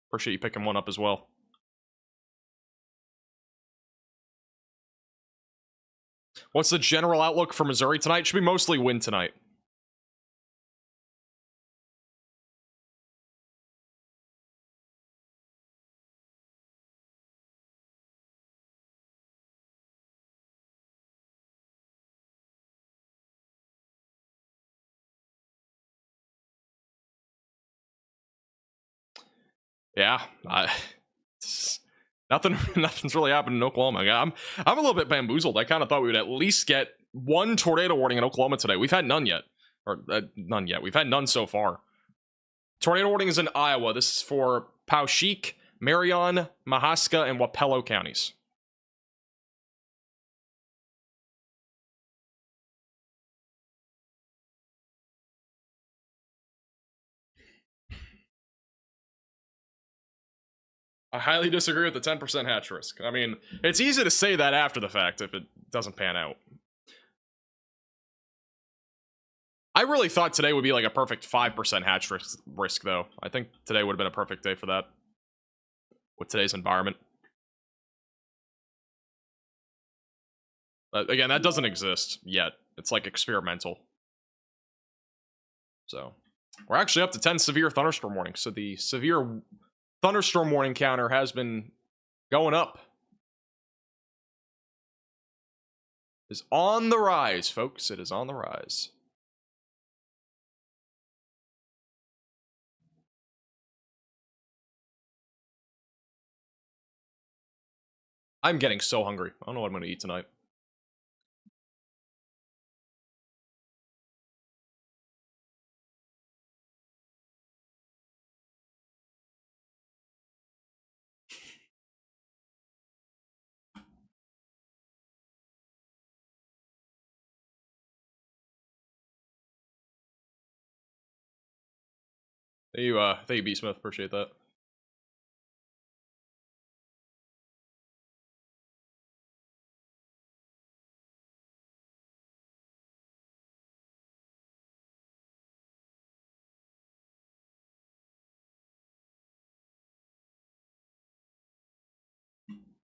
Appreciate you picking one up as well. What's the general outlook for Missouri tonight? Should be mostly wind tonight. Yeah, nothing's really happened in Oklahoma. I'm a little bit bamboozled. I kind of thought we would at least get one tornado warning in Oklahoma today. We've had none yet, or none yet. We've had none so far. Tornado warning is in Iowa. This is for Poweshiek, Marion, Mahaska, and Wapello counties. I highly disagree with the 10% hatch risk. I mean, it's easy to say that after the fact if it doesn't pan out. I really thought today would be like a perfect 5% hatch risk, though. I think today would have been a perfect day for that. With today's environment. But again, that doesn't exist yet. It's like experimental. So, we're actually up to 10 severe thunderstorm warnings. So the severe thunderstorm warning counter has been going up. It is on the rise, folks. It is on the rise. I'm getting so hungry. I don't know what I'm going to eat tonight. Thank you, B Smith. Appreciate that.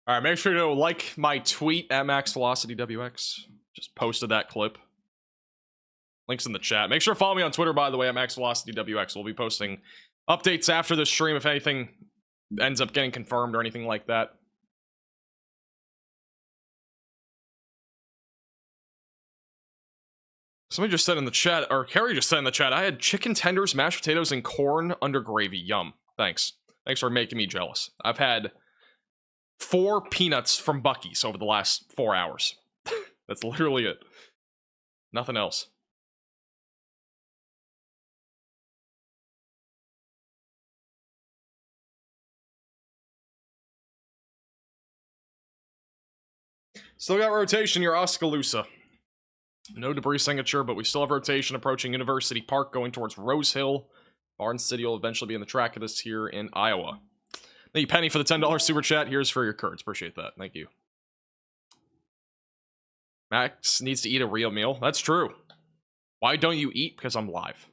All right, make sure to like my tweet at MaxVelocityWX. Just posted that clip. Links in the chat. Make sure to follow me on Twitter, by the way, at MaxVelocityWX. We'll be posting updates after this stream if anything ends up getting confirmed or anything like that. Somebody just said in the chat, or Carrie just said in the chat, I had chicken tenders, mashed potatoes, and corn under gravy. Yum. Thanks. Thanks for making me jealous. I've had 4 peanuts from Buc-ee's over the last 4 hours. That's literally it. Nothing else. Still got rotation here, Oskaloosa. No debris signature, but we still have rotation approaching University Park going towards Rose Hill. Barnes City will eventually be in the track of this here in Iowa. Thank you, Penny, for the $10 super chat. Here's for your curds. Appreciate that. Thank you. Max needs to eat a real meal. That's true. Why don't you eat? Because I'm live.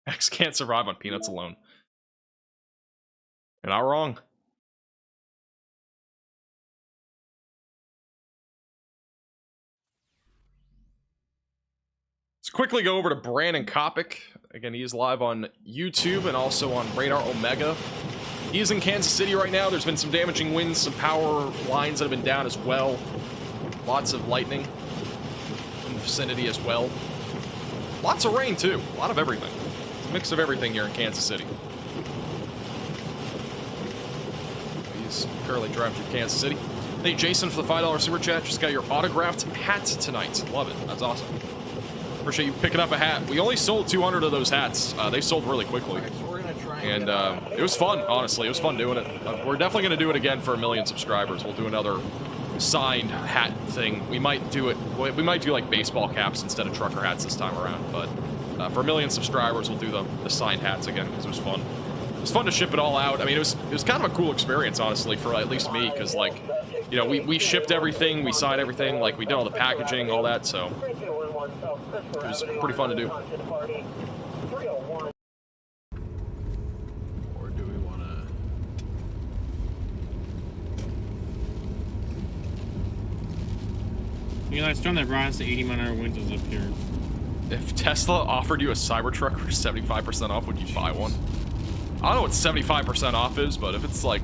Max can't survive on peanuts alone. You're not wrong. Let's quickly go over to Brandon Kopic. Again, he is live on YouTube and also on Radar Omega. He is in Kansas City right now. There's been some damaging winds, some power lines that have been down as well. Lots of lightning in the vicinity as well. Lots of rain, too. A lot of everything. It's a mix of everything here in Kansas City. He's currently driving through Kansas City. Hey, Jason, for the $5 super chat. Just got your autographed hat tonight. Love it. That's awesome. Appreciate you picking up a hat. We only sold 200 of those hats. They sold really quickly. And it was fun, honestly. It was fun doing it. We're definitely going to do it again for 1 million subscribers. We'll do another signed hat thing. We might do it. We might do like baseball caps instead of trucker hats this time around. But for 1 million subscribers, we'll do the signed hats again because it was fun. It was fun to ship it all out. I mean, it was kind of a cool experience, honestly, for at least me, because like, you know, we shipped everything, we signed everything, like we did all the packaging, all that. So it was pretty fun to do. Or do we want to? You know, that storm that brought us to 80-mile-an-hour winds was up here. If Tesla offered you a Cybertruck for 75% off, would you buy one? I don't know what 75% off is, but if it's like,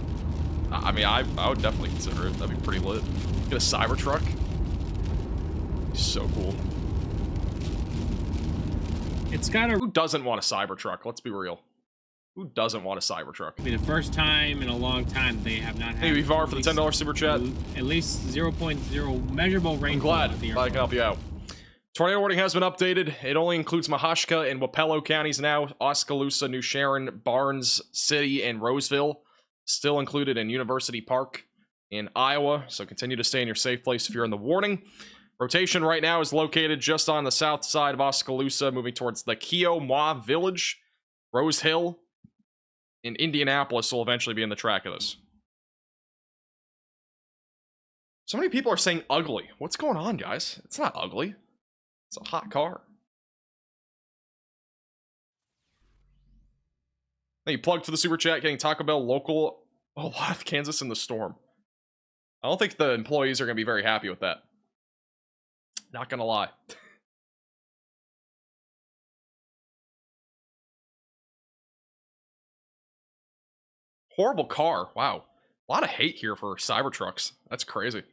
I mean, I would definitely consider it. That'd be pretty lit. Get a Cybertruck. So cool. It's got a... Who doesn't want a Cybertruck? Let's be real. Who doesn't want a Cybertruck? It'll be the first time in a long time they have not had... Hey, Vivar for the $10 super chat. At least 0.0 measurable rainfall. I'm glad I can help you out. Tornado warning has been updated. It only includes Mahashka and Wapello counties now. Oskaloosa, New Sharon, Barnes City, and Roseville. Still included in University Park in Iowa. So continue to stay in your safe place if you're in the warning. Rotation right now is located just on the south side of Oskaloosa, moving towards the Keowa Village. Rose Hill in Indianapolis will eventually be in the track of this. So many people are saying ugly. What's going on, guys? It's not ugly. It's a hot car. Hey, plugged for the super chat, getting Taco Bell local. Oh, live Kansas in the storm. I don't think the employees are going to be very happy with that. Not going to lie. Horrible car. Wow. A lot of hate here for Cybertrucks. That's crazy.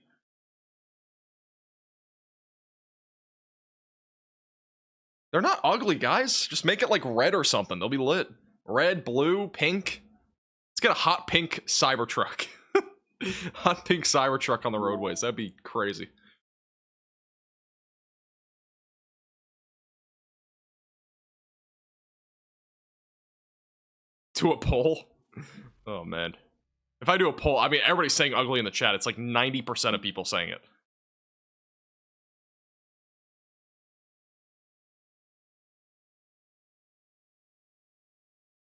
They're not ugly, guys. Just make it like red or something. They'll be lit. Red, blue, pink. Let's get a hot pink Cybertruck. Hot pink Cybertruck on the roadways. That'd be crazy. To a pole? Oh, man. If I do a poll, I mean, everybody's saying ugly in the chat. It's like 90% of people saying it.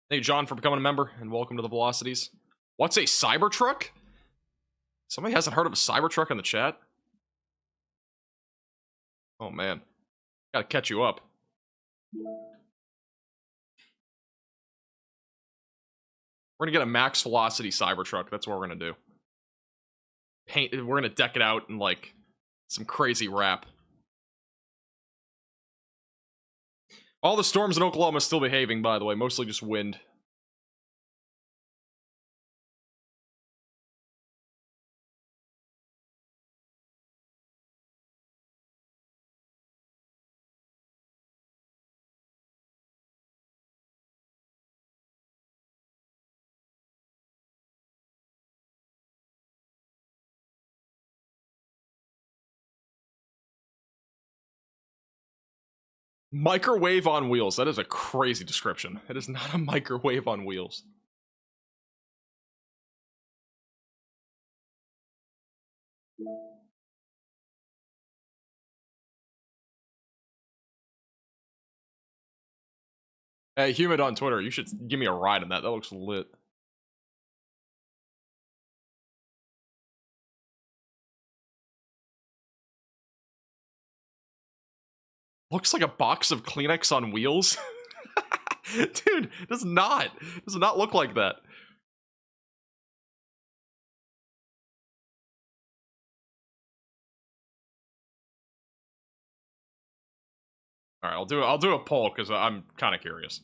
Thank you, John, for becoming a member, and welcome to the Velocities. What's a Cybertruck? Somebody hasn't heard of a Cybertruck in the chat? Oh, man. Gotta catch you up. We're gonna get a max velocity Cybertruck. That's what we're gonna do. We're gonna deck it out in, like, some crazy wrap. All the storms in Oklahoma are still behaving, by the way. Mostly just wind. Microwave on wheels. That is a crazy description. It is not a microwave on wheels. Hey, Humid on Twitter, you should give me a ride on that. That looks lit. Looks like a box of Kleenex on wheels. Dude, it does not. It does not look like that. All right, I'll do a poll because I'm kind of curious.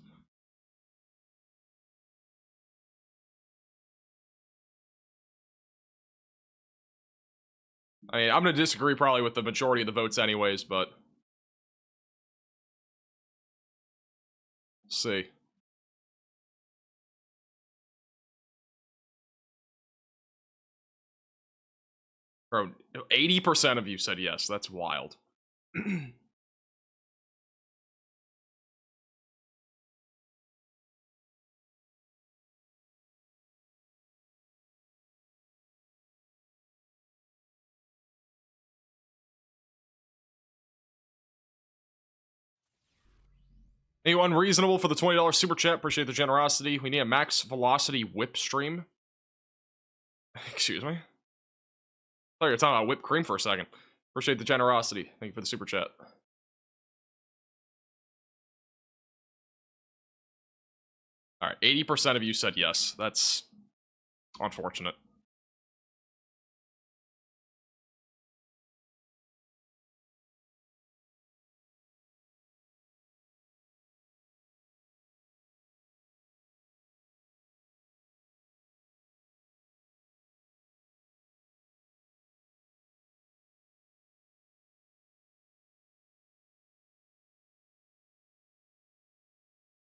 I mean, I'm gonna disagree probably with the majority of the votes anyways, but let's see. Bro, 80% of you said yes. That's wild. Hey, unreasonable for the $20 super chat. Appreciate the generosity. We need a max velocity whip stream. Excuse me. I thought you were talking about whipped cream for a second. Appreciate the generosity. Thank you for the super chat. Alright, 80% of you said yes. That's unfortunate.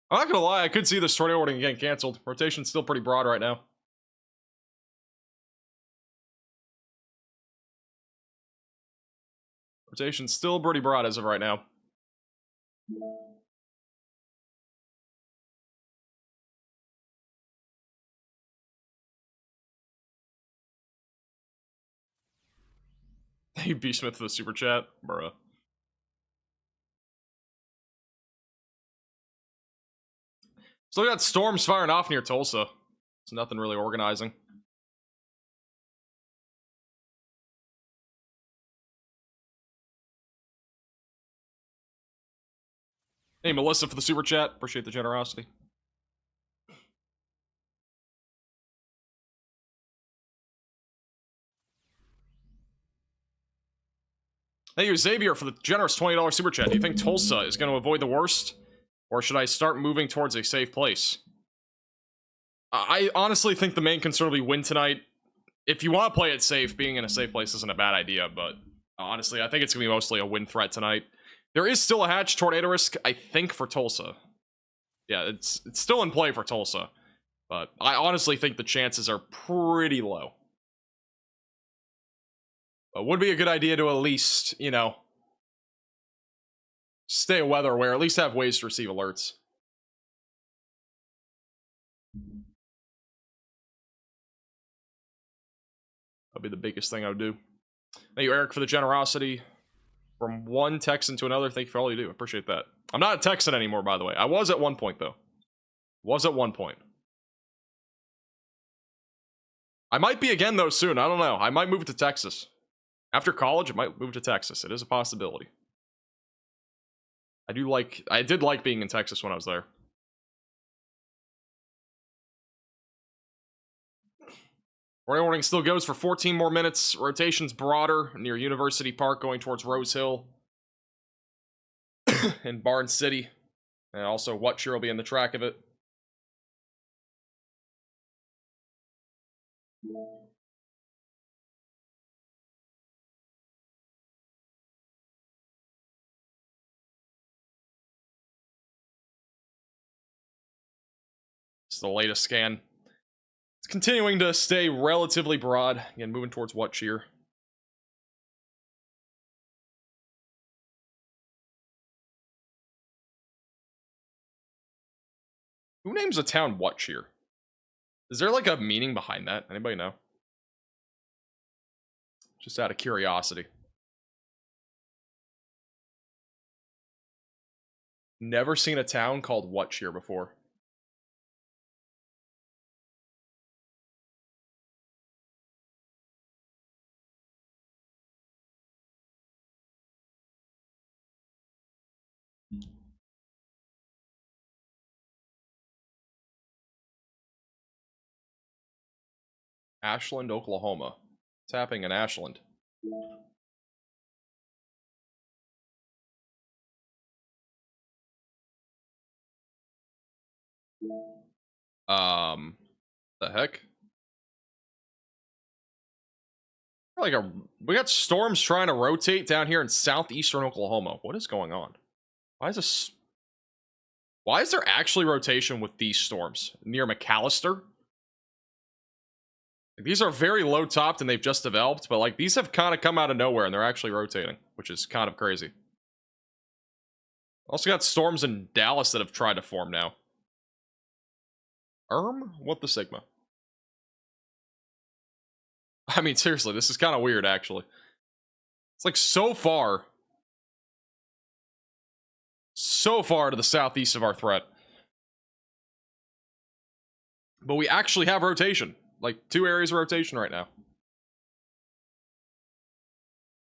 I'm not gonna lie, I could see this tornado warning getting canceled. Rotation's still pretty broad right now. Rotation's still pretty broad as of right now. Thank you, B. Smith, for the super chat. Bruh. Still got storms firing off near Tulsa. It's nothing really organizing. Hey, Melissa, for the super chat. Appreciate the generosity. Thank you, Xavier, for the generous $20 super chat. Do you think Tulsa is going to avoid the worst? Or should I start moving towards a safe place? I honestly think the main concern will be win tonight. If you want to play it safe, being in a safe place isn't a bad idea, but honestly, I think it's going to be mostly a win threat tonight. There is still a hatch tornado risk, I think, for Tulsa. Yeah, it's still in play for Tulsa. But I honestly think the chances are pretty low. But would be a good idea to at least, you know, stay weather aware, at least have ways to receive alerts. That'd be the biggest thing I would do. Thank you, Eric, for the generosity. From one Texan to another, thank you for all you do. I appreciate that. I'm not a Texan anymore, by the way. I was at one point, though. Was at one point. I might be again, though, soon. I don't know. I might move to Texas. After college, I might move to Texas. It is a possibility. I did like being in Texas when I was there. Morning warning still goes for 14 more minutes. Rotation's broader near University Park going towards Rose Hill. And Barn City. And also Watcher will be in the track of it. It's the latest scan. It's continuing to stay relatively broad. Again, moving towards Watcher. Who names a town Watcher? Is there like a meaning behind that? Anybody know? Just out of curiosity. Never seen a town called Watcher before. Ashland, Oklahoma. What's happening in Ashland? The heck? We got storms trying to rotate down here in southeastern Oklahoma. What is going on? Why is there actually rotation with these storms near McAllister? These are very low topped and they've just developed, but like these have kind of come out of nowhere and they're actually rotating, which is kind of crazy. Also got storms in Dallas that have tried to form now. What the Sigma? I mean, seriously, this is kind of weird, actually. It's like so far to the southeast of our threat. But we actually have rotation. Like, 2 areas of rotation right now.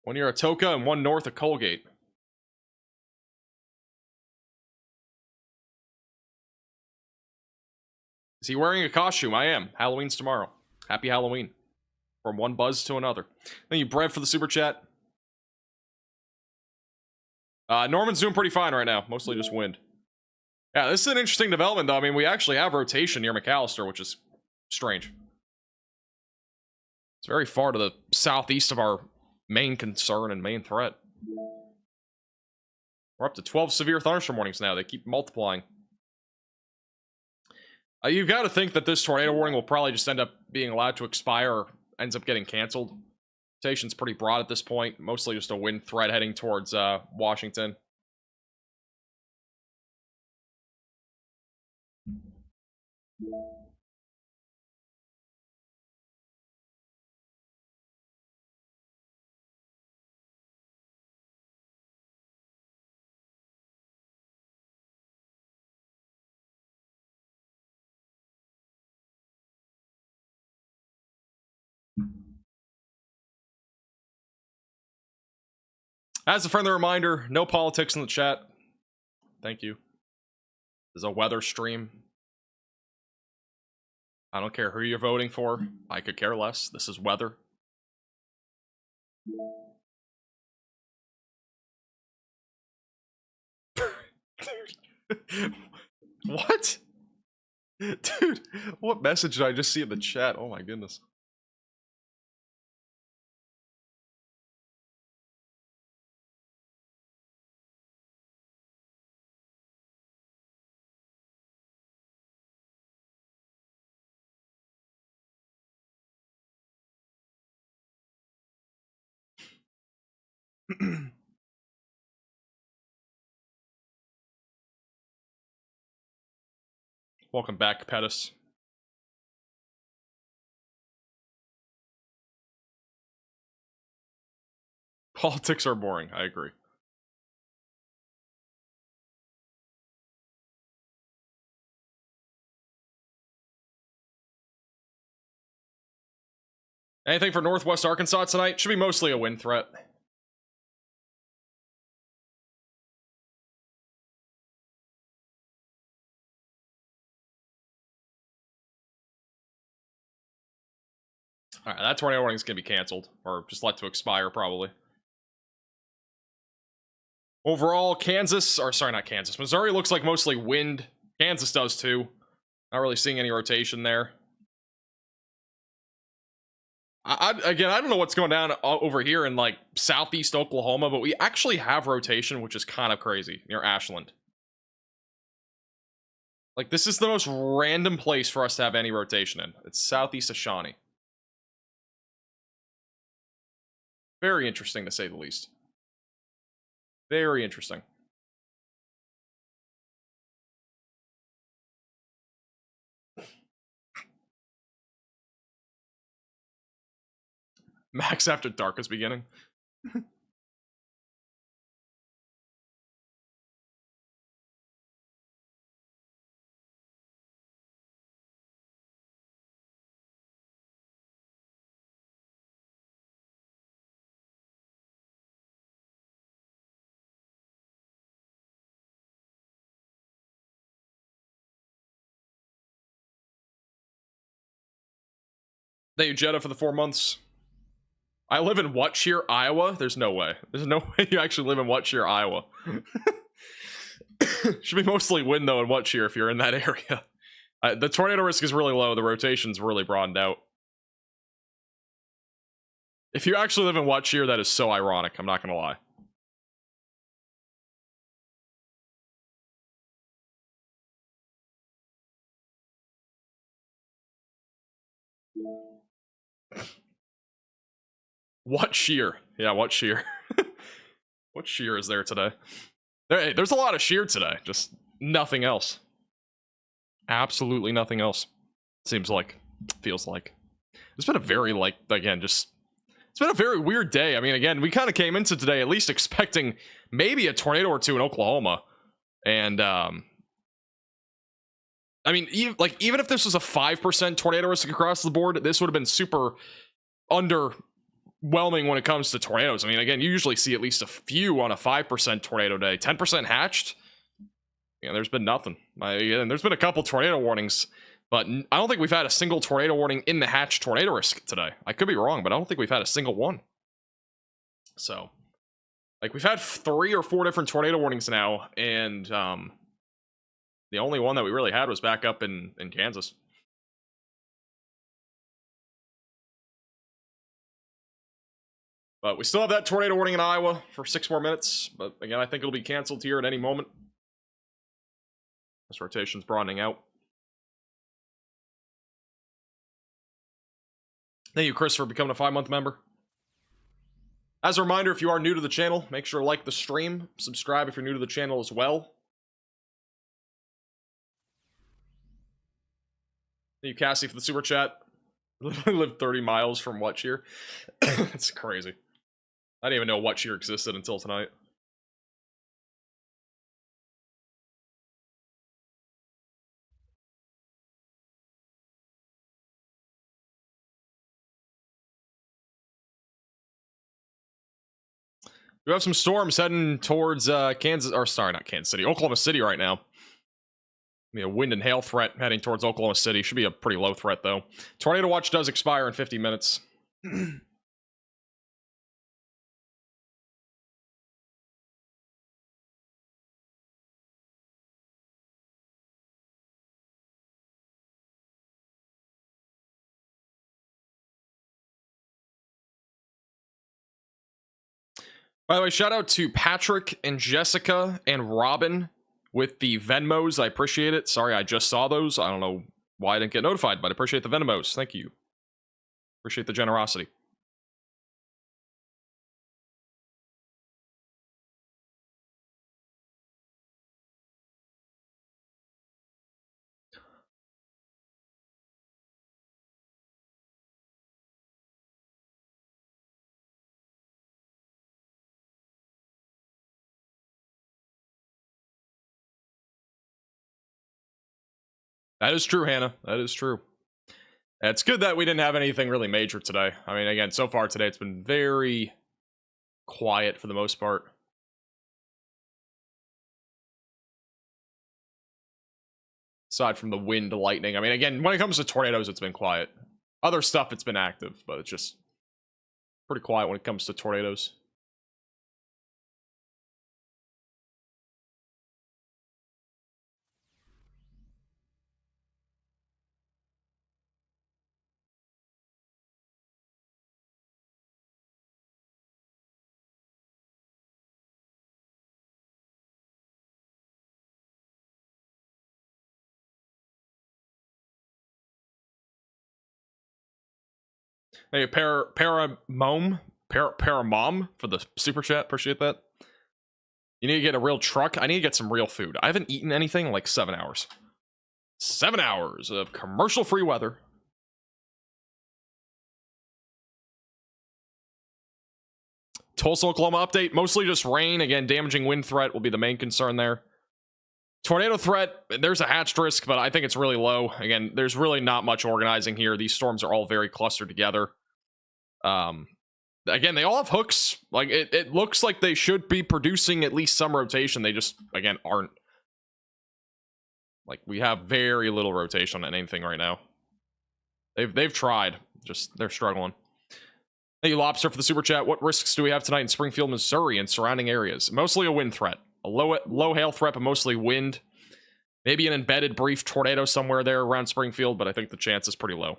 One near Atoka and one north of Colgate. Is he wearing a costume? I am. Halloween's tomorrow. Happy Halloween. From one buzz to another. Thank you, Brev, for the super chat. Norman's doing pretty fine right now. Mostly just wind. Yeah, this is an interesting development, though. I mean, we actually have rotation near McAllister, which is strange. It's very far to the southeast of our main concern and main threat. We're up to 12 severe thunderstorm warnings now. They keep multiplying. You've got to think that this tornado warning will probably just end up being allowed to expire or ends up getting canceled. Rotation's pretty broad at this point. Mostly just a wind threat heading towards Washington. As a friendly reminder, no politics in the chat. Thank you. This is a weather stream. I don't care who you're voting for. I could care less. This is weather. What? Dude, what message did I just see in the chat? Oh my goodness. Welcome back, Pettis. Politics are boring. I agree. Anything for Northwest Arkansas tonight? Should be mostly a wind threat. Alright, that tornado warning is going to be canceled. Or just let to expire, probably. Overall, Kansas, or sorry, not Kansas. Missouri looks like mostly wind. Kansas does too. Not really seeing any rotation there. Again, I don't know what's going down over here in like southeast Oklahoma, but we actually have rotation, which is kind of crazy near Ashland. Like, this is the most random place for us to have any rotation in. It's southeast of Shawnee. Very interesting, to say the least. Very interesting. Max after dark is beginning. Thank you, Jetta, for the 4 months. I live in Whatshire, Iowa? There's no way. There's no way you actually live in Whatshire, Iowa. Should be mostly wind, though, in Whatshire if you're in that area. The tornado risk is really low. The rotation's really broadened out. If you actually live in Whatshire, that is so ironic. I'm not gonna lie. What shear? Yeah, what shear? What shear is there today? There's a lot of shear today. Just nothing else. Absolutely nothing else. Seems like. Feels like. It's been a very, like, again, just... It's been a very weird day. I mean, again, we kind of came into today at least expecting maybe a tornado or two in Oklahoma. And, I mean, even if this was a 5% tornado risk across the board, this would have been super underwhelming when it comes to tornadoes. I mean, again, you usually see at least a few on a 5% tornado day. 10% hatched? Yeah, there's been nothing. And there's been a couple tornado warnings, but I don't think we've had a single tornado warning in the hatched tornado risk today. I could be wrong, but I don't think we've had a single one. So, like, we've had 3 or 4 different tornado warnings now, and the only one that we really had was back up in Kansas. But we still have that tornado warning in Iowa for 6 more minutes. But again, I think it'll be canceled here at any moment. This rotation's broadening out. Thank you, Chris, for becoming a 5-month member. As a reminder, if you are new to the channel, make sure to like the stream. Subscribe if you're new to the channel as well. Thank you, Cassie, for the super chat. Literally live 30 miles from Whatshire. It's crazy. I didn't even know Whatshire existed until tonight. We have some storms heading towards Kansas, or sorry, not Kansas City, Oklahoma City right now. A wind and hail threat heading towards Oklahoma City. Should be a pretty low threat, though. Tornado watch does expire in 50 minutes. By the way, shout out to Patrick and Jessica and Robin with the Venmos. I appreciate it. Sorry, I just saw those. I don't know why I didn't get notified, but I appreciate the Venmos. Thank you. Appreciate the generosity. That is true, Hannah. That is true. It's good that we didn't have anything really major today. I mean, again, so far today it's been very quiet for the most part. Aside from the wind, lightning. I mean, again, when it comes to tornadoes, it's been quiet. Other stuff, it's been active, but it's just pretty quiet when it comes to tornadoes. Hey, Paramom for the super chat. Appreciate that. You need to get a real truck. I need to get some real food. I haven't eaten anything in like 7 hours. 7 hours of commercial-free weather. Tulsa, Oklahoma update. Mostly just rain. Again, damaging wind threat will be the main concern there. Tornado threat, there's a hatched risk, but I think it's really low. Again, there's really not much organizing here. These storms are all very clustered together. Again, they all have hooks. Like, it looks like they should be producing at least some rotation. They just, again, aren't. Like, we have very little rotation on anything right now. They've tried. Just, they're struggling. Thank you, Lobster, for the super chat. What risks do we have tonight in Springfield, Missouri, and surrounding areas? Mostly a wind threat. A low hail threat, but mostly wind. Maybe an embedded brief tornado somewhere there around Springfield, but I think the chance is pretty low.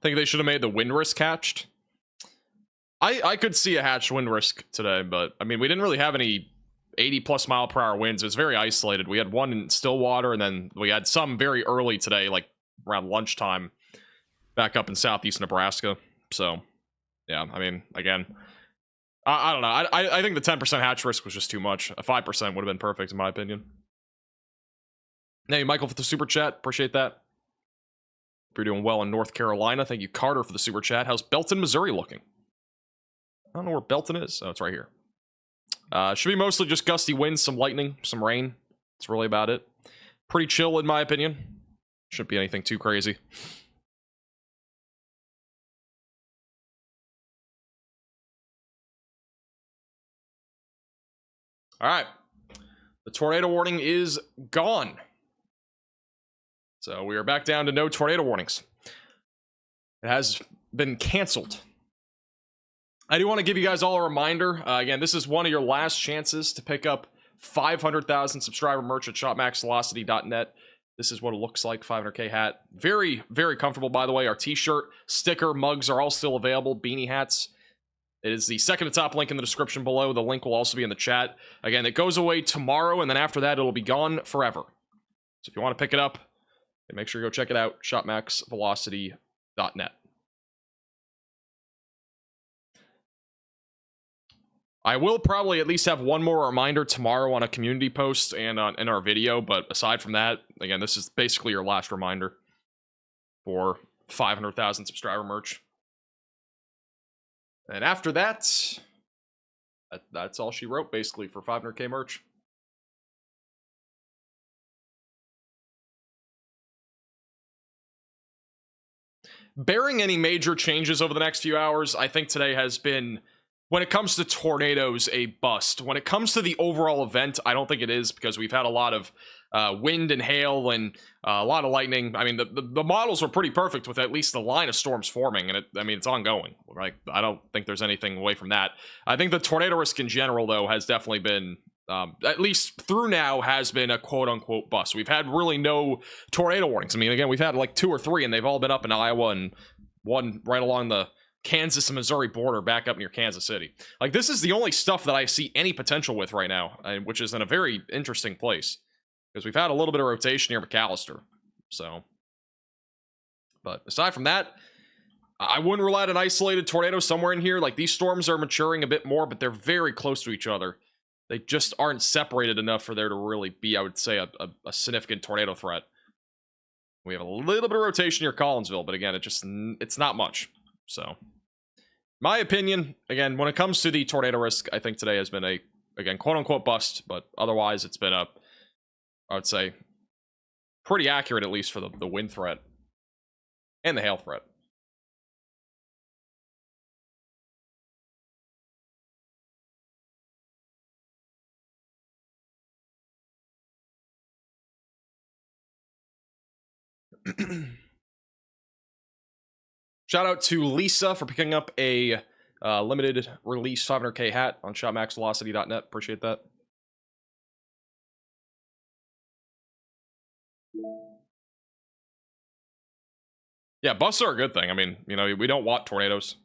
Think they should have made the wind risk hatched. I could see a hatched wind risk today, but I mean, we didn't really have any 80+ mile per hour winds. It was very isolated. We had one in Stillwater, and then we had some very early today, like around lunchtime, back up in southeast Nebraska. So, yeah, I mean, again, I don't know. I think the 10% hatch risk was just too much. A 5% would have been perfect, in my opinion. Thank you, Michael, for the super chat. Appreciate that. Hope you're doing well in North Carolina. Thank you, Carter, for the super chat. How's Belton, Missouri looking? I don't know where Belton is. Oh, it's right here. Should be mostly just gusty winds, some lightning, some rain. That's really about it. Pretty chill, in my opinion. Shouldn't be anything too crazy. All right. The tornado warning is gone. So we are back down to no tornado warnings. It has been canceled. I do want to give you guys all a reminder. Again, this is one of your last chances to pick up 500,000 subscriber merch at shopmaxvelocity.net. This is what it looks like, 500K hat. Very, very comfortable, by the way. Our t-shirt, sticker, mugs are all still available. Beanie hats. It is the second to top link in the description below. The link will also be in the chat. Again, it goes away tomorrow, and then after that, it'll be gone forever. So if you want to pick it up, make sure you go check it out, shopmaxvelocity.net. I will probably at least have one more reminder tomorrow on a community post and in our video, but aside from that, again, this is basically your last reminder for 500,000 subscriber merch. And after that, that's all she wrote, basically, for 500K merch. Bearing any major changes over the next few hours, I think today has been, when it comes to tornadoes, a bust. When it comes to the overall event, I don't think it is, because we've had a lot of wind and hail and a lot of lightning. I mean, the models were pretty perfect with at least the line of storms forming, and it's ongoing. Right? I don't think there's anything away from that. I think the tornado risk in general, though, has definitely been, at least through now, has been a quote-unquote bust. We've had really no tornado warnings. I mean, again, we've had like 2 or 3, and they've all been up in Iowa, and one right along the Kansas and Missouri border back up near Kansas City. Like, this is the only stuff that I see any potential with right now, which is in a very interesting place, because we've had a little bit of rotation near McAllister. So, but aside from that, I wouldn't rule out an isolated tornado somewhere in here. Like, these storms are maturing a bit more, but they're very close to each other. they just aren't separated enough for there to really be, I would say, a significant tornado threat. We have a little bit of rotation near Collinsville, but again, it's not much. So, my opinion, again, when it comes to the tornado risk, I think today has been a, again, quote-unquote bust, but otherwise it's been a, I would say, pretty accurate, at least for the wind threat and the hail threat. Shout out to Lisa for picking up a limited release 500k hat on shopmaxvelocity.net. Appreciate that. Yeah, busts are a good thing. I mean, you know, we don't want tornadoes.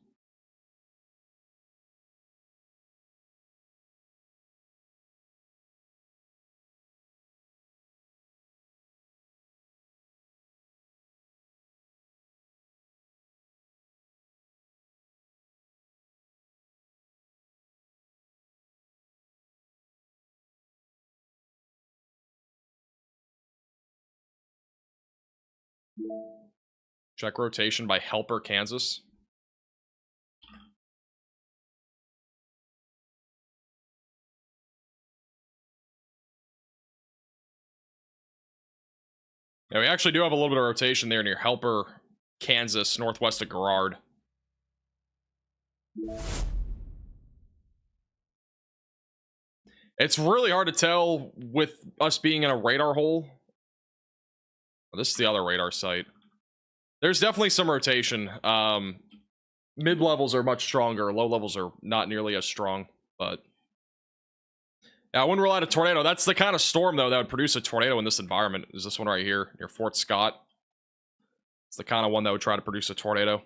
Check rotation by Helper, Kansas. Yeah, we actually do have a little bit of rotation there near Helper, Kansas, northwest of Garrard. It's really hard to tell with us being in a radar hole. This is the other radar site. There's definitely some rotation. Mid-levels are much stronger. Low levels are not nearly as strong, but yeah, I wouldn't rule out a tornado. That's the kind of storm, though, that would produce a tornado in this environment. Is this one right here near Fort Scott? It's the kind of one that would try to produce a tornado.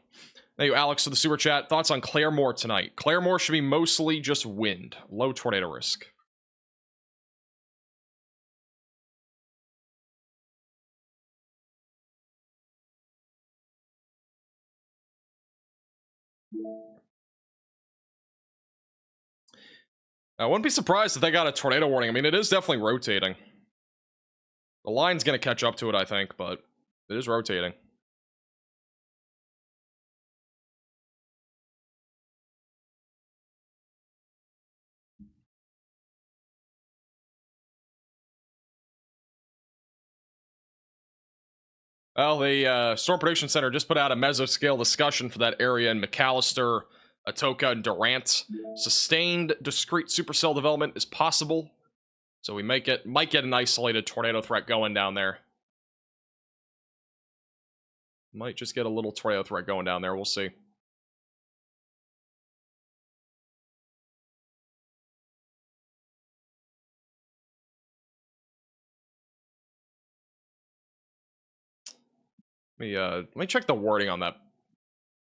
Thank you, Alex, for the super chat. Thoughts on Claremore tonight? Claremore should be mostly just wind. Low tornado risk. I wouldn't be surprised if they got a tornado warning. I mean, it is definitely rotating. The line's going to catch up to it, I think, but it is rotating. Well, the Storm Prediction Center just put out a mesoscale discussion for that area in McAllister, Atoka, and Durant. Sustained discrete supercell development is possible, so we might get an isolated tornado threat going down there. Might just get a little tornado threat going down there. We'll see. Let me check the wording on that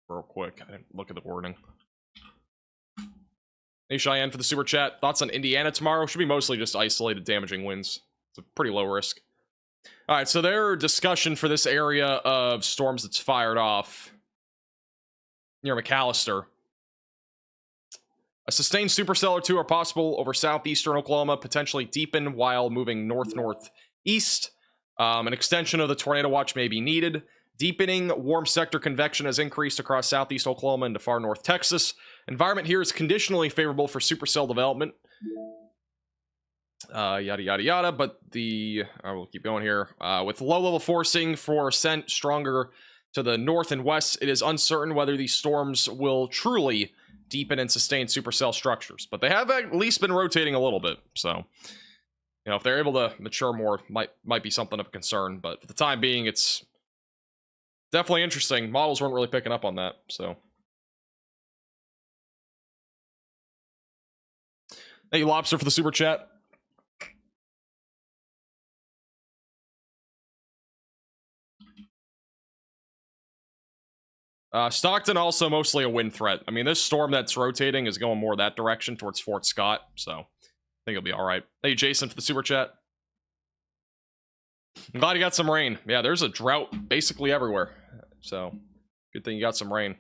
real quick. I didn't look at the wording. Hey, Cheyenne for the super chat. Thoughts on Indiana tomorrow? Should be mostly just isolated damaging winds. It's a pretty low risk. All right, so their discussion for this area of storms that's fired off near McAllister. A sustained supercell or two are possible over southeastern Oklahoma, potentially deepen while moving north-northeast. An extension of the tornado watch may be needed. Deepening warm sector convection has increased across southeast Oklahoma into far north Texas. Environment here is conditionally favorable for supercell development. Yada, yada, yada. But I will keep going here. With low-level forcing for ascent stronger to the north and west, it is uncertain whether these storms will truly deepen and sustain supercell structures. But they have at least been rotating a little bit. So, you know, if they're able to mature more, might be something of a concern. But for the time being, it's definitely interesting. Models weren't really picking up on that, so. Thank you, Lobster, for the super chat. Stockton also mostly a wind threat. I mean, this storm that's rotating is going more that direction towards Fort Scott, so I think it'll be all right. Thank you, Jason, for the super chat. I'm glad you got some rain. Yeah, there's a drought basically everywhere. So, good thing you got some rain.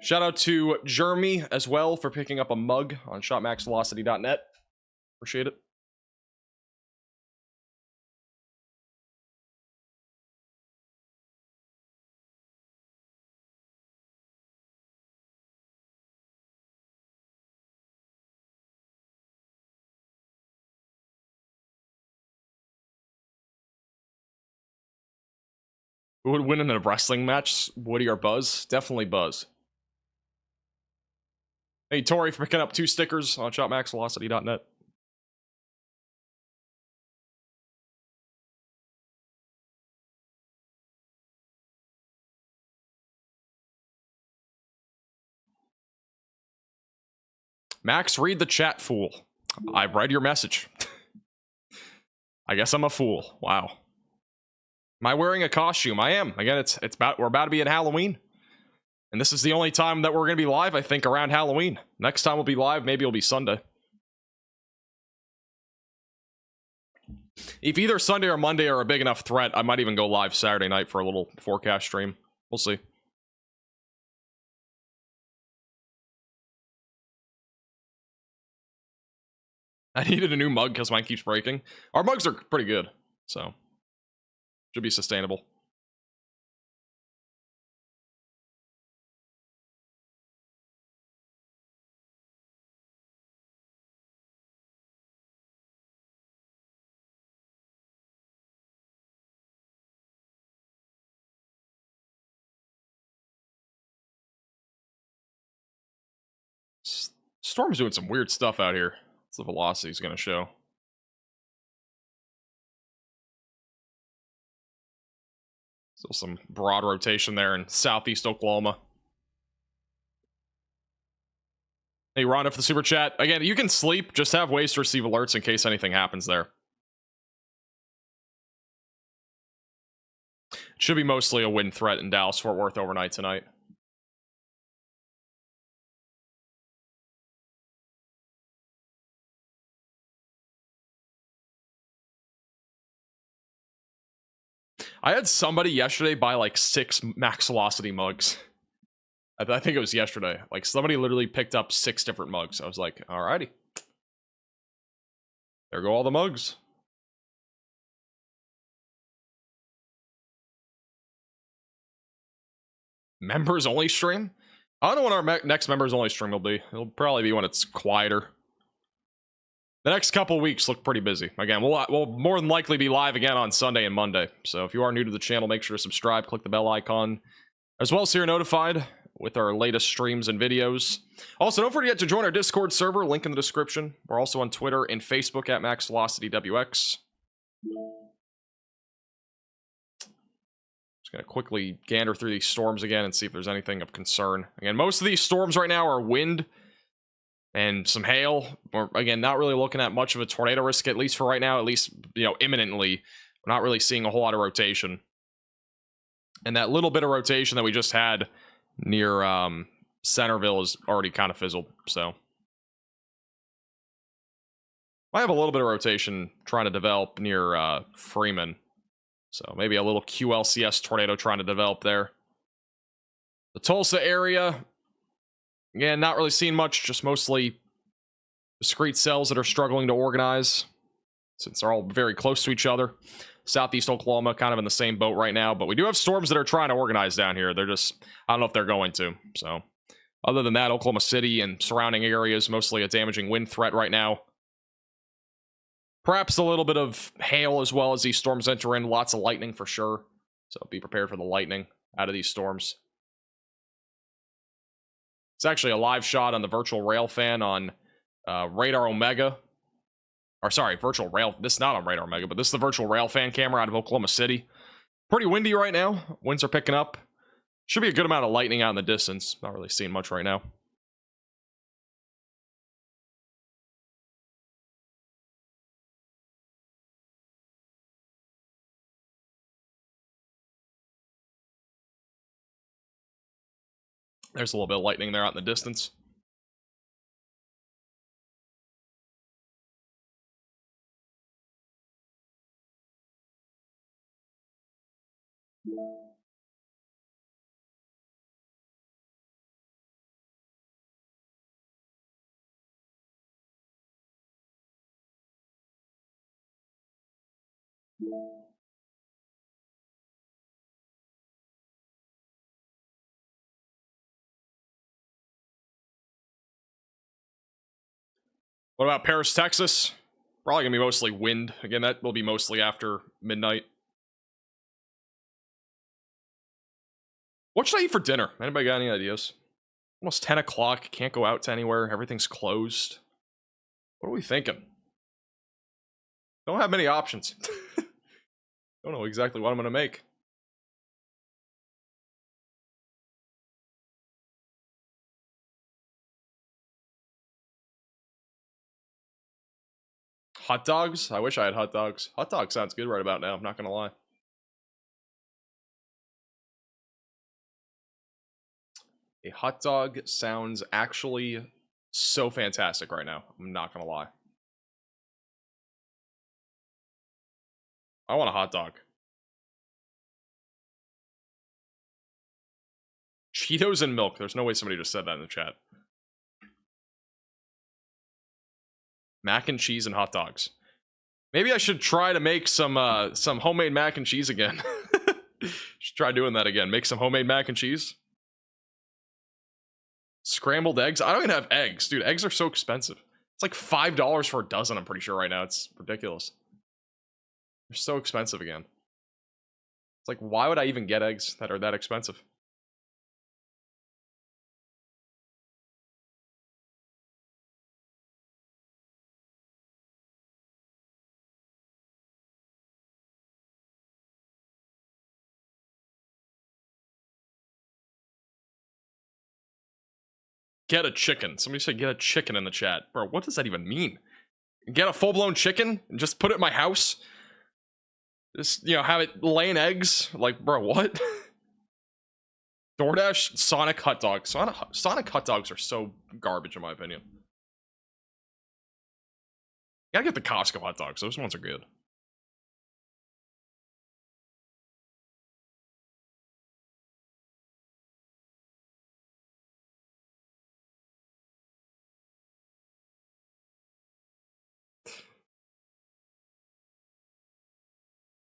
Shout out to Jeremy as well for picking up a mug on shopmaxvelocity.net. Appreciate it. Who would win in a wrestling match? Woody or Buzz? Definitely Buzz. Hey, Tori, for picking up 2 stickers on shopmaxvelocity.net. Max, read the chat, fool. I've read your message. I guess I'm a fool. Wow. Am I wearing a costume? I am. Again, we're about to be at Halloween. And this is the only time that we're going to be live, I think, around Halloween. Next time we'll be live, maybe it'll be Sunday. If either Sunday or Monday are a big enough threat, I might even go live Saturday night for a little forecast stream. We'll see. I needed a new mug because mine keeps breaking. Our mugs are pretty good, so should be sustainable. Storm's doing some weird stuff out here. What's the velocity is going to show? Still some broad rotation there in southeast Oklahoma. Hey, Rhonda for the super chat. Again, you can sleep. Just have ways to receive alerts in case anything happens there. It should be mostly a wind threat in Dallas-Fort Worth overnight tonight. I had somebody yesterday buy like 6 max velocity mugs. I think it was yesterday. Like somebody literally picked up 6 different mugs. I was like, alrighty. There go all the mugs. Members only stream? I don't know when our next members only stream will be. It'll probably be when it's quieter. The next couple weeks look pretty busy. Again, we'll more than likely be live again on Sunday and Monday. So if you are new to the channel, make sure to subscribe, click the bell icon, as well as so you're notified with our latest streams and videos. Also, don't forget to join our Discord server, link in the description. We're also on Twitter and Facebook at MaxVelocityWX. Just gonna quickly gander through these storms again and see if there's anything of concern. Again, most of these storms right now are wind and some hail. We're, again, not really looking at much of a tornado risk, at least for right now, at least, you know, imminently. We're not really seeing a whole lot of rotation. And that little bit of rotation that we just had near Centerville is already kind of fizzled, so. I have a little bit of rotation trying to develop near Freeman. So maybe a little QLCS tornado trying to develop there. The Tulsa area, again, not really seeing much, just mostly discrete cells that are struggling to organize since they're all very close to each other. Southeast Oklahoma kind of in the same boat right now, but we do have storms that are trying to organize down here. They're just, I don't know if they're going to. So other than that, Oklahoma City and surrounding areas, mostly a damaging wind threat right now. Perhaps a little bit of hail as well as these storms enter in. Lots of lightning for sure. So be prepared for the lightning out of these storms. It's actually a live shot on the virtual rail fan on Radar Omega. Or sorry, virtual rail. This is not on Radar Omega, but this is the virtual rail fan camera out of Oklahoma City. Pretty windy right now. Winds are picking up. Should be a good amount of lightning out in the distance. Not really seeing much right now. There's a little bit of lightning there out in the distance. What about Paris, Texas? Probably gonna be mostly wind. Again, that will be mostly after midnight. What should I eat for dinner? Anybody got any ideas? Almost 10 o'clock. Can't go out to anywhere. Everything's closed. What are we thinking? Don't have many options. Don't know exactly what I'm gonna make. Hot dogs? I wish I had hot dogs. Hot dog sounds good right about now, I'm not gonna lie. A hot dog sounds actually so fantastic right now. I'm not gonna lie. I want a hot dog. Cheetos and milk. There's no way somebody just said that in the chat. Mac and cheese and hot dogs. Maybe I should try to make some homemade mac and cheese again. Should try doing that again. Make some homemade mac and cheese. Scrambled eggs. I don't even have eggs, dude. Eggs are so expensive. It's like $5 for a dozen, I'm pretty sure right now. It's ridiculous. They're so expensive again. It's like, why would I even get eggs that are that expensive? Get a chicken. Somebody said get a chicken in the chat. Bro, what does that even mean? Get a full-blown chicken and just put it in my house? Just, you know, have it laying eggs? Like, bro, what? DoorDash, Sonic hot dogs. Sonic hot dogs are so garbage in my opinion. You gotta get the Costco hot dogs. Those ones are good.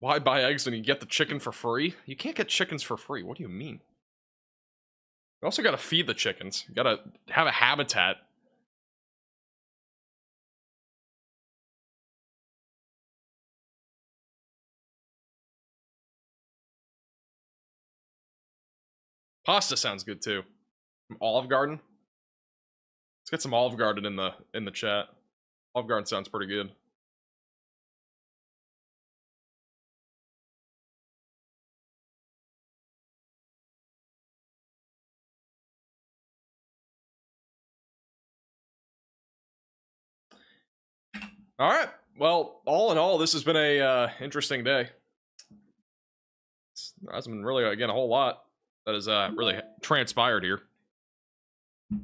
Why buy eggs when you get the chicken for free? You can't get chickens for free. What do you mean? You also gotta feed the chickens. You gotta have a habitat. Pasta sounds good too. From Olive Garden. Let's get some Olive Garden in the chat. Olive Garden sounds pretty good. All right. Well, all in all, this has been a interesting day. There hasn't been really, again, a whole lot that has really transpired here. And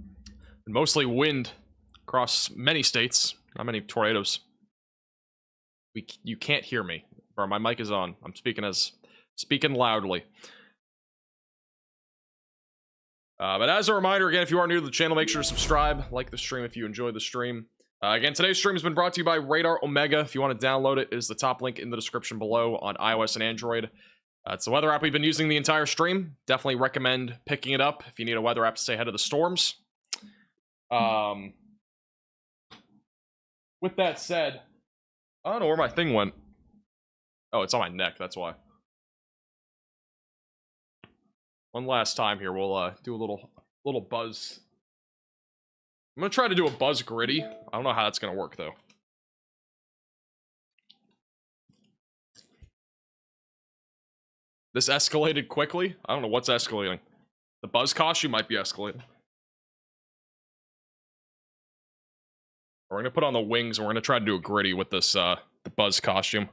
mostly wind across many states. Not many tornadoes. You can't hear me, bro. My mic is on. I'm speaking loudly. But as a reminder, again, if you are new to the channel, make sure to subscribe, like the stream if you enjoyed the stream. Again, today's stream has been brought to you by Radar Omega. If you want to download it, it is the top link in the description below on iOS and Android. It's the weather app we've been using the entire stream. Definitely recommend picking it up if you need a weather app to stay ahead of the storms. With that said, I don't know where my thing went. Oh, it's on my neck, that's why. One last time here, we'll do a little buzz. I'm gonna try to do a buzz gritty. I don't know how that's gonna work though. This escalated quickly. I don't know what's escalating. The buzz costume might be escalating. We're gonna put on the wings and we're gonna try to do a gritty with this the buzz costume.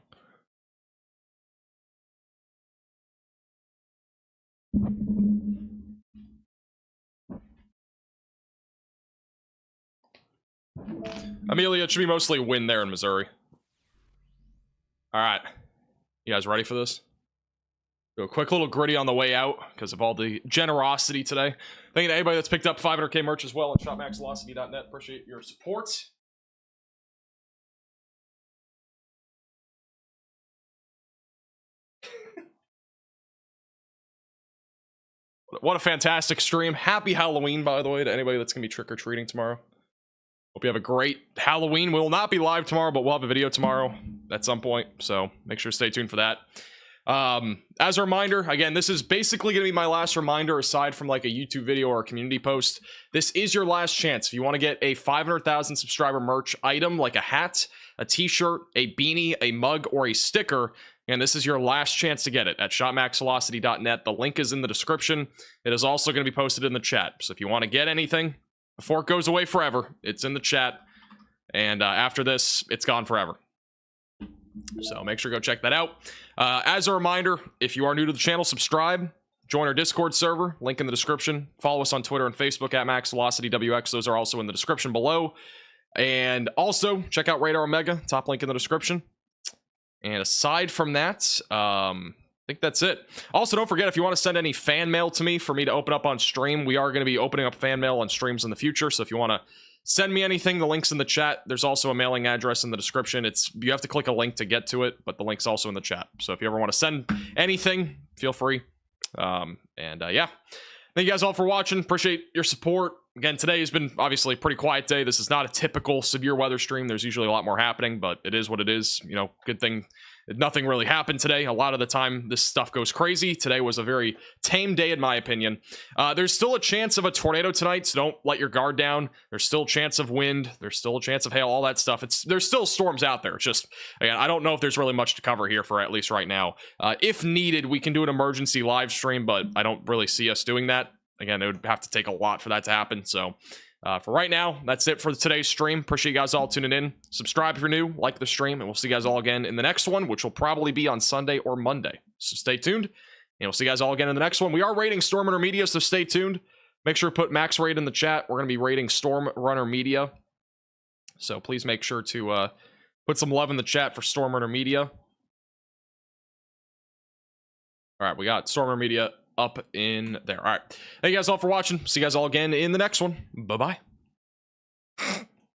Amelia, it should be mostly wind there in Missouri. Alright. You guys ready for this? Do a quick little gritty on the way out because of all the generosity today. Thank you to anybody that's picked up 500k merch as well on shopmaxvelocity.net. Appreciate your support. What a fantastic stream. Happy Halloween, by the way, to anybody that's gonna be trick-or-treating tomorrow. Hope you have a great Halloween. We will not be live tomorrow, but we'll have a video tomorrow at some point, so make sure to stay tuned for that. As a reminder, again, this is basically going to be my last reminder aside from like a YouTube video or a community post. This is your last chance. If you want to get a 500,000 subscriber merch item like a hat, a t-shirt, a beanie, a mug, or a sticker, and this is your last chance to get it at shopmaxvelocity.net. The link is in the description. It is also going to be posted in the chat. So if you want to get anything before it goes away forever, it's in the chat. And after this, it's gone forever. So make sure to go check that out. As a reminder, if you are new to the channel, subscribe. Join our Discord server. Link in the description. Follow us on Twitter and Facebook at MaxVelocityWX. Those are also in the description below. And also, check out Radar Omega. Top link in the description. And aside from that, I think that's it. Also, don't forget, if you want to send any fan mail to me for me to open up on stream, we are going to be opening up fan mail on streams in the future. So if you want to send me anything, the link's in the chat. There's also a mailing address in the description. You have to click a link to get to it, but the link's also in the chat. So if you ever want to send anything, feel free. Yeah. Thank you guys all for watching. Appreciate your support. Again, today has been obviously a pretty quiet day. This is not a typical severe weather stream. There's usually a lot more happening, but it is what it is. You know, good thing nothing really happened today. A lot of the time, this stuff goes crazy. Today was a very tame day, in my opinion. There's still a chance of a tornado tonight, so don't let your guard down. There's still a chance of wind. There's still a chance of hail, all that stuff. There's still storms out there. It's just, again, I don't know if there's really much to cover here for at least right now. If needed, we can do an emergency live stream, but I don't really see us doing that. Again, it would have to take a lot for that to happen, so for right now, that's it for today's stream. Appreciate you guys all tuning in. Subscribe if you're new, like the stream, and we'll see you guys all again in the next one, which will probably be on Sunday or Monday. So stay tuned, and we'll see you guys all again in the next one. We are rating Storm Runner Media, so stay tuned. Make sure to put max rate in the chat. We're going to be rating Storm Runner Media, so please make sure to put some love in the chat for Storm Runner Media. All right, we got Storm Runner Media up in there. All right. Thank you guys all for watching. See you guys all again in the next one. Bye-bye.